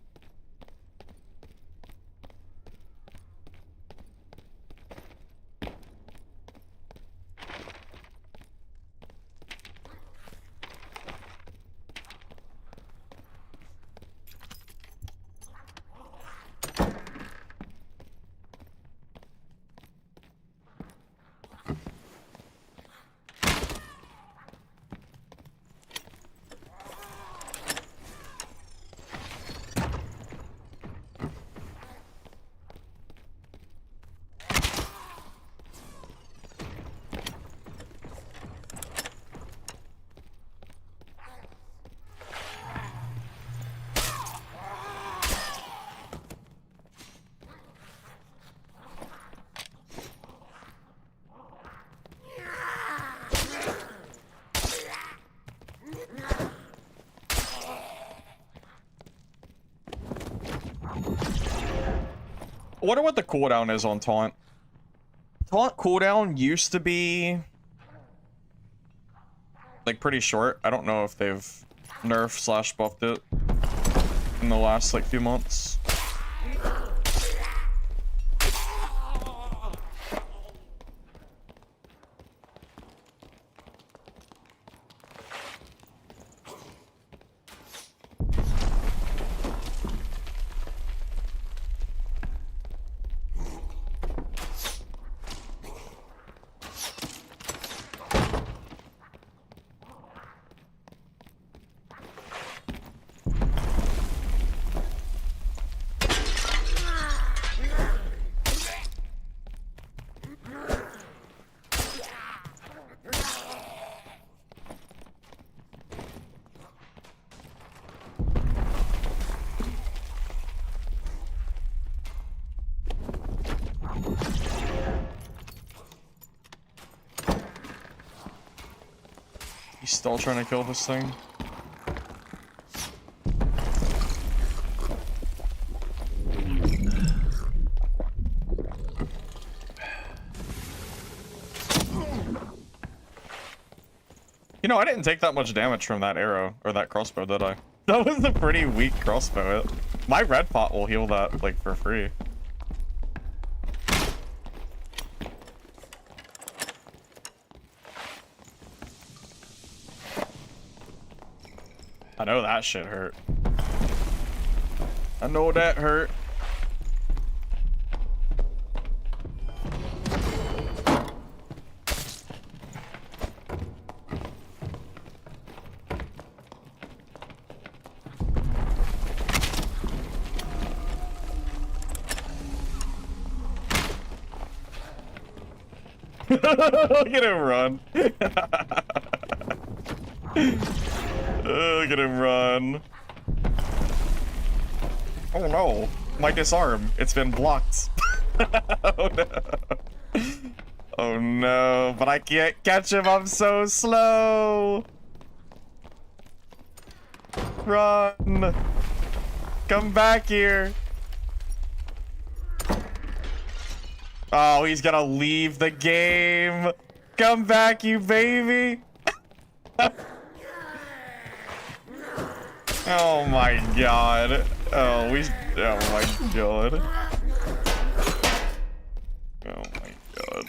I wonder what the cooldown is on taunt. Taunt cooldown used to be like pretty short. I don't know if they've nerfed / buffed it in the last like few months. He's still trying to kill this thing. You know, I didn't take that much damage from that arrow, or that crossbow, did I? That was a pretty weak crossbow. My red pot will heal that, like, for free. I know that shit hurt. I know that hurt. Look at him run. Look at him run. Oh no, my disarm. It's been blocked. Oh no. Oh no, but I can't catch him. I'm so slow. Run. Come back here. Oh, he's gonna leave the game. Come back, you baby. Oh my god. Oh my god. Oh my god.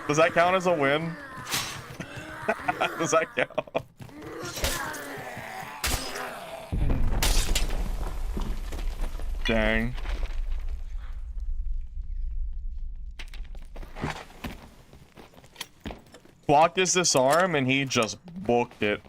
Does that count as a win? Does that count? Dang. Blocked his disarm and he just booked it.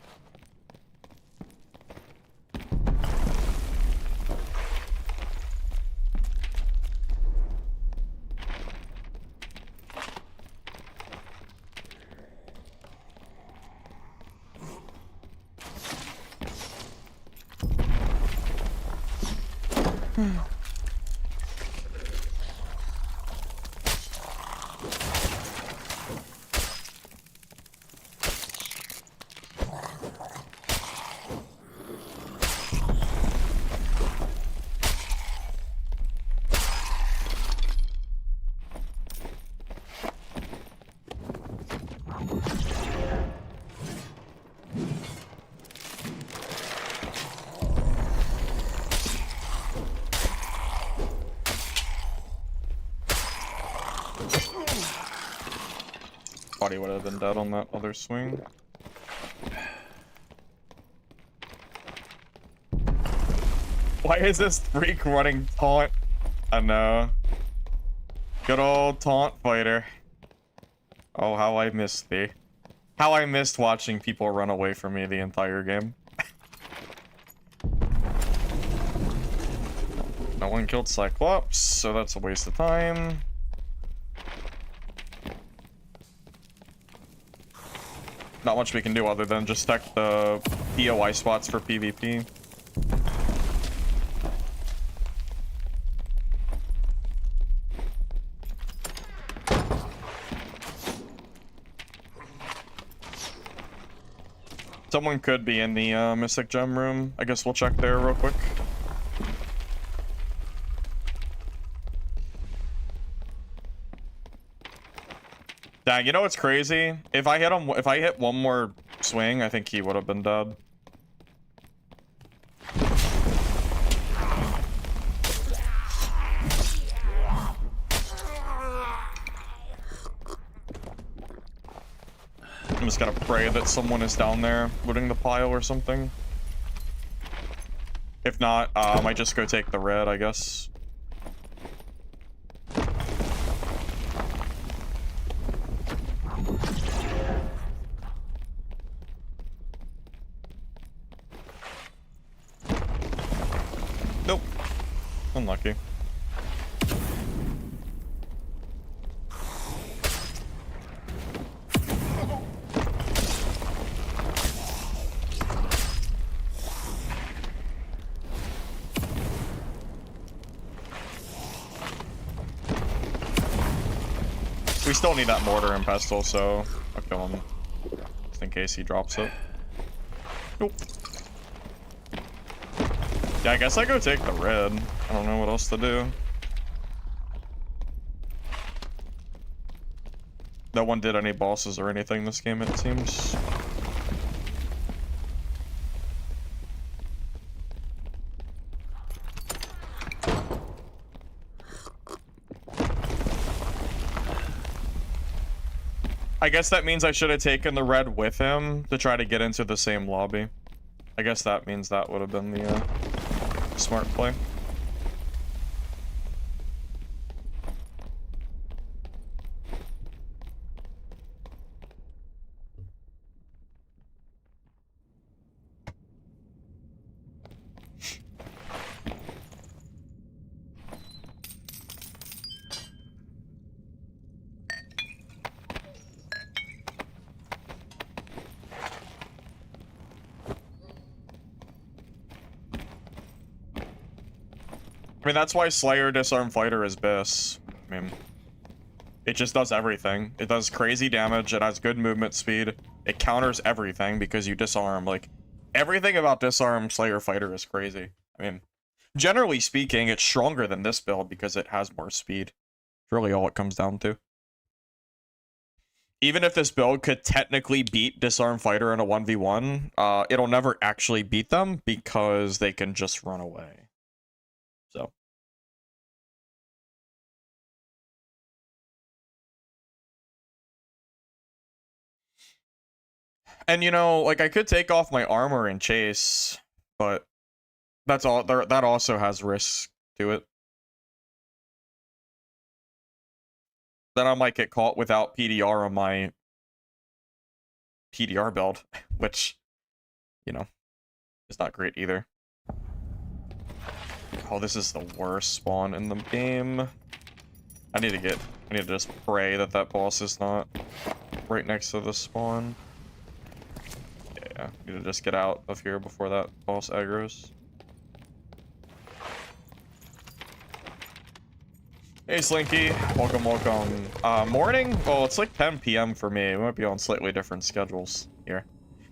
Thought he would have been dead on that other swing. Why is this freak running taunt? I know. Good old taunt fighter. Oh, how I missed thee. How I missed watching people run away from me the entire game. No one killed Cyclops, so that's a waste of time. Not much we can do other than just check the POI spots for PvP. Someone could be in the Mystic Gem room. I guess we'll check there real quick. Dang, you know what's crazy? If I hit one more swing, I think he would have been dead. I'm just gonna pray that someone is down there looting the pile or something. If not, I might just go take the red, I guess. Nope. Unlucky. We still need that mortar and pestle, so I'll kill him just in case he drops it. Nope. Yeah, I guess I go take the red. I don't know what else to do. No one did any bosses or anything this game, it seems. I guess that means I should have taken the red with him to try to get into the same lobby. I guess that means that would have been the smart play. I mean, that's why Slayer Disarm Fighter is best. I mean, it just does everything. It does crazy damage, it has good movement speed, it counters everything because you disarm. Like, everything about Disarm Slayer Fighter is crazy. I mean, generally speaking, it's stronger than this build because it has more speed. It's really all it comes down to. Even if this build could technically beat Disarm Fighter in a 1v1, it'll never actually beat them because they can just run away. So. And you know, like I could take off my armor and chase, but that's all that also has risk to it. Then I might get caught without PDR on my PDR build, which, you know, is not great either. Oh, this is the worst spawn in the game. I need to just pray that that boss is not right next to the spawn. Yeah, need to just get out of here before that boss aggroes. Hey Slinky, welcome, welcome. Morning? Well, it's like 10 PM for me. We might be on slightly different schedules here.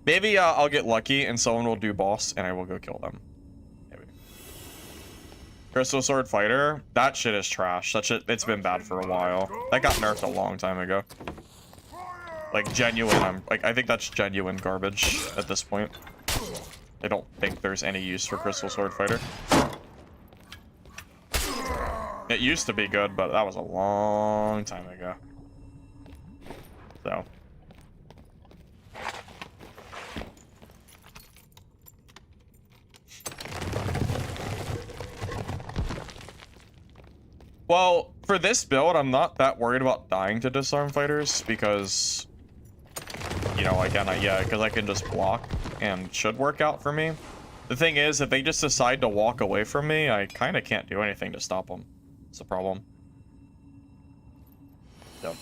Maybe I'll get lucky and someone will do boss and I will go kill them. Maybe. Crystal Sword Fighter? That shit is trash. That shit, it's been bad for a while. That got nerfed a long time ago. Like, genuine, I think that's genuine garbage at this point. I don't think there's any use for Crystal Sword Fighter. It used to be good, but that was a long time ago. So, Well, for this build, I'm not that worried about dying to disarm fighters because, you know, again, yeah, because I can just block and should work out for me. The thing is, if they just decide to walk away from me, I kind of can't do anything to stop them. It's a problem. Yep.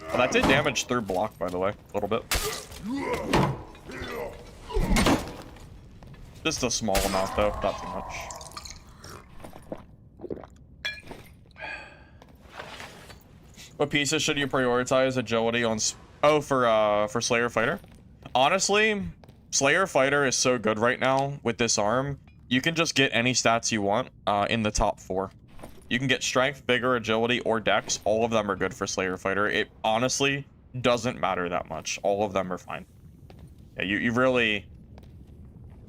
Well, that did damage through block, by the way, a little bit. Just a small amount, though, not too much. What pieces should you prioritize? Agility on... Oh, for Slayer Fighter? Honestly, Slayer Fighter is so good right now with Disarm. You can just get any stats you want in the top 4. You can get Strength, Vigor, Agility, or Dex. All of them are good for Slayer Fighter. It honestly doesn't matter that much. All of them are fine. Yeah, you really...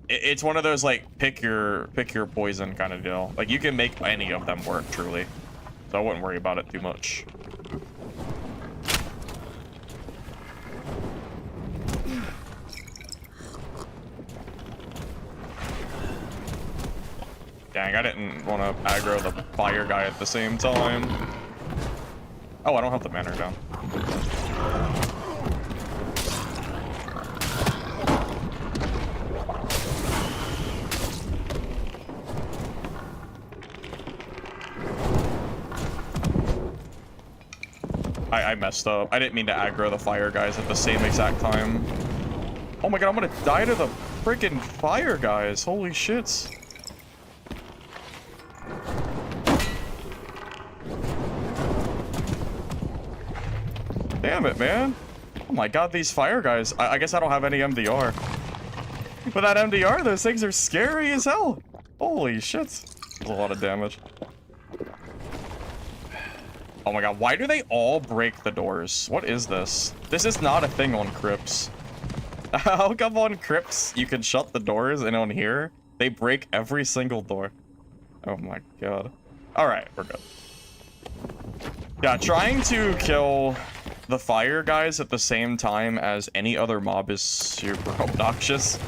It's one of those, like, pick your poison kind of deal. Like, you can make any of them work, truly. So I wouldn't worry about it too much. Dang, I didn't want to aggro the fire guy at the same time. Oh, I don't have the mana down. I messed up. I didn't mean to aggro the fire guys at the same exact time. Oh my god, I'm gonna die to the freaking fire guys. Holy shit. Damn it, man. Oh my god, these fire guys. I guess I don't have any MDR. But that MDR, those things are scary as hell. Holy shit. That's a lot of damage. Oh my god, why do they all break the doors? What is this? This is not a thing on crypts. How come on crypts you can shut the doors and on here, they break every single door? Oh my god. Alright, we're good. Yeah, trying to kill the fire guys at the same time as any other mob is super obnoxious.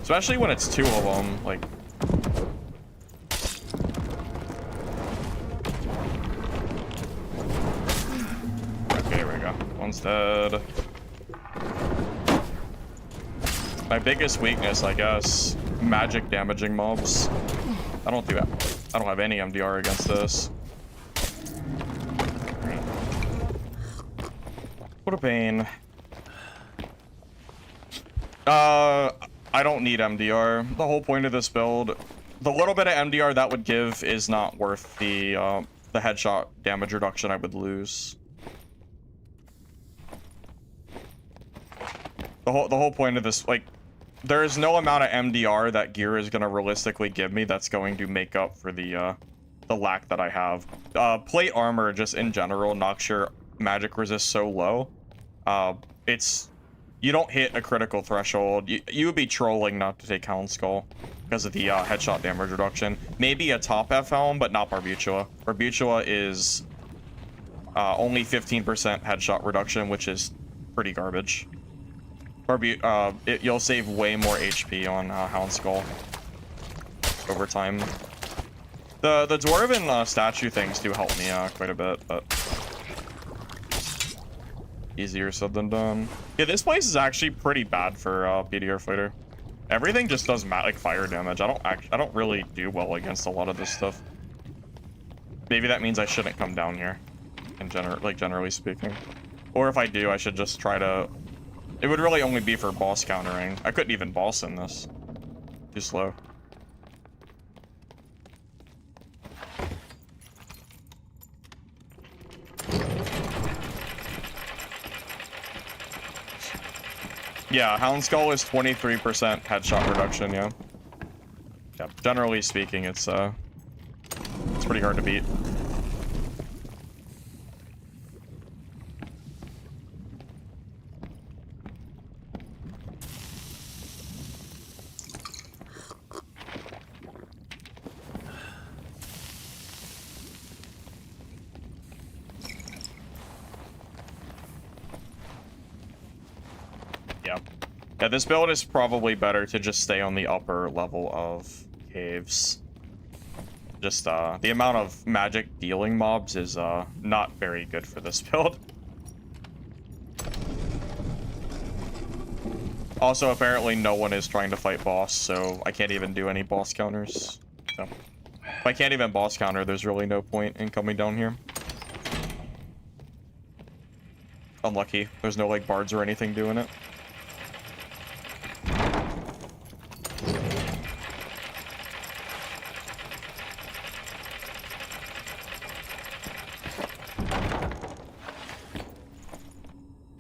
Especially when it's 2 of them, like... Okay, here we go. One's dead. My biggest weakness, I guess, magic damaging mobs. I don't do that. I don't have any MDR against this. What a pain. I don't need MDR. The whole point of this build, the little bit of MDR that would give is not worth the headshot damage reduction I would lose. The whole point of this, like, there is no amount of MDR that gear is gonna realistically give me that's going to make up for the lack that I have. Plate armor, just in general, knocks your magic resist so low. You don't hit a critical threshold. You would be trolling not to take Hound Skull because of the headshot damage reduction. Maybe a top F helm, but not Barbutula. Barbutula is only 15% headshot reduction, which is pretty garbage. You'll save way more HP on Hound Skull over time. The Dwarven statue things do help me quite a bit, but easier said than done. Yeah, this place is actually pretty bad for PDR fighter. Everything just does like fire damage. I don't really do well against a lot of this stuff. Maybe that means I shouldn't come down here, generally speaking. Or if I do, I should just try to. It would really only be for boss countering. I couldn't even boss in this. Too slow. Yeah, Hound Skull is 23% headshot reduction, yeah. Yeah, generally speaking, it's pretty hard to beat. Yeah, this build is probably better to just stay on the upper level of caves. Just, the amount of magic dealing mobs is, not very good for this build. Also, apparently no one is trying to fight boss, so I can't even do any boss counters. So, if I can't even boss counter, there's really no point in coming down here. Unlucky. There's no, like, bards or anything doing it.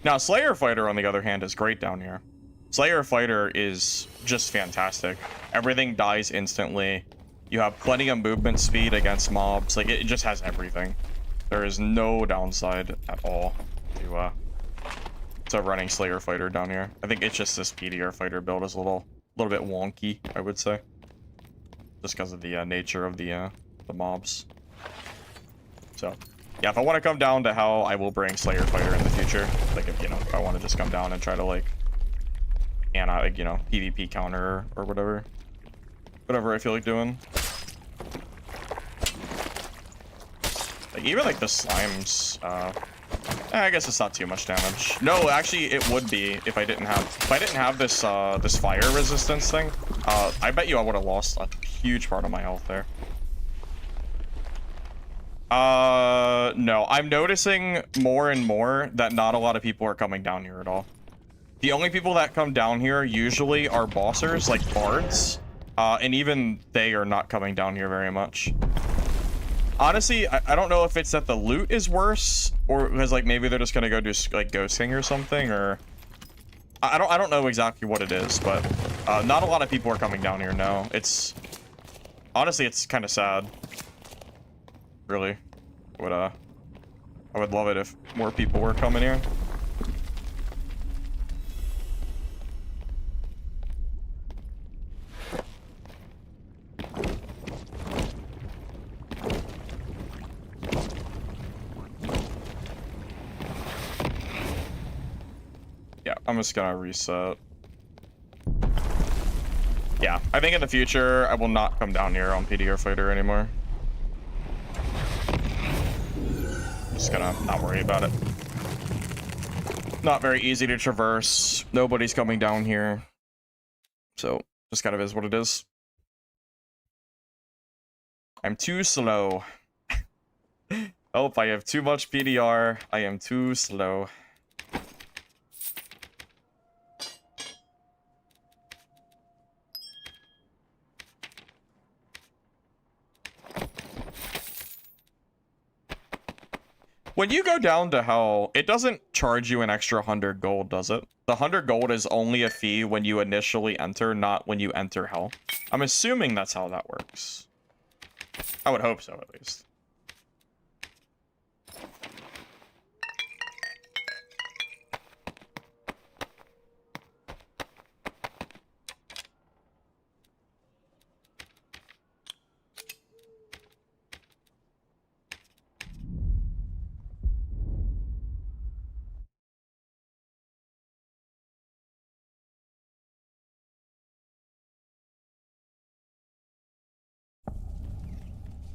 Now, Slayer Fighter, on the other hand, is great down here. Slayer Fighter is just fantastic. Everything dies instantly. You have plenty of movement speed against mobs. Like, it just has everything. There is no downside at all to running Slayer Fighter down here. I think it's just this PDR Fighter build is a little bit wonky, I would say. Just because of the nature of the mobs. So, yeah, if I want to come down to how I will bring Slayer Fighter in the future, like, if, you know, if I want to just come down and try to, like, like, you know, PvP counter or whatever. Whatever I feel like doing. Like, even, like, the slimes, I guess it's not too much damage. No, actually, it would be if I didn't have this, this fire resistance thing. I bet you I would have lost a huge part of my health there. No, I'm noticing more and more that not a lot of people are coming down here at all. The only people that come down here usually are bossers, like bards, and even they are not coming down here very much. Honestly, I don't know if it's that the loot is worse, or because, like, maybe they're just gonna go do, like, ghosting or something, or I don't know exactly what it is, but not a lot of people are coming down here. No, it's honestly, it's kind of sad. Really, I would love it if more people were coming here. Yeah, I'm just gonna reset. Yeah, I think in the future I will not come down here on PDR Fighter anymore. Just gonna not worry about it. Not very easy to traverse. Nobody's coming down here. So, just kind of is what it is. I'm too slow. Oh, I have too much PDR. I am too slow. When you go down to hell, it doesn't charge you an extra 100 gold, does it? The 100 gold is only a fee when you initially enter, not when you enter hell. I'm assuming that's how that works. I would hope so, at least.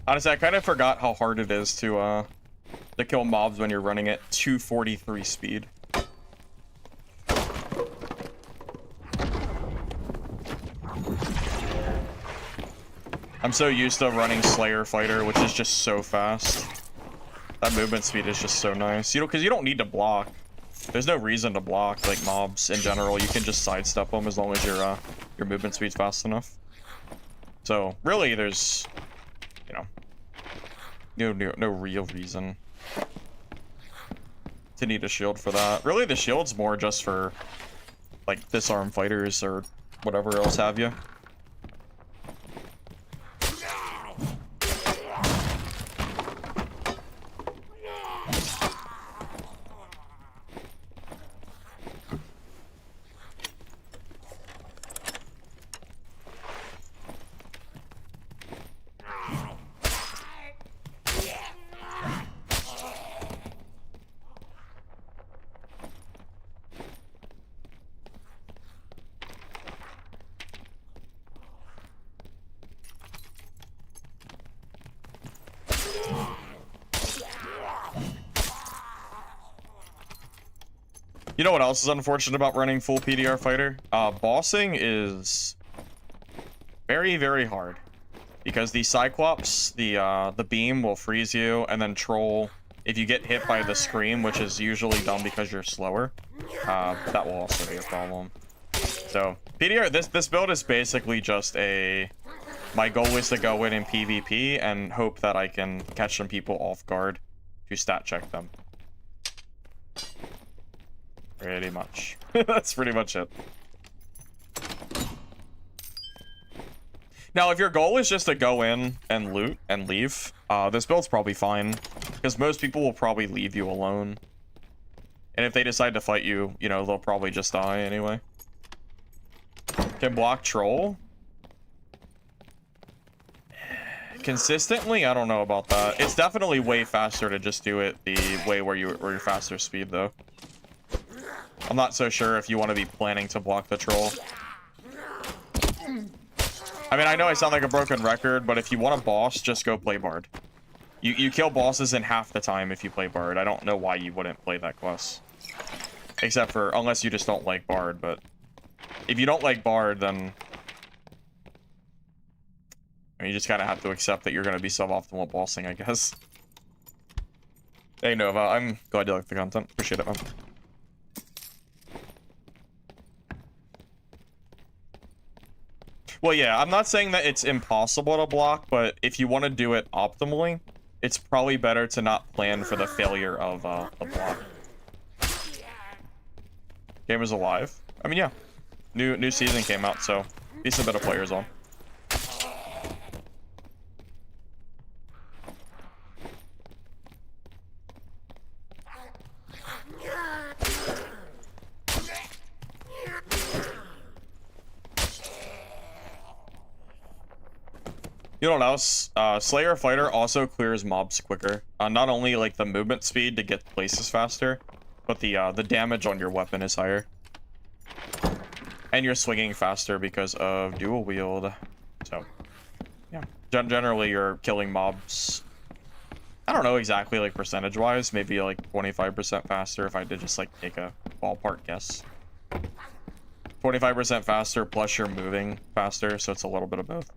Honestly, I kind of forgot how hard it is to kill mobs when you're running at 243 speed. I'm so used to running Slayer Fighter, which is just so fast. That movement speed is just so nice. You know, because you don't need to block. There's no reason to block, like, mobs in general. You can just sidestep them as long as your movement speed's fast enough. So, really, there's, you know, no real reason to need a shield for that. Really, the shield's more just for, like, disarm fighters or whatever else have you. You know what else is unfortunate about running full PDR fighter? Bossing is very, very hard. Because the Cyclops, the beam will freeze you, and then Troll, if you get hit by the Scream, which is usually done because you're slower, that will also be a problem. So, PDR, this build is basically just a... My goal is to go in PvP and hope that I can catch some people off guard to stat check them. Pretty much. That's pretty much it. Now, if your goal is just to go in and loot and leave, this build's probably fine. Because most people will probably leave you alone. And if they decide to fight you, you know, they'll probably just die anyway. Can block Troll? Consistently? I don't know about that. It's definitely way faster to just do it the way where you're faster speed, though. I'm not so sure if you want to be planning to block the Troll. I mean, I know I sound like a broken record, but if you want a boss, just go play Bard. You kill bosses in half the time if you play Bard. I don't know why you wouldn't play that class. Except for, unless you just don't like Bard, but... If you don't like Bard, then... You just kind of have to accept that you're going to be suboptimal at bossing, I guess. Hey, Nova, I'm glad you like the content. Appreciate it, man. Well, yeah, I'm not saying that it's impossible to block, but if you want to do it optimally, it's probably better to not plan for the failure of a block. Game is alive. I mean, yeah. New season came out, so decent bit of players on. You know what else? Slayer Fighter also clears mobs quicker. Not only like the movement speed to get places faster, but the damage on your weapon is higher. And you're swinging faster because of dual wield. So, yeah. Generally, you're killing mobs. I don't know exactly like percentage-wise. Maybe like 25% faster if I did just like take a ballpark guess. 25% faster plus you're moving faster, so it's a little bit of both.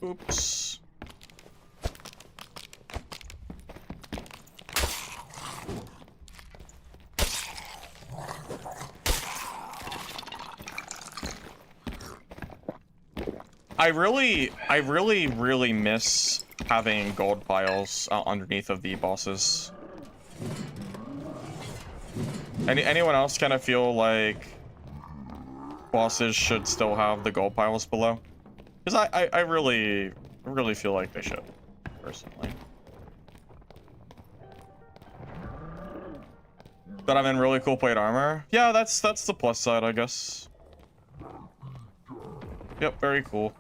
Oops. I really miss having gold piles underneath of the bosses. Anyone else kind of feel like bosses should still have the gold piles below? Because I really feel like they should, personally. But I'm in really cool plate armor. Yeah, that's the plus side, I guess. Yep, very cool.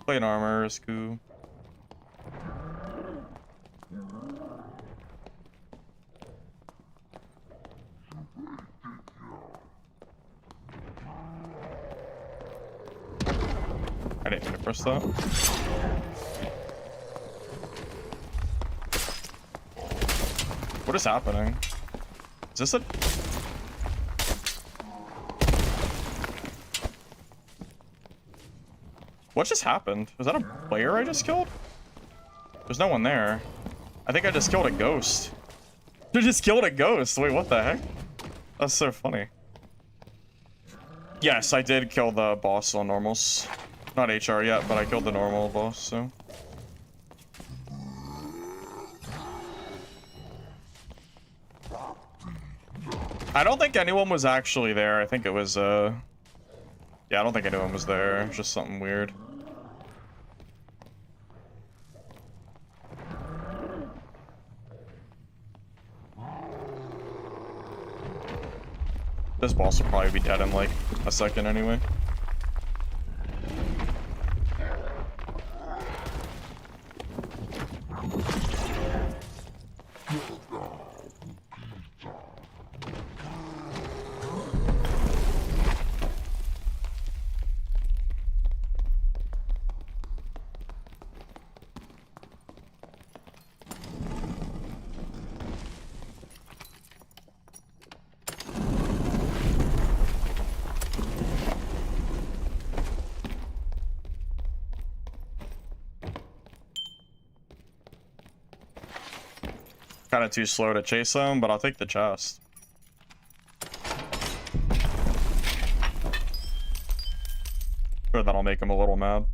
Plate armor is cool. I didn't mean to press that. What is happening? Is this a... What just happened? Was that a player I just killed? There's no one there. I think I just killed a ghost. I just killed a ghost. Wait, what the heck? That's so funny. Yes, I did kill the boss on normals. Not HR yet, but I killed the normal boss, so. I don't think anyone was actually there. I think it was, yeah, I don't think anyone was there. It was just something weird. This boss will probably be dead in like a second anyway. Kind of too slow to chase him, but I'll take the chest. Sure, that'll make him a little mad.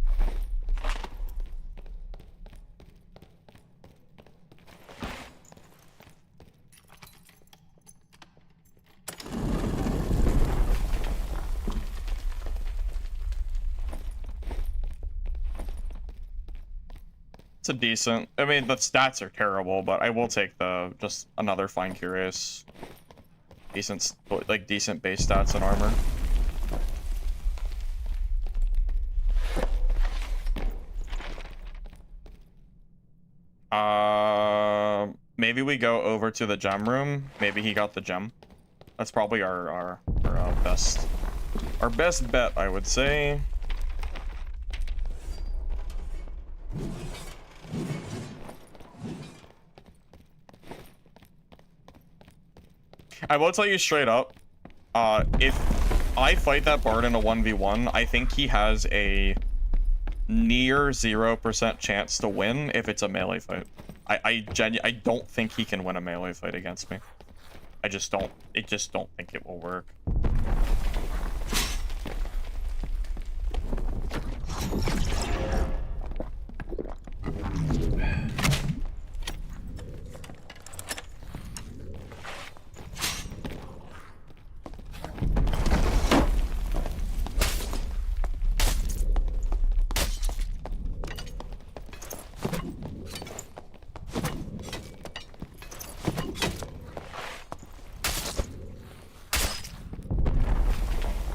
It's a decent. I mean, the stats are terrible, but I will take the just another fine curious. Decent, like decent base stats and armor. Maybe we go over to the gem room. Maybe he got the gem. That's probably our best bet, I would say. I will tell you straight up, if I fight that bard in a 1v1, I think he has a near 0% chance to win if it's a melee fight. I don't think he can win a melee fight against me. I just don't think it will work.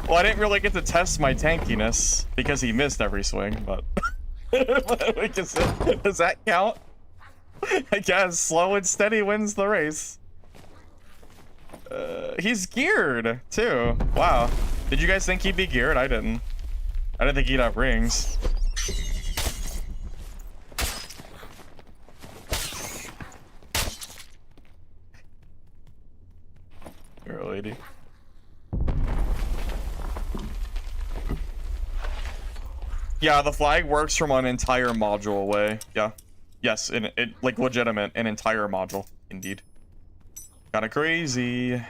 Well, I didn't really get to test my tankiness because he missed every swing, but does that count? I guess slow and steady wins the race. He's geared too. Wow. Did you guys think he'd be geared? I didn't. I didn't think he'd have rings. You're a lady. Yeah, the flag works from an entire module away. Yeah. Yes, it like legitimate, an entire module, indeed. Kinda crazy.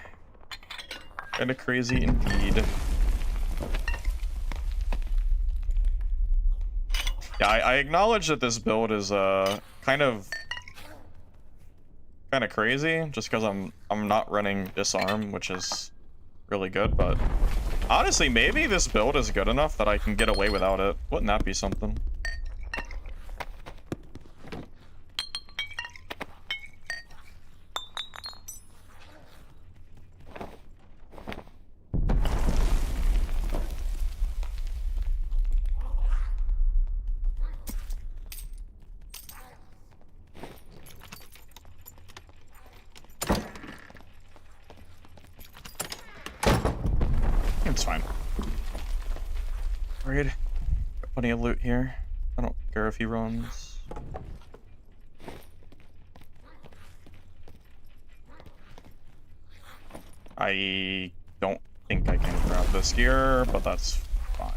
Kinda crazy indeed. Yeah, I acknowledge that this build is kind of crazy, just because I'm not running Disarm, which is really good, but honestly, maybe this build is good enough that I can get away without it. Wouldn't that be something? It's fine. Worried. Got plenty of loot here. I don't care if he runs. I don't think I can grab this gear, but that's fine.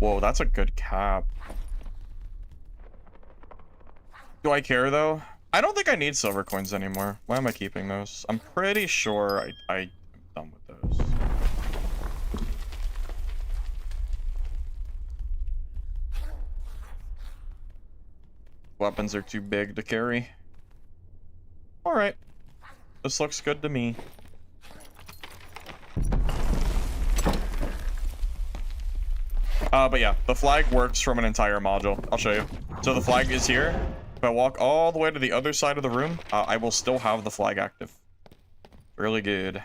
Whoa, that's a good cap. Do I care though? I don't think I need silver coins anymore. Why am I keeping those? I'm pretty sure I'm done with those. Weapons are too big to carry. Alright. This looks good to me. But yeah, the flag works from an entire module. I'll show you. So the flag is here. If I walk all the way to the other side of the room, I will still have the flag active. Really good.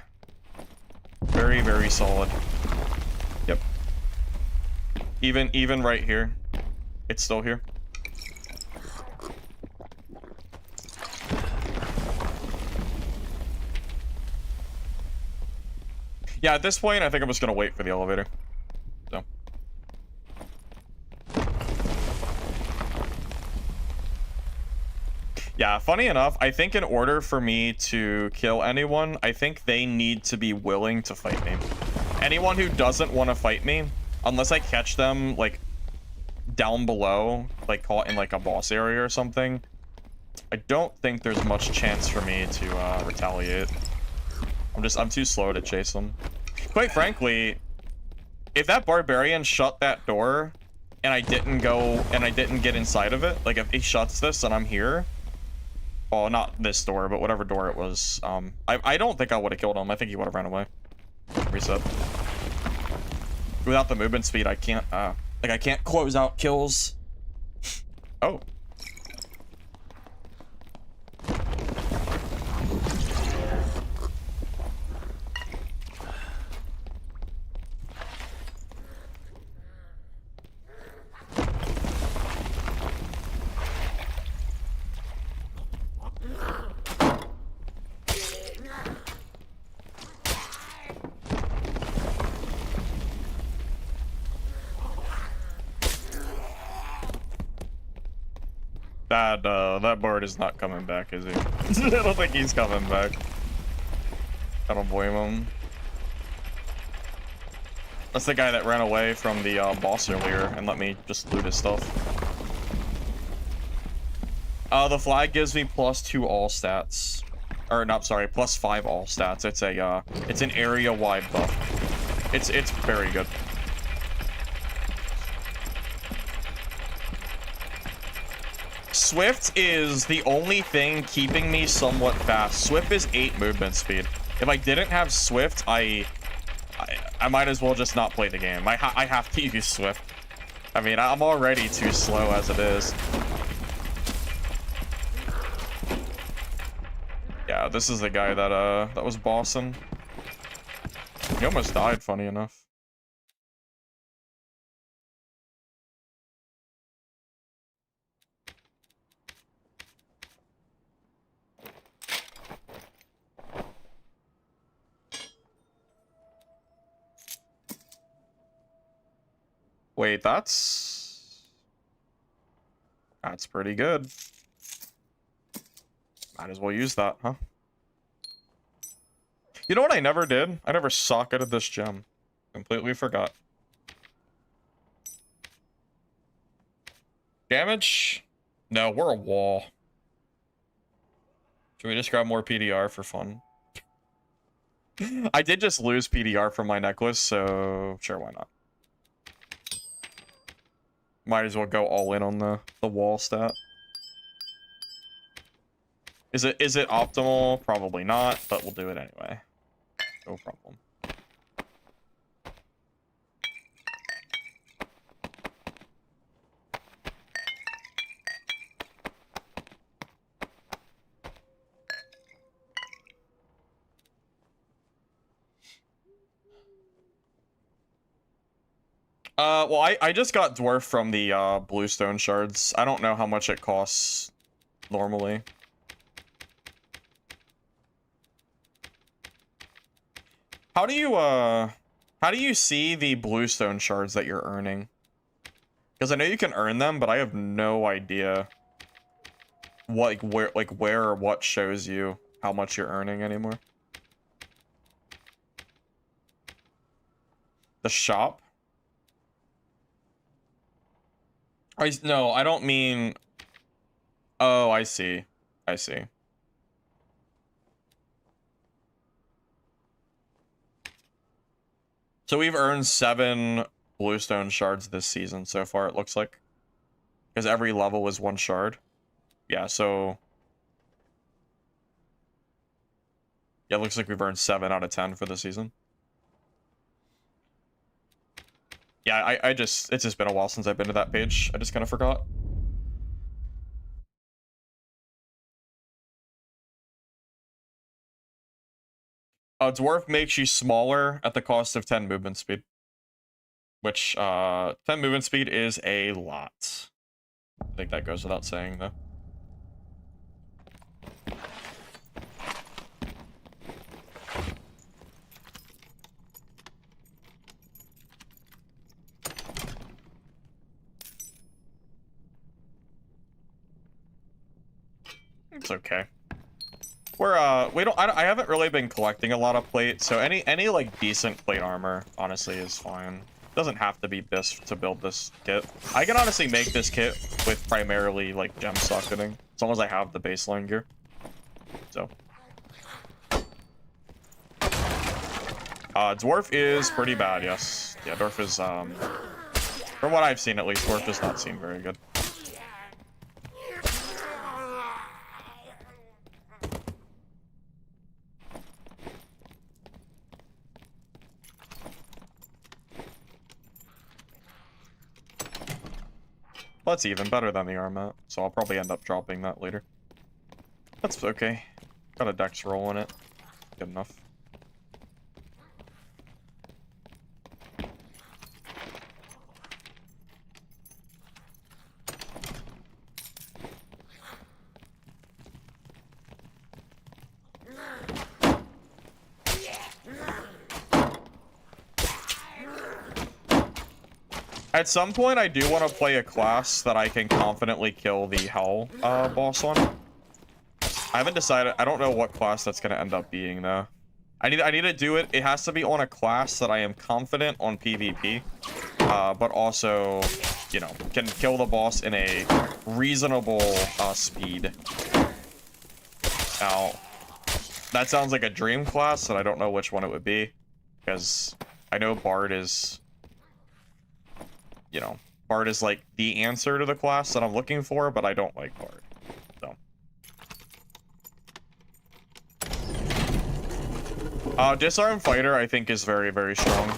Very, very solid. Yep. Even right here. It's still here. Yeah, at this point, I think I'm just gonna wait for the elevator. So. Yeah, funny enough, I think in order for me to kill anyone, I think they need to be willing to fight me. Anyone who doesn't want to fight me, unless I catch them, like, down below, like, caught in, like, a boss area or something, I don't think there's much chance for me to retaliate. I'm too slow to chase them. Quite frankly, if that barbarian shut that door and I didn't get inside of it, like if he shuts this and I'm here, well, not this door, but whatever door it was, I don't think I would have killed him. I think he would have ran away. Reset. Without the movement speed, I can't, like I can't close out kills. Oh. That bard is not coming back, is he? I don't think he's coming back. I don't blame him. That's the guy that ran away from the boss earlier and let me just loot his stuff. The flag gives me +2 all stats. Or, no, sorry, +5 all stats. It's an area-wide buff. It's very good. Swift is the only thing keeping me somewhat fast. Swift is 8 movement speed. If I didn't have Swift, I might as well just not play the game. I have to use Swift. I mean, I'm already too slow as it is. Yeah, this is the guy that was bossing. He almost died, funny enough. Wait, that's pretty good. Might as well use that, huh? You know what I never did? I never socketed this gem. Completely forgot. Damage? No, we're a wall. Should we just grab more PDR for fun? I did just lose PDR from my necklace, so sure, why not? Might as well go all in on the wall stat. Is it optimal? Probably not, but we'll do it anyway. No problem. Well, I just got dwarf from the bluestone shards. I don't know how much it costs normally. How do you see the bluestone shards that you're earning? Because I know you can earn them, but I have no idea where or what shows you how much you're earning anymore. The shop? No, I don't mean... Oh, I see. I see. So we've earned 7 bluestone shards this season so far, it looks like. Because every level is 1 shard. Yeah, so... Yeah, it looks like we've earned 7 out of 10 for the season. Yeah, it's just been a while since I've been to that page. I just kind of forgot. Dwarf makes you smaller at the cost of 10 movement speed. Which, 10 movement speed is a lot. I think that goes without saying, though. It's okay. I haven't really been collecting a lot of plate, so any like decent plate armor honestly is fine. Doesn't have to be this to build this kit. I can honestly make this kit with primarily like gem socketing. As long as I have the baseline gear. So. Dwarf is pretty bad, yes. Yeah, Dwarf is, from what I've seen at least, Dwarf does not seem very good. That's even better than the arm mount, so I'll probably end up dropping that later. That's okay. Got a dex roll in it. Good enough. At some point, I do want to play a class that I can confidently kill the Hell boss on. I haven't decided. I don't know what class that's going to end up being, though. I need to do it. It has to be on a class that I am confident on PvP, but also, you know, can kill the boss in a reasonable speed. Now, that sounds like a dream class, and I don't know which one it would be, because I know Bard is... You know, Bard is like the answer to the class that I'm looking for, but I don't like Bard. So. Disarm Fighter, I think, is very, very strong.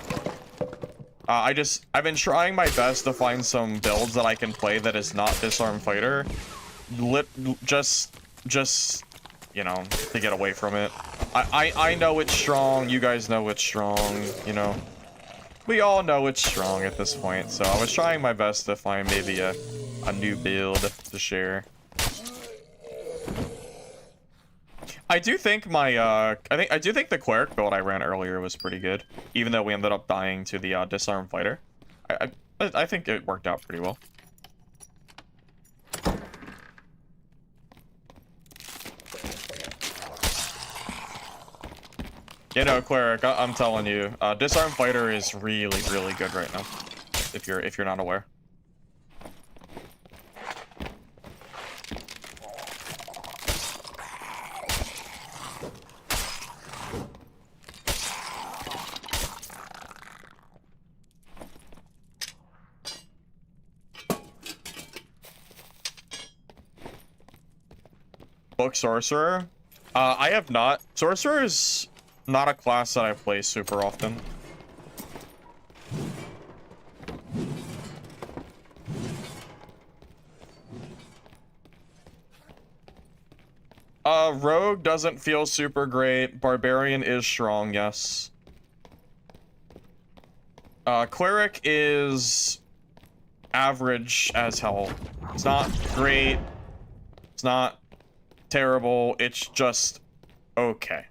I've been trying my best to find some builds that I can play that is not Disarm Fighter. Just, you know, to get away from it. I know it's strong, you guys know it's strong, you know. We all know it's strong at this point, so I was trying my best to find maybe a new build to share. I do think my I do think the Cleric build I ran earlier was pretty good, even though we ended up dying to the Disarm Fighter. I think it worked out pretty well. You know, Cleric, I'm telling you, Disarm Fighter is really, really good right now. If you're not aware. Book Sorcerer? I have not. Sorcerer is not a class that I play super often. Rogue doesn't feel super great. Barbarian is strong, yes. Cleric is average as hell. It's not great. It's not terrible. It's just okay.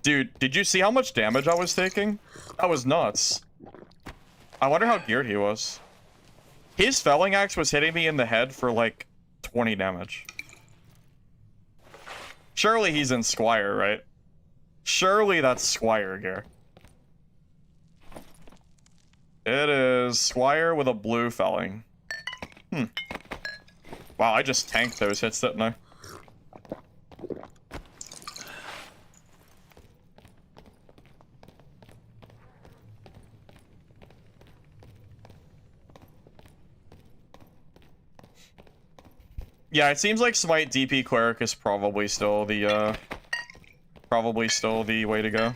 Dude, did you see how much damage I was taking? That was nuts. I wonder how geared he was. His felling axe was hitting me in the head for like 20 damage. Surely he's in Squire, right? Surely that's Squire gear. It is Squire with a blue felling. Wow, I just tanked those hits, didn't I? Yeah, it seems like Smite DP Cleric is probably still the way to go.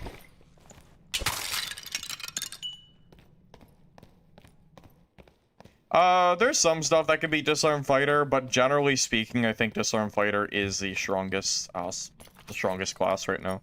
There's some stuff that can be Disarm Fighter, but generally speaking, I think Disarm Fighter is the strongest class right now.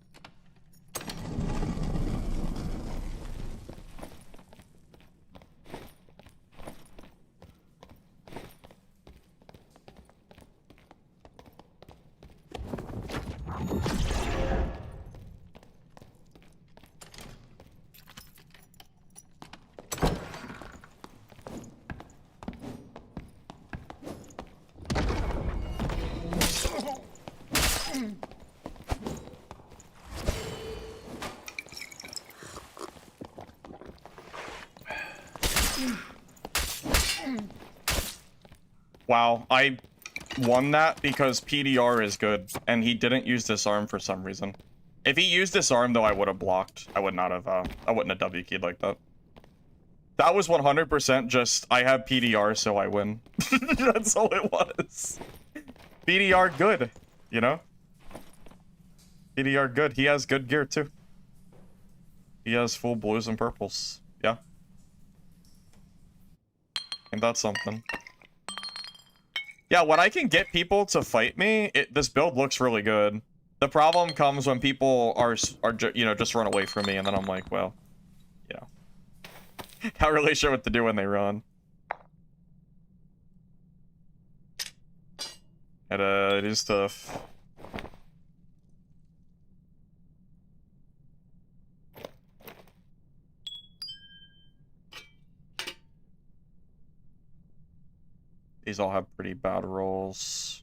Wow, I won that because PDR is good, and he didn't use Disarm for some reason. If he used Disarm, though, I would have blocked. I would not have, I wouldn't have W keyed like that. That was 100% just, I have PDR, so I win. That's all it was. PDR good, you know? PDR good. He has good gear, too. He has full blues and purples. Yeah. And that's something. Yeah, when I can get people to fight me, this build looks really good. The problem comes when people are you know, just run away from me, and then I'm like, well, you know. Not really sure what to do when they run. And, it is tough. These all have pretty bad rolls.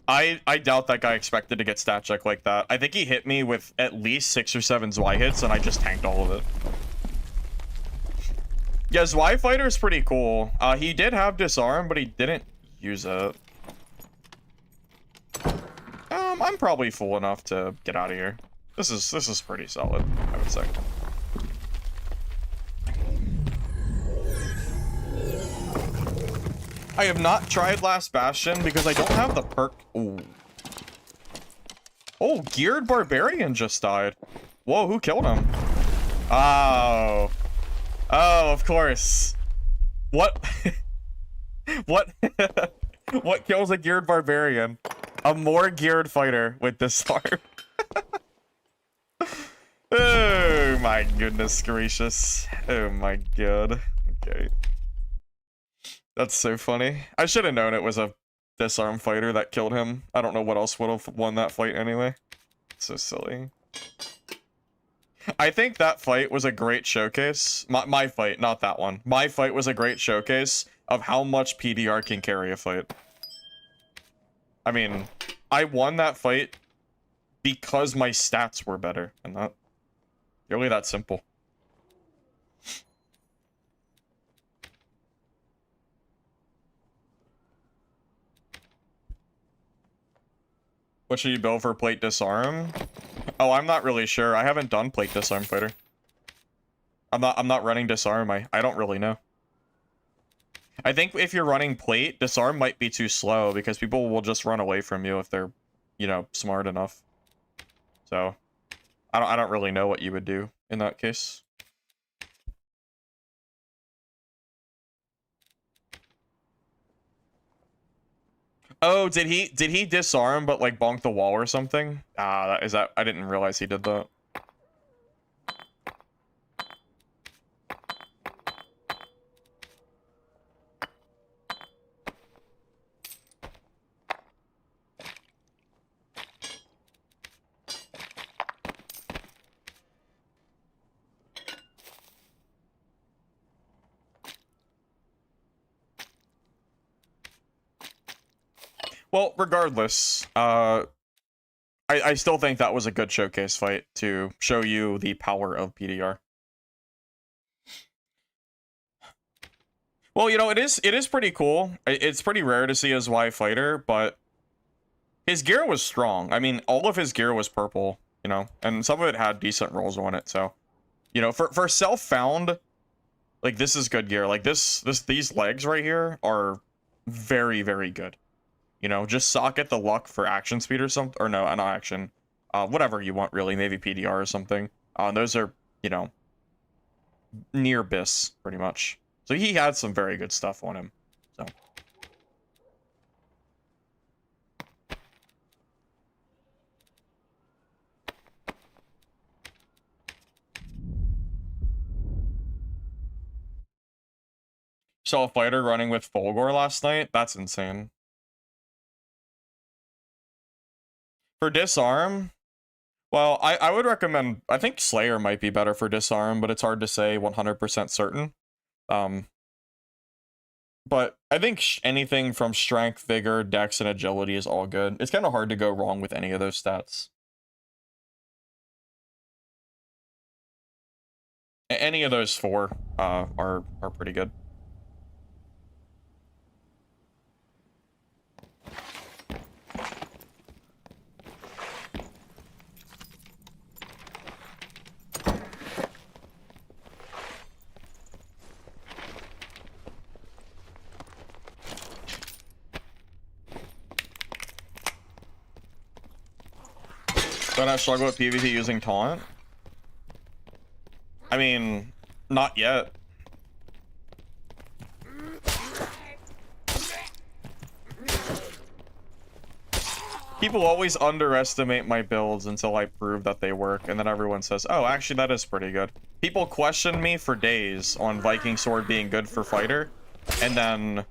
I doubt that guy expected to get stat check like that. I think he hit me with at least 6 or 7 Zwei hits, and I just tanked all of it. Yeah, Zwei Fighter is pretty cool. He did have Disarm, but he didn't use it. I'm probably full enough to get out of here. This is pretty solid, I would say. I have not tried Last Bastion because I don't have the perk. Ooh. Oh, Geared Barbarian just died. Whoa, who killed him? Oh. Oh, of course. What? What? What kills a Geared Barbarian? A more geared fighter with Disarm. Oh my goodness gracious. Oh my god. Okay. That's so funny. I should have known it was a Disarm fighter that killed him. I don't know what else would have won that fight anyway. So silly. I think that fight was a great showcase. My fight, not that one. My fight was a great showcase of how much PDR can carry a fight. I mean, I won that fight because my stats were better, and that really that simple. What should you build for plate disarm? Oh, I'm not really sure. I haven't done plate disarm fighter. I'm not running disarm. I don't really know. I think if you're running plate, disarm might be too slow because people will just run away from you if they're, you know, smart enough. So, I don't really know what you would do in that case. Oh, did he disarm but like bonk the wall or something? Ah, is that I didn't realize he did that. Well, regardless, I still think that was a good showcase fight to show you the power of PDR. Well, you know, it is pretty cool. It's pretty rare to see a Zwei fighter, but his gear was strong. I mean, all of his gear was purple, you know, and some of it had decent rolls on it. So, you know, for self-found, like this is good gear. Like these legs right here are very, very good. You know, just socket the luck for action speed or something, or no, not action, whatever you want really, maybe PDR or something. Those are, you know, near BIS pretty much. So he had some very good stuff on him. So. Saw a fighter running with Fulgor last night. That's insane. For disarm, well, I would recommend, I think Slayer might be better for disarm, but it's hard to say 100% certain. But I think anything from strength, vigor, dex, and agility is all good. It's kind of hard to go wrong with any of those stats. Any of those four are pretty good. Don't I struggle with PvP using taunt? I mean, not yet. People always underestimate my builds until I prove that they work, and then everyone says, oh, actually, that is pretty good. People questioned me for days on Viking Sword being good for fighter, and then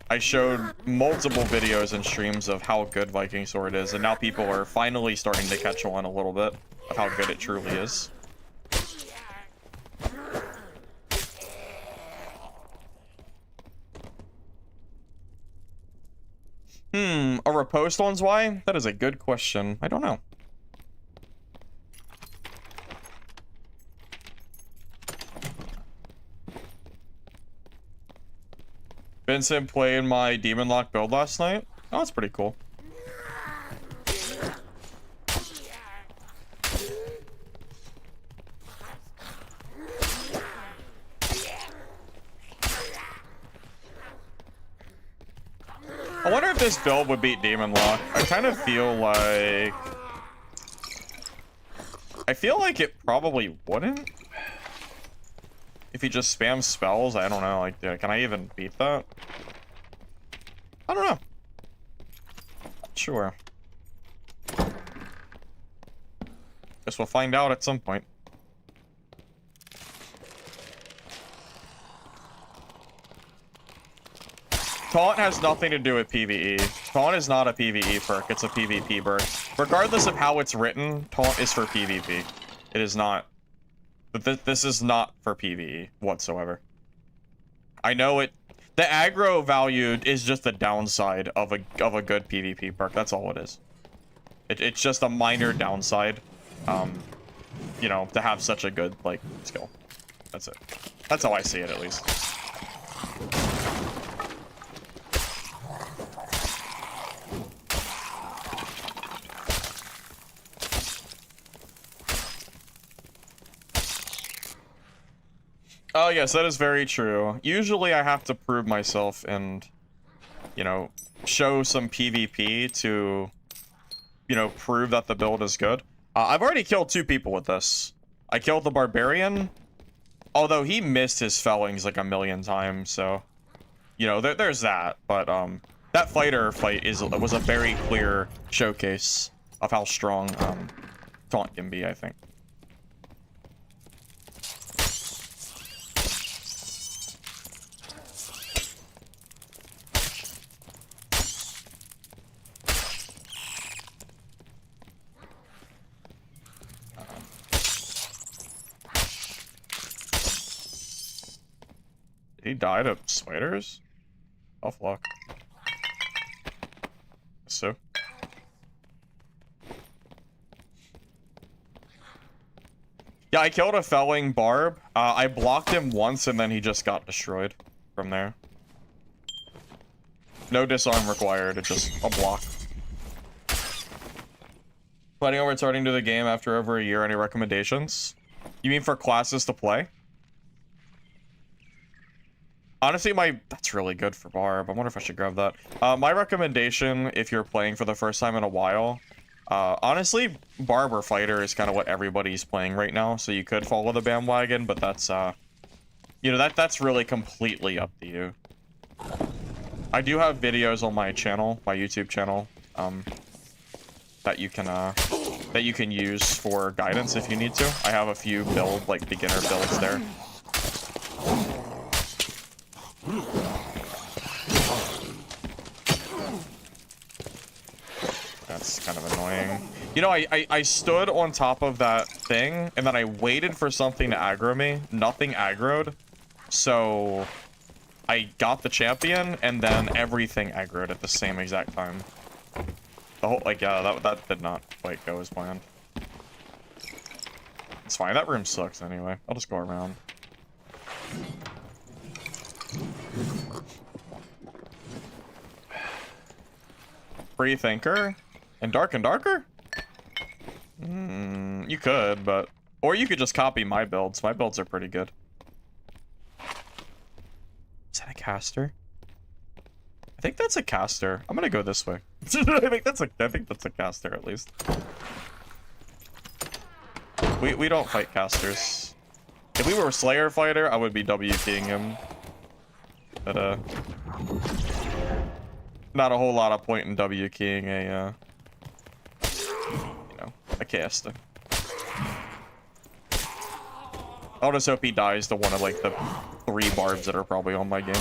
I showed multiple videos and streams of how good Viking Sword is, and now people are finally starting to catch on a little bit of how good it truly is. A riposte on why? That is a good question. I don't know. Vincent played my Demon Lock build last night. Oh, that's pretty cool. I wonder if this build would beat Demon Lock. I kind of feel like... I feel like it probably wouldn't. If he just spams spells, I don't know. Like, can I even beat that? I don't know. Not sure. Guess we'll find out at some point. Taunt has nothing to do with PvE. Taunt is not a PvE perk, it's a PvP perk. Regardless of how it's written, Taunt is for PvP. It is not. But this is not for PvE whatsoever. I know it. The aggro value is just the downside of a good PvP perk. That's all it is. It's just a minor downside. You know, to have such a good like skill. That's it. That's how I see it, at least. Oh, yes, that is very true. Usually I have to prove myself and, you know, show some PvP to, you know, prove that the build is good. I've already killed 2 people with this. I killed the Barbarian, although he missed his fellings like a million times, so, you know, there's that. But that fighter fight was a very clear showcase of how strong Taunt can be, I think. He died of spiders? Tough luck. So. Yeah, I killed a felling barb. I blocked him once and then he just got destroyed from there. No disarm required, it's just a block. Planning on returning to the game after over a year, any recommendations? You mean for classes to play? Honestly, that's really good for Barb. I wonder if I should grab that. My recommendation, if you're playing for the first time in a while, honestly, Barb or Fighter is kind of what everybody's playing right now, so you could follow the bandwagon, but that's, you know, that's really completely up to you. I do have videos on my channel, my YouTube channel, that you can use for guidance if you need to. I have a few beginner builds there. That's kind of annoying. You know, I stood on top of that thing, and then I waited for something to aggro me. Nothing aggroed. So, I got the champion, and then everything aggroed at the same exact time. The whole, like, yeah, that did not quite go as planned. It's fine, that room sucks anyway. I'll just go around. Free thinker? And darker? You could, but... Or you could just copy my builds. My builds are pretty good. Is that a caster? I think that's a caster. I'm gonna go this way. I think that's a caster at least. We don't fight casters. If we were a Slayer fighter, I would be W-keying him. But not a whole lot of point in W-keying a you know, a caster. I'll just hope he dies to one of like the 3 barbs that are probably on my game.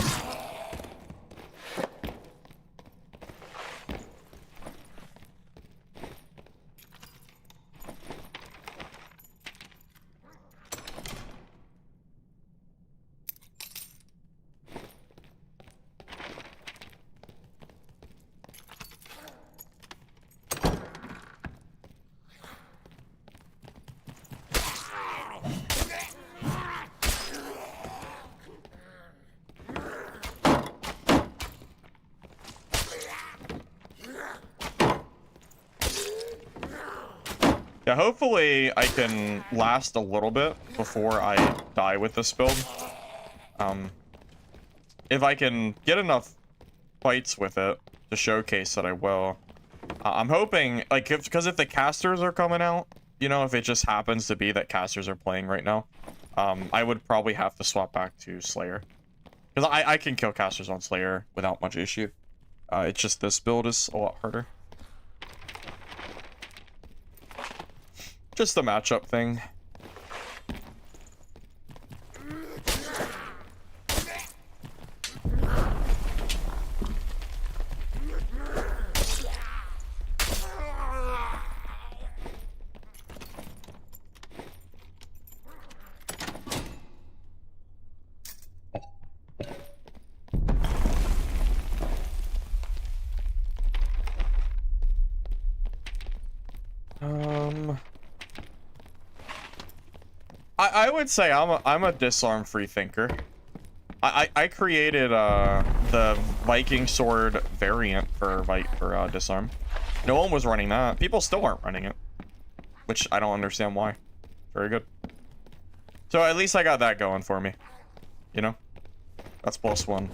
Yeah, hopefully I can last a little bit before I die with this build. If I can get enough fights with it to showcase that I will. I'm hoping, like, because if the casters are coming out, you know, if it just happens to be that casters are playing right now, I would probably have to swap back to Slayer. Because I can kill casters on Slayer without much issue. It's just this build is a lot harder. Just the matchup thing. I would say I'm a disarm free thinker. I created the Viking sword variant for disarm. No one was running that. People still aren't running it, which I don't understand why. Very good. So at least I got that going for me. You know, that's +1.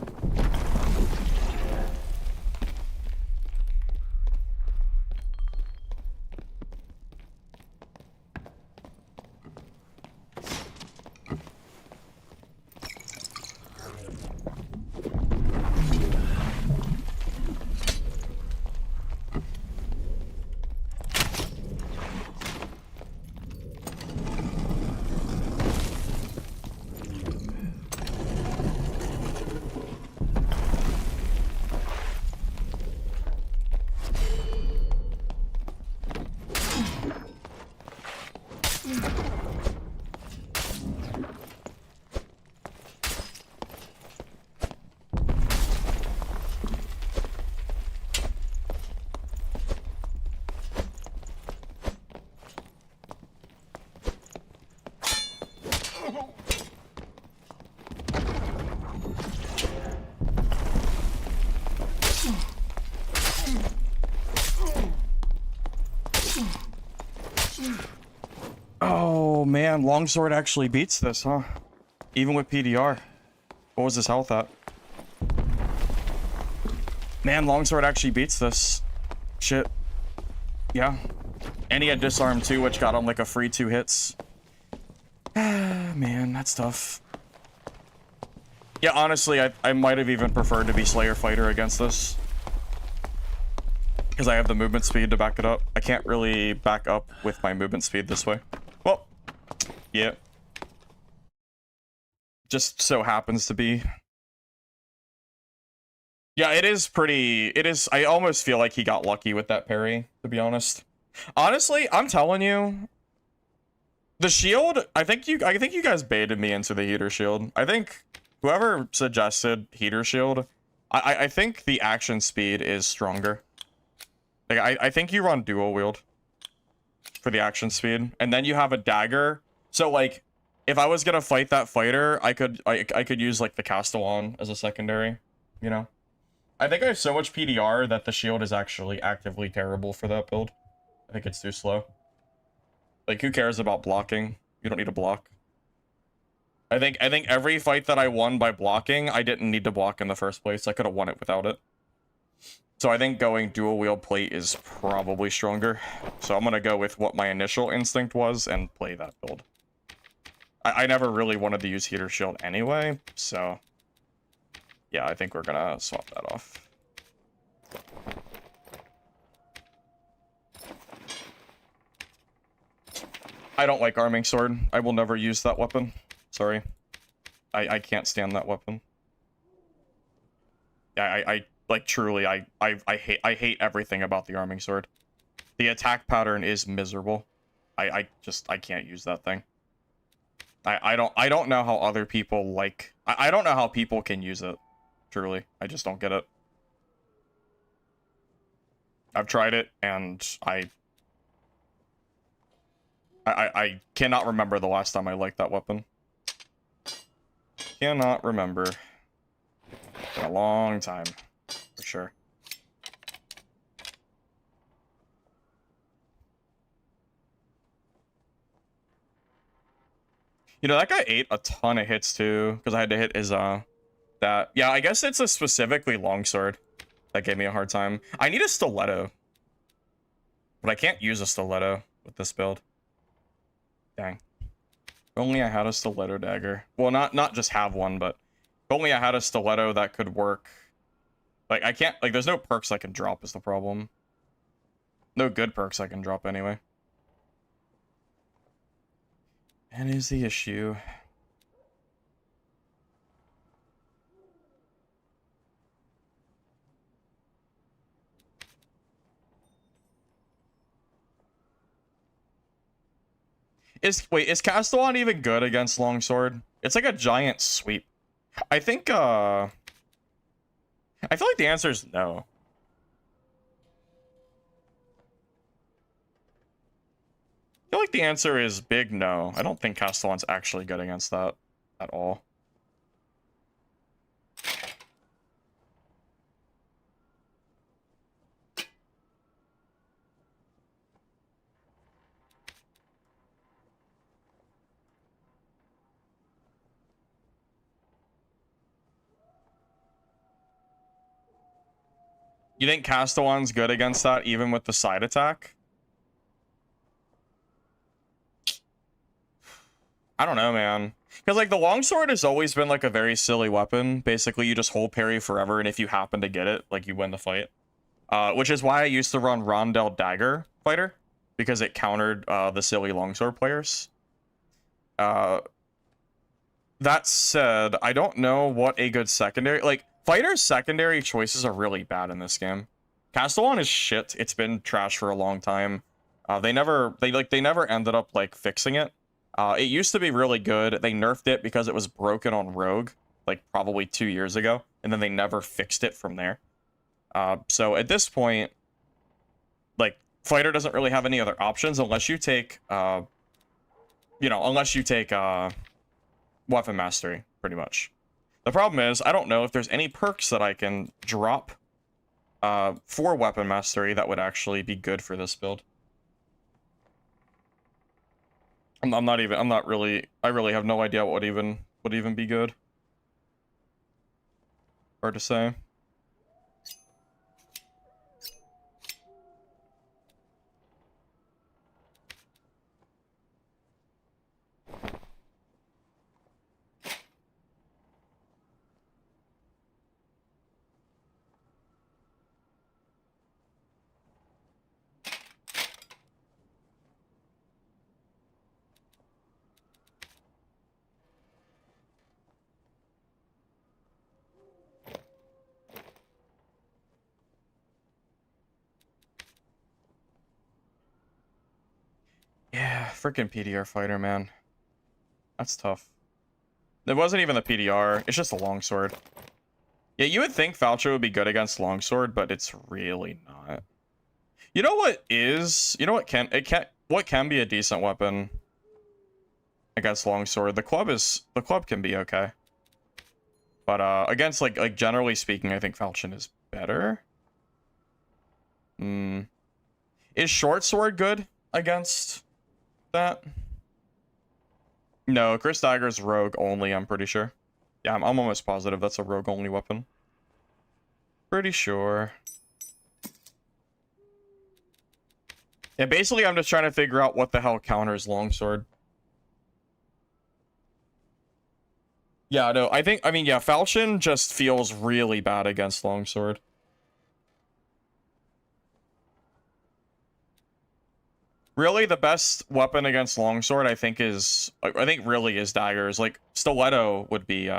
Oh man, longsword actually beats this, huh? Even with PDR. What was his health at? Man, longsword actually beats this. Shit. Yeah. And he had disarm too, which got him like a free 2 hits. Man, that's tough. Yeah, honestly, I might have even preferred to be Slayer Fighter against this. Because I have the movement speed to back it up. I can't really back up with my movement speed this way. Well, yeah. Just so happens to be. Yeah, it is pretty... It is... I almost feel like he got lucky with that parry, to be honest. Honestly, I'm telling you... The shield... I think you guys baited me into the heater shield. I think whoever suggested heater shield, I think the action speed is stronger. Like I think you run dual wield for the action speed, and then you have a dagger. So like, if I was gonna fight that fighter, I could use like the Castellan as a secondary, you know. I think I have so much PDR that the shield is actually actively terrible for that build. I think it's too slow. Like, who cares about blocking? You don't need to block. I think every fight that I won by blocking, I didn't need to block in the first place. I could have won it without it. So I think going dual wield plate is probably stronger. So I'm gonna go with what my initial instinct was and play that build. I never really wanted to use heater shield anyway, so yeah, I think we're gonna swap that off. I don't like arming sword. I will never use that weapon. Sorry. I can't stand that weapon. I like truly I hate everything about the arming sword. The attack pattern is miserable. I can't use that thing. I don't know how other people like I don't know how people can use it. Truly. I just don't get it. I've tried it and I cannot remember the last time I liked that weapon. Cannot remember. In a long time, for sure. You know, that guy ate a ton of hits too, because I had to hit his that. Yeah, I guess it's a specifically longsword that gave me a hard time. I need a stiletto, but I can't use a stiletto with this build. Dang. If only I had a stiletto dagger. Well, not just have one, but if only I had a stiletto that could work. Like, I can't, like, there's no perks I can drop is the problem. No good perks I can drop anyway. And is the issue. Wait, is Castellan even good against longsword? It's like a giant sweep. I think, I feel like the answer is no. I feel like the answer is big no. I don't think Castellan's actually good against that at all. You think Castellan's good against that even with the side attack? I don't know, man. Because, like, the longsword has always been, like, a very silly weapon. Basically, you just hold parry forever, and if you happen to get it, like, you win the fight. Which is why I used to run Rondel Dagger Fighter, because it countered the silly longsword players. That said, I don't know what a good secondary... Like, Fighter's secondary choices are really bad in this game. Castellan is shit. It's been trash for a long time. They never ended up, like, fixing it. It used to be really good. They nerfed it because it was broken on Rogue, like, probably 2 years ago, and then they never fixed it from there. So at this point, like, Fighter doesn't really have any other options unless you take, Weapon Mastery, pretty much. The problem is, I don't know if there's any perks that I can drop for Weapon Mastery that would actually be good for this build. I really have no idea what would even be good. Hard to say. Yeah, freaking PDR fighter, man. That's tough. It wasn't even the PDR. It's just a longsword. Yeah, you would think Falcho would be good against longsword, but it's really not. You know what is? You know what what can be a decent weapon against longsword? The club can be okay. But against like generally speaking, I think Falchion is better. Is short sword good against that? No, Chris Dagger's rogue only, I'm pretty sure. Yeah, I'm almost positive that's a rogue only weapon. Pretty sure. Yeah, basically I'm just trying to figure out what the hell counters longsword. Yeah, no, I mean, yeah, Falchion just feels really bad against longsword. Really, the best weapon against longsword, I think really is daggers. Like, stiletto would be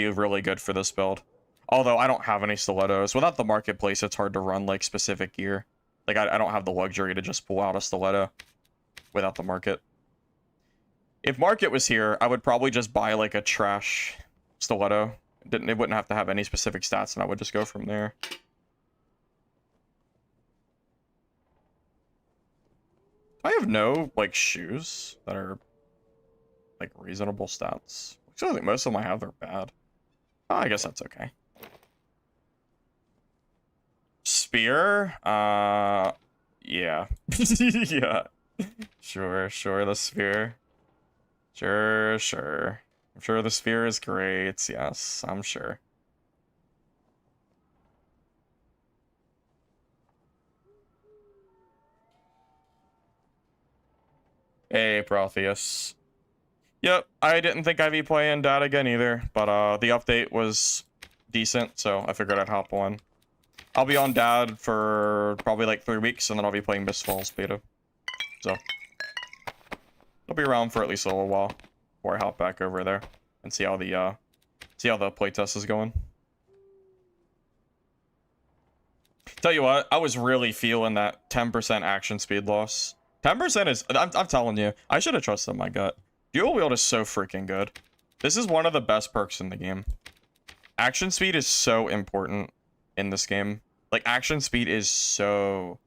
really good for this build. Although, I don't have any stilettos. Without the marketplace, it's hard to run, like, specific gear. Like, I don't have the luxury to just pull out a stiletto without the market. If market was here, I would probably just buy, like, a trash stiletto. It wouldn't have to have any specific stats, and I would just go from there. I have no, like, shoes that are, like, reasonable stats. I think most of them I have are bad. Oh, I guess that's okay. Spear? Yeah. Yeah. Sure, the spear. Sure. I'm sure the spear is great, yes, I'm sure. Hey, Protheus. Yep, I didn't think I'd be playing that again either, but the update was decent, so I figured I'd hop on. I'll be on Dad for probably like 3 weeks, and then I'll be playing Mistfall's beta. So, I'll be around for at least a little while before I hop back over there and see how the playtest is going. Tell you what, I was really feeling that 10% action speed loss. 10% is, I'm telling you, I should have trusted my gut. Dual wield is so freaking good. This is one of the best perks in the game. Action speed is so important in this game. Like, action speed is so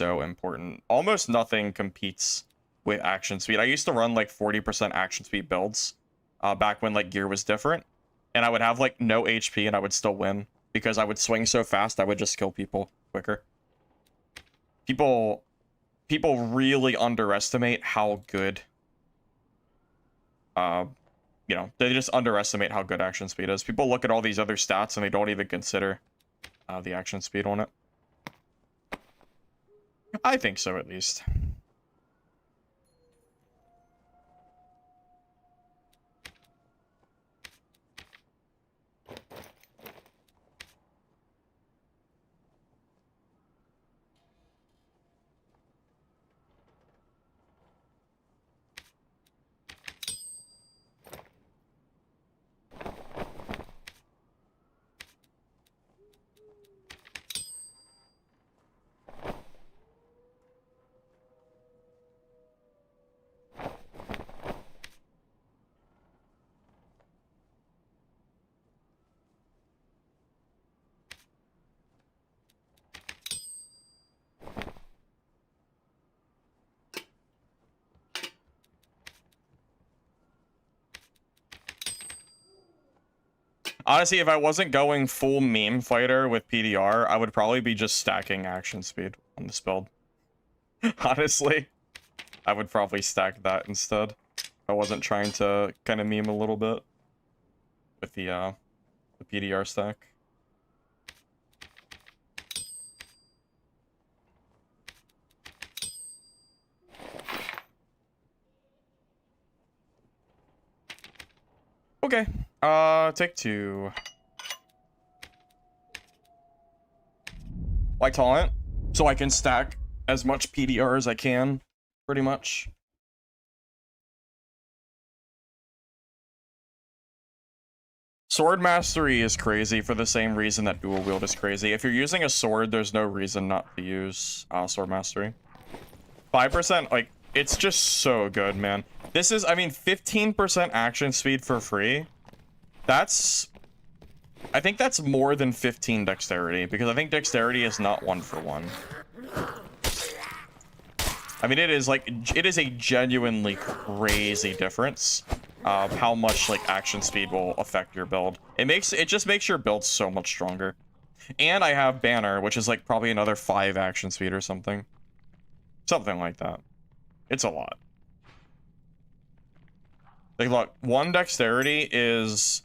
important. Almost nothing competes with action speed. I used to run like 40% action speed builds back when like gear was different. And I would have like no HP and I would still win because I would swing so fast I would just kill people quicker. People really underestimate how good you know, they just underestimate how good action speed is. People look at all these other stats and they don't even consider the action speed on it. I think so, at least. Honestly, if I wasn't going full meme fighter with PDR, I would probably be just stacking action speed on this build. Honestly, I would probably stack that instead. I wasn't trying to kind of meme a little bit with the PDR stack. Okay, take 2. Like taunt, so I can stack as much PDR as I can, pretty much. Sword mastery is crazy for the same reason that dual wield is crazy. If you're using a sword, there's no reason not to use sword mastery. 5%, like, it's just so good, man. This is, I mean, 15% action speed for free. That's... I think that's more than 15 dexterity, because I think dexterity is not 1-for-1. I mean, it is like, it is a genuinely crazy difference of how much like action speed will affect your build. It just makes your build so much stronger. And I have banner, which is like probably another 5 action speed or something. Something like that. It's a lot. Like, look, 1 dexterity is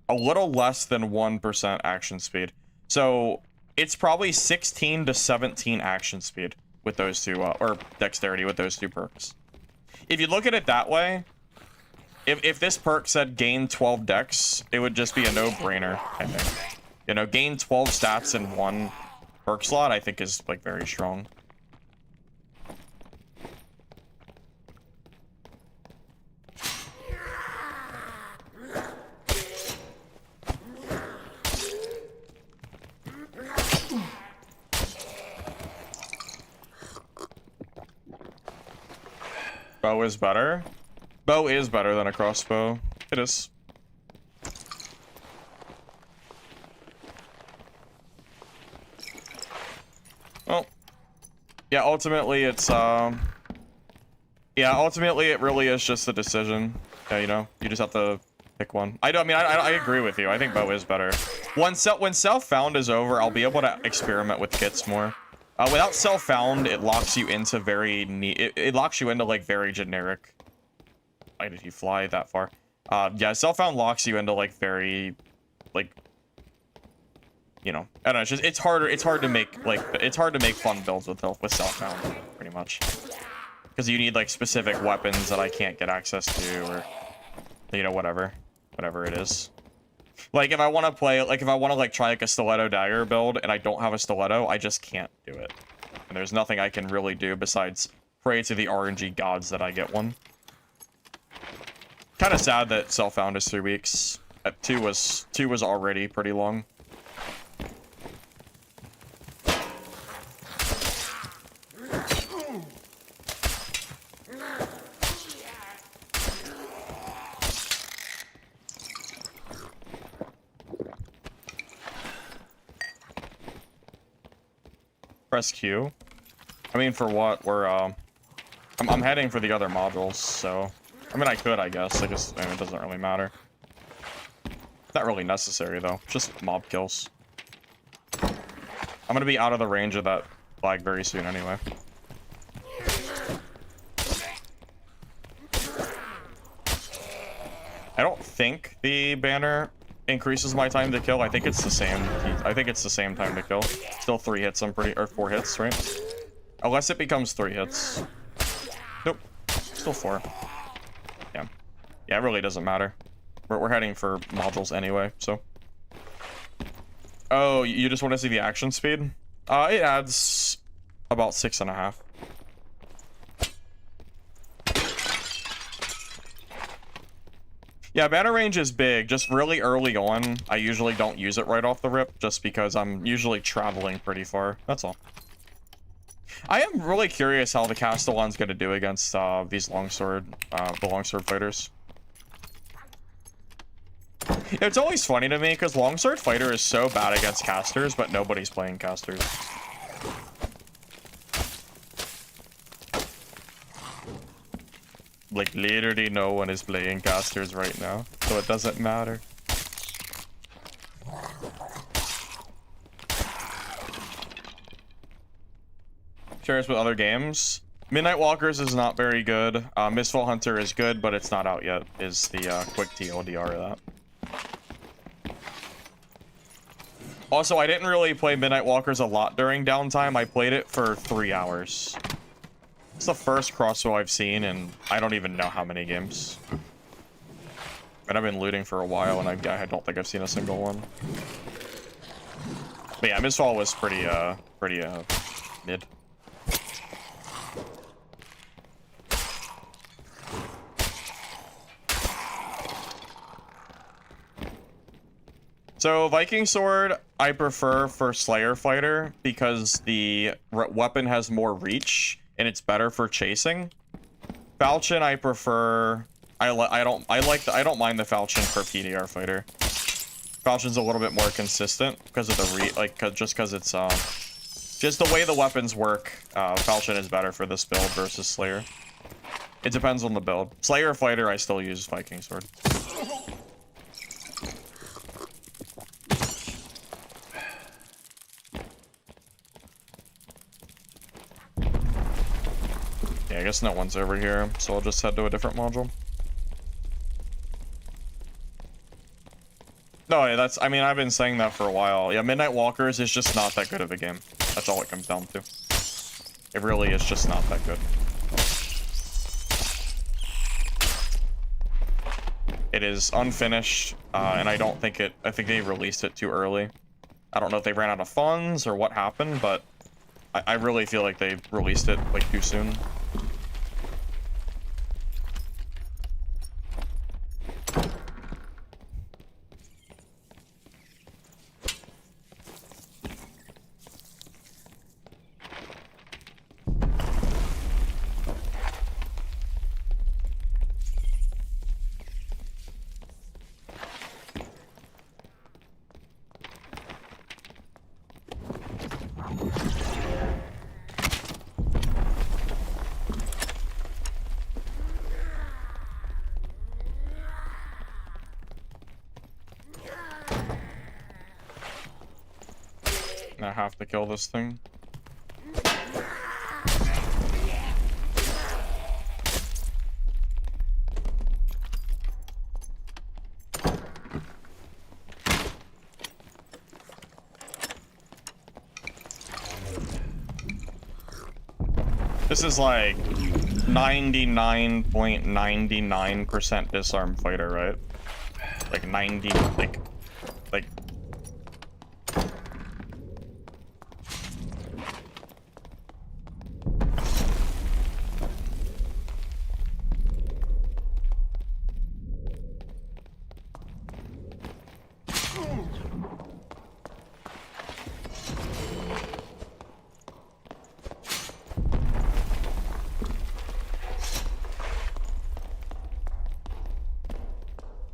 a little less than 1% action speed. So it's probably 16 to 17 action speed with those two, or dexterity with those 2 perks. If you look at it that way, if this perk said gain 12 dex, it would just be a no-brainer, I think. You know, gain 12 stats in 1 perk slot, I think is, like, very strong. Bow is better. Bow is better than a crossbow. It is. Well, yeah, ultimately it's, yeah, ultimately it really is just a decision. Yeah, you know, you just have to pick one. I agree with you. I think bow is better. When self-found is over, I'll be able to experiment with kits more. Without self-found, it locks you into very it locks you into like very generic. Why did he fly that far? Yeah, self-found locks you into like very, like, you know, I don't know. It's just it's hard to make like fun builds with self-found pretty much, because you need like specific weapons that I can't get access to, or you know, whatever it is. Like, if I want to play, like, if I want to, like, try, like, a stiletto dagger build, and I don't have a stiletto, I just can't do it. And there's nothing I can really do besides pray to the RNG gods that I get one. Kind of sad that self-found is 3 weeks. 2 was already pretty long. Press Q. I mean, for what? We're, I'm heading for the other modules, so... I mean, I could, I guess. I mean, it doesn't really matter. Not really necessary, though. Just mob kills. I'm gonna be out of the range of that flag very soon, anyway. I don't think the banner increases my time to kill. I think it's the same. I think it's the same time to kill. Still 3 hits, or 4 hits, right? Unless it becomes 3 hits. Nope. Still 4. Yeah. Yeah, it really doesn't matter. We're heading for modules anyway, so. Oh, you just want to see the action speed? It adds about 6.5. Yeah, banner range is big. Just really early on, I usually don't use it right off the rip, just because I'm usually traveling pretty far. That's all. I am really curious how the Castellan's gonna do against these the longsword fighters. It's always funny to me, because longsword fighter is so bad against casters, but nobody's playing casters. Like, literally no one is playing casters right now, so it doesn't matter. Curious with other games. Midnight Walkers is not very good. Mistfall Hunter is good, but it's not out yet, is the quick TLDR of that. Also, I didn't really play Midnight Walkers a lot during downtime. I played it for 3 hours. It's the first crossbow I've seen in I don't even know how many games. And I've been looting for a while, and I don't think I've seen a single one. But yeah, Mistfall was pretty mid. So Viking Sword, I prefer for Slayer Fighter because the weapon has more reach and it's better for chasing. Falchion I prefer. I don't mind the Falchion for PDR fighter. Falchion's a little bit more consistent because of the just because it's just the way the weapons work. Falchion is better for this build versus Slayer. It depends on the build. Slayer fighter I still use Viking sword. Yeah, I guess no one's over here, so I'll just head to a different module. No, yeah, I mean, I've been saying that for a while. Yeah, Midnight Walkers is just not that good of a game. That's all it comes down to. It really is just not that good. It is unfinished, and I don't think I think they released it too early. I don't know if they ran out of funds or what happened, but I really feel like they released it, like, too soon. I have to kill this thing. This is like 99.99% disarm fighter, right? Like 90, like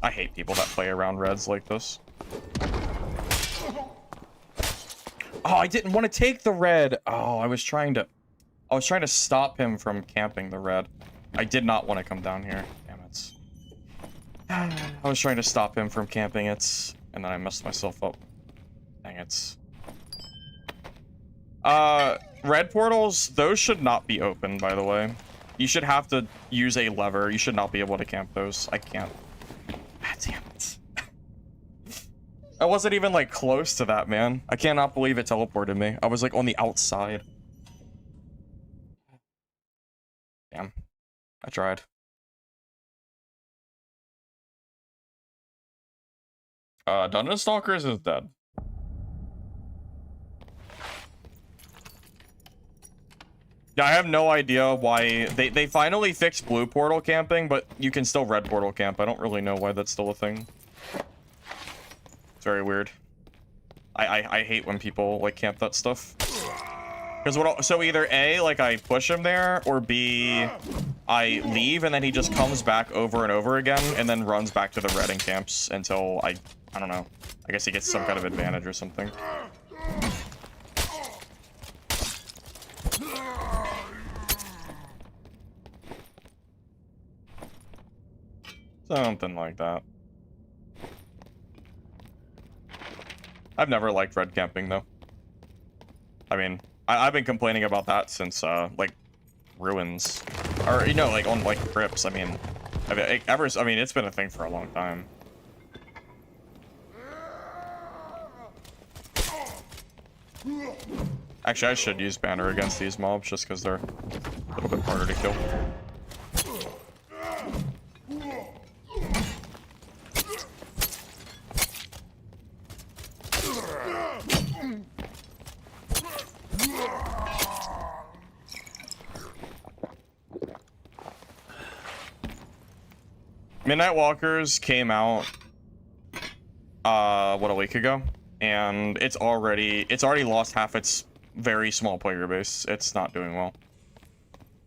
I hate people that play around reds like this. Oh, I didn't want to take the red. Oh, I was trying to stop him from camping the red. I did not want to come down here. Damn it. I was trying to stop him from camping it, and then I messed myself up. Dang it. Red portals, those should not be open, by the way. You should have to use a lever. You should not be able to camp those. I can't. Ah, damn it. I wasn't even, like, close to that, man. I cannot believe it teleported me. I was, like, on the outside. Damn. I tried. Dungeon Stalkers is dead. Yeah, I have no idea why they finally fixed blue portal camping, but you can still red portal camp. I don't really know why that's still a thing. It's very weird. I hate when people like camp that stuff. Because so either A, like I push him there, or B, I leave and then he just comes back over and over again and then runs back to the red and camps until I don't know. I guess he gets some kind of advantage or something. Something like that. I've never liked red camping, though. I mean, I've been complaining about that since, like, Ruins. Or, you know, like, on, like, Crypts. I mean, I mean, it's been a thing for a long time. Actually, I should use Banner against these mobs, just because they're a little bit harder to kill. Midnight Walkers came out what, a week ago, and it's already lost half its very small player base. It's not doing well.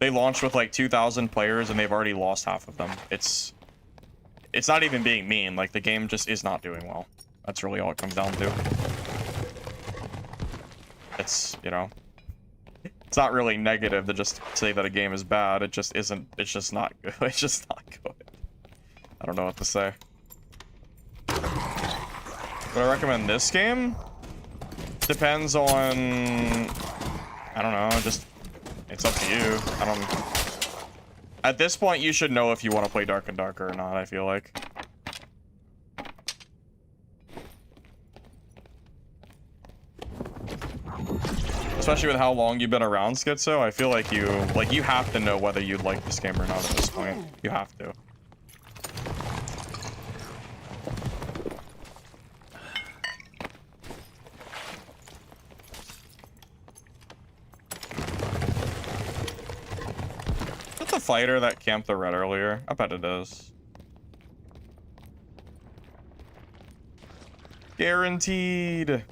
They launched with like 2,000 players and they've already lost half of them. It's not even being mean. Like, the game just is not doing well. That's really all it comes down to. It's, you know, it's not really negative to just say that a game is bad. It just isn't. It's just not good. It's just not good. I don't know what to say. Would I recommend this game? Depends on, I don't know, just, it's up to you. I don't, at this point, you should know if you want to play Dark and Darker or not, I feel like. Especially with how long you've been around, Schizo, I feel like you have to know whether you'd like this game or not at this point. You have to. Is that the fighter that camped the red earlier? I bet it is. Guaranteed.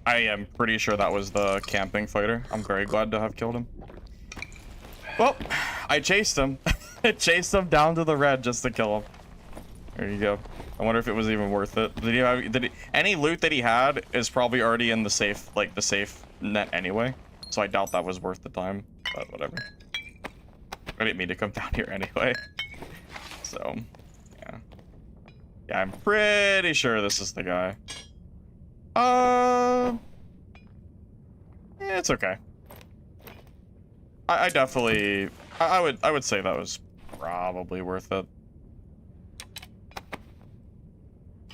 I am pretty sure that was the camping fighter. I'm very glad to have killed him. Well, I chased him. I chased him down to the red just to kill him. There you go. I wonder if it was even worth it. Any loot that he had is probably already in the safe, like the safe net anyway. So I doubt that was worth the time, but whatever. I didn't mean to come down here anyway. So, yeah. Yeah, I'm pretty sure this is the guy. Yeah, it's okay. I definitely, I would say that was probably worth it.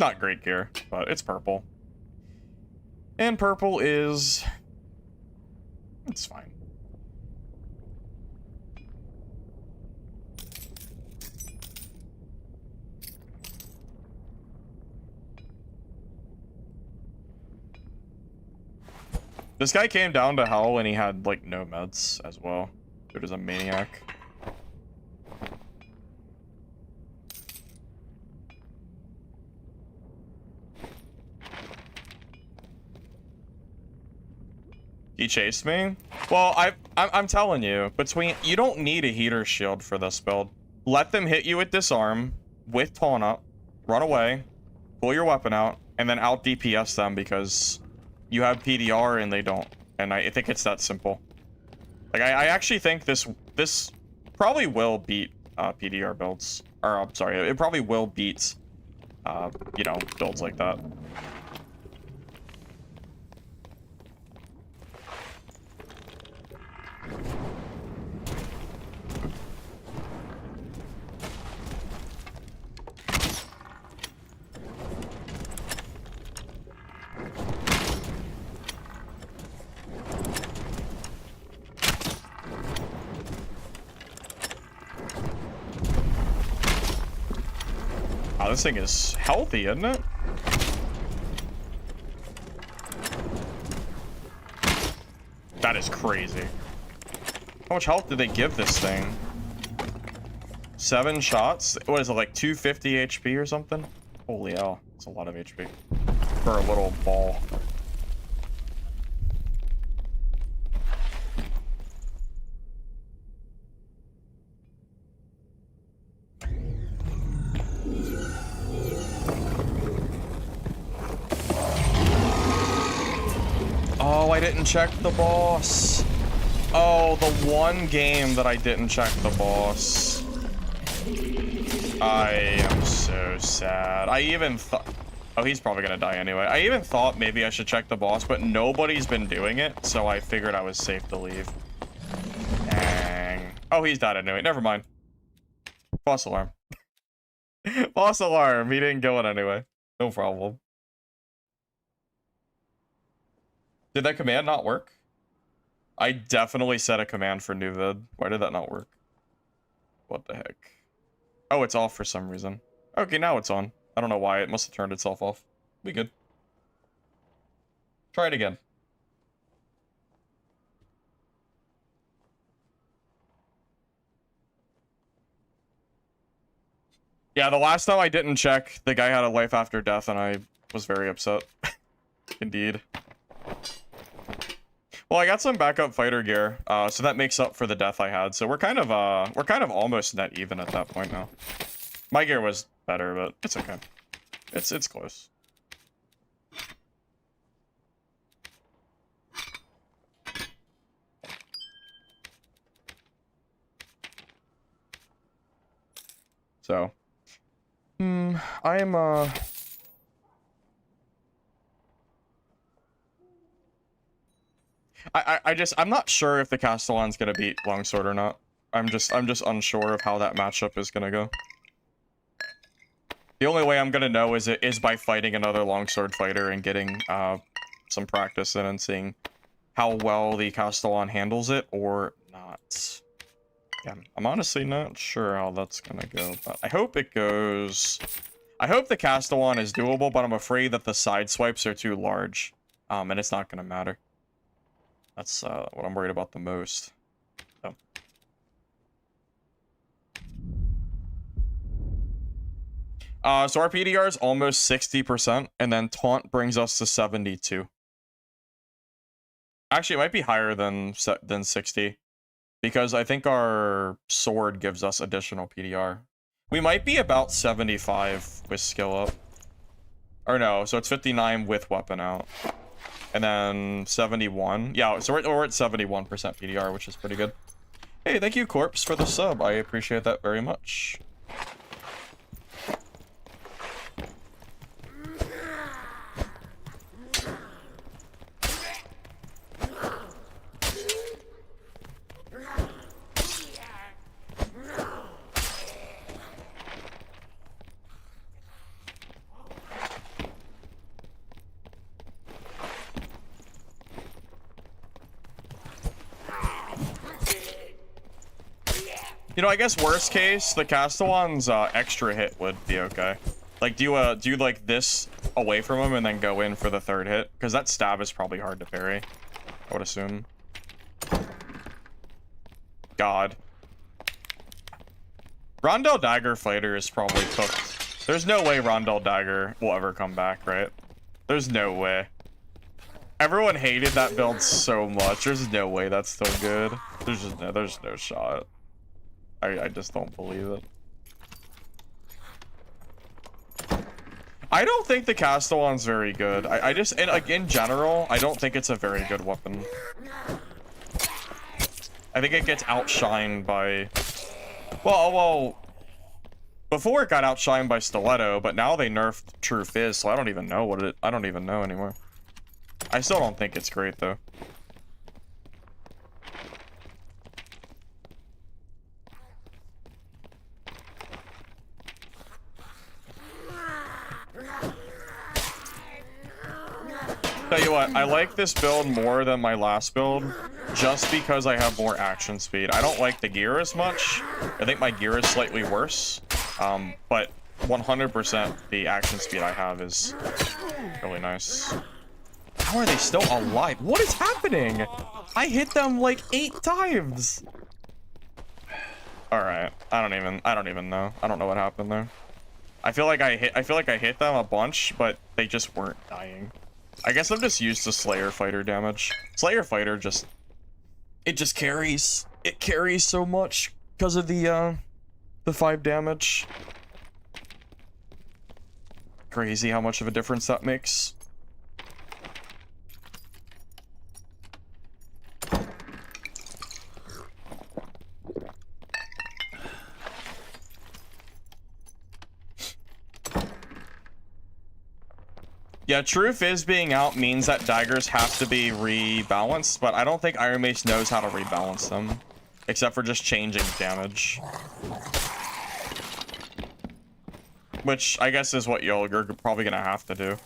Not great gear, but it's purple. And purple is, it's fine. This guy came down to hell and he had, like, no meds as well. Dude is a maniac. He chased me? Well, I'm telling you, you don't need a heater shield for this build. Let them hit you with Disarm, with taunt up, run away, pull your weapon out, and then out DPS them because you have PDR and they don't. And I think it's that simple. Like, I actually think this probably will beat PDR builds. Or, I'm sorry, it probably will beat, you know, builds like that. Oh, this thing is healthy, isn't it? That is crazy. How much health did they give this thing? 7 shots? What is it, like 250 HP or something? Holy hell, that's a lot of HP for a little ball. Oh, I didn't check the boss. Oh, the one game that I didn't check the boss. I am so sad. I even thought... Oh, he's probably gonna die anyway. I even thought maybe I should check the boss, but nobody's been doing it, so I figured I was safe to leave. Dang. Oh, he's died anyway. Never mind. False alarm. False alarm. He didn't go in anyway. No problem. Did that command not work? I definitely set a command for new vid. Why did that not work? What the heck? Oh, it's off for some reason. Okay, now it's on. I don't know why. It must have turned itself off. We good. Try it again. Yeah, the last time I didn't check, the guy had a life after death, and I was very upset. Indeed. Well, I got some backup fighter gear, so that makes up for the death I had. So we're kind of almost net even at that point now. My gear was better, but it's okay. It's close. So, I'm I'm not sure if the Castellan's gonna beat Longsword or not. I'm just unsure of how that matchup is gonna go. The only way I'm gonna know is by fighting another Longsword fighter and getting some practice in and seeing how well the Castellan handles it or not. Yeah, I'm honestly not sure how that's gonna go, but I hope it goes. I hope the Castellan is doable, but I'm afraid that the side swipes are too large, and it's not gonna matter. That's what I'm worried about the most. So. So our PDR is almost 60%, and then Taunt brings us to 72. Actually, it might be higher than 60, because I think our sword gives us additional PDR. We might be about 75 with skill up. Or no, so it's 59 with weapon out. And then 71. Yeah, so we're at 71% PDR, which is pretty good. Hey, thank you, Corpse, for the sub. I appreciate that very much. You know, I guess worst case, the Castellan's extra hit would be okay. Like, do you like this away from him and then go in for the third hit? Because that stab is probably hard to parry, I would assume. God. Rondel Dagger Fighter is probably cooked. There's no way Rondel Dagger will ever come back, right? There's no way. Everyone hated that build so much. There's no way that's still good. There's no shot. I just don't believe it. I don't think the Castellan's very good. I just, and like in general, I don't think it's a very good weapon. I think it gets outshined by, well, before it got outshined by Stiletto, but now they nerfed True Fizz, so I don't even know I don't even know anymore. I still don't think it's great though. Tell you what, I like this build more than my last build, just because I have more action speed. I don't like the gear as much. I think my gear is slightly worse, but 100% the action speed I have is really nice. How are they still alive? What is happening? I hit them like 8 times. All right, I don't even know. I don't know what happened there. I feel like I hit them a bunch, but they just weren't dying. I guess I'm just used to Slayer Fighter damage. Slayer Fighter just carries. It carries so much because of the 5 damage. Crazy how much of a difference that makes. Yeah, True Fizz being out means that daggers have to be rebalanced, but I don't think Iron Mace knows how to rebalance them, except for just changing damage. Which I guess is what you're probably gonna have to do.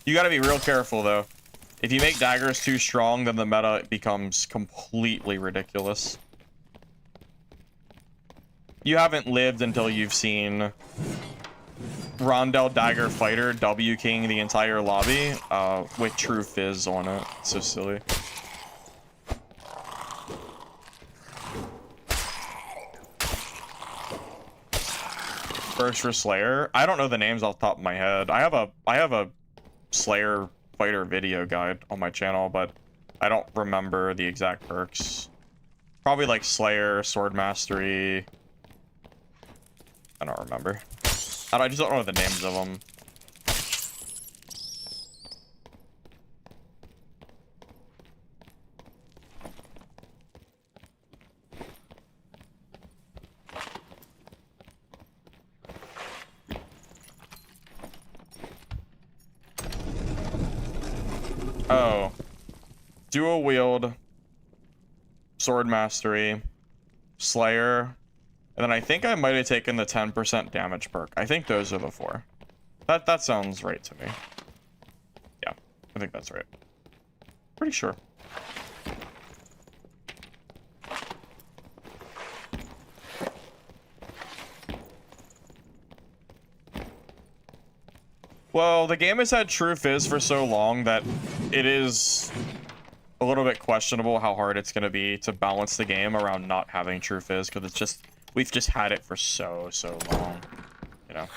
You gotta be real careful though. If you make daggers too strong, then the meta becomes completely ridiculous. You haven't lived until you've seen Rondell Dagger Fighter W King the entire lobby with True Fizz on it. It's so silly. First for Slayer. I don't know the names off the top of my head. I have a Slayer fighter video guide on my channel, but I don't remember the exact perks. Probably like Slayer, Sword Mastery. I don't remember. I just don't know the names of them. Oh. Dual wield, Sword Mastery, Slayer, and then I think I might have taken the 10% damage perk. I think those are the 4. That sounds right to me. Yeah, I think that's right. Pretty sure. Well, the game has had True Fizz for so long that it is a little bit questionable how hard it's going to be to balance the game around not having True Fizz, because it's just, we've just had it for so long, you know.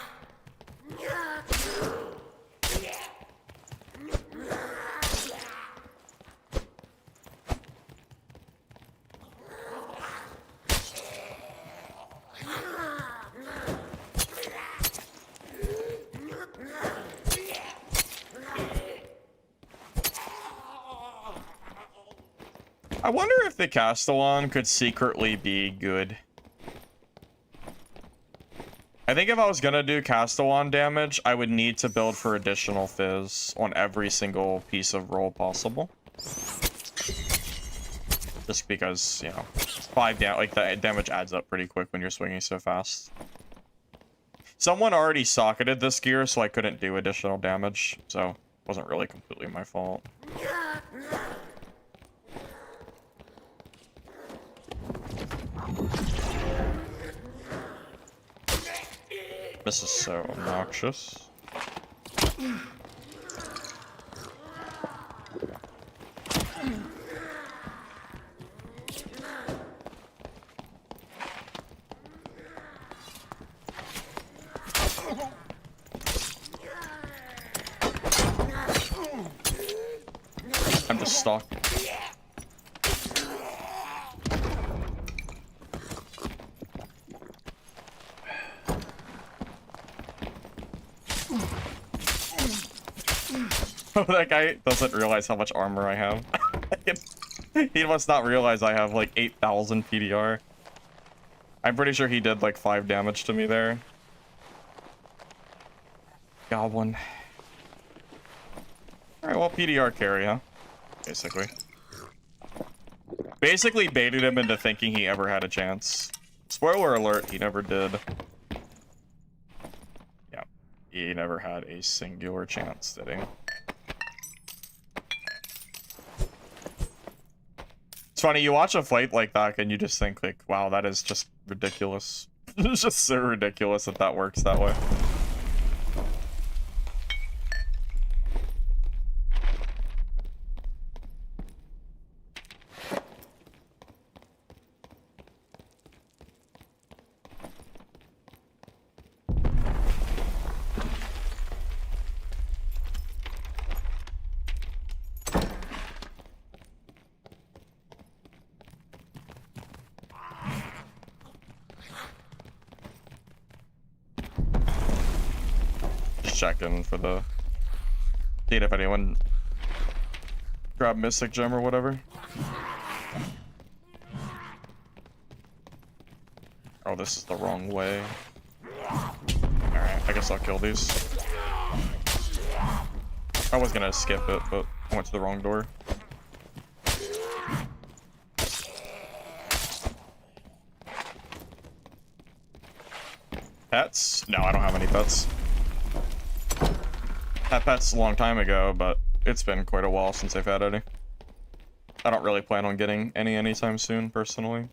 I wonder if the Castellan could secretly be good. I think if I was gonna do Castellan damage, I would need to build for additional Fizz on every single piece of roll possible. Just because, you know, 5 like the damage adds up pretty quick when you're swinging so fast. Someone already socketed this gear, so I couldn't do additional damage, so it wasn't really completely my fault. This is so obnoxious. I'm just stuck. That guy doesn't realize how much armor I have. He must not realize I have like 8,000 PDR. I'm pretty sure he did like 5 damage to me there. Goblin. Alright, well, PDR carry, huh? Basically. Basically baited him into thinking he ever had a chance. Spoiler alert, he never did. Yeah, he never had a singular chance, did he? It's funny, you watch a fight like that and you just think like, wow, that is just ridiculous. It's just so ridiculous that that works that way. Checking for the data if anyone grabbed Mystic Gem or whatever. Oh, this is the wrong way. Alright, I guess I'll kill these. I was gonna skip it, but I went to the wrong door. Pets? No, I don't have any pets. Had pets a long time ago, but it's been quite a while since I've had any. I don't really plan on getting any anytime soon, personally.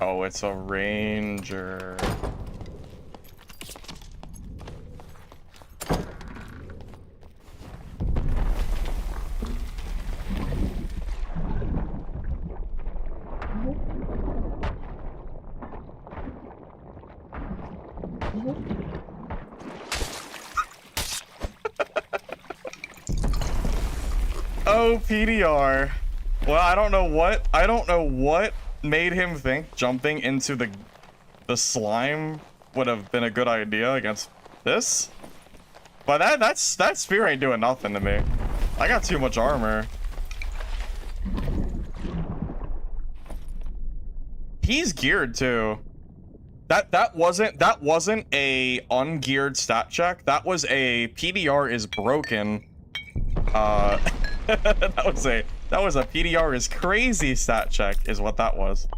Oh, it's a ranger. Oh, PDR. Well, I don't know what made him think jumping into the slime would have been a good idea against this. But that spear ain't doing nothing to me. I got too much armor. He's geared too. That wasn't a ungeared stat check. That was a PDR is broken. that was a PDR is crazy stat check is what that was.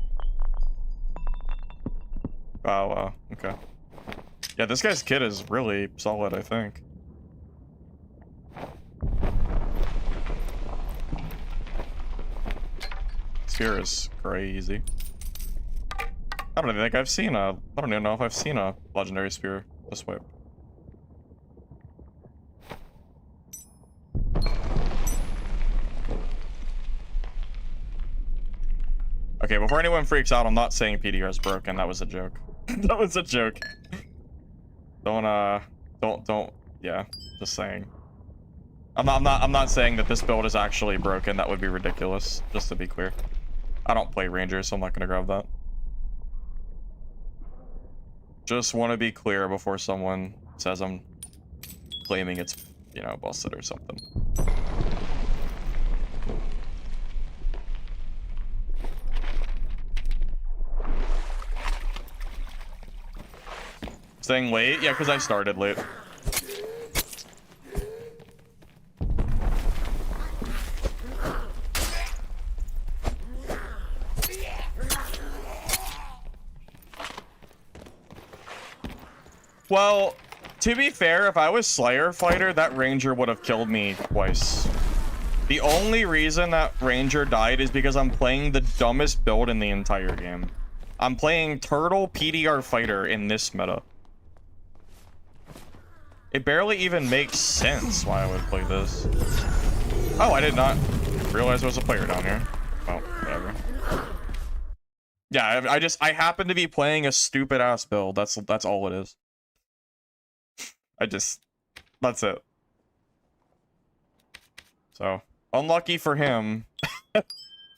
Oh wow, okay. Yeah, this guy's kit is really solid, I think. Spear is crazy. I don't even know if I've seen a legendary spear this way. Okay, before anyone freaks out, I'm not saying PDR is broken. That was a joke. That was a joke. Don't, yeah, just saying. I'm not saying that this build is actually broken. That would be ridiculous, just to be clear. I don't play Rangers, so I'm not gonna grab that. Just want to be clear before someone says I'm claiming it's, you know, busted or something. Staying late? Yeah, because I started late. Well, to be fair, if I was Slayer Fighter, that Ranger would have killed me twice. The only reason that Ranger died is because I'm playing the dumbest build in the entire game. I'm playing Turtle PDR Fighter in this meta. It barely even makes sense why I would play this. Oh, I did not realize there was a player down here. Oh, whatever. Yeah, I happen to be playing a stupid ass build. That's all it is. That's it. So, unlucky for him.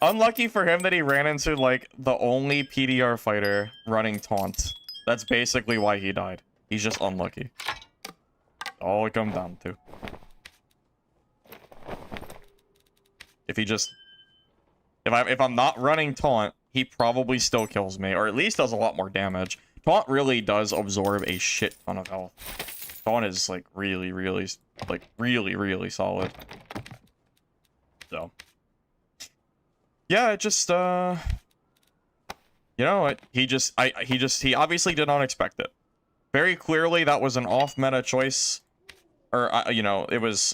Unlucky for him that he ran into, like, the only PDR fighter running taunt. That's basically why he died. He's just unlucky. All it comes down to. If I'm not running taunt, he probably still kills me, or at least does a lot more damage. Taunt really does absorb a shit ton of health. Taunt is like really solid. So yeah, it just you know, he obviously did not expect it. Very clearly that was an off meta choice, or you know,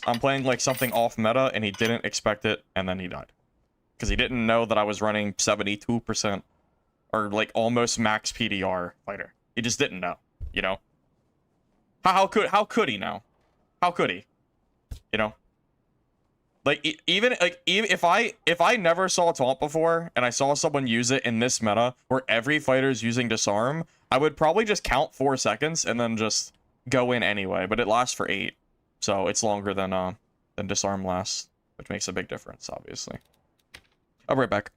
I'm playing like something off meta and he didn't expect it, and then he died because he didn't know that I was running 72% or like almost max PDR fighter. He just didn't know, you know. How could he know? How could he? You know? Like even if I never saw taunt before and I saw someone use it in this meta where every fighter's using disarm, I would probably just count 4 seconds and then just go in anyway, but it lasts for 8. So it's longer than disarm lasts, which makes a big difference, obviously. I'll be right back.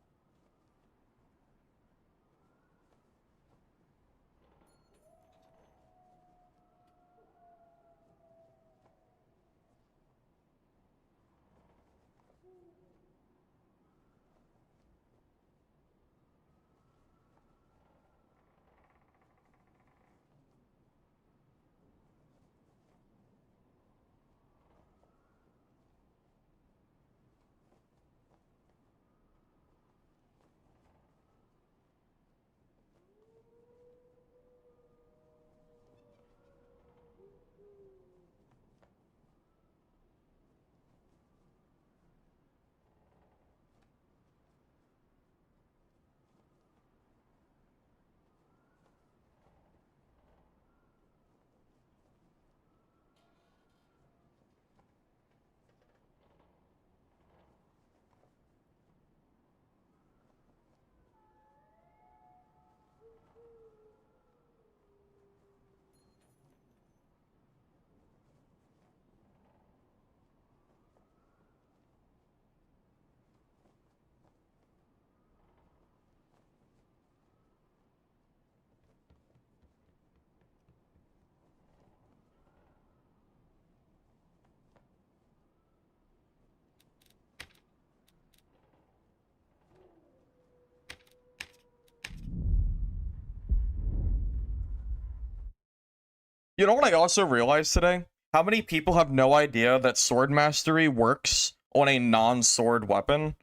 You know what I also realized today? How many people have no idea that sword mastery works on a non-sword weapon?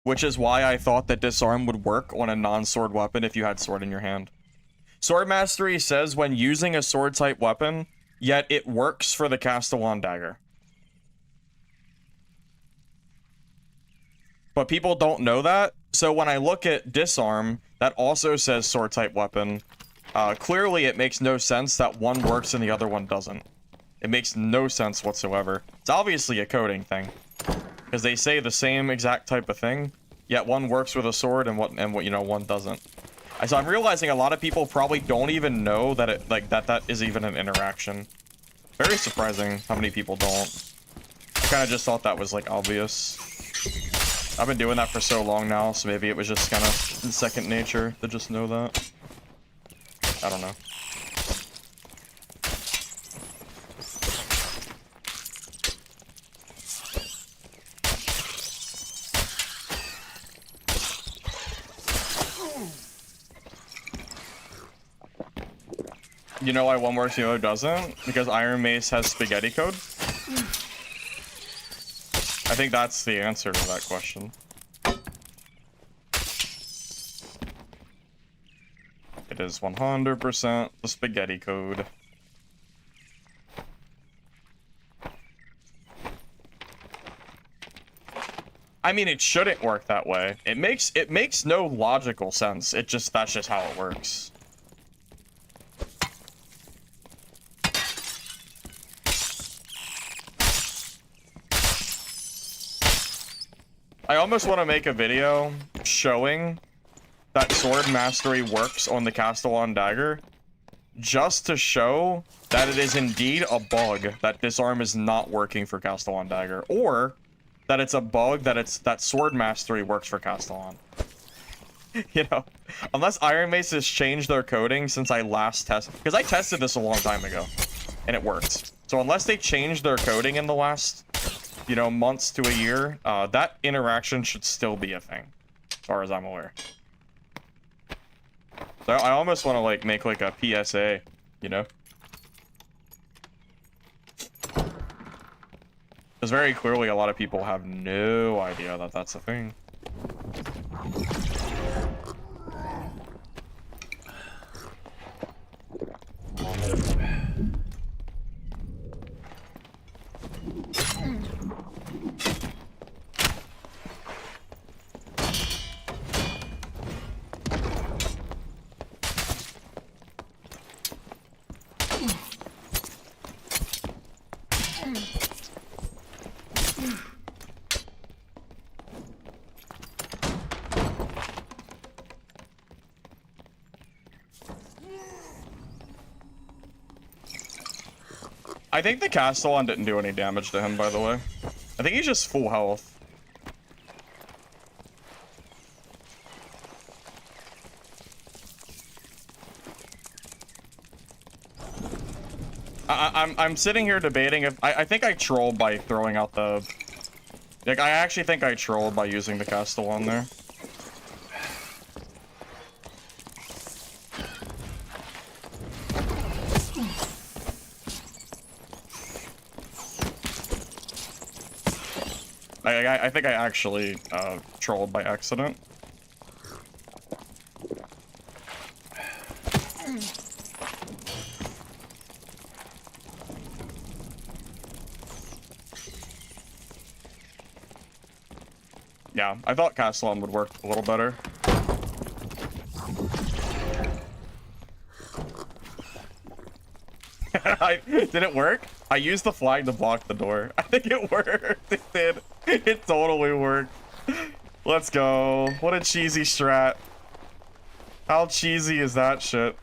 Which is why I thought that disarm would work on a non-sword weapon if you had sword in your hand. Sword mastery says when using a sword type weapon, yet it works for the Castellan dagger. But people don't know that, so when I look at disarm, that also says sword type weapon. Clearly it makes no sense that one works and the other one doesn't. It makes no sense whatsoever. It's obviously a coding thing, because they say the same exact type of thing, yet one works with a sword and what you know, one doesn't. So I'm realizing a lot of people probably don't even know that it that is even an interaction. Very surprising how many people don't. I kind of just thought that was like obvious. I've been doing that for so long now, so maybe it was just kind of in second nature to just know that. I don't know. You know why one works and the other doesn't? Because Iron Mace has spaghetti code? I think that's the answer to that question. It is 100% the spaghetti code. I mean, it shouldn't work that way. It makes no logical sense. That's just how it works. I almost want to make a video showing that sword mastery works on the Castellan dagger, just to show that it is indeed a bug that disarm is not working for Castellan dagger, or that it's a bug that sword mastery works for Castellan. You know, unless Iron Mace has changed their coding since I last tested, because I tested this a long time ago, and it worked. So unless they changed their coding in the last, you know, months to a year, that interaction should still be a thing, as far as I'm aware. So I almost want to like make like a PSA, you know? Because very clearly a lot of people have no idea that that's a thing. I think the Castellan didn't do any damage to him, by the way. I think he's just full health. I'm sitting here debating if I think I trolled by throwing out the, like, I actually think I trolled by using the Castellan there. I think I actually trolled by accident. Yeah, I thought Castellan would work a little better. Did it work? I used the flag to block the door. I think it worked. It did. It totally worked. Let's go. What a cheesy strat. How cheesy is that shit?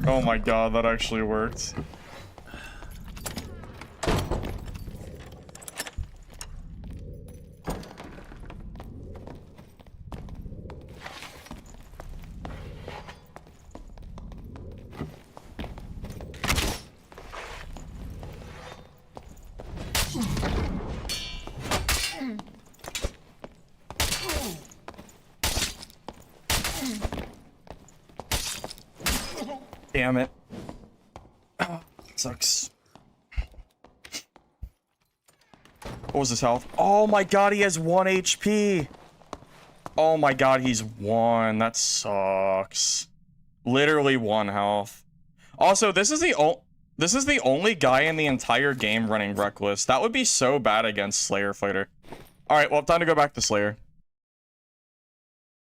Oh my god, that actually worked. Damn it. Oh, sucks. What was his health? Oh my god, he has 1 HP. Oh my god, he's 1. That sucks. Literally 1 health. Also, this is the only guy in the entire game running Reckless. That would be so bad against Slayer Fighter. Alright, well, time to go back to Slayer.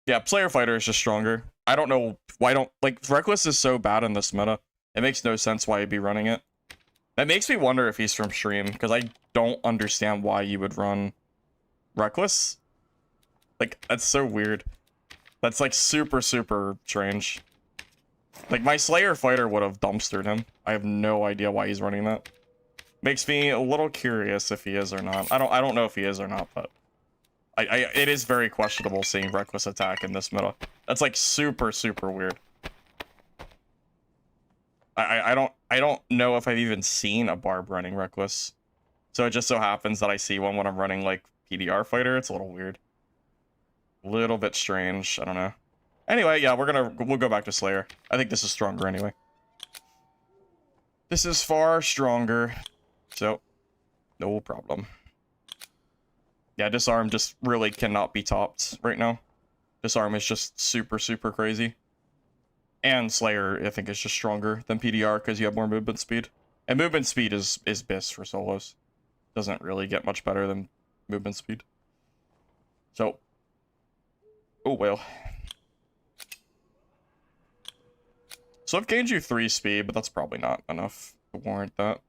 Yeah, Slayer Fighter is just stronger. I don't know why Reckless is so bad in this meta. It makes no sense why he'd be running it. That makes me wonder if he's from stream, because I don't understand why you would run Reckless. Like, that's so weird. That's like super, super strange. Like, my Slayer Fighter would have dumpstered him. I have no idea why he's running that. Makes me a little curious if he is or not. I don't know if he is or not, but it is very questionable seeing Reckless attack in this meta. That's like super, super weird. I don't know if I've even seen a Barb running Reckless. So it just so happens that I see one when I'm running like PDR Fighter. It's a little weird. A little bit strange. I don't know. Anyway, yeah, we'll go back to Slayer. I think this is stronger anyway. This is far stronger. So, no problem. Yeah, Disarm just really cannot be topped right now. Disarm is just super, super crazy. And Slayer, I think, is just stronger than PDR because you have more movement speed. And movement speed is BIS for solos. Doesn't really get much better than movement speed. So, oh well. So I've gained you 3 speed, but that's probably not enough to warrant that.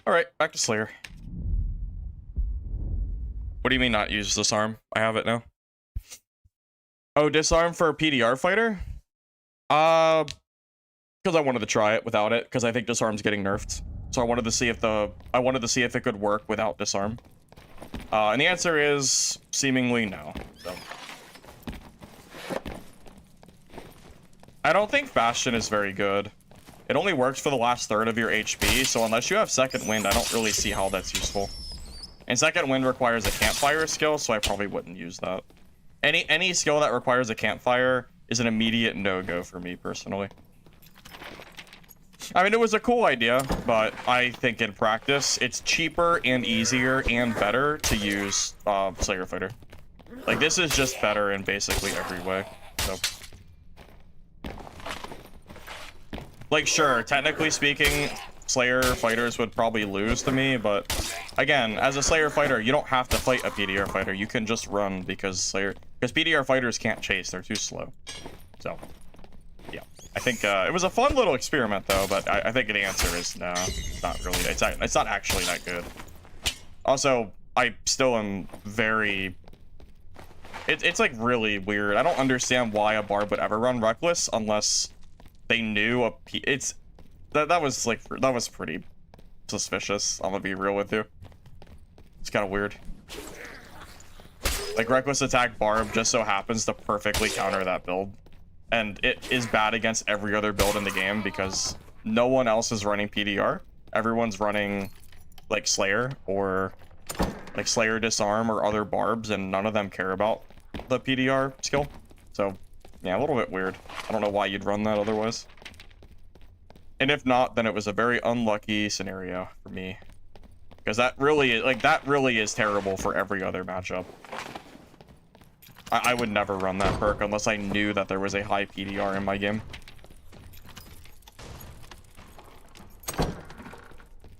Alright, back to Slayer. What do you mean not use Disarm? I have it now. Oh, Disarm for a PDR fighter? Because I wanted to try it without it, because I think Disarm's getting nerfed. So I wanted to see if it could work without Disarm. And the answer is seemingly no. So. I don't think Bastion is very good. It only works for the last third of your HP, so unless you have Second Wind, I don't really see how that's useful. And Second Wind requires a campfire skill, so I probably wouldn't use that. Any skill that requires a campfire is an immediate no-go for me, personally. I mean, it was a cool idea, but I think in practice, it's cheaper and easier and better to use Slayer Fighter. Like, this is just better in basically every way, so... Like, sure, technically speaking, Slayer fighters would probably lose to me, but again, as a Slayer fighter, you don't have to fight a PDR fighter. You can just run because PDR fighters can't chase. They're too slow. So, yeah. I think it was a fun little experiment, though, but I think the answer is no. It's not really. It's not actually that good. Also, I still am very... It's like really weird. I don't understand why a Barb would ever run Reckless unless... they knew that was pretty suspicious. I'm gonna be real with you. It's kind of weird. Like, Reckless attack Barb just so happens to perfectly counter that build, and it is bad against every other build in the game because no one else is running PDR. Everyone's running like Slayer or like Slayer Disarm or other Barbs, and none of them care about the PDR skill. So yeah, a little bit weird. I don't know why you'd run that otherwise. And if not, then it was a very unlucky scenario for me. Because that really is terrible for every other matchup. I would never run that perk unless I knew that there was a high PDR in my game.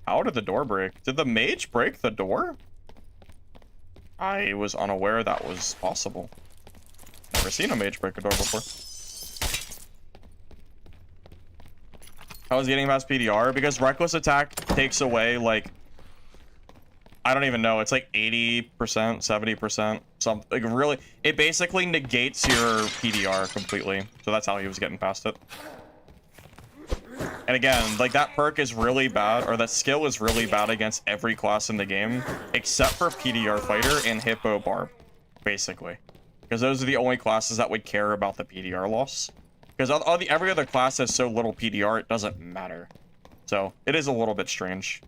How did the door break? Did the mage break the door? I was unaware that was possible. Never seen a mage break a door before. I was getting past PDR because Reckless attack takes away, like, I don't even know, it's like 80%, 70%, something. Like, really, it basically negates your PDR completely. So that's how he was getting past it. And again, like, that perk is really bad, or that skill is really bad against every class in the game, except for PDR Fighter and Hippo Barb, basically. Because those are the only classes that would care about the PDR loss. Because every other class has so little PDR, it doesn't matter. So it is a little bit strange.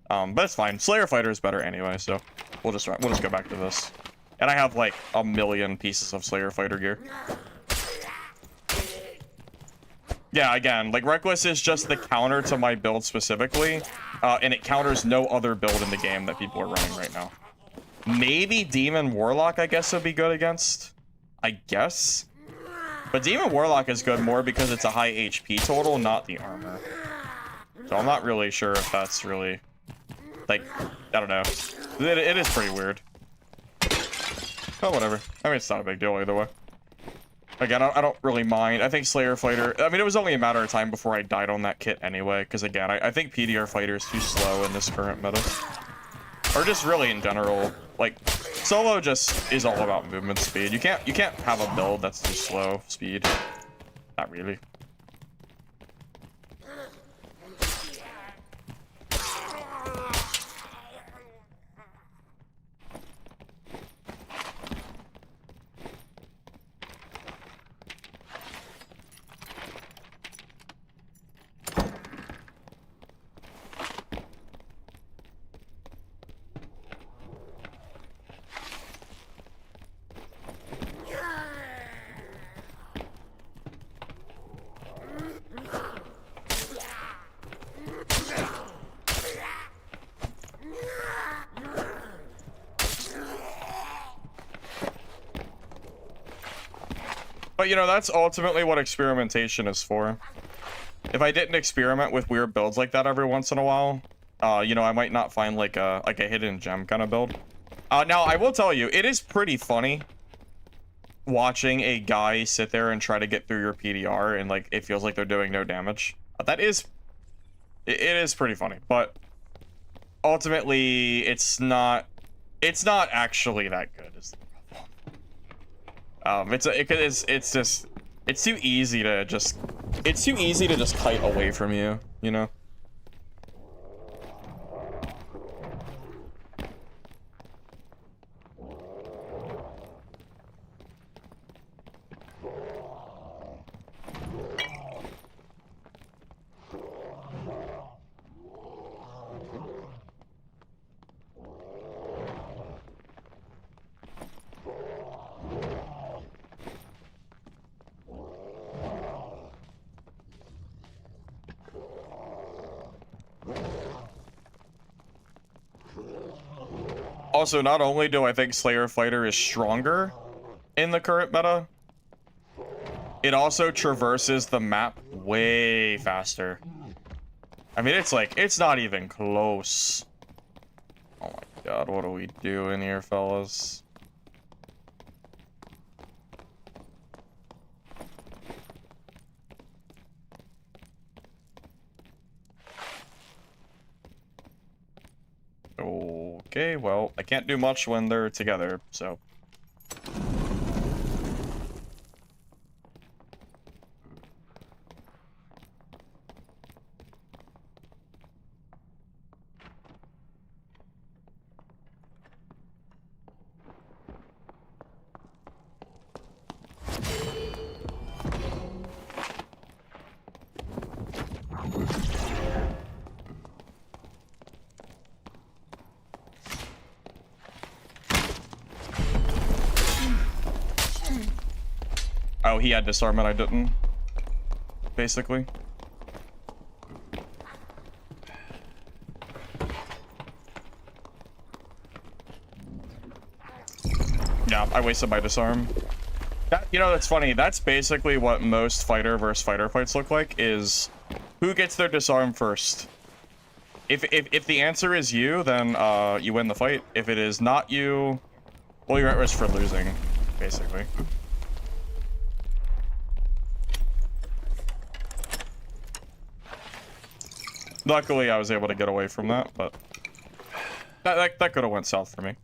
But it's fine. Slayer Fighter is better anyway, so we'll just go back to this. And I have like a million pieces of Slayer Fighter gear. Yeah, again, like Reckless is just the counter to my build specifically, and it counters no other build in the game that people are running right now. Maybe Demon Warlock, I guess, would be good against. I guess. But Demon Warlock is good more because it's a high HP total, not the armor. So I'm not really sure if that's really, like, I don't know. It is pretty weird. But whatever. I mean, it's not a big deal either way. Again, I don't really mind. I think Slayer Fighter, I mean, it was only a matter of time before I died on that kit anyway, because again, I think PDR Fighter is too slow in this current meta. Or just really in general. Like, solo just is all about movement speed. You can't have a build that's too slow speed. Not really. But, you know, that's ultimately what experimentation is for. If I didn't experiment with weird builds like that every once in a while, you know, I might not find like a hidden gem kind of build. Now, I will tell you, it is pretty funny watching a guy sit there and try to get through your PDR and, like, it feels like they're doing no damage. It is pretty funny, but ultimately, it's not actually that good. It's too easy to just kite away from you, you know? Also, not only do I think Slayer Fighter is stronger in the current meta, it also traverses the map way faster. I mean, it's not even close. Oh my god, what are we doing here, fellas? Okay, well, I can't do much when they're together, so. Oh, he had Disarm and I didn't. Basically. Yeah, I wasted my Disarm. That, you know, that's funny. That's basically what most fighter versus fighter fights look like, is who gets their Disarm first. If the answer is you, then you win the fight. If it is not you, well, you're at risk for losing, basically. Luckily, I was able to get away from that, but that could have went south for me.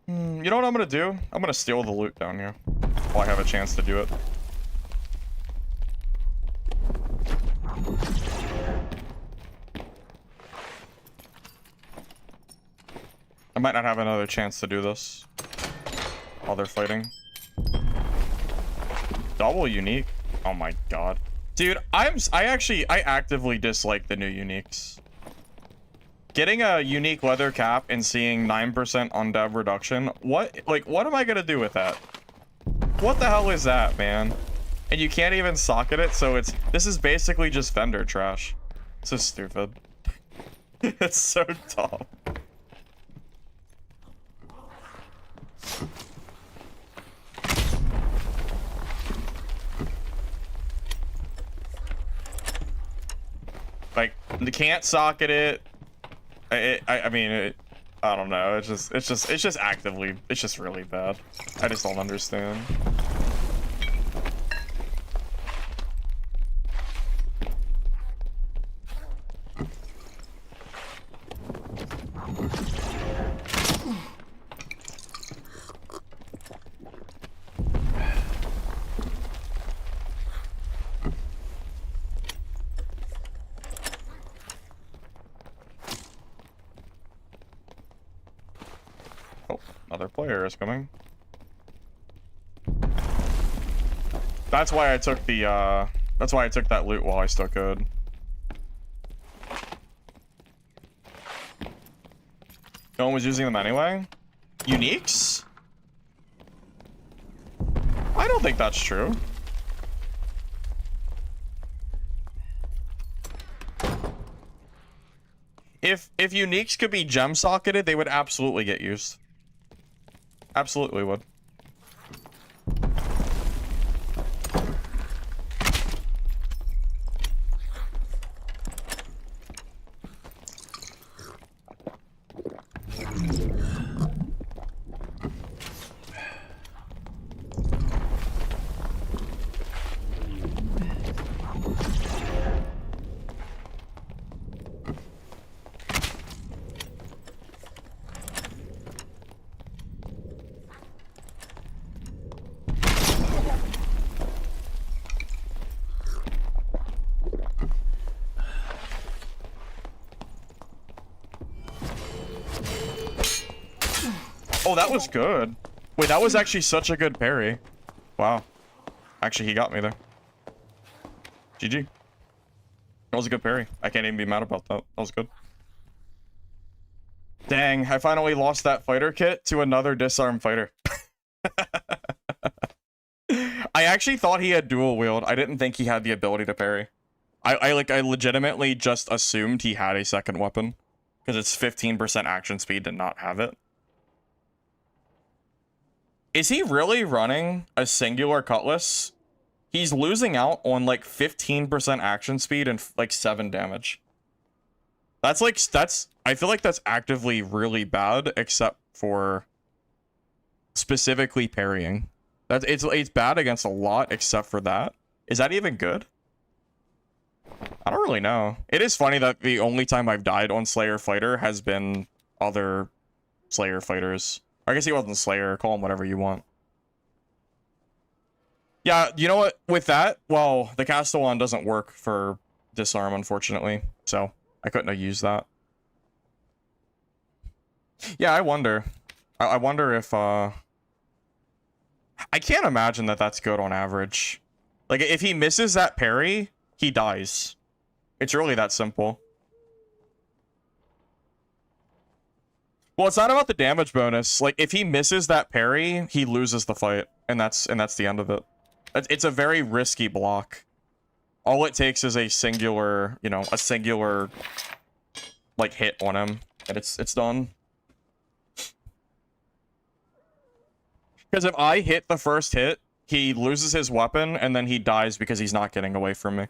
You know what I'm gonna do? I'm gonna steal the loot down here while I have a chance to do it. I might not have another chance to do this while they're fighting. Double unique. Oh my god. Dude, I actively dislike the new uniques. Getting a unique leather cap and seeing 9% undev reduction, what am I gonna do with that? What the hell is that, man? And you can't even socket it, so this is basically just vendor trash. So stupid. It's so dumb. Like, they can't socket it. I mean, I don't know. It's just actively, it's just really bad. I just don't understand. Another player is coming. That's why I took the, that's why I took that loot while I still could. No one was using them anyway? Uniques? I don't think that's true. If uniques could be gem socketed, they would absolutely get used. Absolutely would. Oh, that was good. Wait, that was actually such a good parry. Wow. Actually, he got me there. GG. That was a good parry. I can't even be mad about that. That was good. Dang, I finally lost that fighter kit to another disarm fighter. I actually thought he had dual wield. I didn't think he had the ability to parry. I legitimately just assumed he had a second weapon. Because it's 15% action speed to not have it. Is he really running a singular cutlass? He's losing out on like 15% action speed and like 7 damage. I feel like that's actively really bad, except for specifically parrying. It's bad against a lot, except for that. Is that even good? I don't really know. It is funny that the only time I've died on Slayer Fighter has been other Slayer fighters. I guess he wasn't Slayer. Call him whatever you want. Yeah, you know what? With that, well, the Castellan doesn't work for Disarm, unfortunately. So, I couldn't have used that. Yeah, I wonder. I wonder if, I can't imagine that that's good on average. Like, if he misses that parry, he dies. It's really that simple. Well, it's not about the damage bonus. Like, if he misses that parry, he loses the fight. And that's the end of it. It's a very risky block. All it takes is a singular, you know, like, hit on him. And it's done. Because if I hit the first hit, he loses his weapon, and then he dies because he's not getting away from me.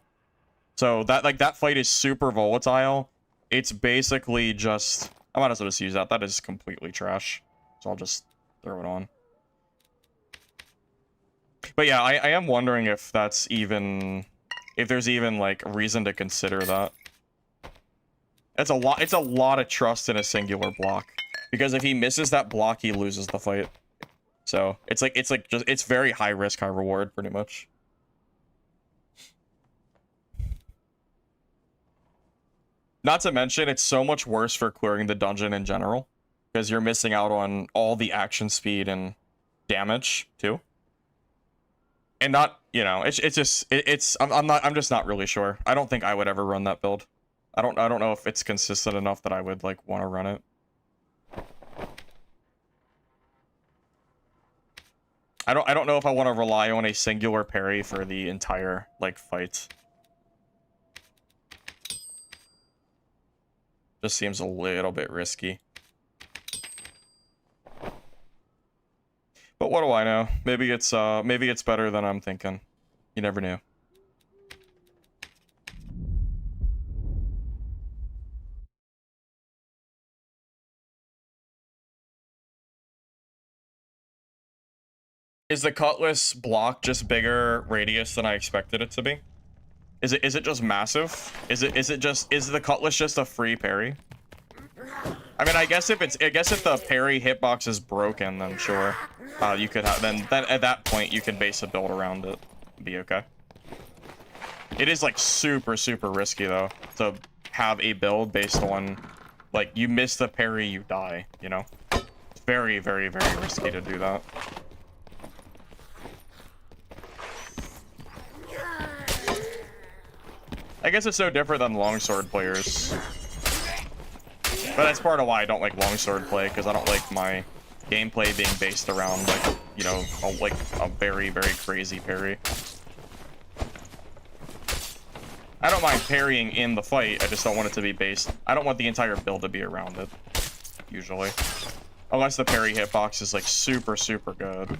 So, that fight is super volatile. It's basically just... I might as well just use that. That is completely trash. So I'll just throw it on. But yeah, I am wondering if that's even... if there's even, like, reason to consider that. It's a lot of trust in a singular block. Because if he misses that block, he loses the fight. So, it's very high risk, high reward, pretty much. Not to mention, it's so much worse for clearing the dungeon in general. because you're missing out on all the action speed and damage too. And not, you know, I'm just not really sure. I don't think I would ever run that build. I don't know if it's consistent enough that I would like want to run it. I don't know if I want to rely on a singular parry for the entire like fight. Just seems a little bit risky. But what do I know? Maybe it's better than I'm thinking. You never knew. Is the Cutlass block just bigger radius than I expected it to be? Is it just massive? Is the Cutlass just a free parry? I mean, I guess if the parry hitbox is broken, then sure. You could have then at that point you can base a build around it. Be okay. It is like super risky though to have a build based on like you miss the parry, you die, you know? It's very risky to do that. I guess it's no different than longsword players. But that's part of why I don't like longsword play, because I don't like my gameplay being based around, like, you know, a very crazy parry. I don't mind parrying in the fight, I just don't want it to be based... I don't want the entire build to be around it, usually. Unless the parry hitbox is, like, super good.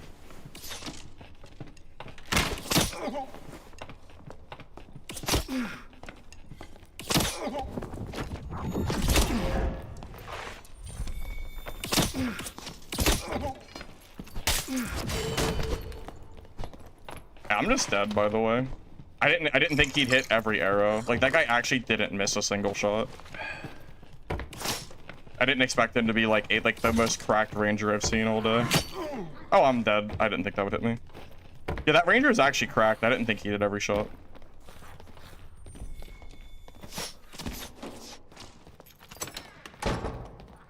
I'm just dead, by the way. I didn't think he'd hit every arrow. Like, that guy actually didn't miss a single shot. I didn't expect him to be like the most cracked ranger I've seen all day. Oh, I'm dead. I didn't think that would hit me. Yeah, that ranger is actually cracked. I didn't think he hit every shot.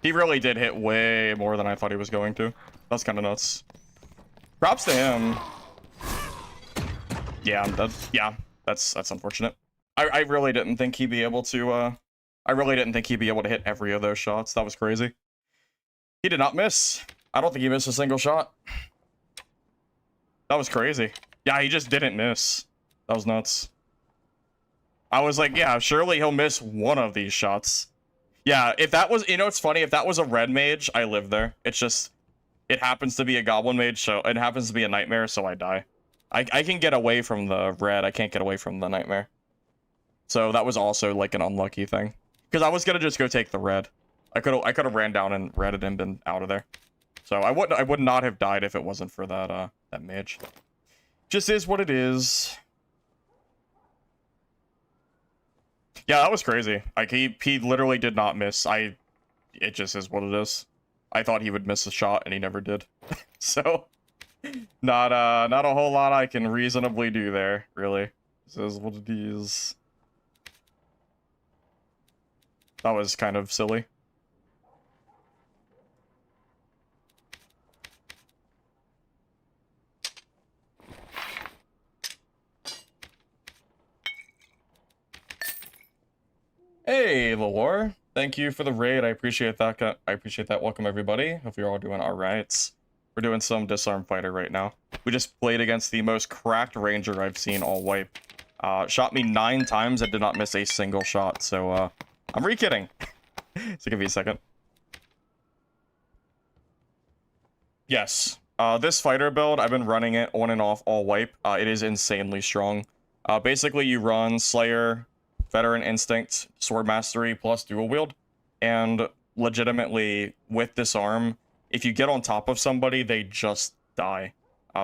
He really did hit way more than I thought he was going to. That's kind of nuts. Props to him. Yeah, I'm dead. Yeah, that's unfortunate. I really didn't think he'd be able to, I really didn't think he'd be able to hit every of those shots. That was crazy. He did not miss. I don't think he missed a single shot. That was crazy. Yeah, he just didn't miss. That was nuts. I was like, yeah, surely he'll miss one of these shots. Yeah, if that was, you know, it's funny, if that was a red mage, I live there. It's just, it happens to be a goblin mage, so it happens to be a nightmare, so I die. I can get away from the red, I can't get away from the nightmare. So that was also like an unlucky thing. Because I was gonna just go take the red. I could have ran down and redded and been out of there. So I would not have died if it wasn't for that that mage. Just is what it is. Yeah, that was crazy. Like he literally did not miss. It just is what it is. I thought he would miss a shot and he never did. So not a whole lot I can reasonably do there, really. This is what it is. That was kind of silly. Hey, Lalore. Thank you for the raid. I appreciate that. I appreciate that. Welcome, everybody. Hope you're all doing all right. We're doing some Disarm fighter right now. We just played against the most cracked ranger I've seen all wipe. Shot me 9 times and did not miss a single shot. So, I'm re-kidding. So give me a second. Yes. This fighter build, I've been running it on and off all wipe. It is insanely strong. Basically, you run Slayer, Veteran Instinct, Sword Mastery, plus Dual Wield. And legitimately, with Disarm, if you get on top of somebody, they just die.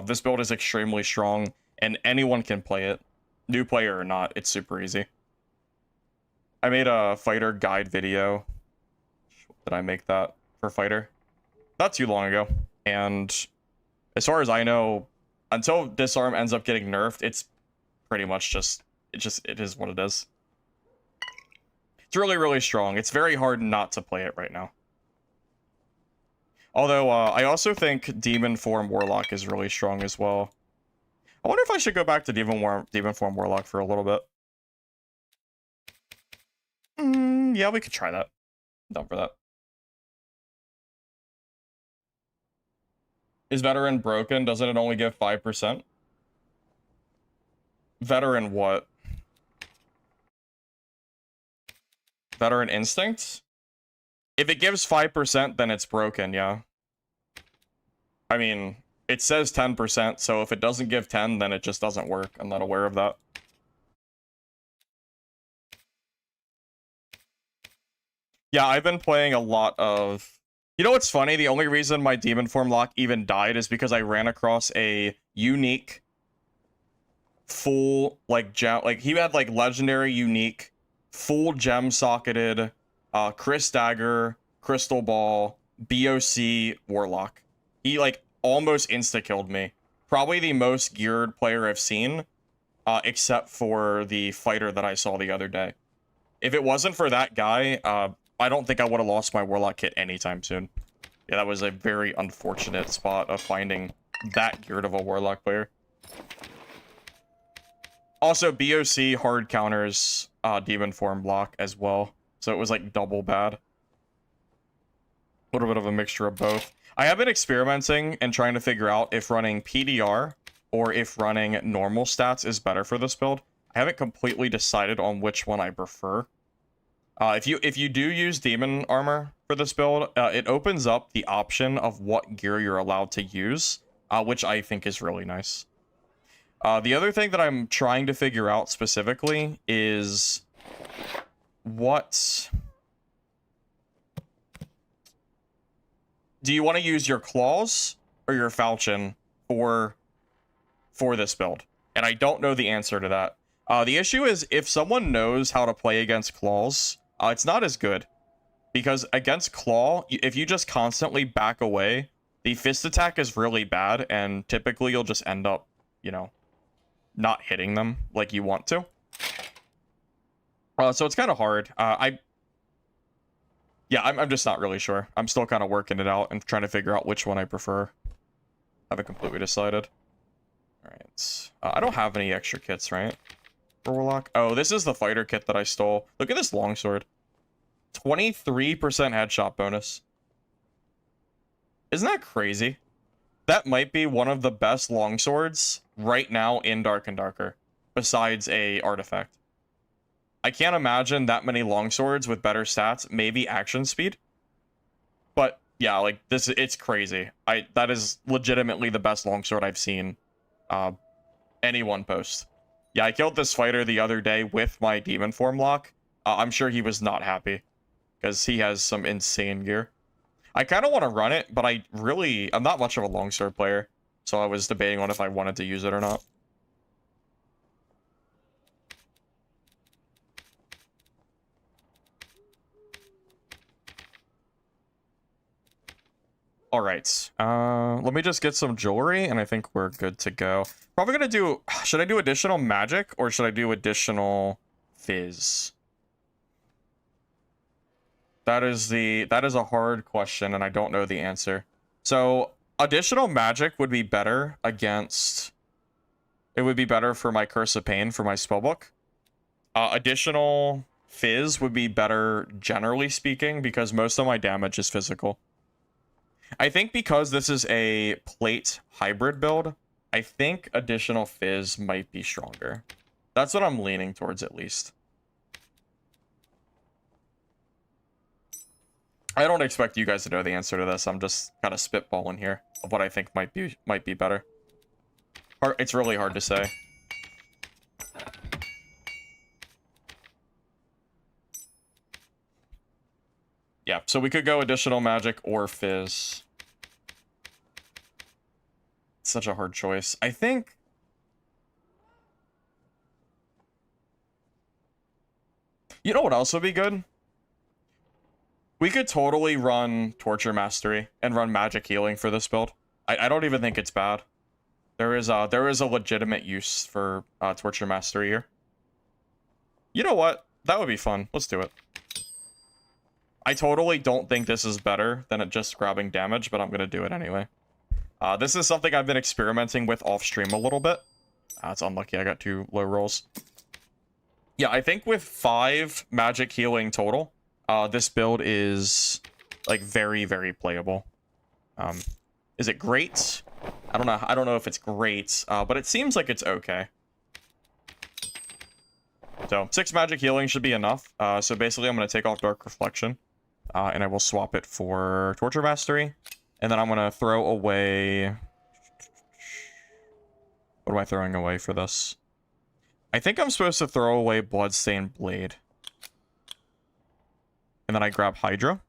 This build is extremely strong, and anyone can play it. New player or not, it's super easy. I made a fighter guide video. Did I make that for fighter? Not too long ago. And as far as I know, until Disarm ends up getting nerfed, it's pretty much just, it is what it is. It's really, really strong. It's very hard not to play it right now. Although, I also think Demon Form Warlock is really strong as well. I wonder if I should go back to Demon Form Warlock for a little bit. Yeah, we could try that. Down for that. Is Veteran broken? Doesn't it only give 5%? Veteran what? Veteran Instinct? If it gives 5%, then it's broken, yeah. I mean, it says 10%, so if it doesn't give 10, then it just doesn't work. I'm not aware of that. Yeah, I've been playing a lot of... You know what's funny? The only reason my Demon Form lock even died is because I ran across a unique full, like, gem... Like, he had, like, legendary, unique, full gem-socketed, Chris Dagger, Crystal Ball, BOC, Warlock. He, like, almost insta-killed me. Probably the most geared player I've seen, except for the fighter that I saw the other day. If it wasn't for that guy, I don't think I would have lost my Warlock kit anytime soon. Yeah, that was a very unfortunate spot of finding that geared of a Warlock player. Also, BOC hard counters Demon Form block as well. So it was like double bad. A little bit of a mixture of both. I have been experimenting and trying to figure out if running PDR or if running normal stats is better for this build. I haven't completely decided on which one I prefer. If you do use Demon Armor for this build, it opens up the option of what gear you're allowed to use, which I think is really nice. The other thing that I'm trying to figure out specifically is what... Do you want to use your claws or your falchion for this build? And I don't know the answer to that. The issue is if someone knows how to play against claws, it's not as good. Because against claw, if you just constantly back away, the fist attack is really bad, and typically you'll just end up, you know, not hitting them like you want to. So it's kind of hard. I'm just not really sure. I'm still kind of working it out and trying to figure out which one I prefer. I haven't completely decided. Alright. I don't have any extra kits, right? For Warlock. Oh, this is the fighter kit that I stole. Look at this longsword. 23% headshot bonus. Isn't that crazy? That might be one of the best longswords right now in Dark and Darker, besides a artifact. I can't imagine that many longswords with better stats, maybe action speed. But yeah, like this, it's crazy. That is legitimately the best longsword I've seen anyone post. Yeah, I killed this fighter the other day with my Demon Form lock. I'm sure he was not happy because he has some insane gear. I kind of want to run it, but I'm not much of a longsword player, so I was debating on if I wanted to use it or not. All right, let me just get some jewelry, and I think we're good to go. Probably gonna do, should I do additional magic, or should I do additional fizz? That is a hard question, and I don't know the answer. So, additional magic would be better against, it would be better for my Curse of Pain for my spellbook. Additional fizz would be better, generally speaking, because most of my damage is physical. I think because this is a plate hybrid build, I think additional fizz might be stronger. That's what I'm leaning towards, at least. I don't expect you guys to know the answer to this. I'm just kind of spitballing here of what I think might be better. It's really hard to say. Yeah, so we could go additional magic or fizz. It's such a hard choice. I think... You know what else would be good? We could totally run Torture Mastery and run Magic Healing for this build. I don't even think it's bad. There is a legitimate use for Torture Mastery here. You know what? That would be fun. Let's do it. I totally don't think this is better than it just grabbing damage, but I'm gonna do it anyway. This is something I've been experimenting with off stream a little bit. It's unlucky I got 2 low rolls. Yeah, I think with 5 magic healing total, this build is like very, very playable. Is it great? I don't know. I don't know if it's great, but it seems like it's okay. So 6 magic healing should be enough. So basically, I'm gonna take off Dark Reflection, and I will swap it for Torture Mastery, and then I'm gonna throw away. What am I throwing away for this? I think I'm supposed to throw away Bloodstained Blade. And then I grab Hydra.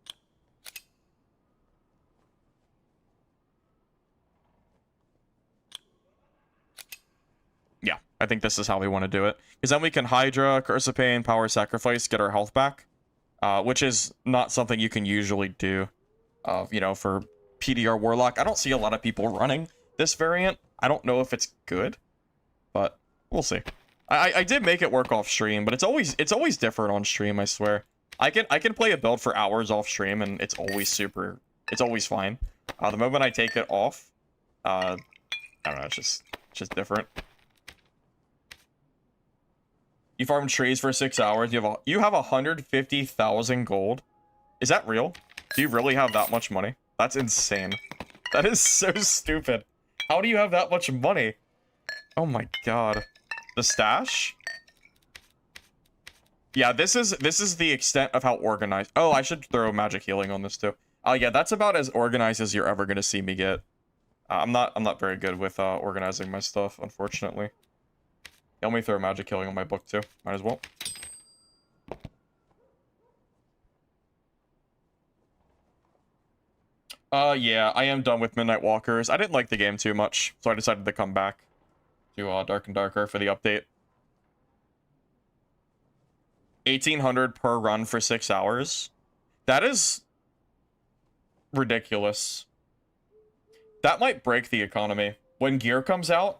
Yeah, I think this is how we want to do it. Because then we can Hydra, Curse of Pain, Power Sacrifice, get our health back. Which is not something you can usually do, you know, for PDR Warlock. I don't see a lot of people running this variant. I don't know if it's good, but we'll see. I did make it work off stream, but it's always different on stream, I swear. I can play a build for hours off stream and it's always fine. The moment I take it off, I don't know, it's just different. You farm trees for 6 hours, you have 150,000 gold. Is that real? Do you really have that much money? That's insane. That is so stupid. How do you have that much money? Oh my god. The stash? Yeah, this is the extent of how organized. Oh, I should throw magic healing on this too. Oh yeah, that's about as organized as you're ever gonna see me get. I'm not very good with organizing my stuff, unfortunately. Yeah, let me throw magic healing on my book too. Might as well. Yeah, I am done with Midnight Walkers. I didn't like the game too much, so I decided to come back to Dark and Darker for the update. 1,800 per run for 6 hours. That is ridiculous. That might break the economy. When gear comes out,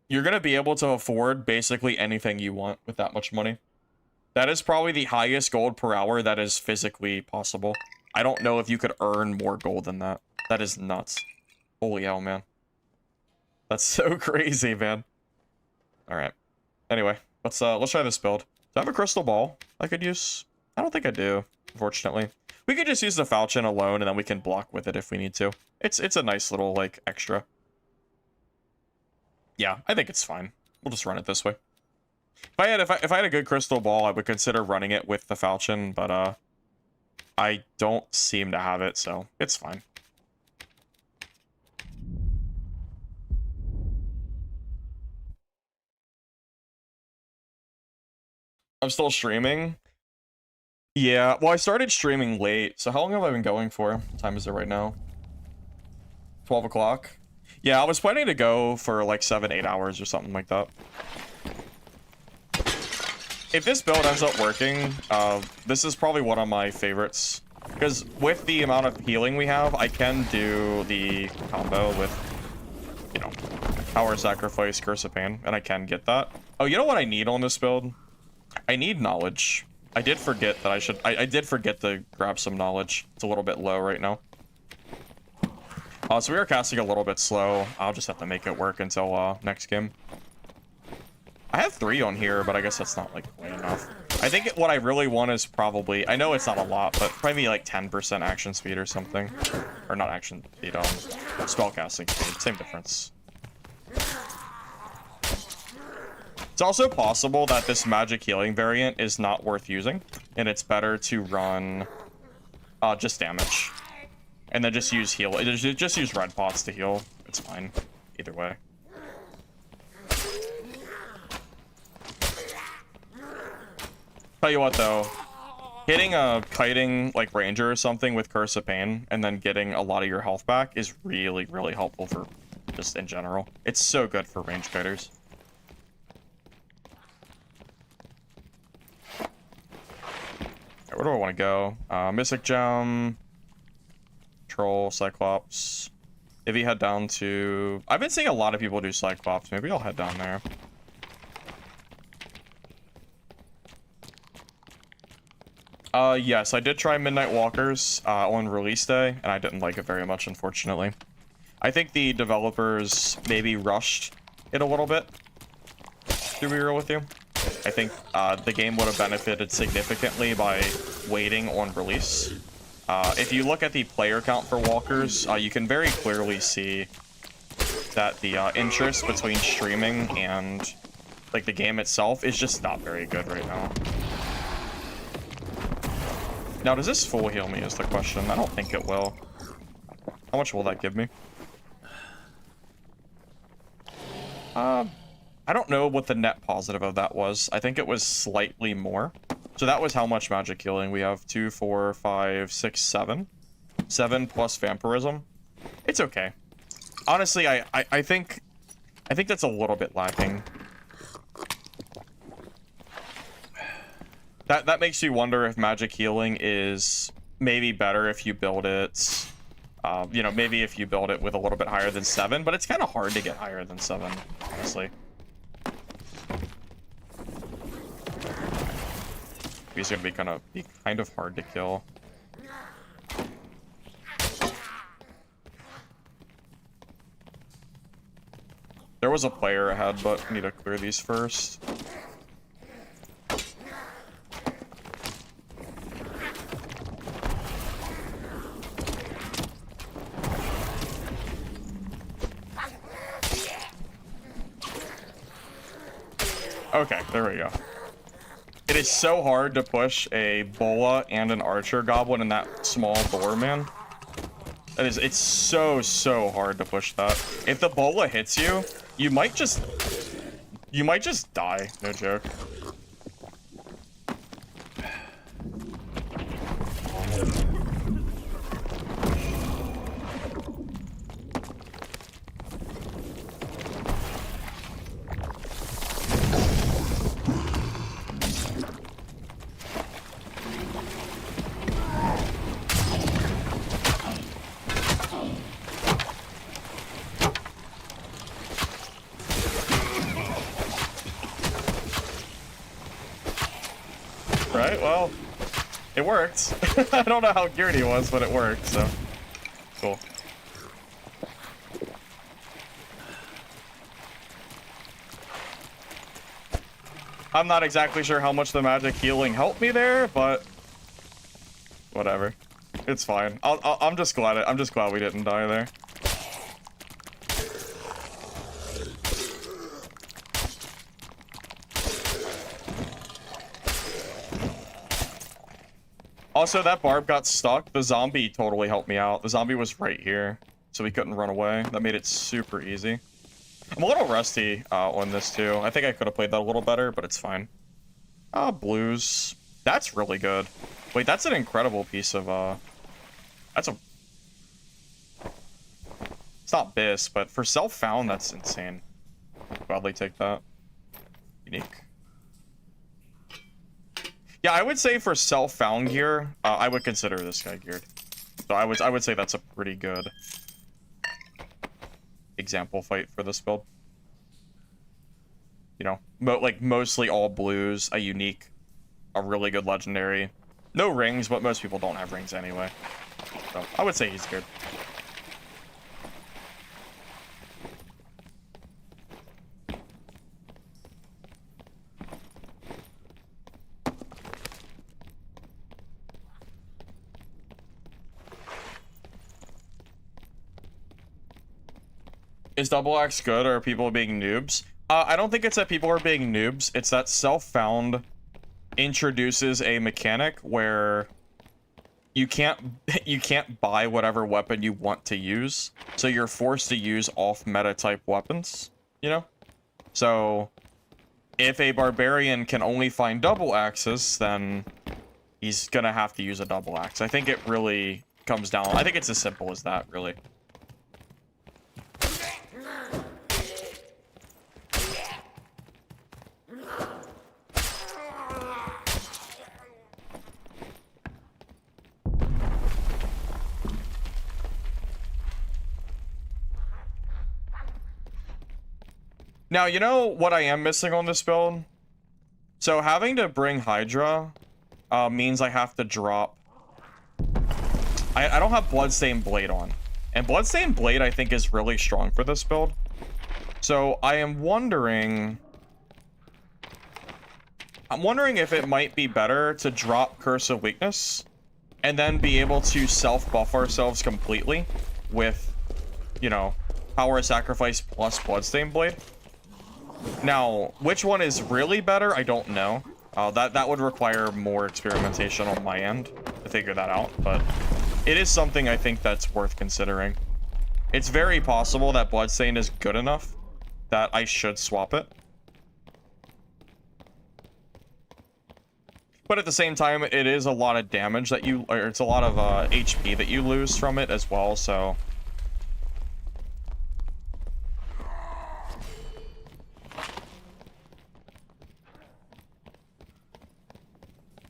you're going to be able to afford basically anything you want with that much money. That is probably the highest gold per hour that is physically possible. I don't know if you could earn more gold than that. That is nuts. Holy hell, man. That's so crazy, man. All right. Anyway, let's try this build. Do I have a crystal ball I could use? I don't think I do, unfortunately. We could just use the falchion alone, and then we can block with it if we need to. It's a nice little, like, extra. Yeah, I think it's fine. We'll just run it this way. If I had a good crystal ball, I would consider running it with the falchion, but I don't seem to have it, so it's fine. I'm still streaming. Yeah, well, I started streaming late, so how long have I been going for? What time is it right now? 12 o'clock? Yeah, I was planning to go for like 7-8 hours or something like that. If this build ends up working, this is probably one of my favorites. Because with the amount of healing we have, I can do the combo with, you know, Power Sacrifice, Curse of Pain, and I can get that. Oh, you know what I need on this build? I need knowledge. I did forget that I did forget to grab some knowledge. It's a little bit low right now. So we are casting a little bit slow. I'll just have to make it work until next game. I have 3 on here, but I guess that's not like quite enough. I think what I really want is probably, I know it's not a lot, but probably like 10% action speed or something. Or not action speed, spellcasting speed, same difference. It's also possible that this magic healing variant is not worth using, and it's better to run just damage. And then just use heal. Just use red pots to heal. It's fine. Either way. Tell you what though, hitting a kiting like ranger or something with Curse of Pain and then getting a lot of your health back is really, really helpful for just in general. It's so good for range kiters. Where do I want to go? Mystic Gem, Troll, Cyclops. If you head down to... I've been seeing a lot of people do Cyclops. Maybe I'll head down there. Yes, I did try Midnight Walkers on release day, and I didn't like it very much, unfortunately. I think the developers maybe rushed it a little bit, to be real with you. I think the game would have benefited significantly by waiting on release. If you look at the player count for Walkers, you can very clearly see that the interest between streaming and like the game itself is just not very good right now. Now, does this full heal me is the question. I don't think it will. How much will that give me? I don't know what the net positive of that was. I think it was slightly more. So that was how much magic healing we have. 2, 4, 5, 6, 7. 7 plus vampirism. It's okay. Honestly, I think that's a little bit lacking. That makes you wonder if magic healing is maybe better if you build it, you know, maybe if you build it with a little bit higher than 7, but it's kind of hard to get higher than 7, honestly. He's gonna be kind of hard to kill. There was a player ahead, but I need to clear these first. Okay, there we go. It is so hard to push a bola and an archer goblin in that small door, man. It's so hard to push that. If the bola hits you, you might just die, no joke. Right, well, it worked. I don't know how geared he was, but it worked, so cool. I'm not exactly sure how much the magic healing helped me there, but whatever. It's fine. I'm just glad we didn't die there. Also, that barb got stuck. The zombie totally helped me out. The zombie was right here, so he couldn't run away. That made it super easy. I'm a little rusty on this too. I think I could have played that a little better, but it's fine. Blues. That's really good. Wait, that's an incredible piece of, that's a... It's not bis, but for self-found, that's insane. Gladly take that. Unique. Yeah, I would say for self-found gear, I would consider this guy geared. So I would say that's a pretty good example fight for this build. You know, like mostly all blues, a unique, a really good legendary. No rings, but most people don't have rings anyway. So I would say he's good. Is double axe good, or are people being noobs? I don't think it's that people are being noobs. It's that self-found introduces a mechanic where you can't buy whatever weapon you want to use, so you're forced to use off-meta type weapons, you know? So if a barbarian can only find double axes, then he's gonna have to use a double axe. I think it really comes down, I think it's as simple as that, really. Now, you know what I am missing on this build? So having to bring Hydra means I have to drop... I don't have Bloodstained Blade on. And Bloodstained Blade, I think, is really strong for this build. So I am wondering... I'm wondering if it might be better to drop Curse of Weakness and then be able to self-buff ourselves completely with, you know, Power of Sacrifice plus Bloodstained Blade. Now, which one is really better, I don't know. That would require more experimentation on my end to figure that out, but it is something I think that's worth considering. It's very possible that Bloodstained is good enough that I should swap it. But at the same time, it is a lot of damage that you, or it's a lot of HP that you lose from it as well, so.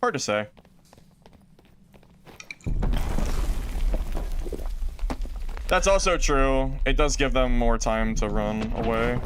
Hard to say. That's also true. It does give them more time to run away.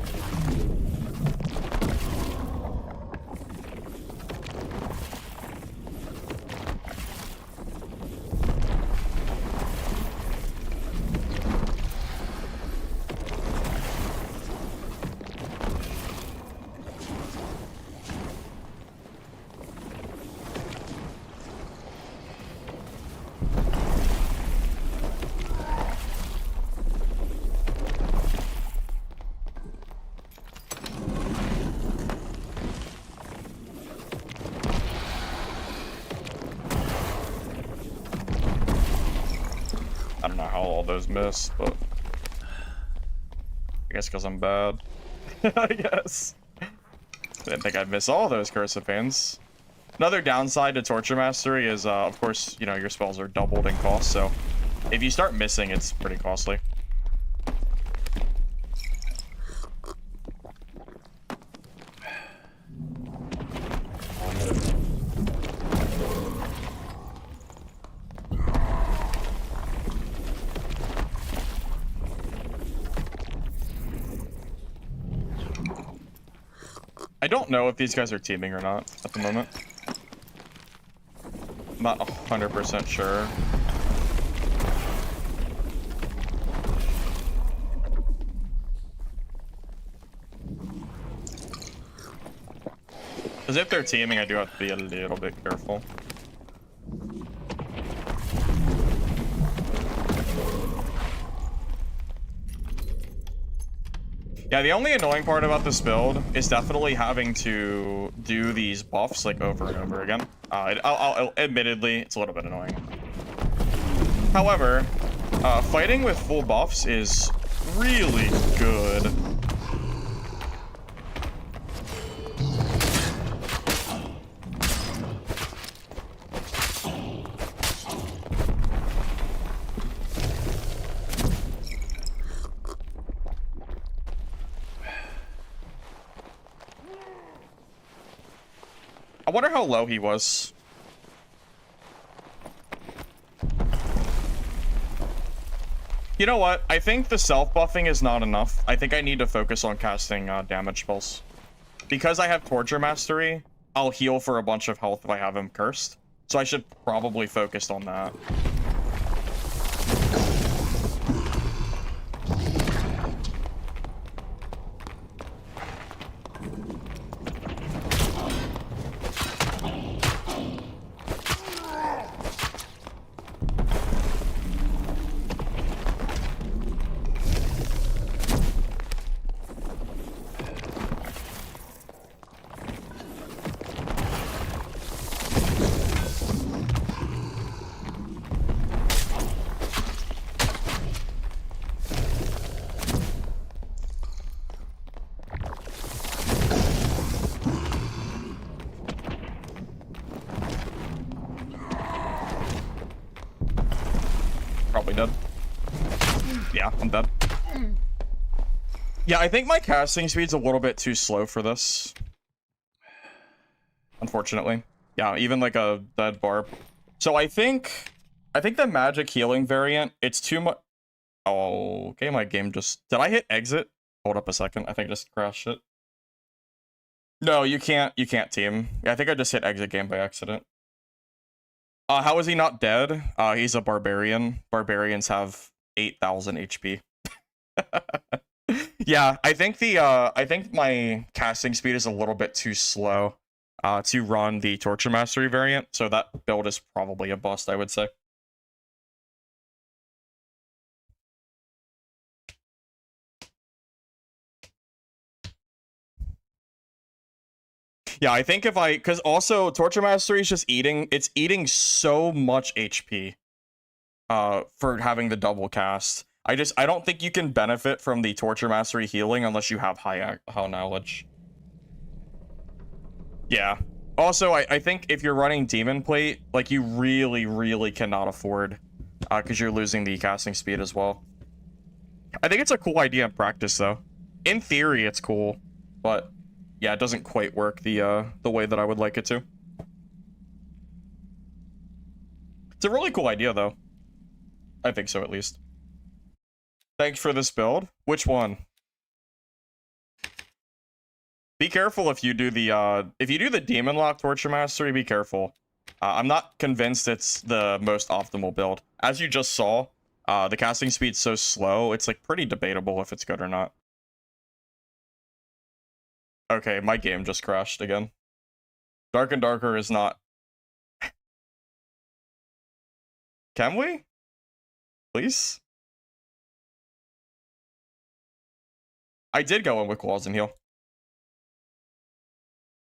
I don't know how all those miss, but I guess because I'm bad. I guess. Didn't think I'd miss all those Cursive Hands. Another downside to Torture Mastery is, of course, you know, your spells are doubled in cost, so if you start missing, it's pretty costly. I don't know if these guys are teaming or not at the moment. I'm not 100% sure. Because if they're teaming, I do have to be a little bit careful. Yeah, the only annoying part about this build is definitely having to do these buffs like over and over again. Admittedly, it's a little bit annoying. However, fighting with full buffs is really good. I wonder how low he was. You know what? I think the self-buffing is not enough. I think I need to focus on casting damage spells. Because I have Torture Mastery, I'll heal for a bunch of health if I have him cursed. So I should probably focus on that. Probably dead. Yeah, I'm dead. Yeah, I think my casting speed's a little bit too slow for this. Unfortunately. Yeah, even like a dead barb. So I think the magic healing variant, it's too much. Oh, okay, my game just... Did I hit exit? Hold up a second. I think I just crashed it. No, you can't team. Yeah, I think I just hit exit game by accident. How is he not dead? He's a barbarian. Barbarians have 8,000 HP. Yeah, I think my casting speed is a little bit too slow to run the Torture Mastery variant, so that build is probably a bust, I would say. Yeah, I think because also Torture Mastery is just it's eating so much HP for having the double cast. I don't think you can benefit from the Torture Mastery healing unless you have high knowledge. Yeah. Also, I think if you're running Demon Plate, like, you really, really cannot afford, because you're losing the casting speed as well. I think it's a cool idea in practice, though. In theory, it's cool, but yeah, it doesn't quite work the way that I would like it to. It's a really cool idea, though. I think so, at least. Thanks for this build. Which one? Be careful if you do the Demon Lock Torture Mastery, be careful. I'm not convinced it's the most optimal build. As you just saw, the casting speed's so slow, it's like pretty debatable if it's good or not. Okay, my game just crashed again. Dark and Darker is not... Can we? Please? I did go in with Claws and Heal.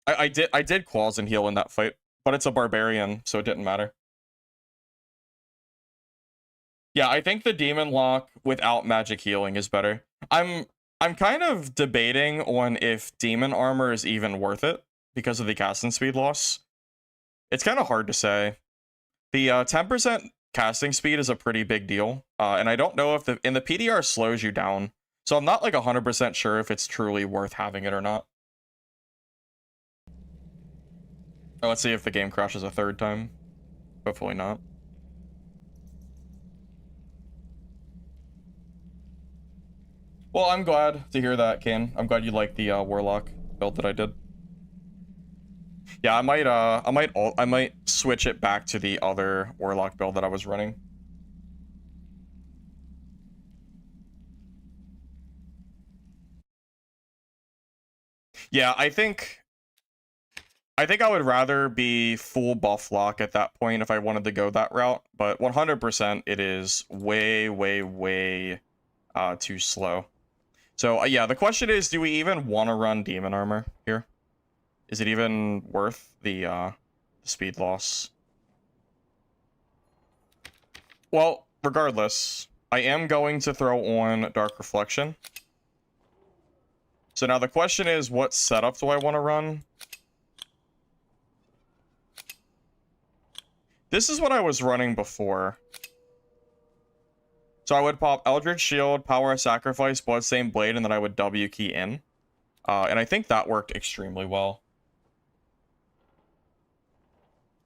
I did Claws and Heal in that fight, but it's a barbarian, so it didn't matter. Yeah, I think the Demon Lock without magic healing is better. I'm kind of debating on if Demon Armor is even worth it because of the casting speed loss. It's kind of hard to say. The 10% casting speed is a pretty big deal, and I don't know if the PDR slows you down, so I'm not like 100% sure if it's truly worth having it or not. Oh, let's see if the game crashes a third time. Hopefully not. Well, I'm glad to hear that, Kane. I'm glad you like the warlock build that I did. Yeah, I might switch it back to the other warlock build that I was running. Yeah, I think I would rather be full buff lock at that point if I wanted to go that route, but 100% it is way, way, way too slow. So yeah, the question is, do we even want to run Demon Armor here? Is it even worth the speed loss? Well, regardless, I am going to throw on Dark Reflection. So now the question is, what setup do I want to run? This is what I was running before. So I would pop Eldritch Shield, Power of Sacrifice, Bloodstained Blade, and then I would W key in. And I think that worked extremely well.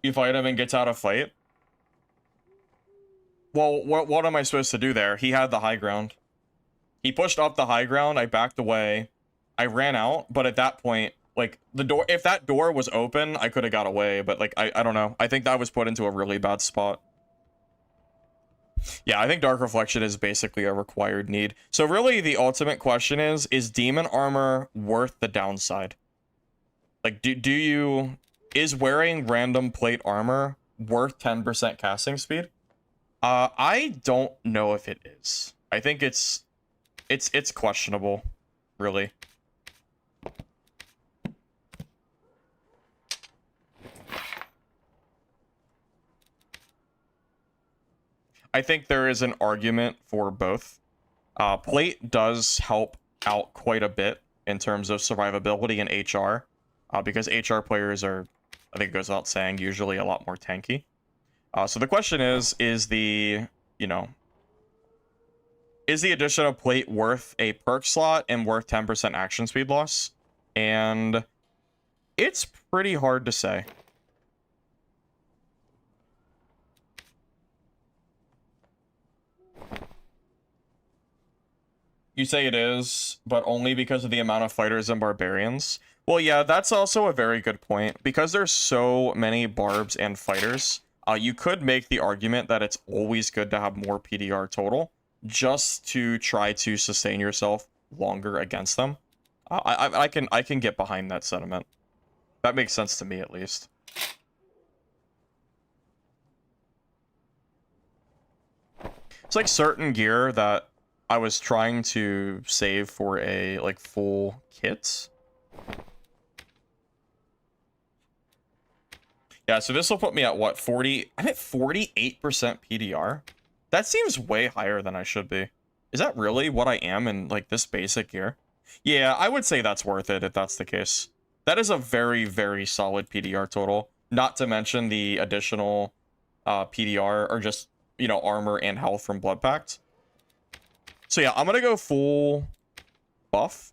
You fight him and gets out of fight. Well, what am I supposed to do there? He had the high ground. He pushed up the high ground, I backed away. I ran out, but at that point, like, the door, if that door was open, I could have got away, but like, I don't know. I think that was put into a really bad spot. Yeah, I think Dark Reflection is basically a required need. So really, the ultimate question is Demon Armor worth the downside? Like, is wearing random plate armor worth 10% casting speed? I don't know if it is. I think it's questionable, really. I think there is an argument for both. Plate does help out quite a bit in terms of survivability and HR, because HR players are, I think it goes without saying, usually a lot more tanky. So the question is the addition of plate worth a perk slot and worth 10% action speed loss? And it's pretty hard to say. You say it is, but only because of the amount of fighters and barbarians. Well, yeah, that's also a very good point. Because there's so many barbs and fighters, you could make the argument that it's always good to have more PDR total, just to try to sustain yourself longer against them. I can get behind that sentiment. That makes sense to me, at least. It's like certain gear that I was trying to save for a like full kit. Yeah, so this will put me at what, 40? I'm at 48% PDR. That seems way higher than I should be. Is that really what I am in like this basic gear? Yeah, I would say that's worth it if that's the case. That is a very, very solid PDR total. Not to mention the additional PDR or just, you know, armor and health from Blood Pact. So yeah, I'm gonna go full buff.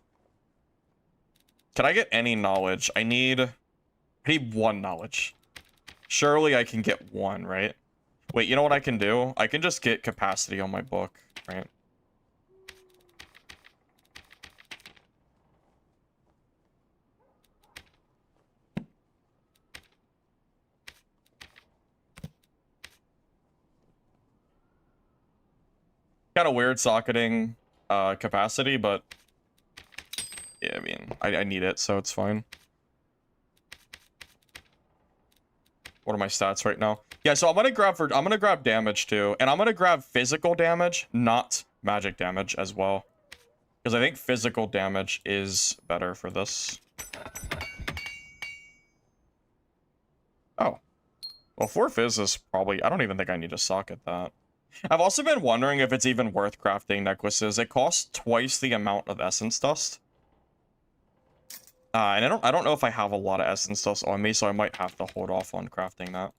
Can I get any knowledge? I need 1 knowledge. Surely I can get 1, right? Wait, you know what I can do? I can just get capacity on my book, right? Kind of weird socketing capacity, but yeah, I mean, I need it, so it's fine. What are my stats right now? Yeah, so I'm gonna grab damage too, and I'm gonna grab physical damage, not magic damage as well, because I think physical damage is better for this. Oh, well, 4 fizz is probably. I don't even think I need to socket that. I've also been wondering if it's even worth crafting necklaces. It costs twice the amount of essence dust. And I don't know if I have a lot of essence dust on me, so I might have to hold off on crafting that.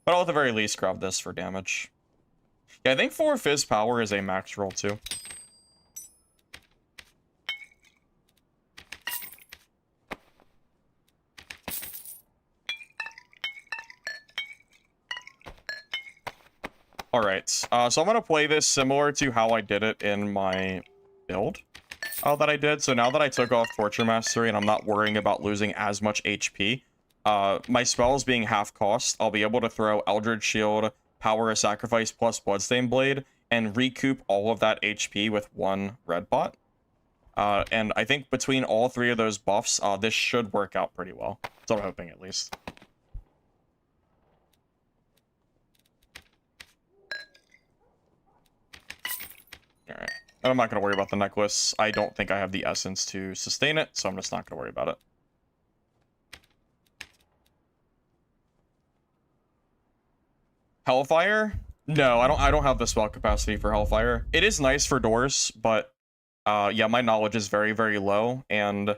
But I'll at the very least grab this for damage. Yeah, I think 4 fizz power is a max roll too. Alright, so I'm gonna play this similar to how I did it in my build. That I did. So now that I took off Torture Mastery and I'm not worrying about losing as much HP, my spells being half cost, I'll be able to throw Eldritch Shield, Power of Sacrifice plus Bloodstained Blade, and recoup all of that HP with 1 red bot. And I think between all 3 of those buffs, this should work out pretty well. So I'm hoping, at least. Alright. And I'm not going to worry about the necklace. I don't think I have the essence to sustain it, so I'm just not going to worry about it. Hellfire? No, I don't have the spell capacity for Hellfire. It is nice for doors, but yeah, my knowledge is very, very low, and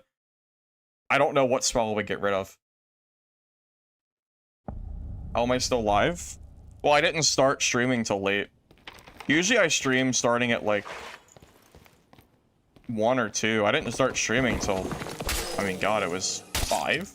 I don't know what spell would get rid of. How am I still live? Well, I didn't start streaming till late. Usually I stream starting at like 1 or 2. I didn't start streaming till, I mean, God, it was 5.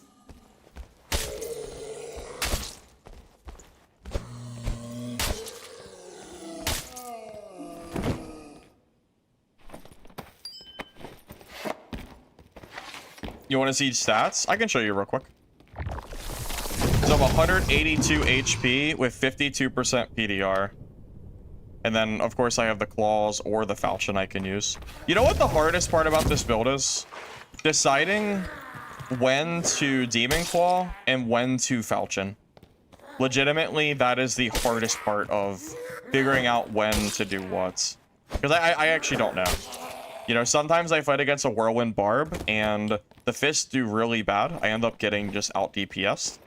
You want to see stats? I can show you real quick. So I'm 182 HP with 52% PDR. And then, of course, I have the claws or the falchion I can use. You know what the hardest part about this build is? Deciding when to demon claw and when to falchion. Legitimately, that is the hardest part of figuring out when to do what. Because I actually don't know. You know, sometimes I fight against a whirlwind barb and the fists do really bad. I end up getting just out DPS'd.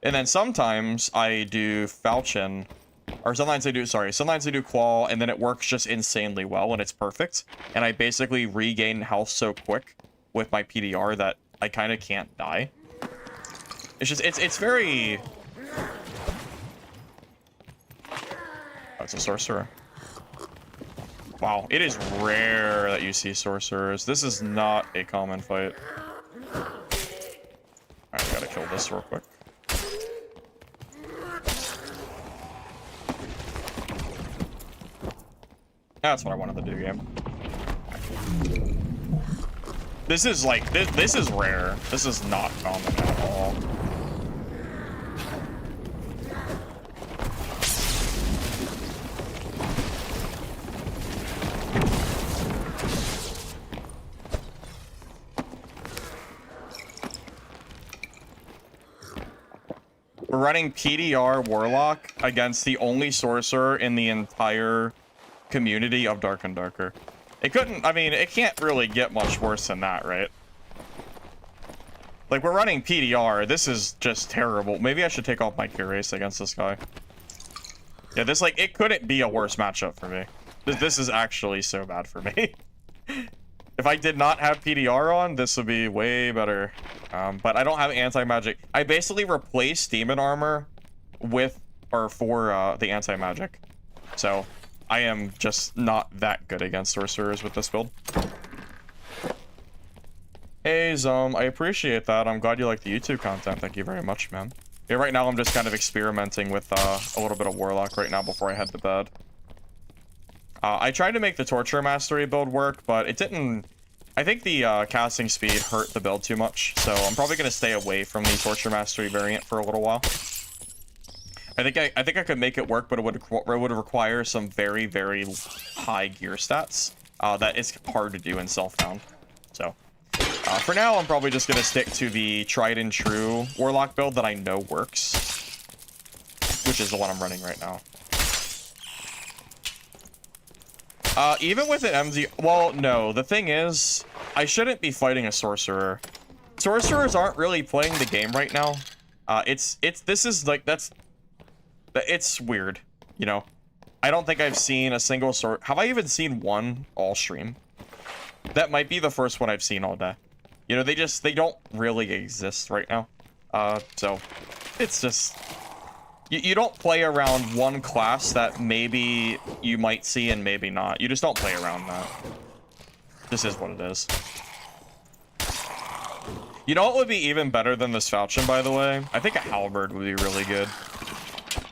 And then sometimes I do falchion. Or sometimes I do claw, and then it works just insanely well, and it's perfect. And I basically regain health so quick with my PDR that I kind of can't die. It's just, it's very... Oh, it's a sorcerer. Wow, it is rare that you see sorcerers. This is not a common fight. Alright, I gotta kill this real quick. That's what I wanted to do, game. This is like, this is rare. This is not common at all. We're running PDR Warlock against the only sorcerer in the entire community of Dark and Darker. It couldn't, I mean, it can't really get much worse than that, right? Like, we're running PDR. This is just terrible. Maybe I should take off my Curace against this guy. Yeah, this, like, it couldn't be a worse matchup for me. This is actually so bad for me. If I did not have PDR on, this would be way better. But I don't have anti-magic. I basically replaced Demon Armor with, or for, the anti-magic. So, I am just not that good against sorcerers with this build. Hey, Zom, I appreciate that. I'm glad you like the YouTube content. Thank you very much, man. Yeah, right now I'm just kind of experimenting with a little bit of Warlock right now before I head to bed. I tried to make the Torture Mastery build work, but it didn't... I think the casting speed hurt the build too much, so I'm probably going to stay away from the Torture Mastery variant for a little while. I think I could make it work, but it would require some very, very high gear stats that is hard to do in Self-Found. So, for now, I'm probably just going to stick to the tried and true Warlock build that I know works, which is the one I'm running right now. Even with an MZ... Well, no. The thing is, I shouldn't be fighting a sorcerer. Sorcerers aren't really playing the game right now. This is, like, it's weird, you know? I don't think I've seen a single Have I even seen one all stream? That might be the first one I've seen all day. You know, they don't really exist right now. So, it's just... You don't play around one class that maybe you might see and maybe not. You just don't play around that. This is what it is. You know what would be even better than this Falchion, by the way? I think a Halberd would be really good.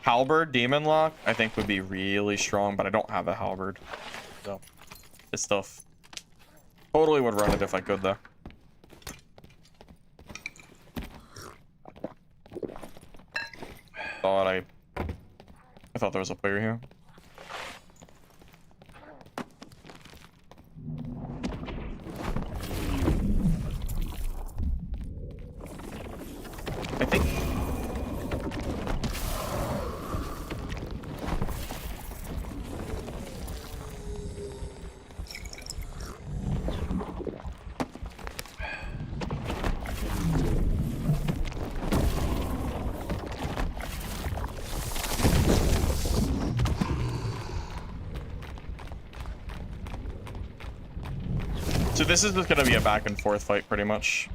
Halberd, Demon Lock, I think would be really strong, but I don't have a Halberd. So, this stuff totally would run it if I could, though. I thought there was a player here. I think... So this is just going to be a back and forth fight, pretty much.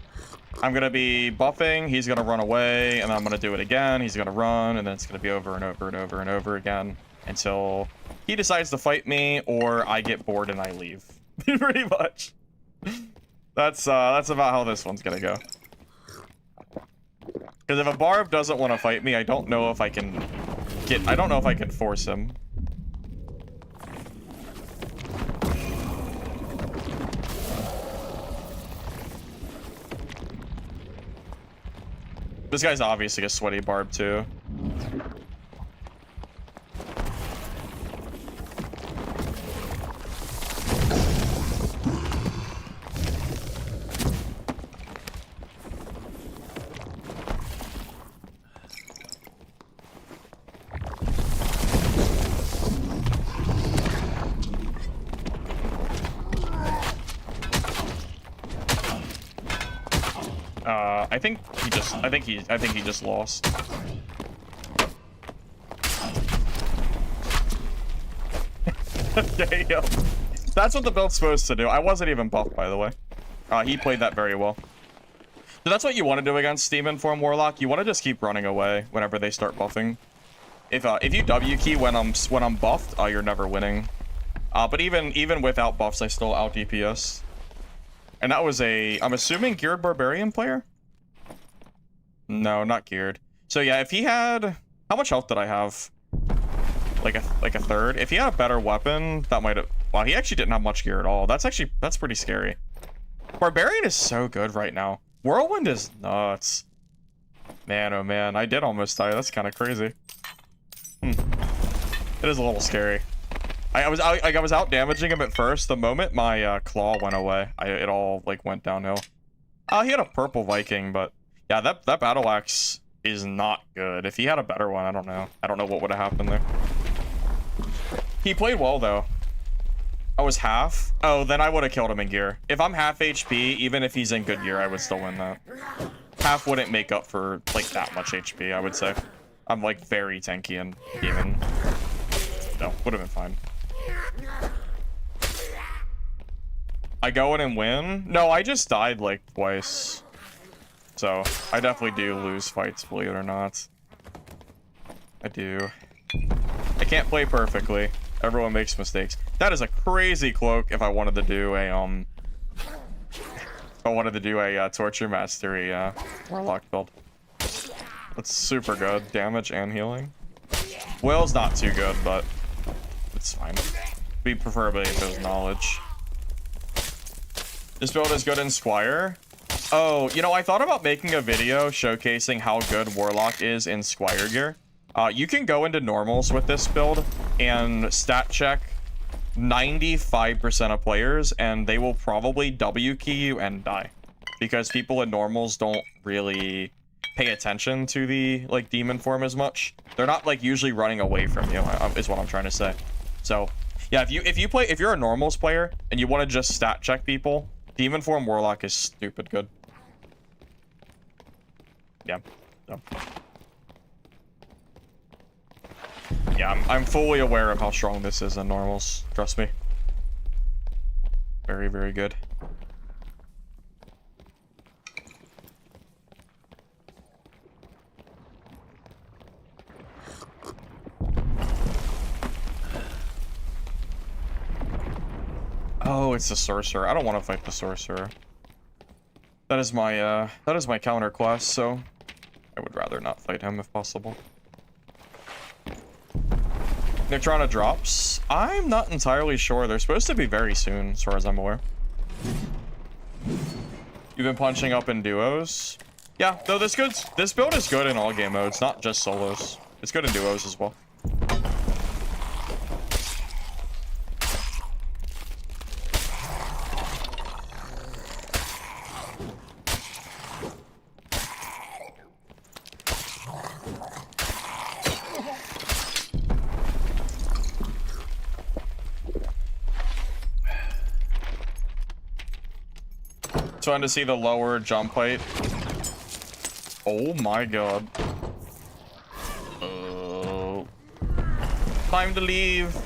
I'm going to be buffing, he's going to run away, and I'm going to do it again, he's going to run, and then it's going to be over and over and over and over again until he decides to fight me, or I get bored and I leave. Pretty much. That's about how this one's going to go. Because if a Barb doesn't want to fight me, I don't know if I can force him. This guy's obviously a sweaty Barb, too. I think he just lost. Okay, yo. That's what the build's supposed to do. I wasn't even buffed, by the way. He played that very well. So that's what you want to do against Demon Form Warlock. You want to just keep running away whenever they start buffing. If you W key when I'm buffed, you're never winning. But even without buffs, I still out DPS. And that was I'm assuming geared Barbarian player? No, not geared. So yeah, if he had... How much health did I have? Like a third? If he had a better weapon, that might have... Wow, he actually didn't have much gear at all. That's pretty scary. Barbarian is so good right now. Whirlwind is nuts. Man, oh man, I did almost die. That's kind of crazy. It is a little scary. I was out damaging him at first. The moment my claw went away, it all like went downhill. He had a purple Viking, but yeah, that battle axe is not good. If he had a better one, I don't know. I don't know what would have happened there. He played well, though. I was half. Oh, then I would have killed him in gear. If I'm half HP, even if he's in good gear, I would still win that. Half wouldn't make up for, like, that much HP, I would say. I'm, like, very tanky and even. No, would have been fine. I go in and win? No, I just died, like, twice. So, I definitely do lose fights, believe it or not. I do. I can't play perfectly. Everyone makes mistakes. That is a crazy cloak if I wanted to do a, Torture Mastery, Warlock build. That's super good. Damage and healing. Will's not too good, but it's fine. Be preferably if it was knowledge. This build is good in Squire. Oh, you know, I thought about making a video showcasing how good Warlock is in Squire gear. You can go into normals with this build and stat check 95% of players, and they will probably W key you and die. Because people in normals don't really pay attention to the, like, demon form as much. They're not, like, usually running away from you, is what I'm trying to say. So, yeah, if you're a normals player and you want to just stat check people, demon form Warlock is stupid good. Yeah. So. Yeah, I'm fully aware of how strong this is in normals. Trust me. Very, very good. Oh, it's the sorcerer. I don't want to fight the sorcerer. That is my counter class, so I would rather not fight him if possible. Necrona drops? I'm not entirely sure. They're supposed to be very soon, as far as I'm aware. You've been punching up in duos? Yeah, though this build is good in all game modes, not just solos. It's good in duos as well. Trying to see the lower jump height. Oh my god. Time to leave.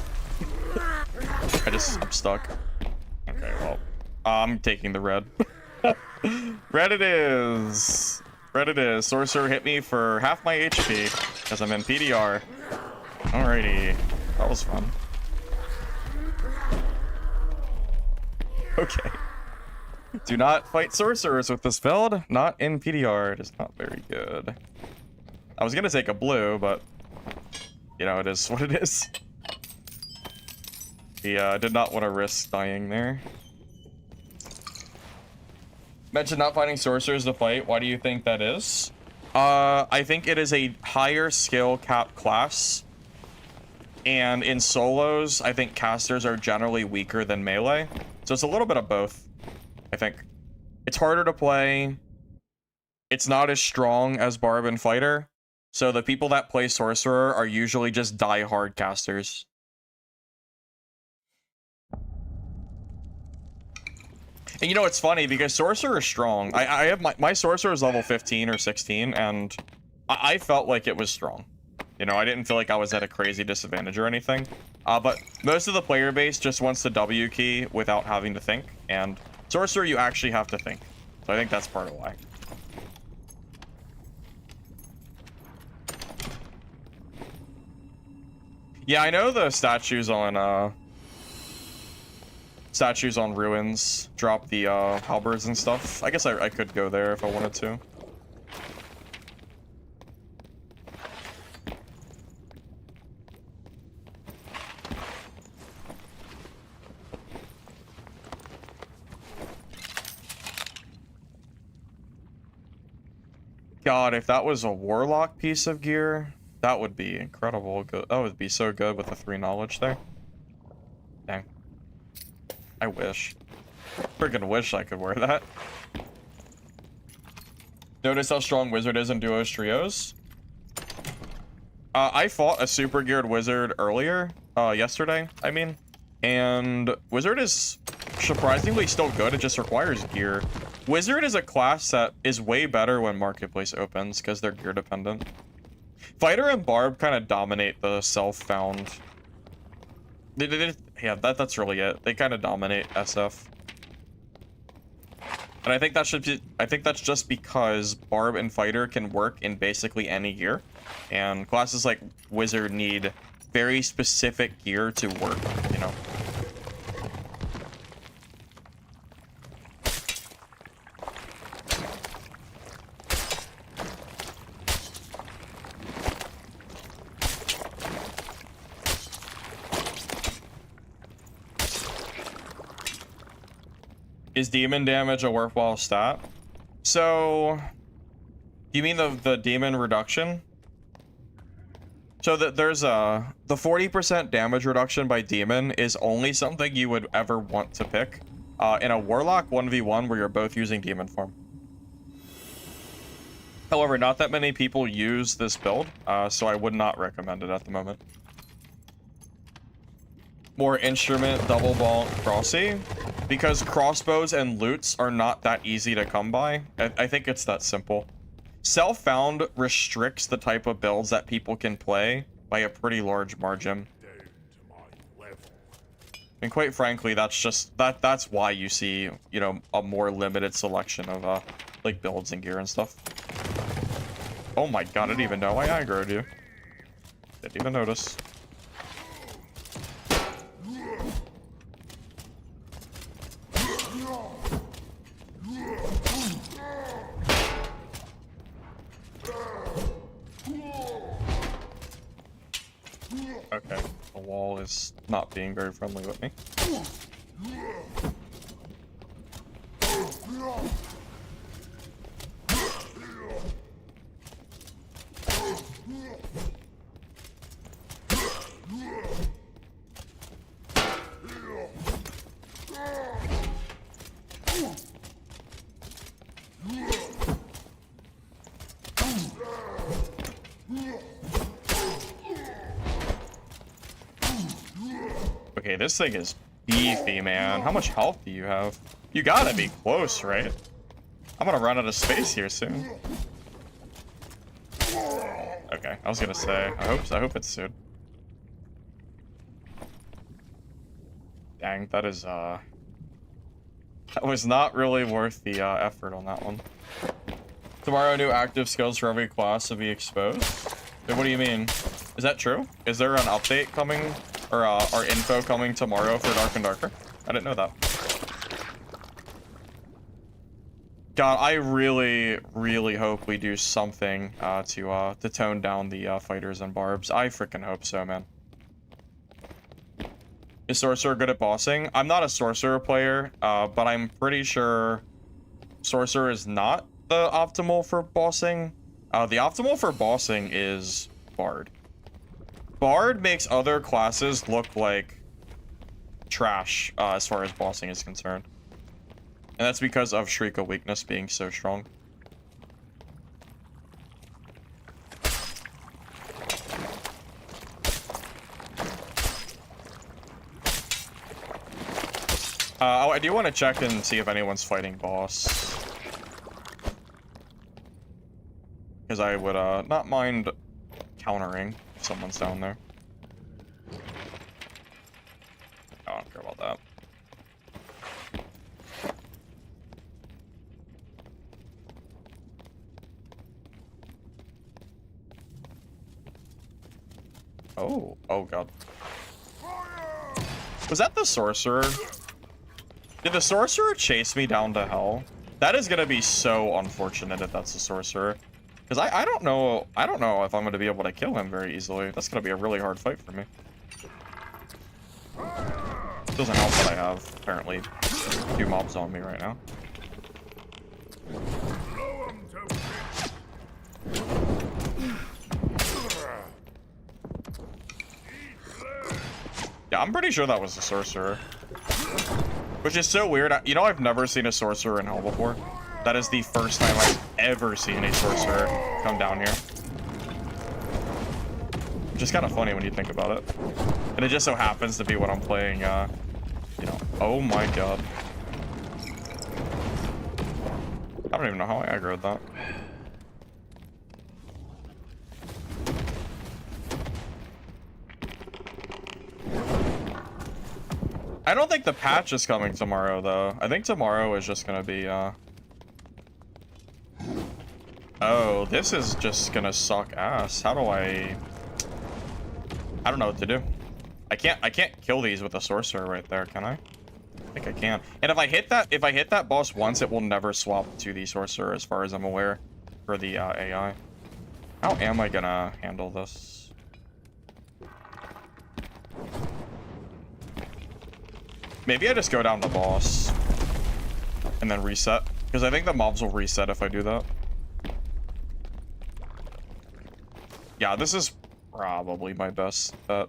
I'm stuck. Okay, well, I'm taking the red. Red it is. Red it is. Sorcerer hit me for half my HP because I'm in PDR. Alrighty. That was fun. Okay. Do not fight sorcerers with this build. Not in PDR. It is not very good. I was gonna take a blue, but you know, it is what it is. He did not want to risk dying there. Mentioned not finding sorcerers to fight. Why do you think that is? I think it is a higher skill cap class. And in solos, I think casters are generally weaker than melee. So it's a little bit of both. I think it's harder to play. It's not as strong as Barb and Fighter. So the people that play Sorcerer are usually just die-hard casters. And you know, it's funny because Sorcerer is strong. I have my Sorcerer is level 15 or 16, and I felt like it was strong. You know, I didn't feel like I was at a crazy disadvantage or anything. But most of the player base just wants to W key without having to think, and Sorcerer, you actually have to think. So I think that's part of why. Yeah, I know the statues on ruins drop the halberds and stuff. I guess I could go there if I wanted to. God, if that was a warlock piece of gear, that would be incredible. That would be so good with the 3 knowledge there. Dang. I wish. Freaking wish I could wear that. Notice how strong wizard is in duos trios. I fought a super geared wizard earlier, yesterday, I mean, and wizard is surprisingly still good. It just requires gear. Wizard is a class that is way better when marketplace opens because they're gear dependent. Fighter and barb kind of dominate the self-found. Yeah, that's really it. They kind of dominate SF. And I think that's just because barb and fighter can work in basically any gear, and classes like wizard need very specific gear to work, you know. Is demon damage a worthwhile stat? So, you mean the demon reduction? So that there's the 40% damage reduction by demon is only something you would ever want to pick in a warlock 1v1 where you're both using demon form. However, not that many people use this build, so I would not recommend it at the moment. More instrument, double ball, crossy. Because crossbows and loots are not that easy to come by. I think it's that simple. Self-found restricts the type of builds that people can play by a pretty large margin. And quite frankly, that's why you see, you know, a more limited selection of like builds and gear and stuff. Oh my god, I didn't even know I aggroed you. Didn't even notice. Okay, the wall is not being very friendly with me. Okay, this thing is beefy, man. How much health do you have? You gotta be close, right? I'm gonna run out of space here soon. Okay, I was gonna say, I hope it's soon. Dang, that was not really worth the effort on that one. Tomorrow, new active skills for every class will be exposed. Wait, what do you mean? Is that true? Is there an update coming? Or info coming tomorrow for Dark and Darker? I didn't know that. God, I really, really hope we do something to tone down the fighters and barbs. I freaking hope so, man. Is Sorcerer good at bossing? I'm not a Sorcerer player, but I'm pretty sure Sorcerer is not the optimal for bossing. The optimal for bossing is Bard. Bard makes other classes look like trash as far as bossing is concerned. And that's because of Shrika weakness being so strong. I do want to check and see if anyone's fighting boss. Because I would not mind countering if someone's down there. I don't care about that. Oh god. Was that the sorcerer? Did the sorcerer chase me down to hell? That is gonna be so unfortunate if that's the sorcerer. Because I don't know if I'm gonna be able to kill him very easily. That's gonna be a really hard fight for me. Doesn't help that I have apparently 2 mobs on me right now. Yeah, I'm pretty sure that was the sorcerer. Which is so weird. You know, I've never seen a sorcerer in hell before. That is the first time ever seen a sorcerer come down here. Which is kind of funny when you think about it. And it just so happens to be what I'm playing, you know. Oh my god. I don't even know how I aggroed that. I don't think the patch is coming tomorrow, though. I think tomorrow is just gonna be, Oh, this is just gonna suck ass. How do I don't know what to do. I can't kill these with a sorcerer right there, can I? I think I can. And if I hit that boss once, it will never swap to the sorcerer, as far as I'm aware, for the AI. How am I gonna handle this? Maybe I just go down to boss and then reset, because I think the mobs will reset if I do that. Yeah, this is probably my best bet.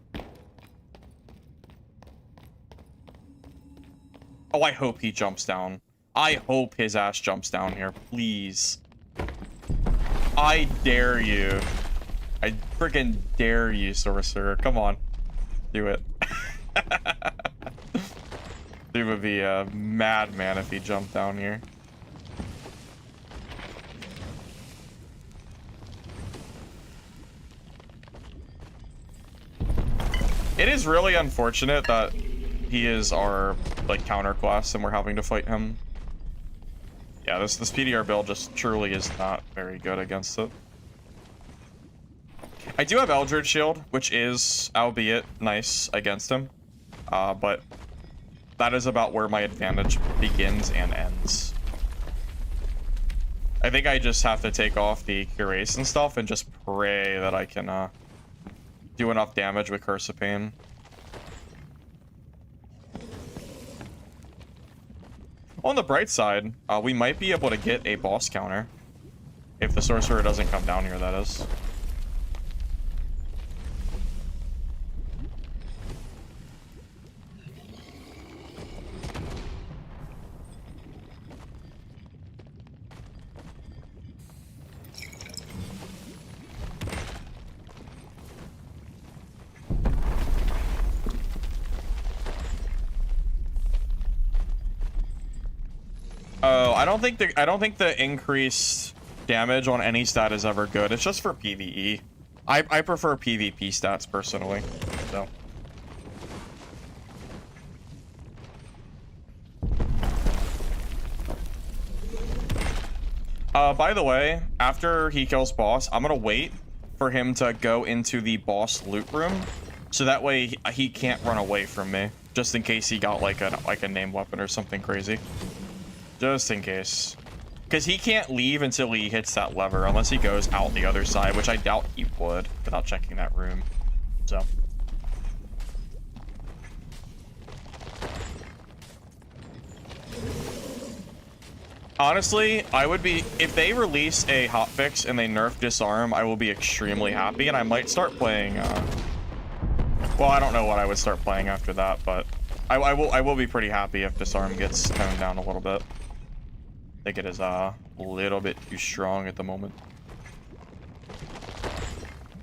Oh, I hope he jumps down. I hope his ass jumps down here, please. I dare you. I freaking dare you, sorcerer. Come on. Do it. Dude would be a madman if he jumped down here. It is really unfortunate that he is our, like, counter class and we're having to fight him. Yeah, this PDR build just truly is not very good against it. I do have Eldritch Shield, which is, albeit, nice against him. But that is about where my advantage begins and ends. I think I just have to take off the Cuirass and stuff and just pray that I can, do enough damage with Curse of Pain. On the bright side, we might be able to get a boss counter. If the sorcerer doesn't come down here, that is. Oh, I don't think the increased damage on any stat is ever good. It's just for PvE. I prefer PvP stats personally. So. By the way, after he kills boss, I'm gonna wait for him to go into the boss loot room, so that way he can't run away from me, just in case he got like a named weapon or something crazy. Just in case. Because he can't leave until he hits that lever, unless he goes out the other side, which I doubt he would, without checking that room. So. Honestly, I would be... If they release a hotfix and they nerf Disarm, I will be extremely happy, and I might start playing, Well, I don't know what I would start playing after that, but... I will be pretty happy if Disarm gets toned down a little bit. I think it is a little bit too strong at the moment.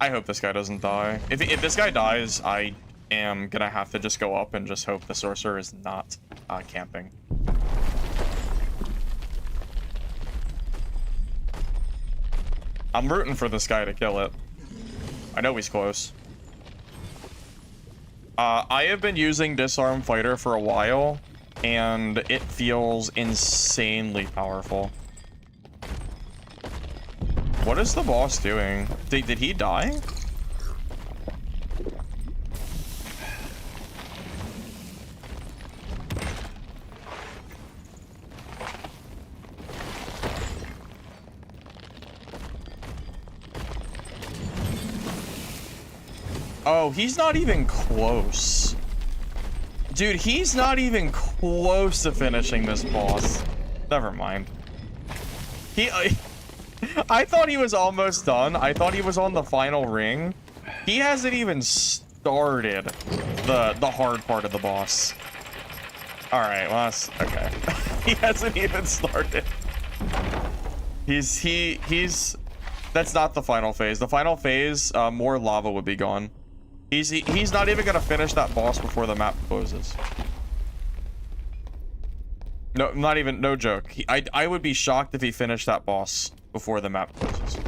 I hope this guy doesn't die. If this guy dies, I am gonna have to just go up and just hope the sorcerer is not camping. I'm rooting for this guy to kill it. I know he's close. I have been using Disarm Fighter for a while, and it feels insanely powerful. What is the boss doing? Did he die? Oh, he's not even close. Dude, he's not even close to finishing this boss. Never mind. I thought he was almost done. I thought he was on the final ring. He hasn't even started the hard part of the boss. All right, well, that's okay. He hasn't even started. He's that's not the final phase. The final phase, more lava would be gone. He's not even gonna finish that boss before the map closes. No, not even, no joke. I would be shocked if he finished that boss before the map closes.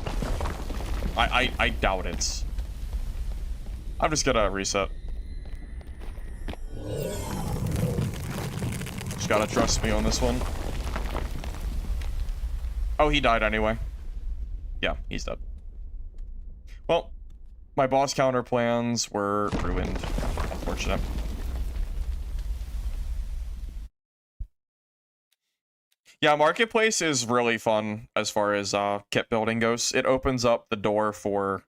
I doubt it. I'm just gonna reset. Just gotta trust me on this one. Oh, he died anyway. Yeah, he's dead. Well, my boss counter plans were ruined. Unfortunate. Yeah, Marketplace is really fun as far as kit building goes. It opens up the door for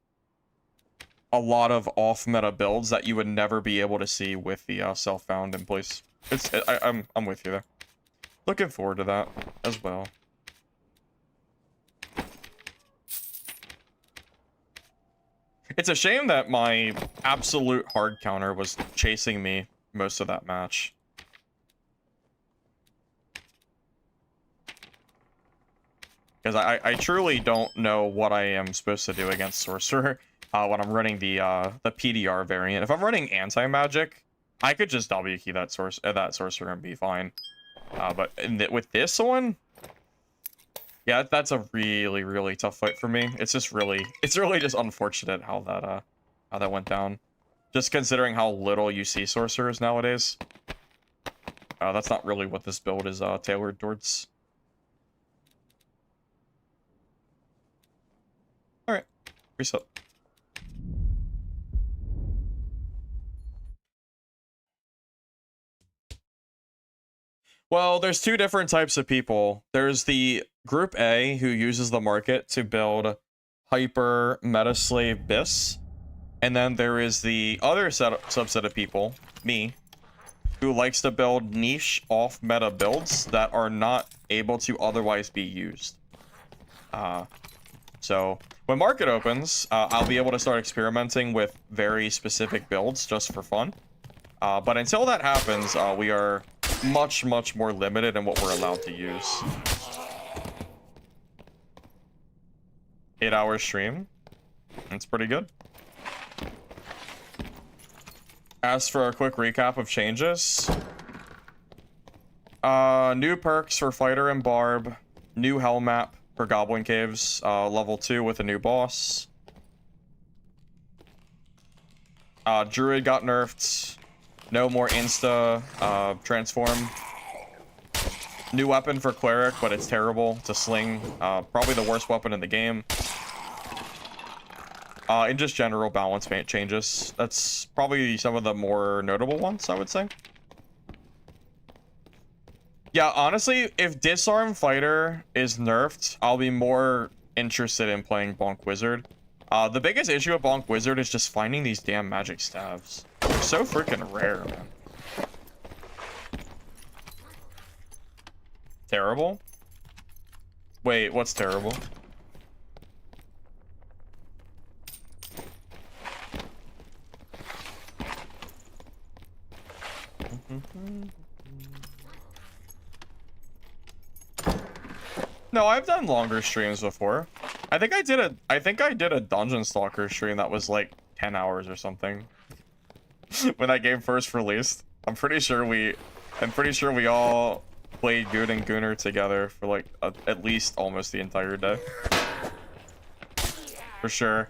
a lot of off-meta builds that you would never be able to see with the self-found in place. I'm with you there. Looking forward to that as well. It's a shame that my absolute hard counter was chasing me most of that match. Because I truly don't know what I am supposed to do against Sorcerer when I'm running the PDR variant. If I'm running anti-magic, I could just W key that Sorcerer and be fine. But with this one, yeah, that's a really, really tough fight for me. It's really just unfortunate how that went down. Just considering how little you see sorcerers nowadays. That's not really what this build is tailored towards. All right, reset. Well, there's two different types of people. There's the Group A, who uses the market to build hyper meta slave bis. And then there is the other subset of people, me, who likes to build niche off-meta builds that are not able to otherwise be used. So when market opens, I'll be able to start experimenting with very specific builds just for fun. But until that happens, we are much more limited in what we're allowed to use. 8-hour stream. That's pretty good. As for a quick recap of changes, new perks for Fighter and Barb, new hell map for Goblin Caves, level 2 with a new boss. Druid got nerfed. No more insta transform. New weapon for Cleric, but it's terrible to sling. Probably the worst weapon in the game. And just general balance changes. That's probably some of the more notable ones, I would say. Yeah, honestly, if Disarm Fighter is nerfed, I'll be more interested in playing Bonk Wizard. The biggest issue with Bonk Wizard is just finding these damn magic staves. They're so freaking rare, man. Terrible? Wait, what's terrible? No, I've done longer streams before. I think I did a Dungeon Stalker stream that was like 10 hours or something. When that game first released. I'm pretty sure we all played Good and Gunner together for like at least almost the entire day. For sure.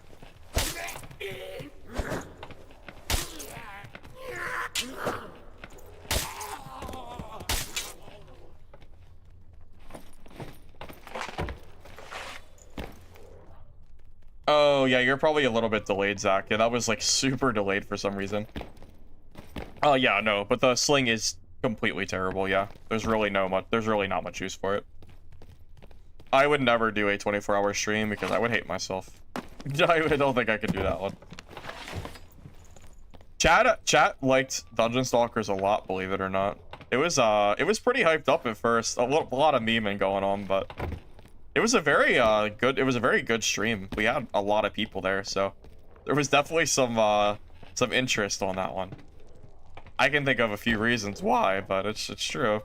Oh, yeah, you're probably a little bit delayed, Zach. Yeah, that was like super delayed for some reason. Oh, yeah, no, but the sling is completely terrible, yeah. There's really not much use for it. I would never do a 24-hour stream because I would hate myself. I don't think I could do that one. Chat liked Dungeon Stalkers a lot, believe it or not. It was pretty hyped up at first. A lot of memeing going on, but it was a very good stream. We had a lot of people there, so there was definitely some interest on that one. I can think of a few reasons why, but it's true.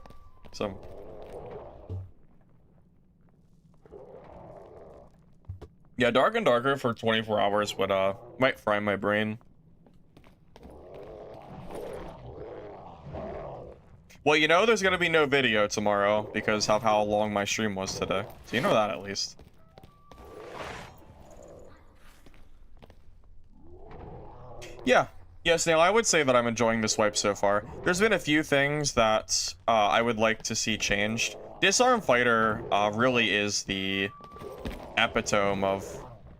Yeah, dark and darker for 24 hours would might fry my brain. Well, you know there's gonna be no video tomorrow because of how long my stream was today. So you know that at least. Yeah. Yeah, Snail, I would say that I'm enjoying this wipe so far. There's been a few things that I would like to see changed. Disarm Fighter really is the epitome of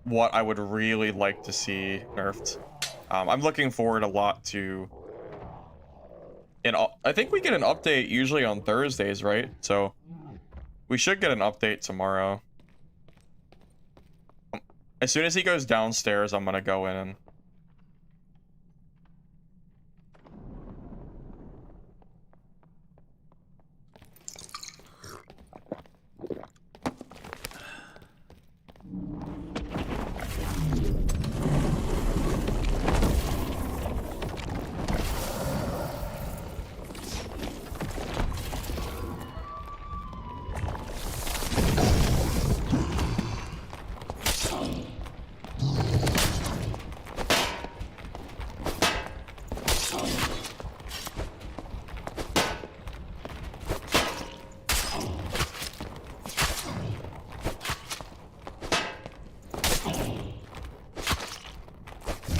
what I would really like to see nerfed. I'm looking forward a lot to... I think we get an update usually on Thursdays, right? So we should get an update tomorrow. As soon as he goes downstairs, I'm gonna go in and...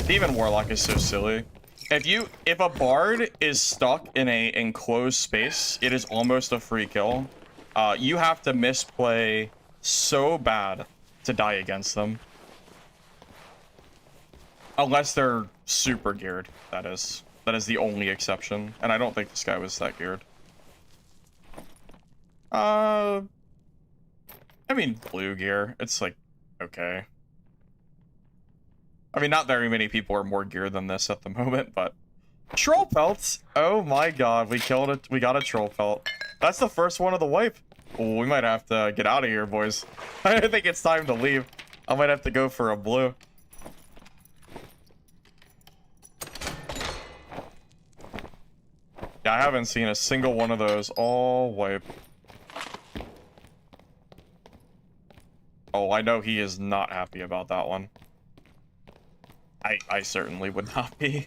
Even Warlock is so silly. If a bard is stuck in a enclosed space, it is almost a free kill. You have to misplay so bad to die against them. Unless they're super geared, that is. That is the only exception. And I don't think this guy was that geared. I mean, blue gear. It's like, okay. I mean, not very many people are more geared than this at the moment, but... Troll pelts! Oh my god, we killed it. We got a troll pelt. That's the first one of the wipe. Oh, we might have to get out of here, boys. I think it's time to leave. I might have to go for a blue. Yeah, I haven't seen a single one of those all wipe. Oh, I know he is not happy about that one. I certainly would not be.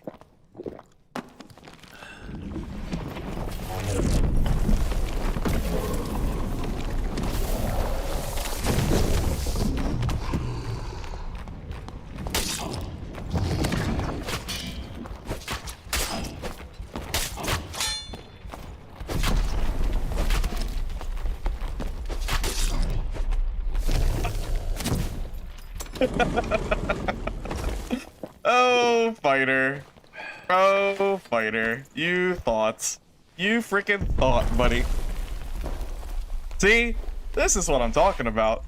Oh, fighter. Oh, fighter. You thought. You freaking thought, buddy. See? This is what I'm talking about.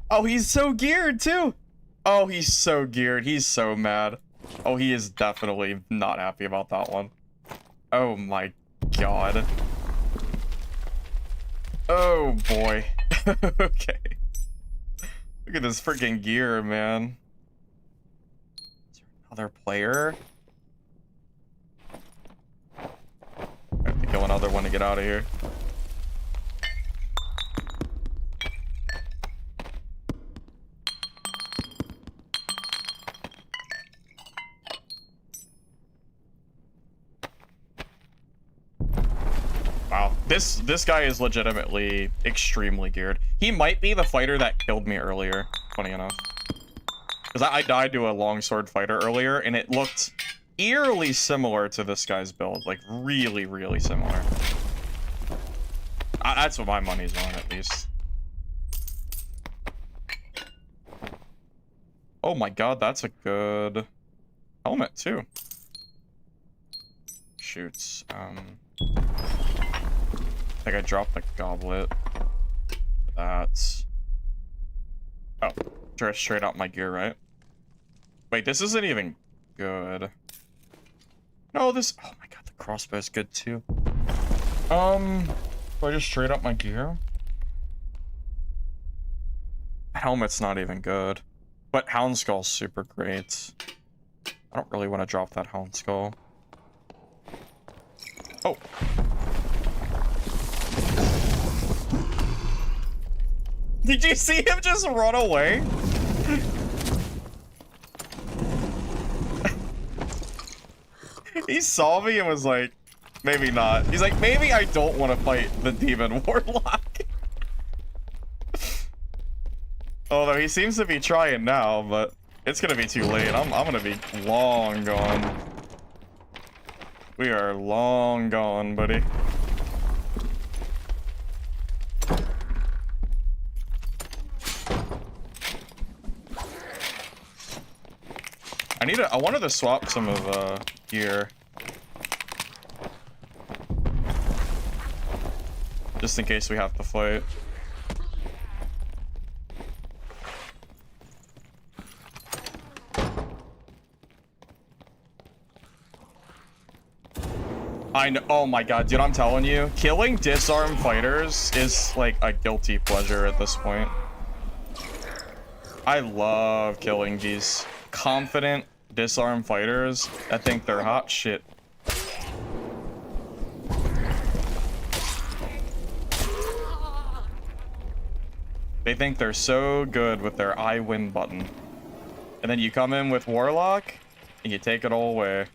Oh, he's so geared, too. Oh, he's so geared. He's so mad. Oh, he is definitely not happy about that one. Oh, my God. Oh, boy. Okay. Look at this freaking gear, man. Is there another player? I have to kill another one to get out of here. Wow, this guy is legitimately extremely geared. He might be the fighter that killed me earlier, funny enough. Because I died to a longsword fighter earlier, and it looked eerily similar to this guy's build. Like, really, really similar. That's what my money's on, at least. Oh my god, that's a good helmet, too. Shoots. I think I dropped the goblet. That's... Oh, straight out my gear, right? Wait, this isn't even good. No, this... Oh my god, the crossbow's good, too. Do I just straight up my gear? Helmet's not even good. But Hound Skull's super great. I don't really want to drop that Hound Skull. Oh. Did you see him just run away? He saw me and was like, maybe not. He's like, maybe I don't want to fight the demon warlock. Although he seems to be trying now, but it's gonna be too late. I'm gonna be long gone. We are long gone, buddy. I wanted to swap some of gear. Just in case we have to fight. I know. Oh my god, dude, I'm telling you, killing disarm fighters is like a guilty pleasure at this point. I love killing these confident disarm fighters that think they're hot shit. They think they're so good with their I win button. And then you come in with warlock and you take it all away.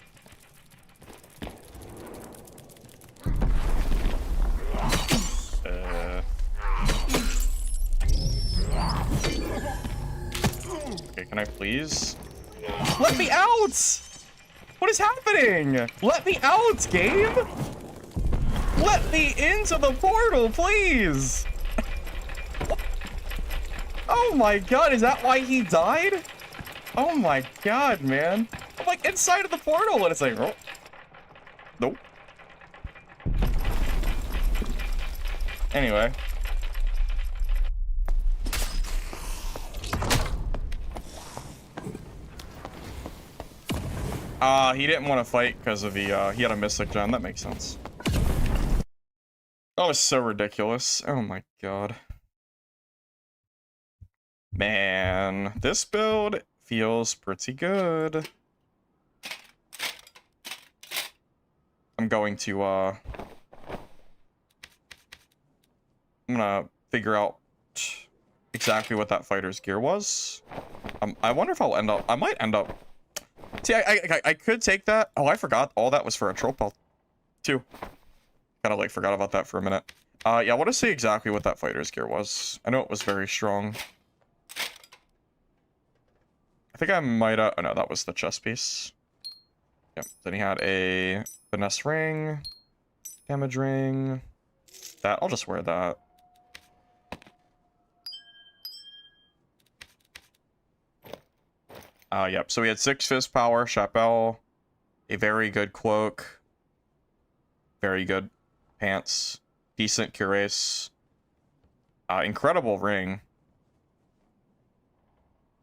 Okay, can I please? Let me out! What is happening? Let me out, game! Let me into the portal, please! Oh my god, is that why he died? Oh my god, man. I'm like inside of the portal and it's like, oh. Nope. Anyway. He didn't want to fight because of the, he had a Mystic Gem. That makes sense. That was so ridiculous. Oh my god. Man, this build feels pretty good. I'm going to, I'm gonna figure out exactly what that fighter's gear was. I wonder if I'll end up, I might end up. See, I could take that. Oh, I forgot. All that was for a troll belt, too. Kind of like forgot about that for a minute. Yeah, I want to see exactly what that fighter's gear was. I know it was very strong. I think I might have. Oh no, that was the chest piece. Yep. Then he had a finesse ring, damage ring. That I'll just wear that. Yep. So we had 6 fist power, chapelle, a very good cloak, very good pants, decent cuirass, incredible ring.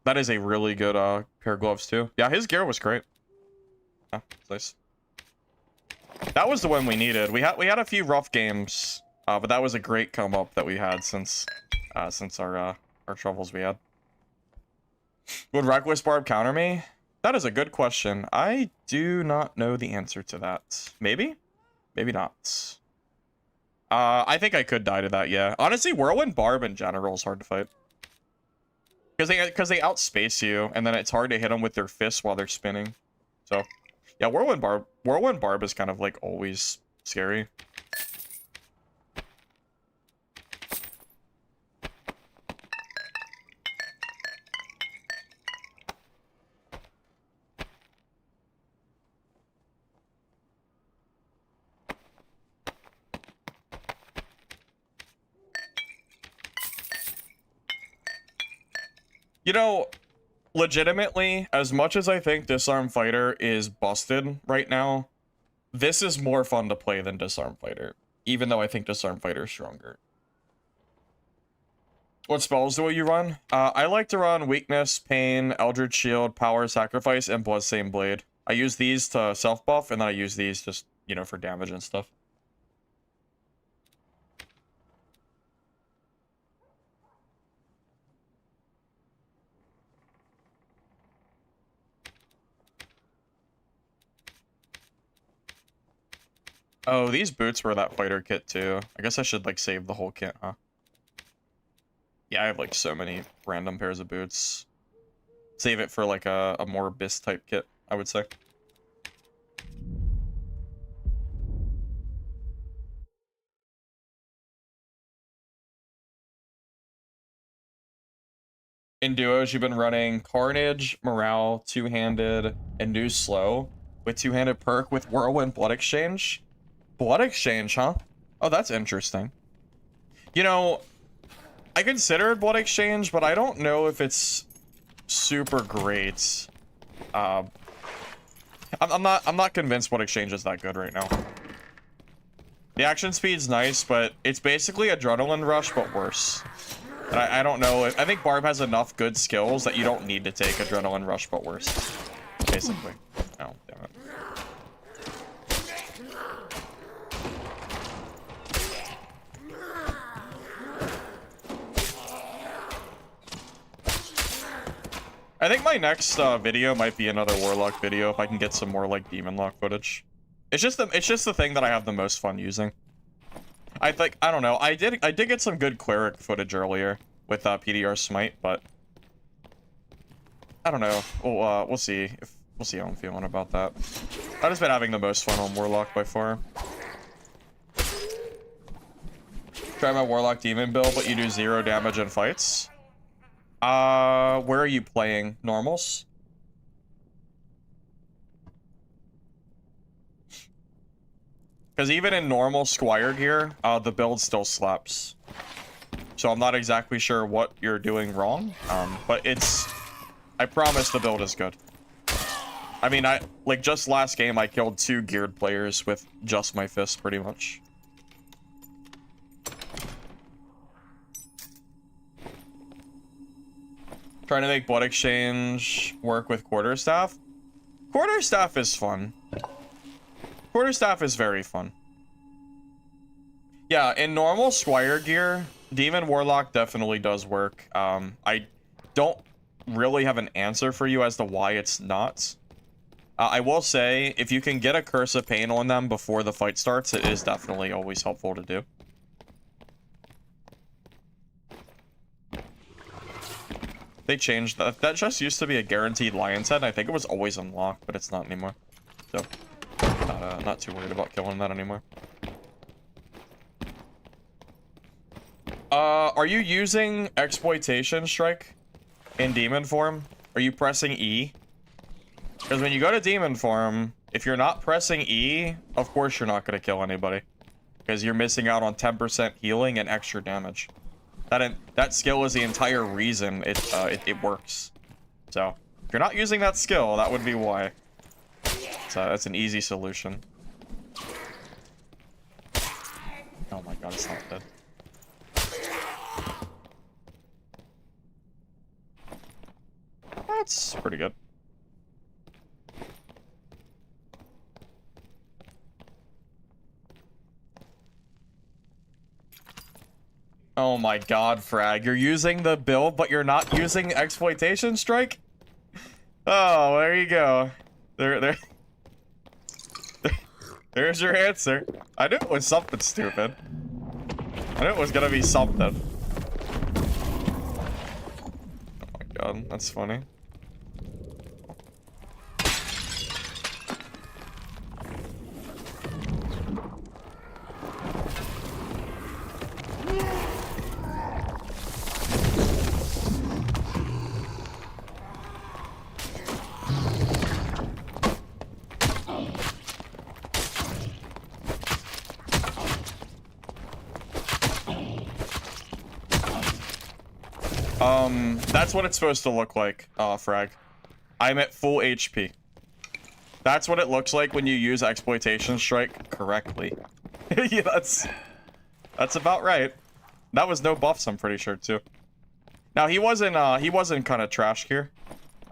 That is a really good pair of gloves too. Yeah, his gear was great. Yeah, nice. That was the one we needed. We had a few rough games, but that was a great come up that we had since our troubles we had. Would Reckless Barb counter me? That is a good question. I do not know the answer to that. Maybe? Maybe not. I think I could die to that, yeah. Honestly, Whirlwind Barb in general is hard to fight. Because they outspace you, and then it's hard to hit them with their fists while they're spinning. So, yeah, Whirlwind Barb is kind of like always scary. You know, legitimately, as much as I think Disarm Fighter is busted right now, this is more fun to play than Disarm Fighter, even though I think Disarm Fighter is stronger. What spells do you run? I like to run Weakness, Pain, Eldritch Shield, Power, Sacrifice, and Bloodstained Blade. I use these to self-buff, and then I use these just, you know, for damage and stuff. Oh, these boots were that fighter kit too. I guess I should like save the whole kit, huh? I have like so many random pairs of boots. Save it for like a more Abyss type kit, I would say. In duos, you've been running Carnage, Morale, Two-Handed, and New Slow with Two-Handed perk with Whirlwind Blood Exchange. Blood Exchange, huh? Oh, that's interesting. You know, I considered Blood Exchange, but I don't know if it's super great. I'm not convinced Blood Exchange is that good right now. The action speed's nice, but it's basically Adrenaline Rush, but worse. And I don't know. I think Barb has enough good skills that you don't need to take Adrenaline Rush, but worse. Basically. Oh, damn it. I think my next video might be another Warlock video if I can get some more like Demon Lock footage. It's just the thing that I have the most fun using. I don't know. I did get some good Cleric footage earlier with PDR Smite, but I don't know. We'll see how I'm feeling about that. I've just been having the most fun on Warlock by far. Try my Warlock Demon build, but you do 0 damage in fights. Where are you playing? Normals? Because even in normal Squire gear, the build still slaps. So I'm not exactly sure what you're doing wrong, but I promise the build is good. I mean, just last game, I killed 2 geared players with just my fist, pretty much. Trying to make Blood Exchange work with Quarterstaff. Quarterstaff is fun. Quarterstaff is very fun. Yeah, in normal Squire gear, Demon Warlock definitely does work. I don't really have an answer for you as to why it's not. I will say, if you can get a Curse of Pain on them before the fight starts, it is definitely always helpful to do. They changed that. That just used to be a guaranteed Lion's Head, and I think it was always unlocked, but it's not anymore. So, not too worried about killing that anymore. Are you using Exploitation Strike in Demon form? Are you pressing E? Because when you go to Demon form, if you're not pressing E, of course you're not going to kill anybody. Because you're missing out on 10% healing and extra damage. That skill is the entire reason it works. So, if you're not using that skill, that would be why. So, that's an easy solution. Oh my god, it's not dead. That's pretty good. Oh my god, Frag. You're using the build, but you're not using Exploitation Strike? Oh, there you go. There's your answer. I knew it was something stupid. I knew it was gonna be something. Oh my god, that's funny. That's what it's supposed to look like, Frag. I'm at full HP. That's what it looks like when you use Exploitation Strike correctly. Yeah, that's about right. That was no buffs, I'm pretty sure, too. Now, he wasn't kind of trash here.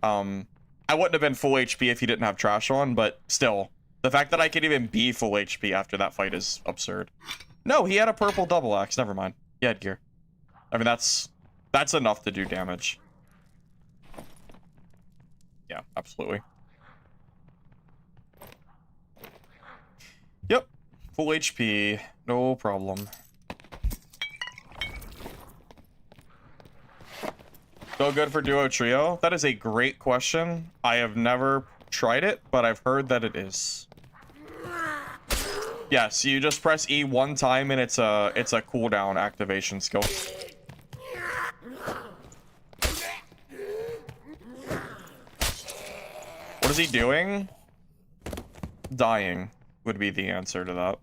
I wouldn't have been full HP if he didn't have trash on, but still. The fact that I could even be full HP after that fight is absurd. No, he had a purple double axe. Never mind. He had gear. I mean, that's enough to do damage. Yeah, absolutely. Yep. Full HP. No problem. Still good for duo trio? That is a great question. I have never tried it, but I've heard that it is. Yes, you just press E one time and it's a cooldown activation skill. What is he doing? Dying would be the answer to that.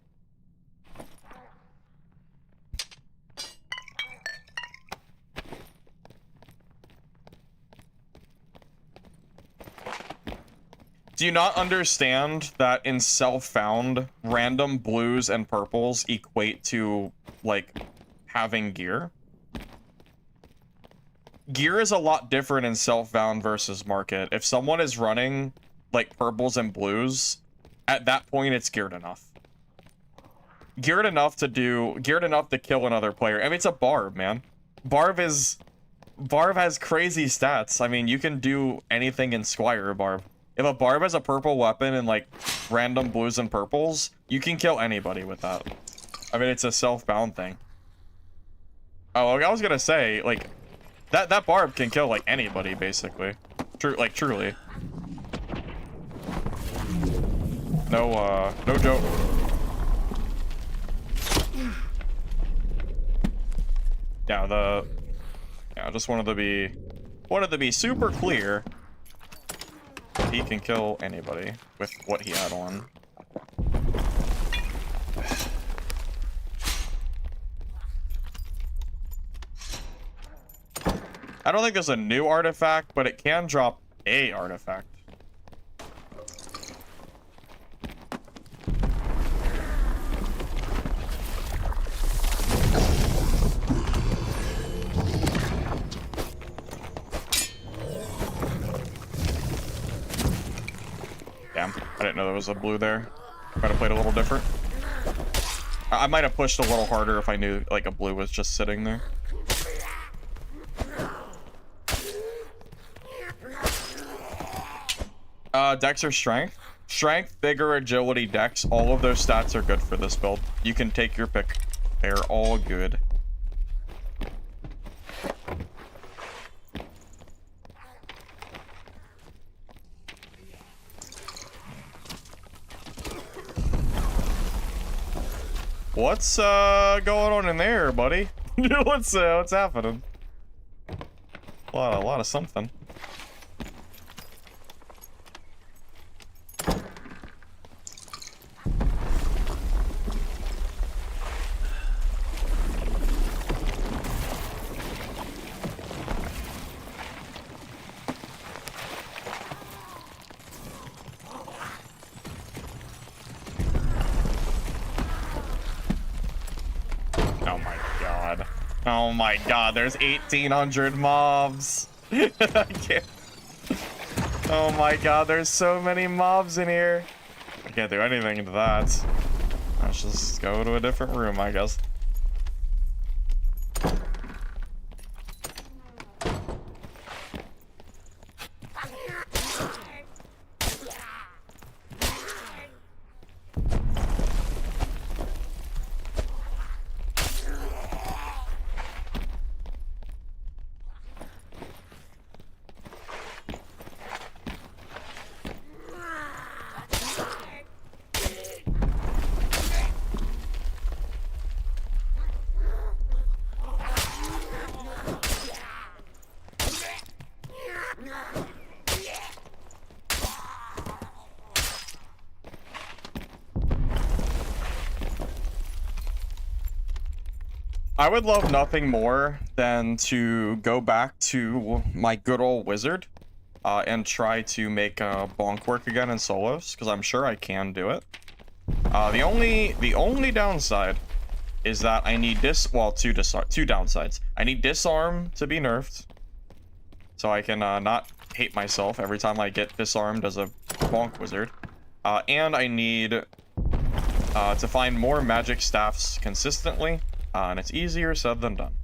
Do you not understand that in self-found, random blues and purples equate to, like, having gear? Gear is a lot different in self-found versus market. If someone is running, like, purples and blues, at that point it's geared enough. Geared enough to kill another player. I mean, it's a Barb, man. Barb has crazy stats. I mean, you can do anything in Squire Barb. If a Barb has a purple weapon and, like, random blues and purples, you can kill anybody with that. I mean, it's a self-bound thing. Oh, I was gonna say, like, that Barb can kill, like, anybody, basically. Truly. No joke. Yeah, I just wanted to be super clear. He can kill anybody with what he had on. I don't think there's a new artifact, but it can drop a artifact. Damn, I didn't know there was a blue there. Might have played a little different. I might have pushed a little harder if I knew, like, a blue was just sitting there. Dex or strength? Strength, vigor, agility, dex, all of those stats are good for this build. You can take your pick. They're all good. What's going on in there, buddy? what's happening? A lot of something. Oh my god, there's 1,800 mobs. I can't. Oh my god, there's so many mobs in here. I can't do anything to that. Let's just go to a different room, I guess. I would love nothing more than to go back to my good old wizard and try to make bonk work again in solos, because I'm sure I can do it. The only downside is that I need two downsides. I need disarm to be nerfed, so I can not hate myself every time I get disarmed as a bonk wizard. And I need to find more magic staffs consistently. And it's easier said than done.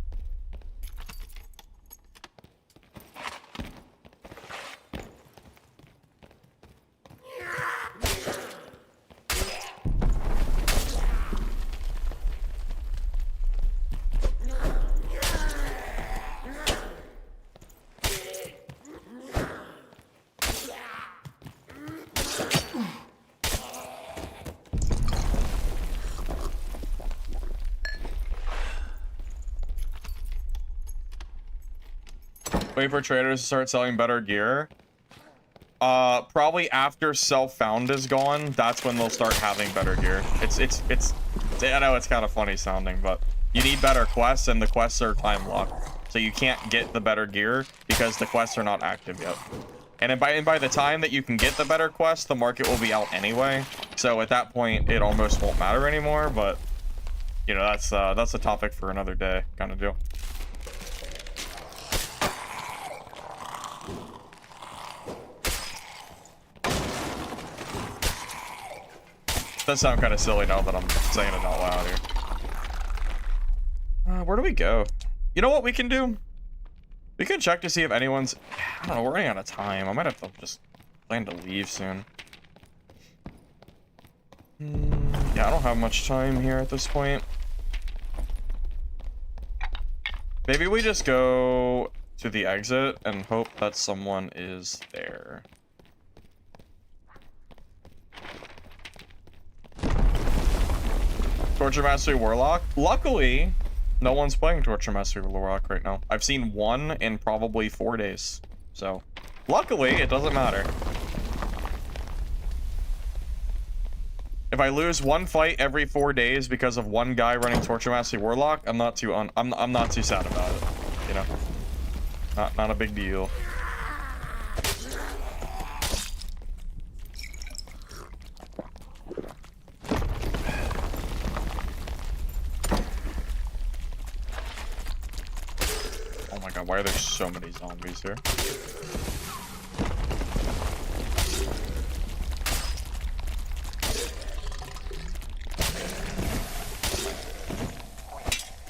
Wait for traders to start selling better gear. Probably after self-found is gone, that's when they'll start having better gear. I know it's kind of funny sounding, but you need better quests, and the quests are time locked. So you can't get the better gear because the quests are not active yet. And by the time that you can get the better quest, the market will be out anyway. So at that point, it almost won't matter anymore, but you know, that's a topic for another day kind of deal. Does sound kind of silly now that I'm saying it out loud here. Where do we go? You know what we can do? We can check to see if anyone's... I don't know, we're running out of time. I might have to just plan to leave soon. Yeah, I don't have much time here at this point. Maybe we just go to the exit and hope that someone is there. Torture Mastery Warlock. Luckily, no one's playing Torture Mastery Warlock right now. I've seen one in probably 4 days. So, luckily, it doesn't matter. If I lose one fight every 4 days because of one guy running Torture Mastery Warlock, I'm not too I'm not too sad about it. You know, not a big deal. Oh my god, why are there so many zombies here?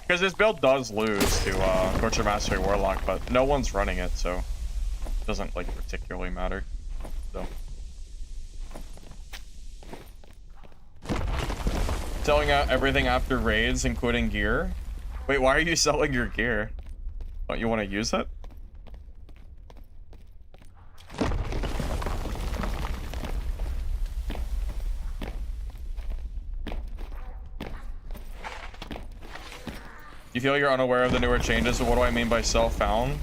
Because this build does lose to Torture Mastery Warlock, but no one's running it, so it doesn't like particularly matter. So selling out everything after raids, including gear. Wait, why are you selling your gear? Don't you want to use it? You feel you're unaware of the newer changes? So what do I mean by self-found?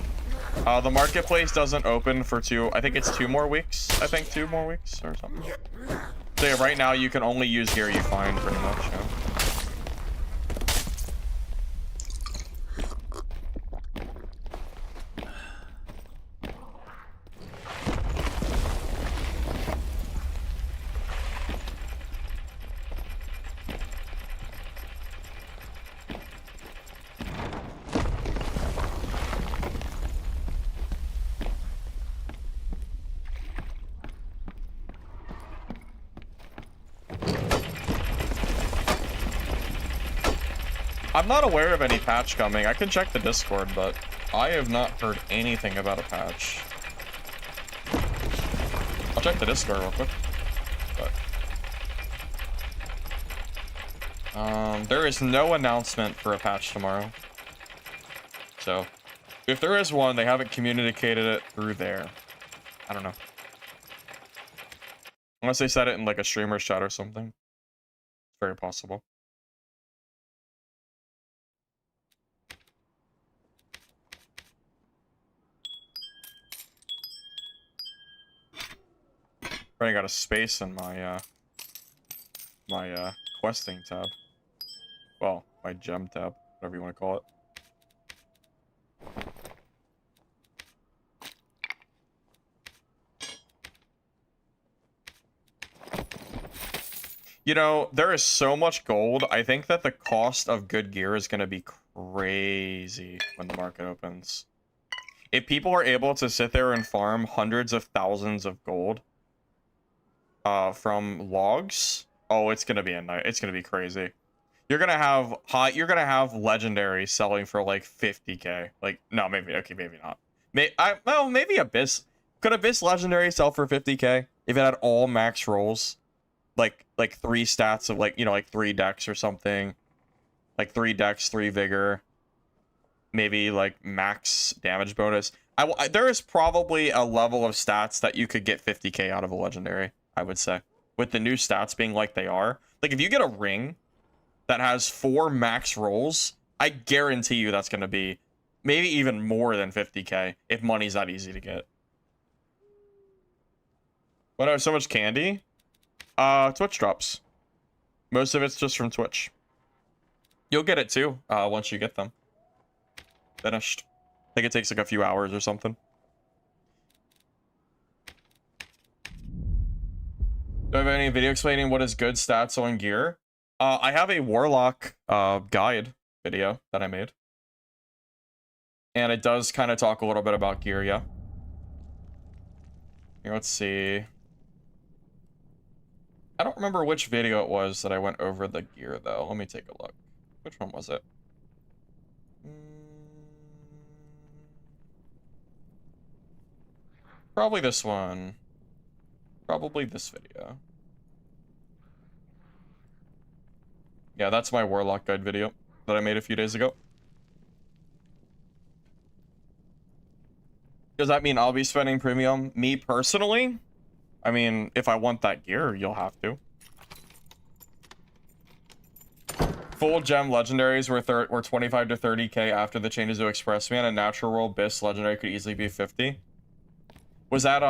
The marketplace doesn't open for I think it's 2 more weeks. I think 2 more weeks or something. So yeah, right now you can only use gear you find pretty much. Yeah. I'm not aware of any patch coming. I can check the Discord, but I have not heard anything about a patch. I'll check the Discord real quick. But there is no announcement for a patch tomorrow. So if there is one, they haven't communicated it through there. I don't know. Unless they said it in like a streamer's chat or something. It's very possible. Running out of space in my questing tab. Well, my gem tab, whatever you want to call it. You know, there is so much gold. I think that the cost of good gear is going to be crazy when the market opens. If people are able to sit there and farm hundreds of thousands of gold from logs, oh, it's gonna be a night. It's gonna be crazy. You're gonna have legendary selling for like 50k. Like, no, maybe not. Well, maybe Abyss. Could Abyss legendary sell for 50k if it had all max rolls, like 3 stats of like, you know, like 3 dex or something, like 3 dex, 3 vigor, maybe like max damage bonus. There is probably a level of stats that you could get 50k out of a legendary, I would say, with the new stats being like they are. Like, if you get a ring that has 4 max rolls, I guarantee you that's going to be maybe even more than 50k if money's not easy to get. But I have so much candy. Twitch drops. Most of it's just from Twitch. You'll get it too, once you get them finished. I think it takes like a few hours or something. Do I have any video explaining what is good stats on gear? I have a warlock guide video that I made. And it does kind of talk a little bit about gear, yeah. Here, let's see. I don't remember which video it was that I went over the gear, though. Let me take a look. Which one was it? Probably this one. Probably this video. Yeah, that's my warlock guide video that I made a few days ago. Does that mean I'll be spending premium? Me personally? I mean, if I want that gear, you'll have to. Full gem legendaries were 25 to 30k after the changes to Expressman, and natural world BIS legendary could easily be 50. Was that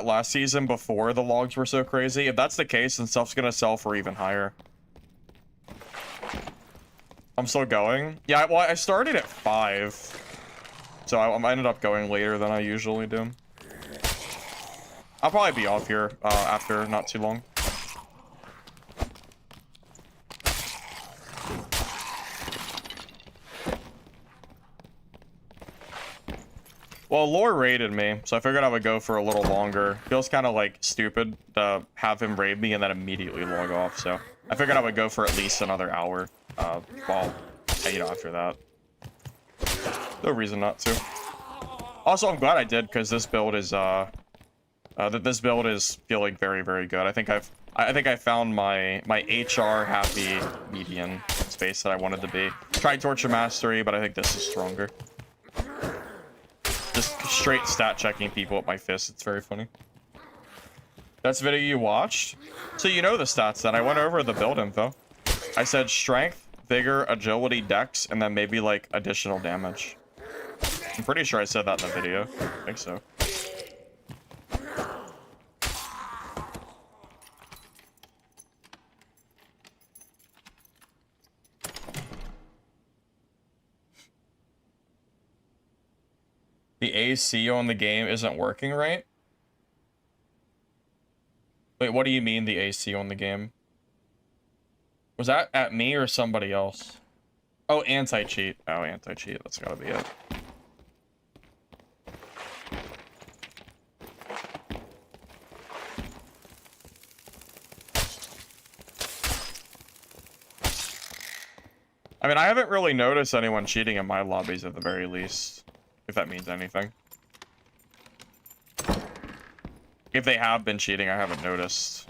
last season before the logs were so crazy? If that's the case, then stuff's gonna sell for even higher. I'm still going. Yeah, well, I started at 5. So I ended up going later than I usually do. I'll probably be off here after not too long. Well, Lore raided me, so I figured I would go for a little longer. Feels kind of like stupid to have him raid me and then immediately log off, so I figured I would go for at least another hour. Well, you know, after that. No reason not to. Also, I'm glad I did, because this build is this build is feeling very, very good. I think I found my HR happy median space that I wanted to be. Tried Torture Mastery, but I think this is stronger. Just straight stat checking people with my fists. It's very funny. That's the video you watched? So you know the stats then. I went over the build info. I said strength, vigor, agility, dex, and then maybe like additional damage. I'm pretty sure I said that in the video. I think so. The AC on the game isn't working right? Wait, what do you mean the AC on the game? Was that at me or somebody else? Oh, anti-cheat. Oh, anti-cheat. That's gotta be it. I mean, I haven't really noticed anyone cheating in my lobbies at the very least. If that means anything. If they have been cheating, I haven't noticed.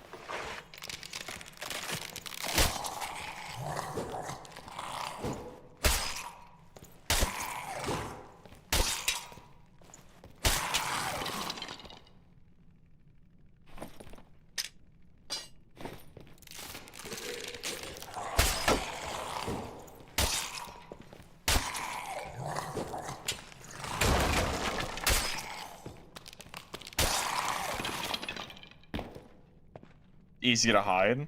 Easy to hide.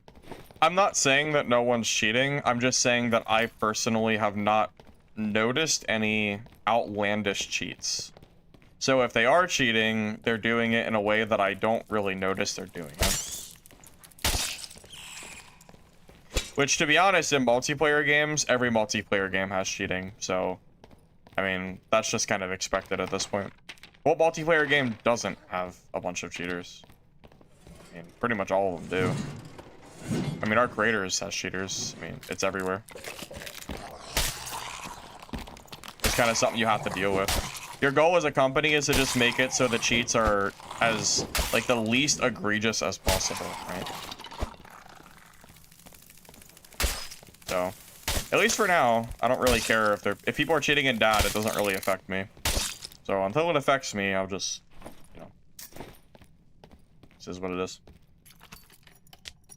I'm not saying that no one's cheating. I'm just saying that I personally have not noticed any outlandish cheats. So if they are cheating, they're doing it in a way that I don't really notice they're doing it. Which, to be honest, in multiplayer games, every multiplayer game has cheating. So, I mean, that's just kind of expected at this point. What multiplayer game doesn't have a bunch of cheaters? I mean, pretty much all of them do. I mean, our creators has cheaters. I mean, it's everywhere. It's kind of something you have to deal with. Your goal as a company is to just make it so the cheats are as, like, the least egregious as possible, right? So, at least for now, I don't really care if people are cheating in DAD, it doesn't really affect me. So, until it affects me, I'll just, you know, this is what it is.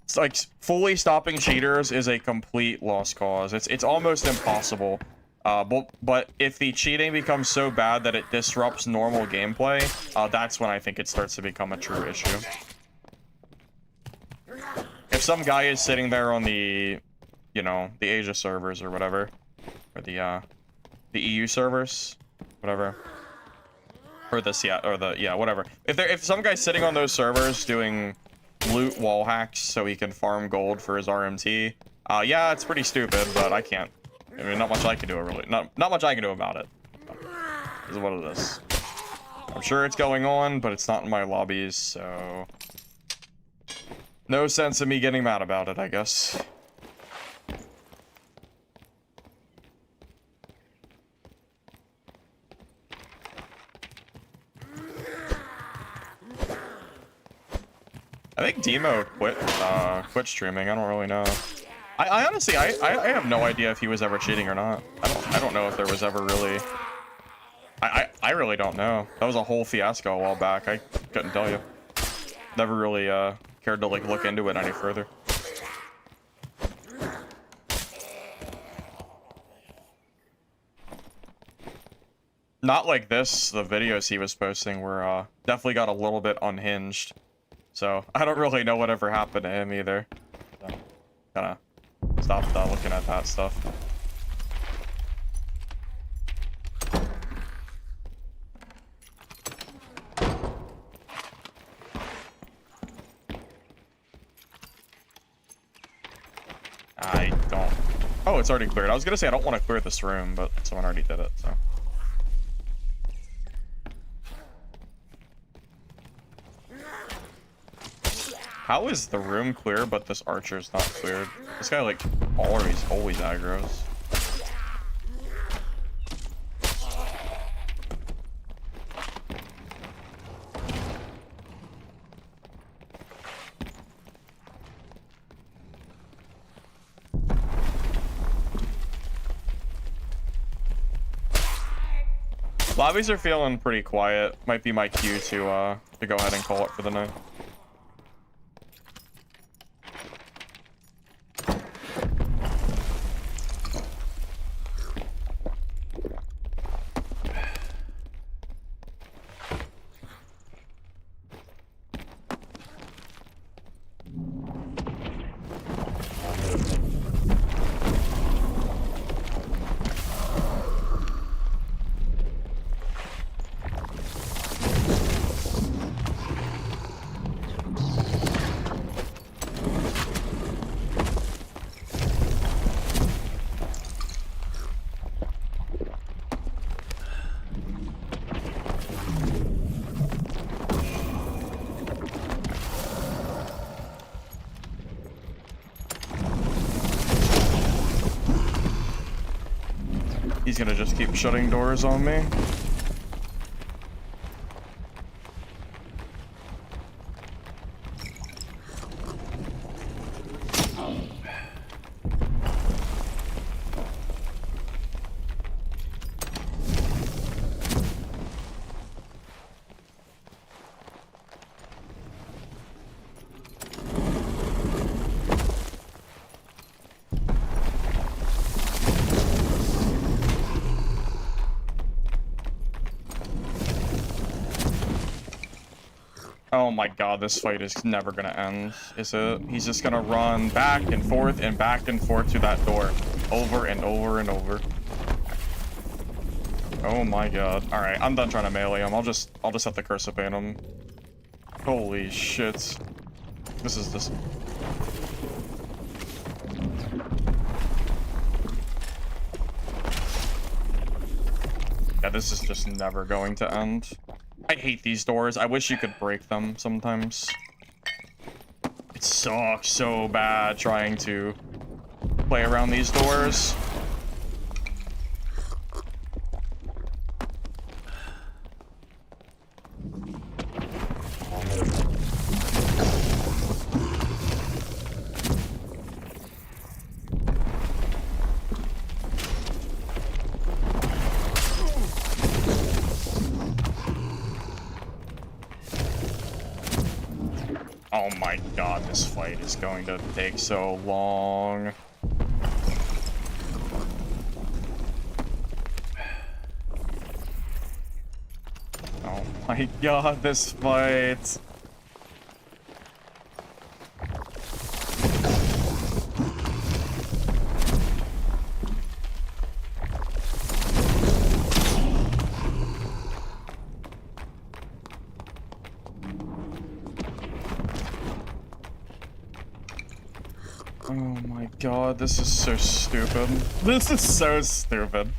It's like fully stopping cheaters is a complete lost cause. It's almost impossible But if the cheating becomes so bad that it disrupts normal gameplay, that's when I think it starts to become a true issue. If some guy is sitting there on the, you know, the Asia servers or whatever, or the EU servers, whatever, or the whatever. If some guy's sitting on those servers doing loot wall hacks so he can farm gold for his RMT, yeah, it's pretty stupid, but I can't. I mean, not much I can do, really. Not much I can do about it. This is what it is. I'm sure it's going on, but it's not in my lobbies, so no sense in me getting mad about it, I guess. I think Demo quit streaming. I don't really know. I honestly, I have no idea if he was ever cheating or not. I don't know if there was ever really. I really don't know. That was a whole fiasco a while back. I couldn't tell you. Never really cared to like look into it any further. Not like this. The videos he was posting were definitely got a little bit unhinged. So I don't really know whatever happened to him either. So, kinda stopped looking at that stuff. I don't. Oh, it's already cleared. I was gonna say I don't want to clear this room, but someone already did it, so. How is the room clear, but this archer's not cleared? This guy, like, always aggroes. Lobbies are feeling pretty quiet. Might be my cue to go ahead and call it for the night. He's gonna just keep shutting doors on me. Oh my god, this fight is never gonna end, is it? He's just gonna run back and forth to that door. Over and over and over. Oh my god. Alright, I'm done trying to melee him. I'll just have to curse paint him. Holy shit. This is this. Yeah, this is just never going to end. I hate these doors. I wish you could break them sometimes. It sucks so bad trying to play around these doors. Oh my god, this fight is going to take so long. my god, this fight. Oh my god, this is so stupid. This is so stupid.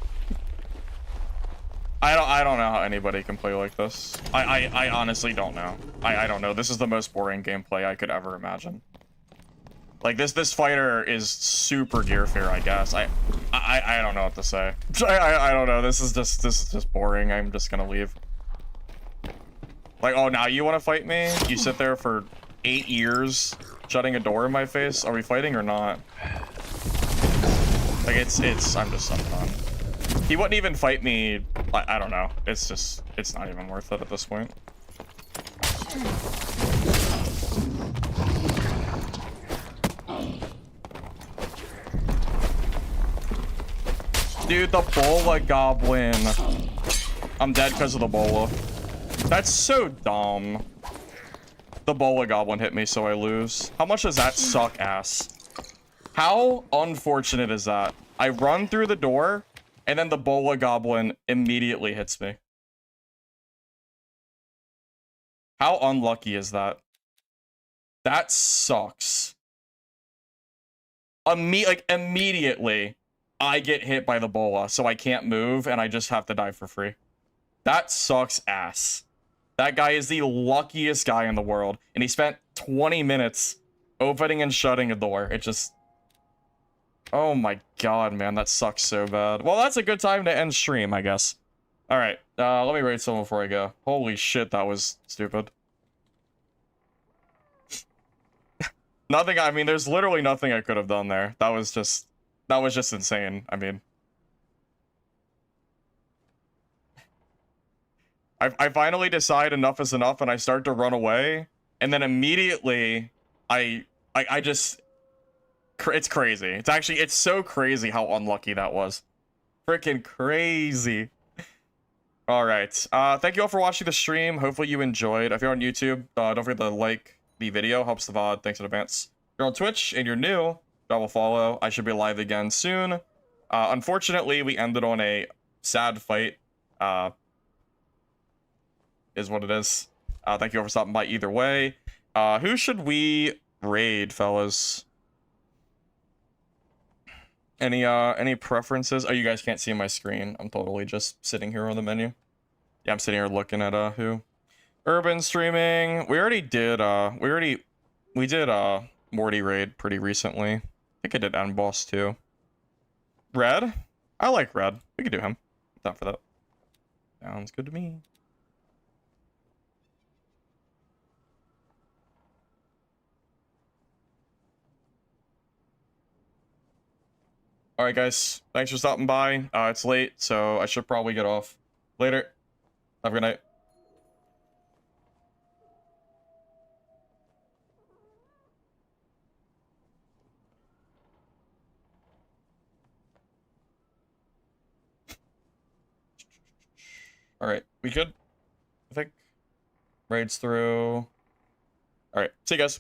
I don't know how anybody can play like this. I honestly don't know. I don't know. This is the most boring gameplay I could ever imagine. Like this fighter is super gear fear, I guess. I don't know what to say. I don't know. This is just boring. I'm just gonna leave. Like, oh, now you want to fight me? You sit there for 8 years shutting a door in my face. Are we fighting or not? Like I'm done. He wouldn't even fight me. I don't know. It's not even worth it at this point. Dude, the bola goblin. I'm dead because of the bola. That's so dumb. The bola goblin hit me, so I lose. How much does that suck ass? How unfortunate is that? I run through the door, and then the bola goblin immediately hits me. How unlucky is that? That sucks. Immediately, I get hit by the bola, so I can't move, and I just have to die for free. That sucks ass. That guy is the luckiest guy in the world, and he spent 20 minutes opening and shutting a door. It just... Oh my god, man, that sucks so bad. Well, that's a good time to end stream, I guess. Alright, let me raid someone before I go. Holy shit, that was stupid. Nothing, I mean, there's literally nothing I could have done there. That was just insane. I mean... I finally decide enough is enough and I start to run away, and then immediately I just... It's crazy. It's so crazy how unlucky that was. Freaking crazy. Alright, thank you all for watching the stream. Hopefully you enjoyed. If you're on YouTube, don't forget to like the video. Helps the VOD. Thanks in advance. If you're on Twitch and you're new, drop a follow. I should be live again soon. Unfortunately, we ended on a sad fight. Is what it is. Thank you all for stopping by either way. Who should we raid, fellas? Any preferences? Oh, you guys can't see my screen. I'm totally just sitting here on the menu. Yeah, I'm sitting here looking at who. Urban streaming. We did Morty raid pretty recently. I think I did End Boss too. Red? I like Red. We could do him. I'm down for that. Sounds good to me. Alright guys, thanks for stopping by. It's late, so I should probably get off. Later. Have a good night. Alright, we good? I think. Raids through. Alright, see you guys.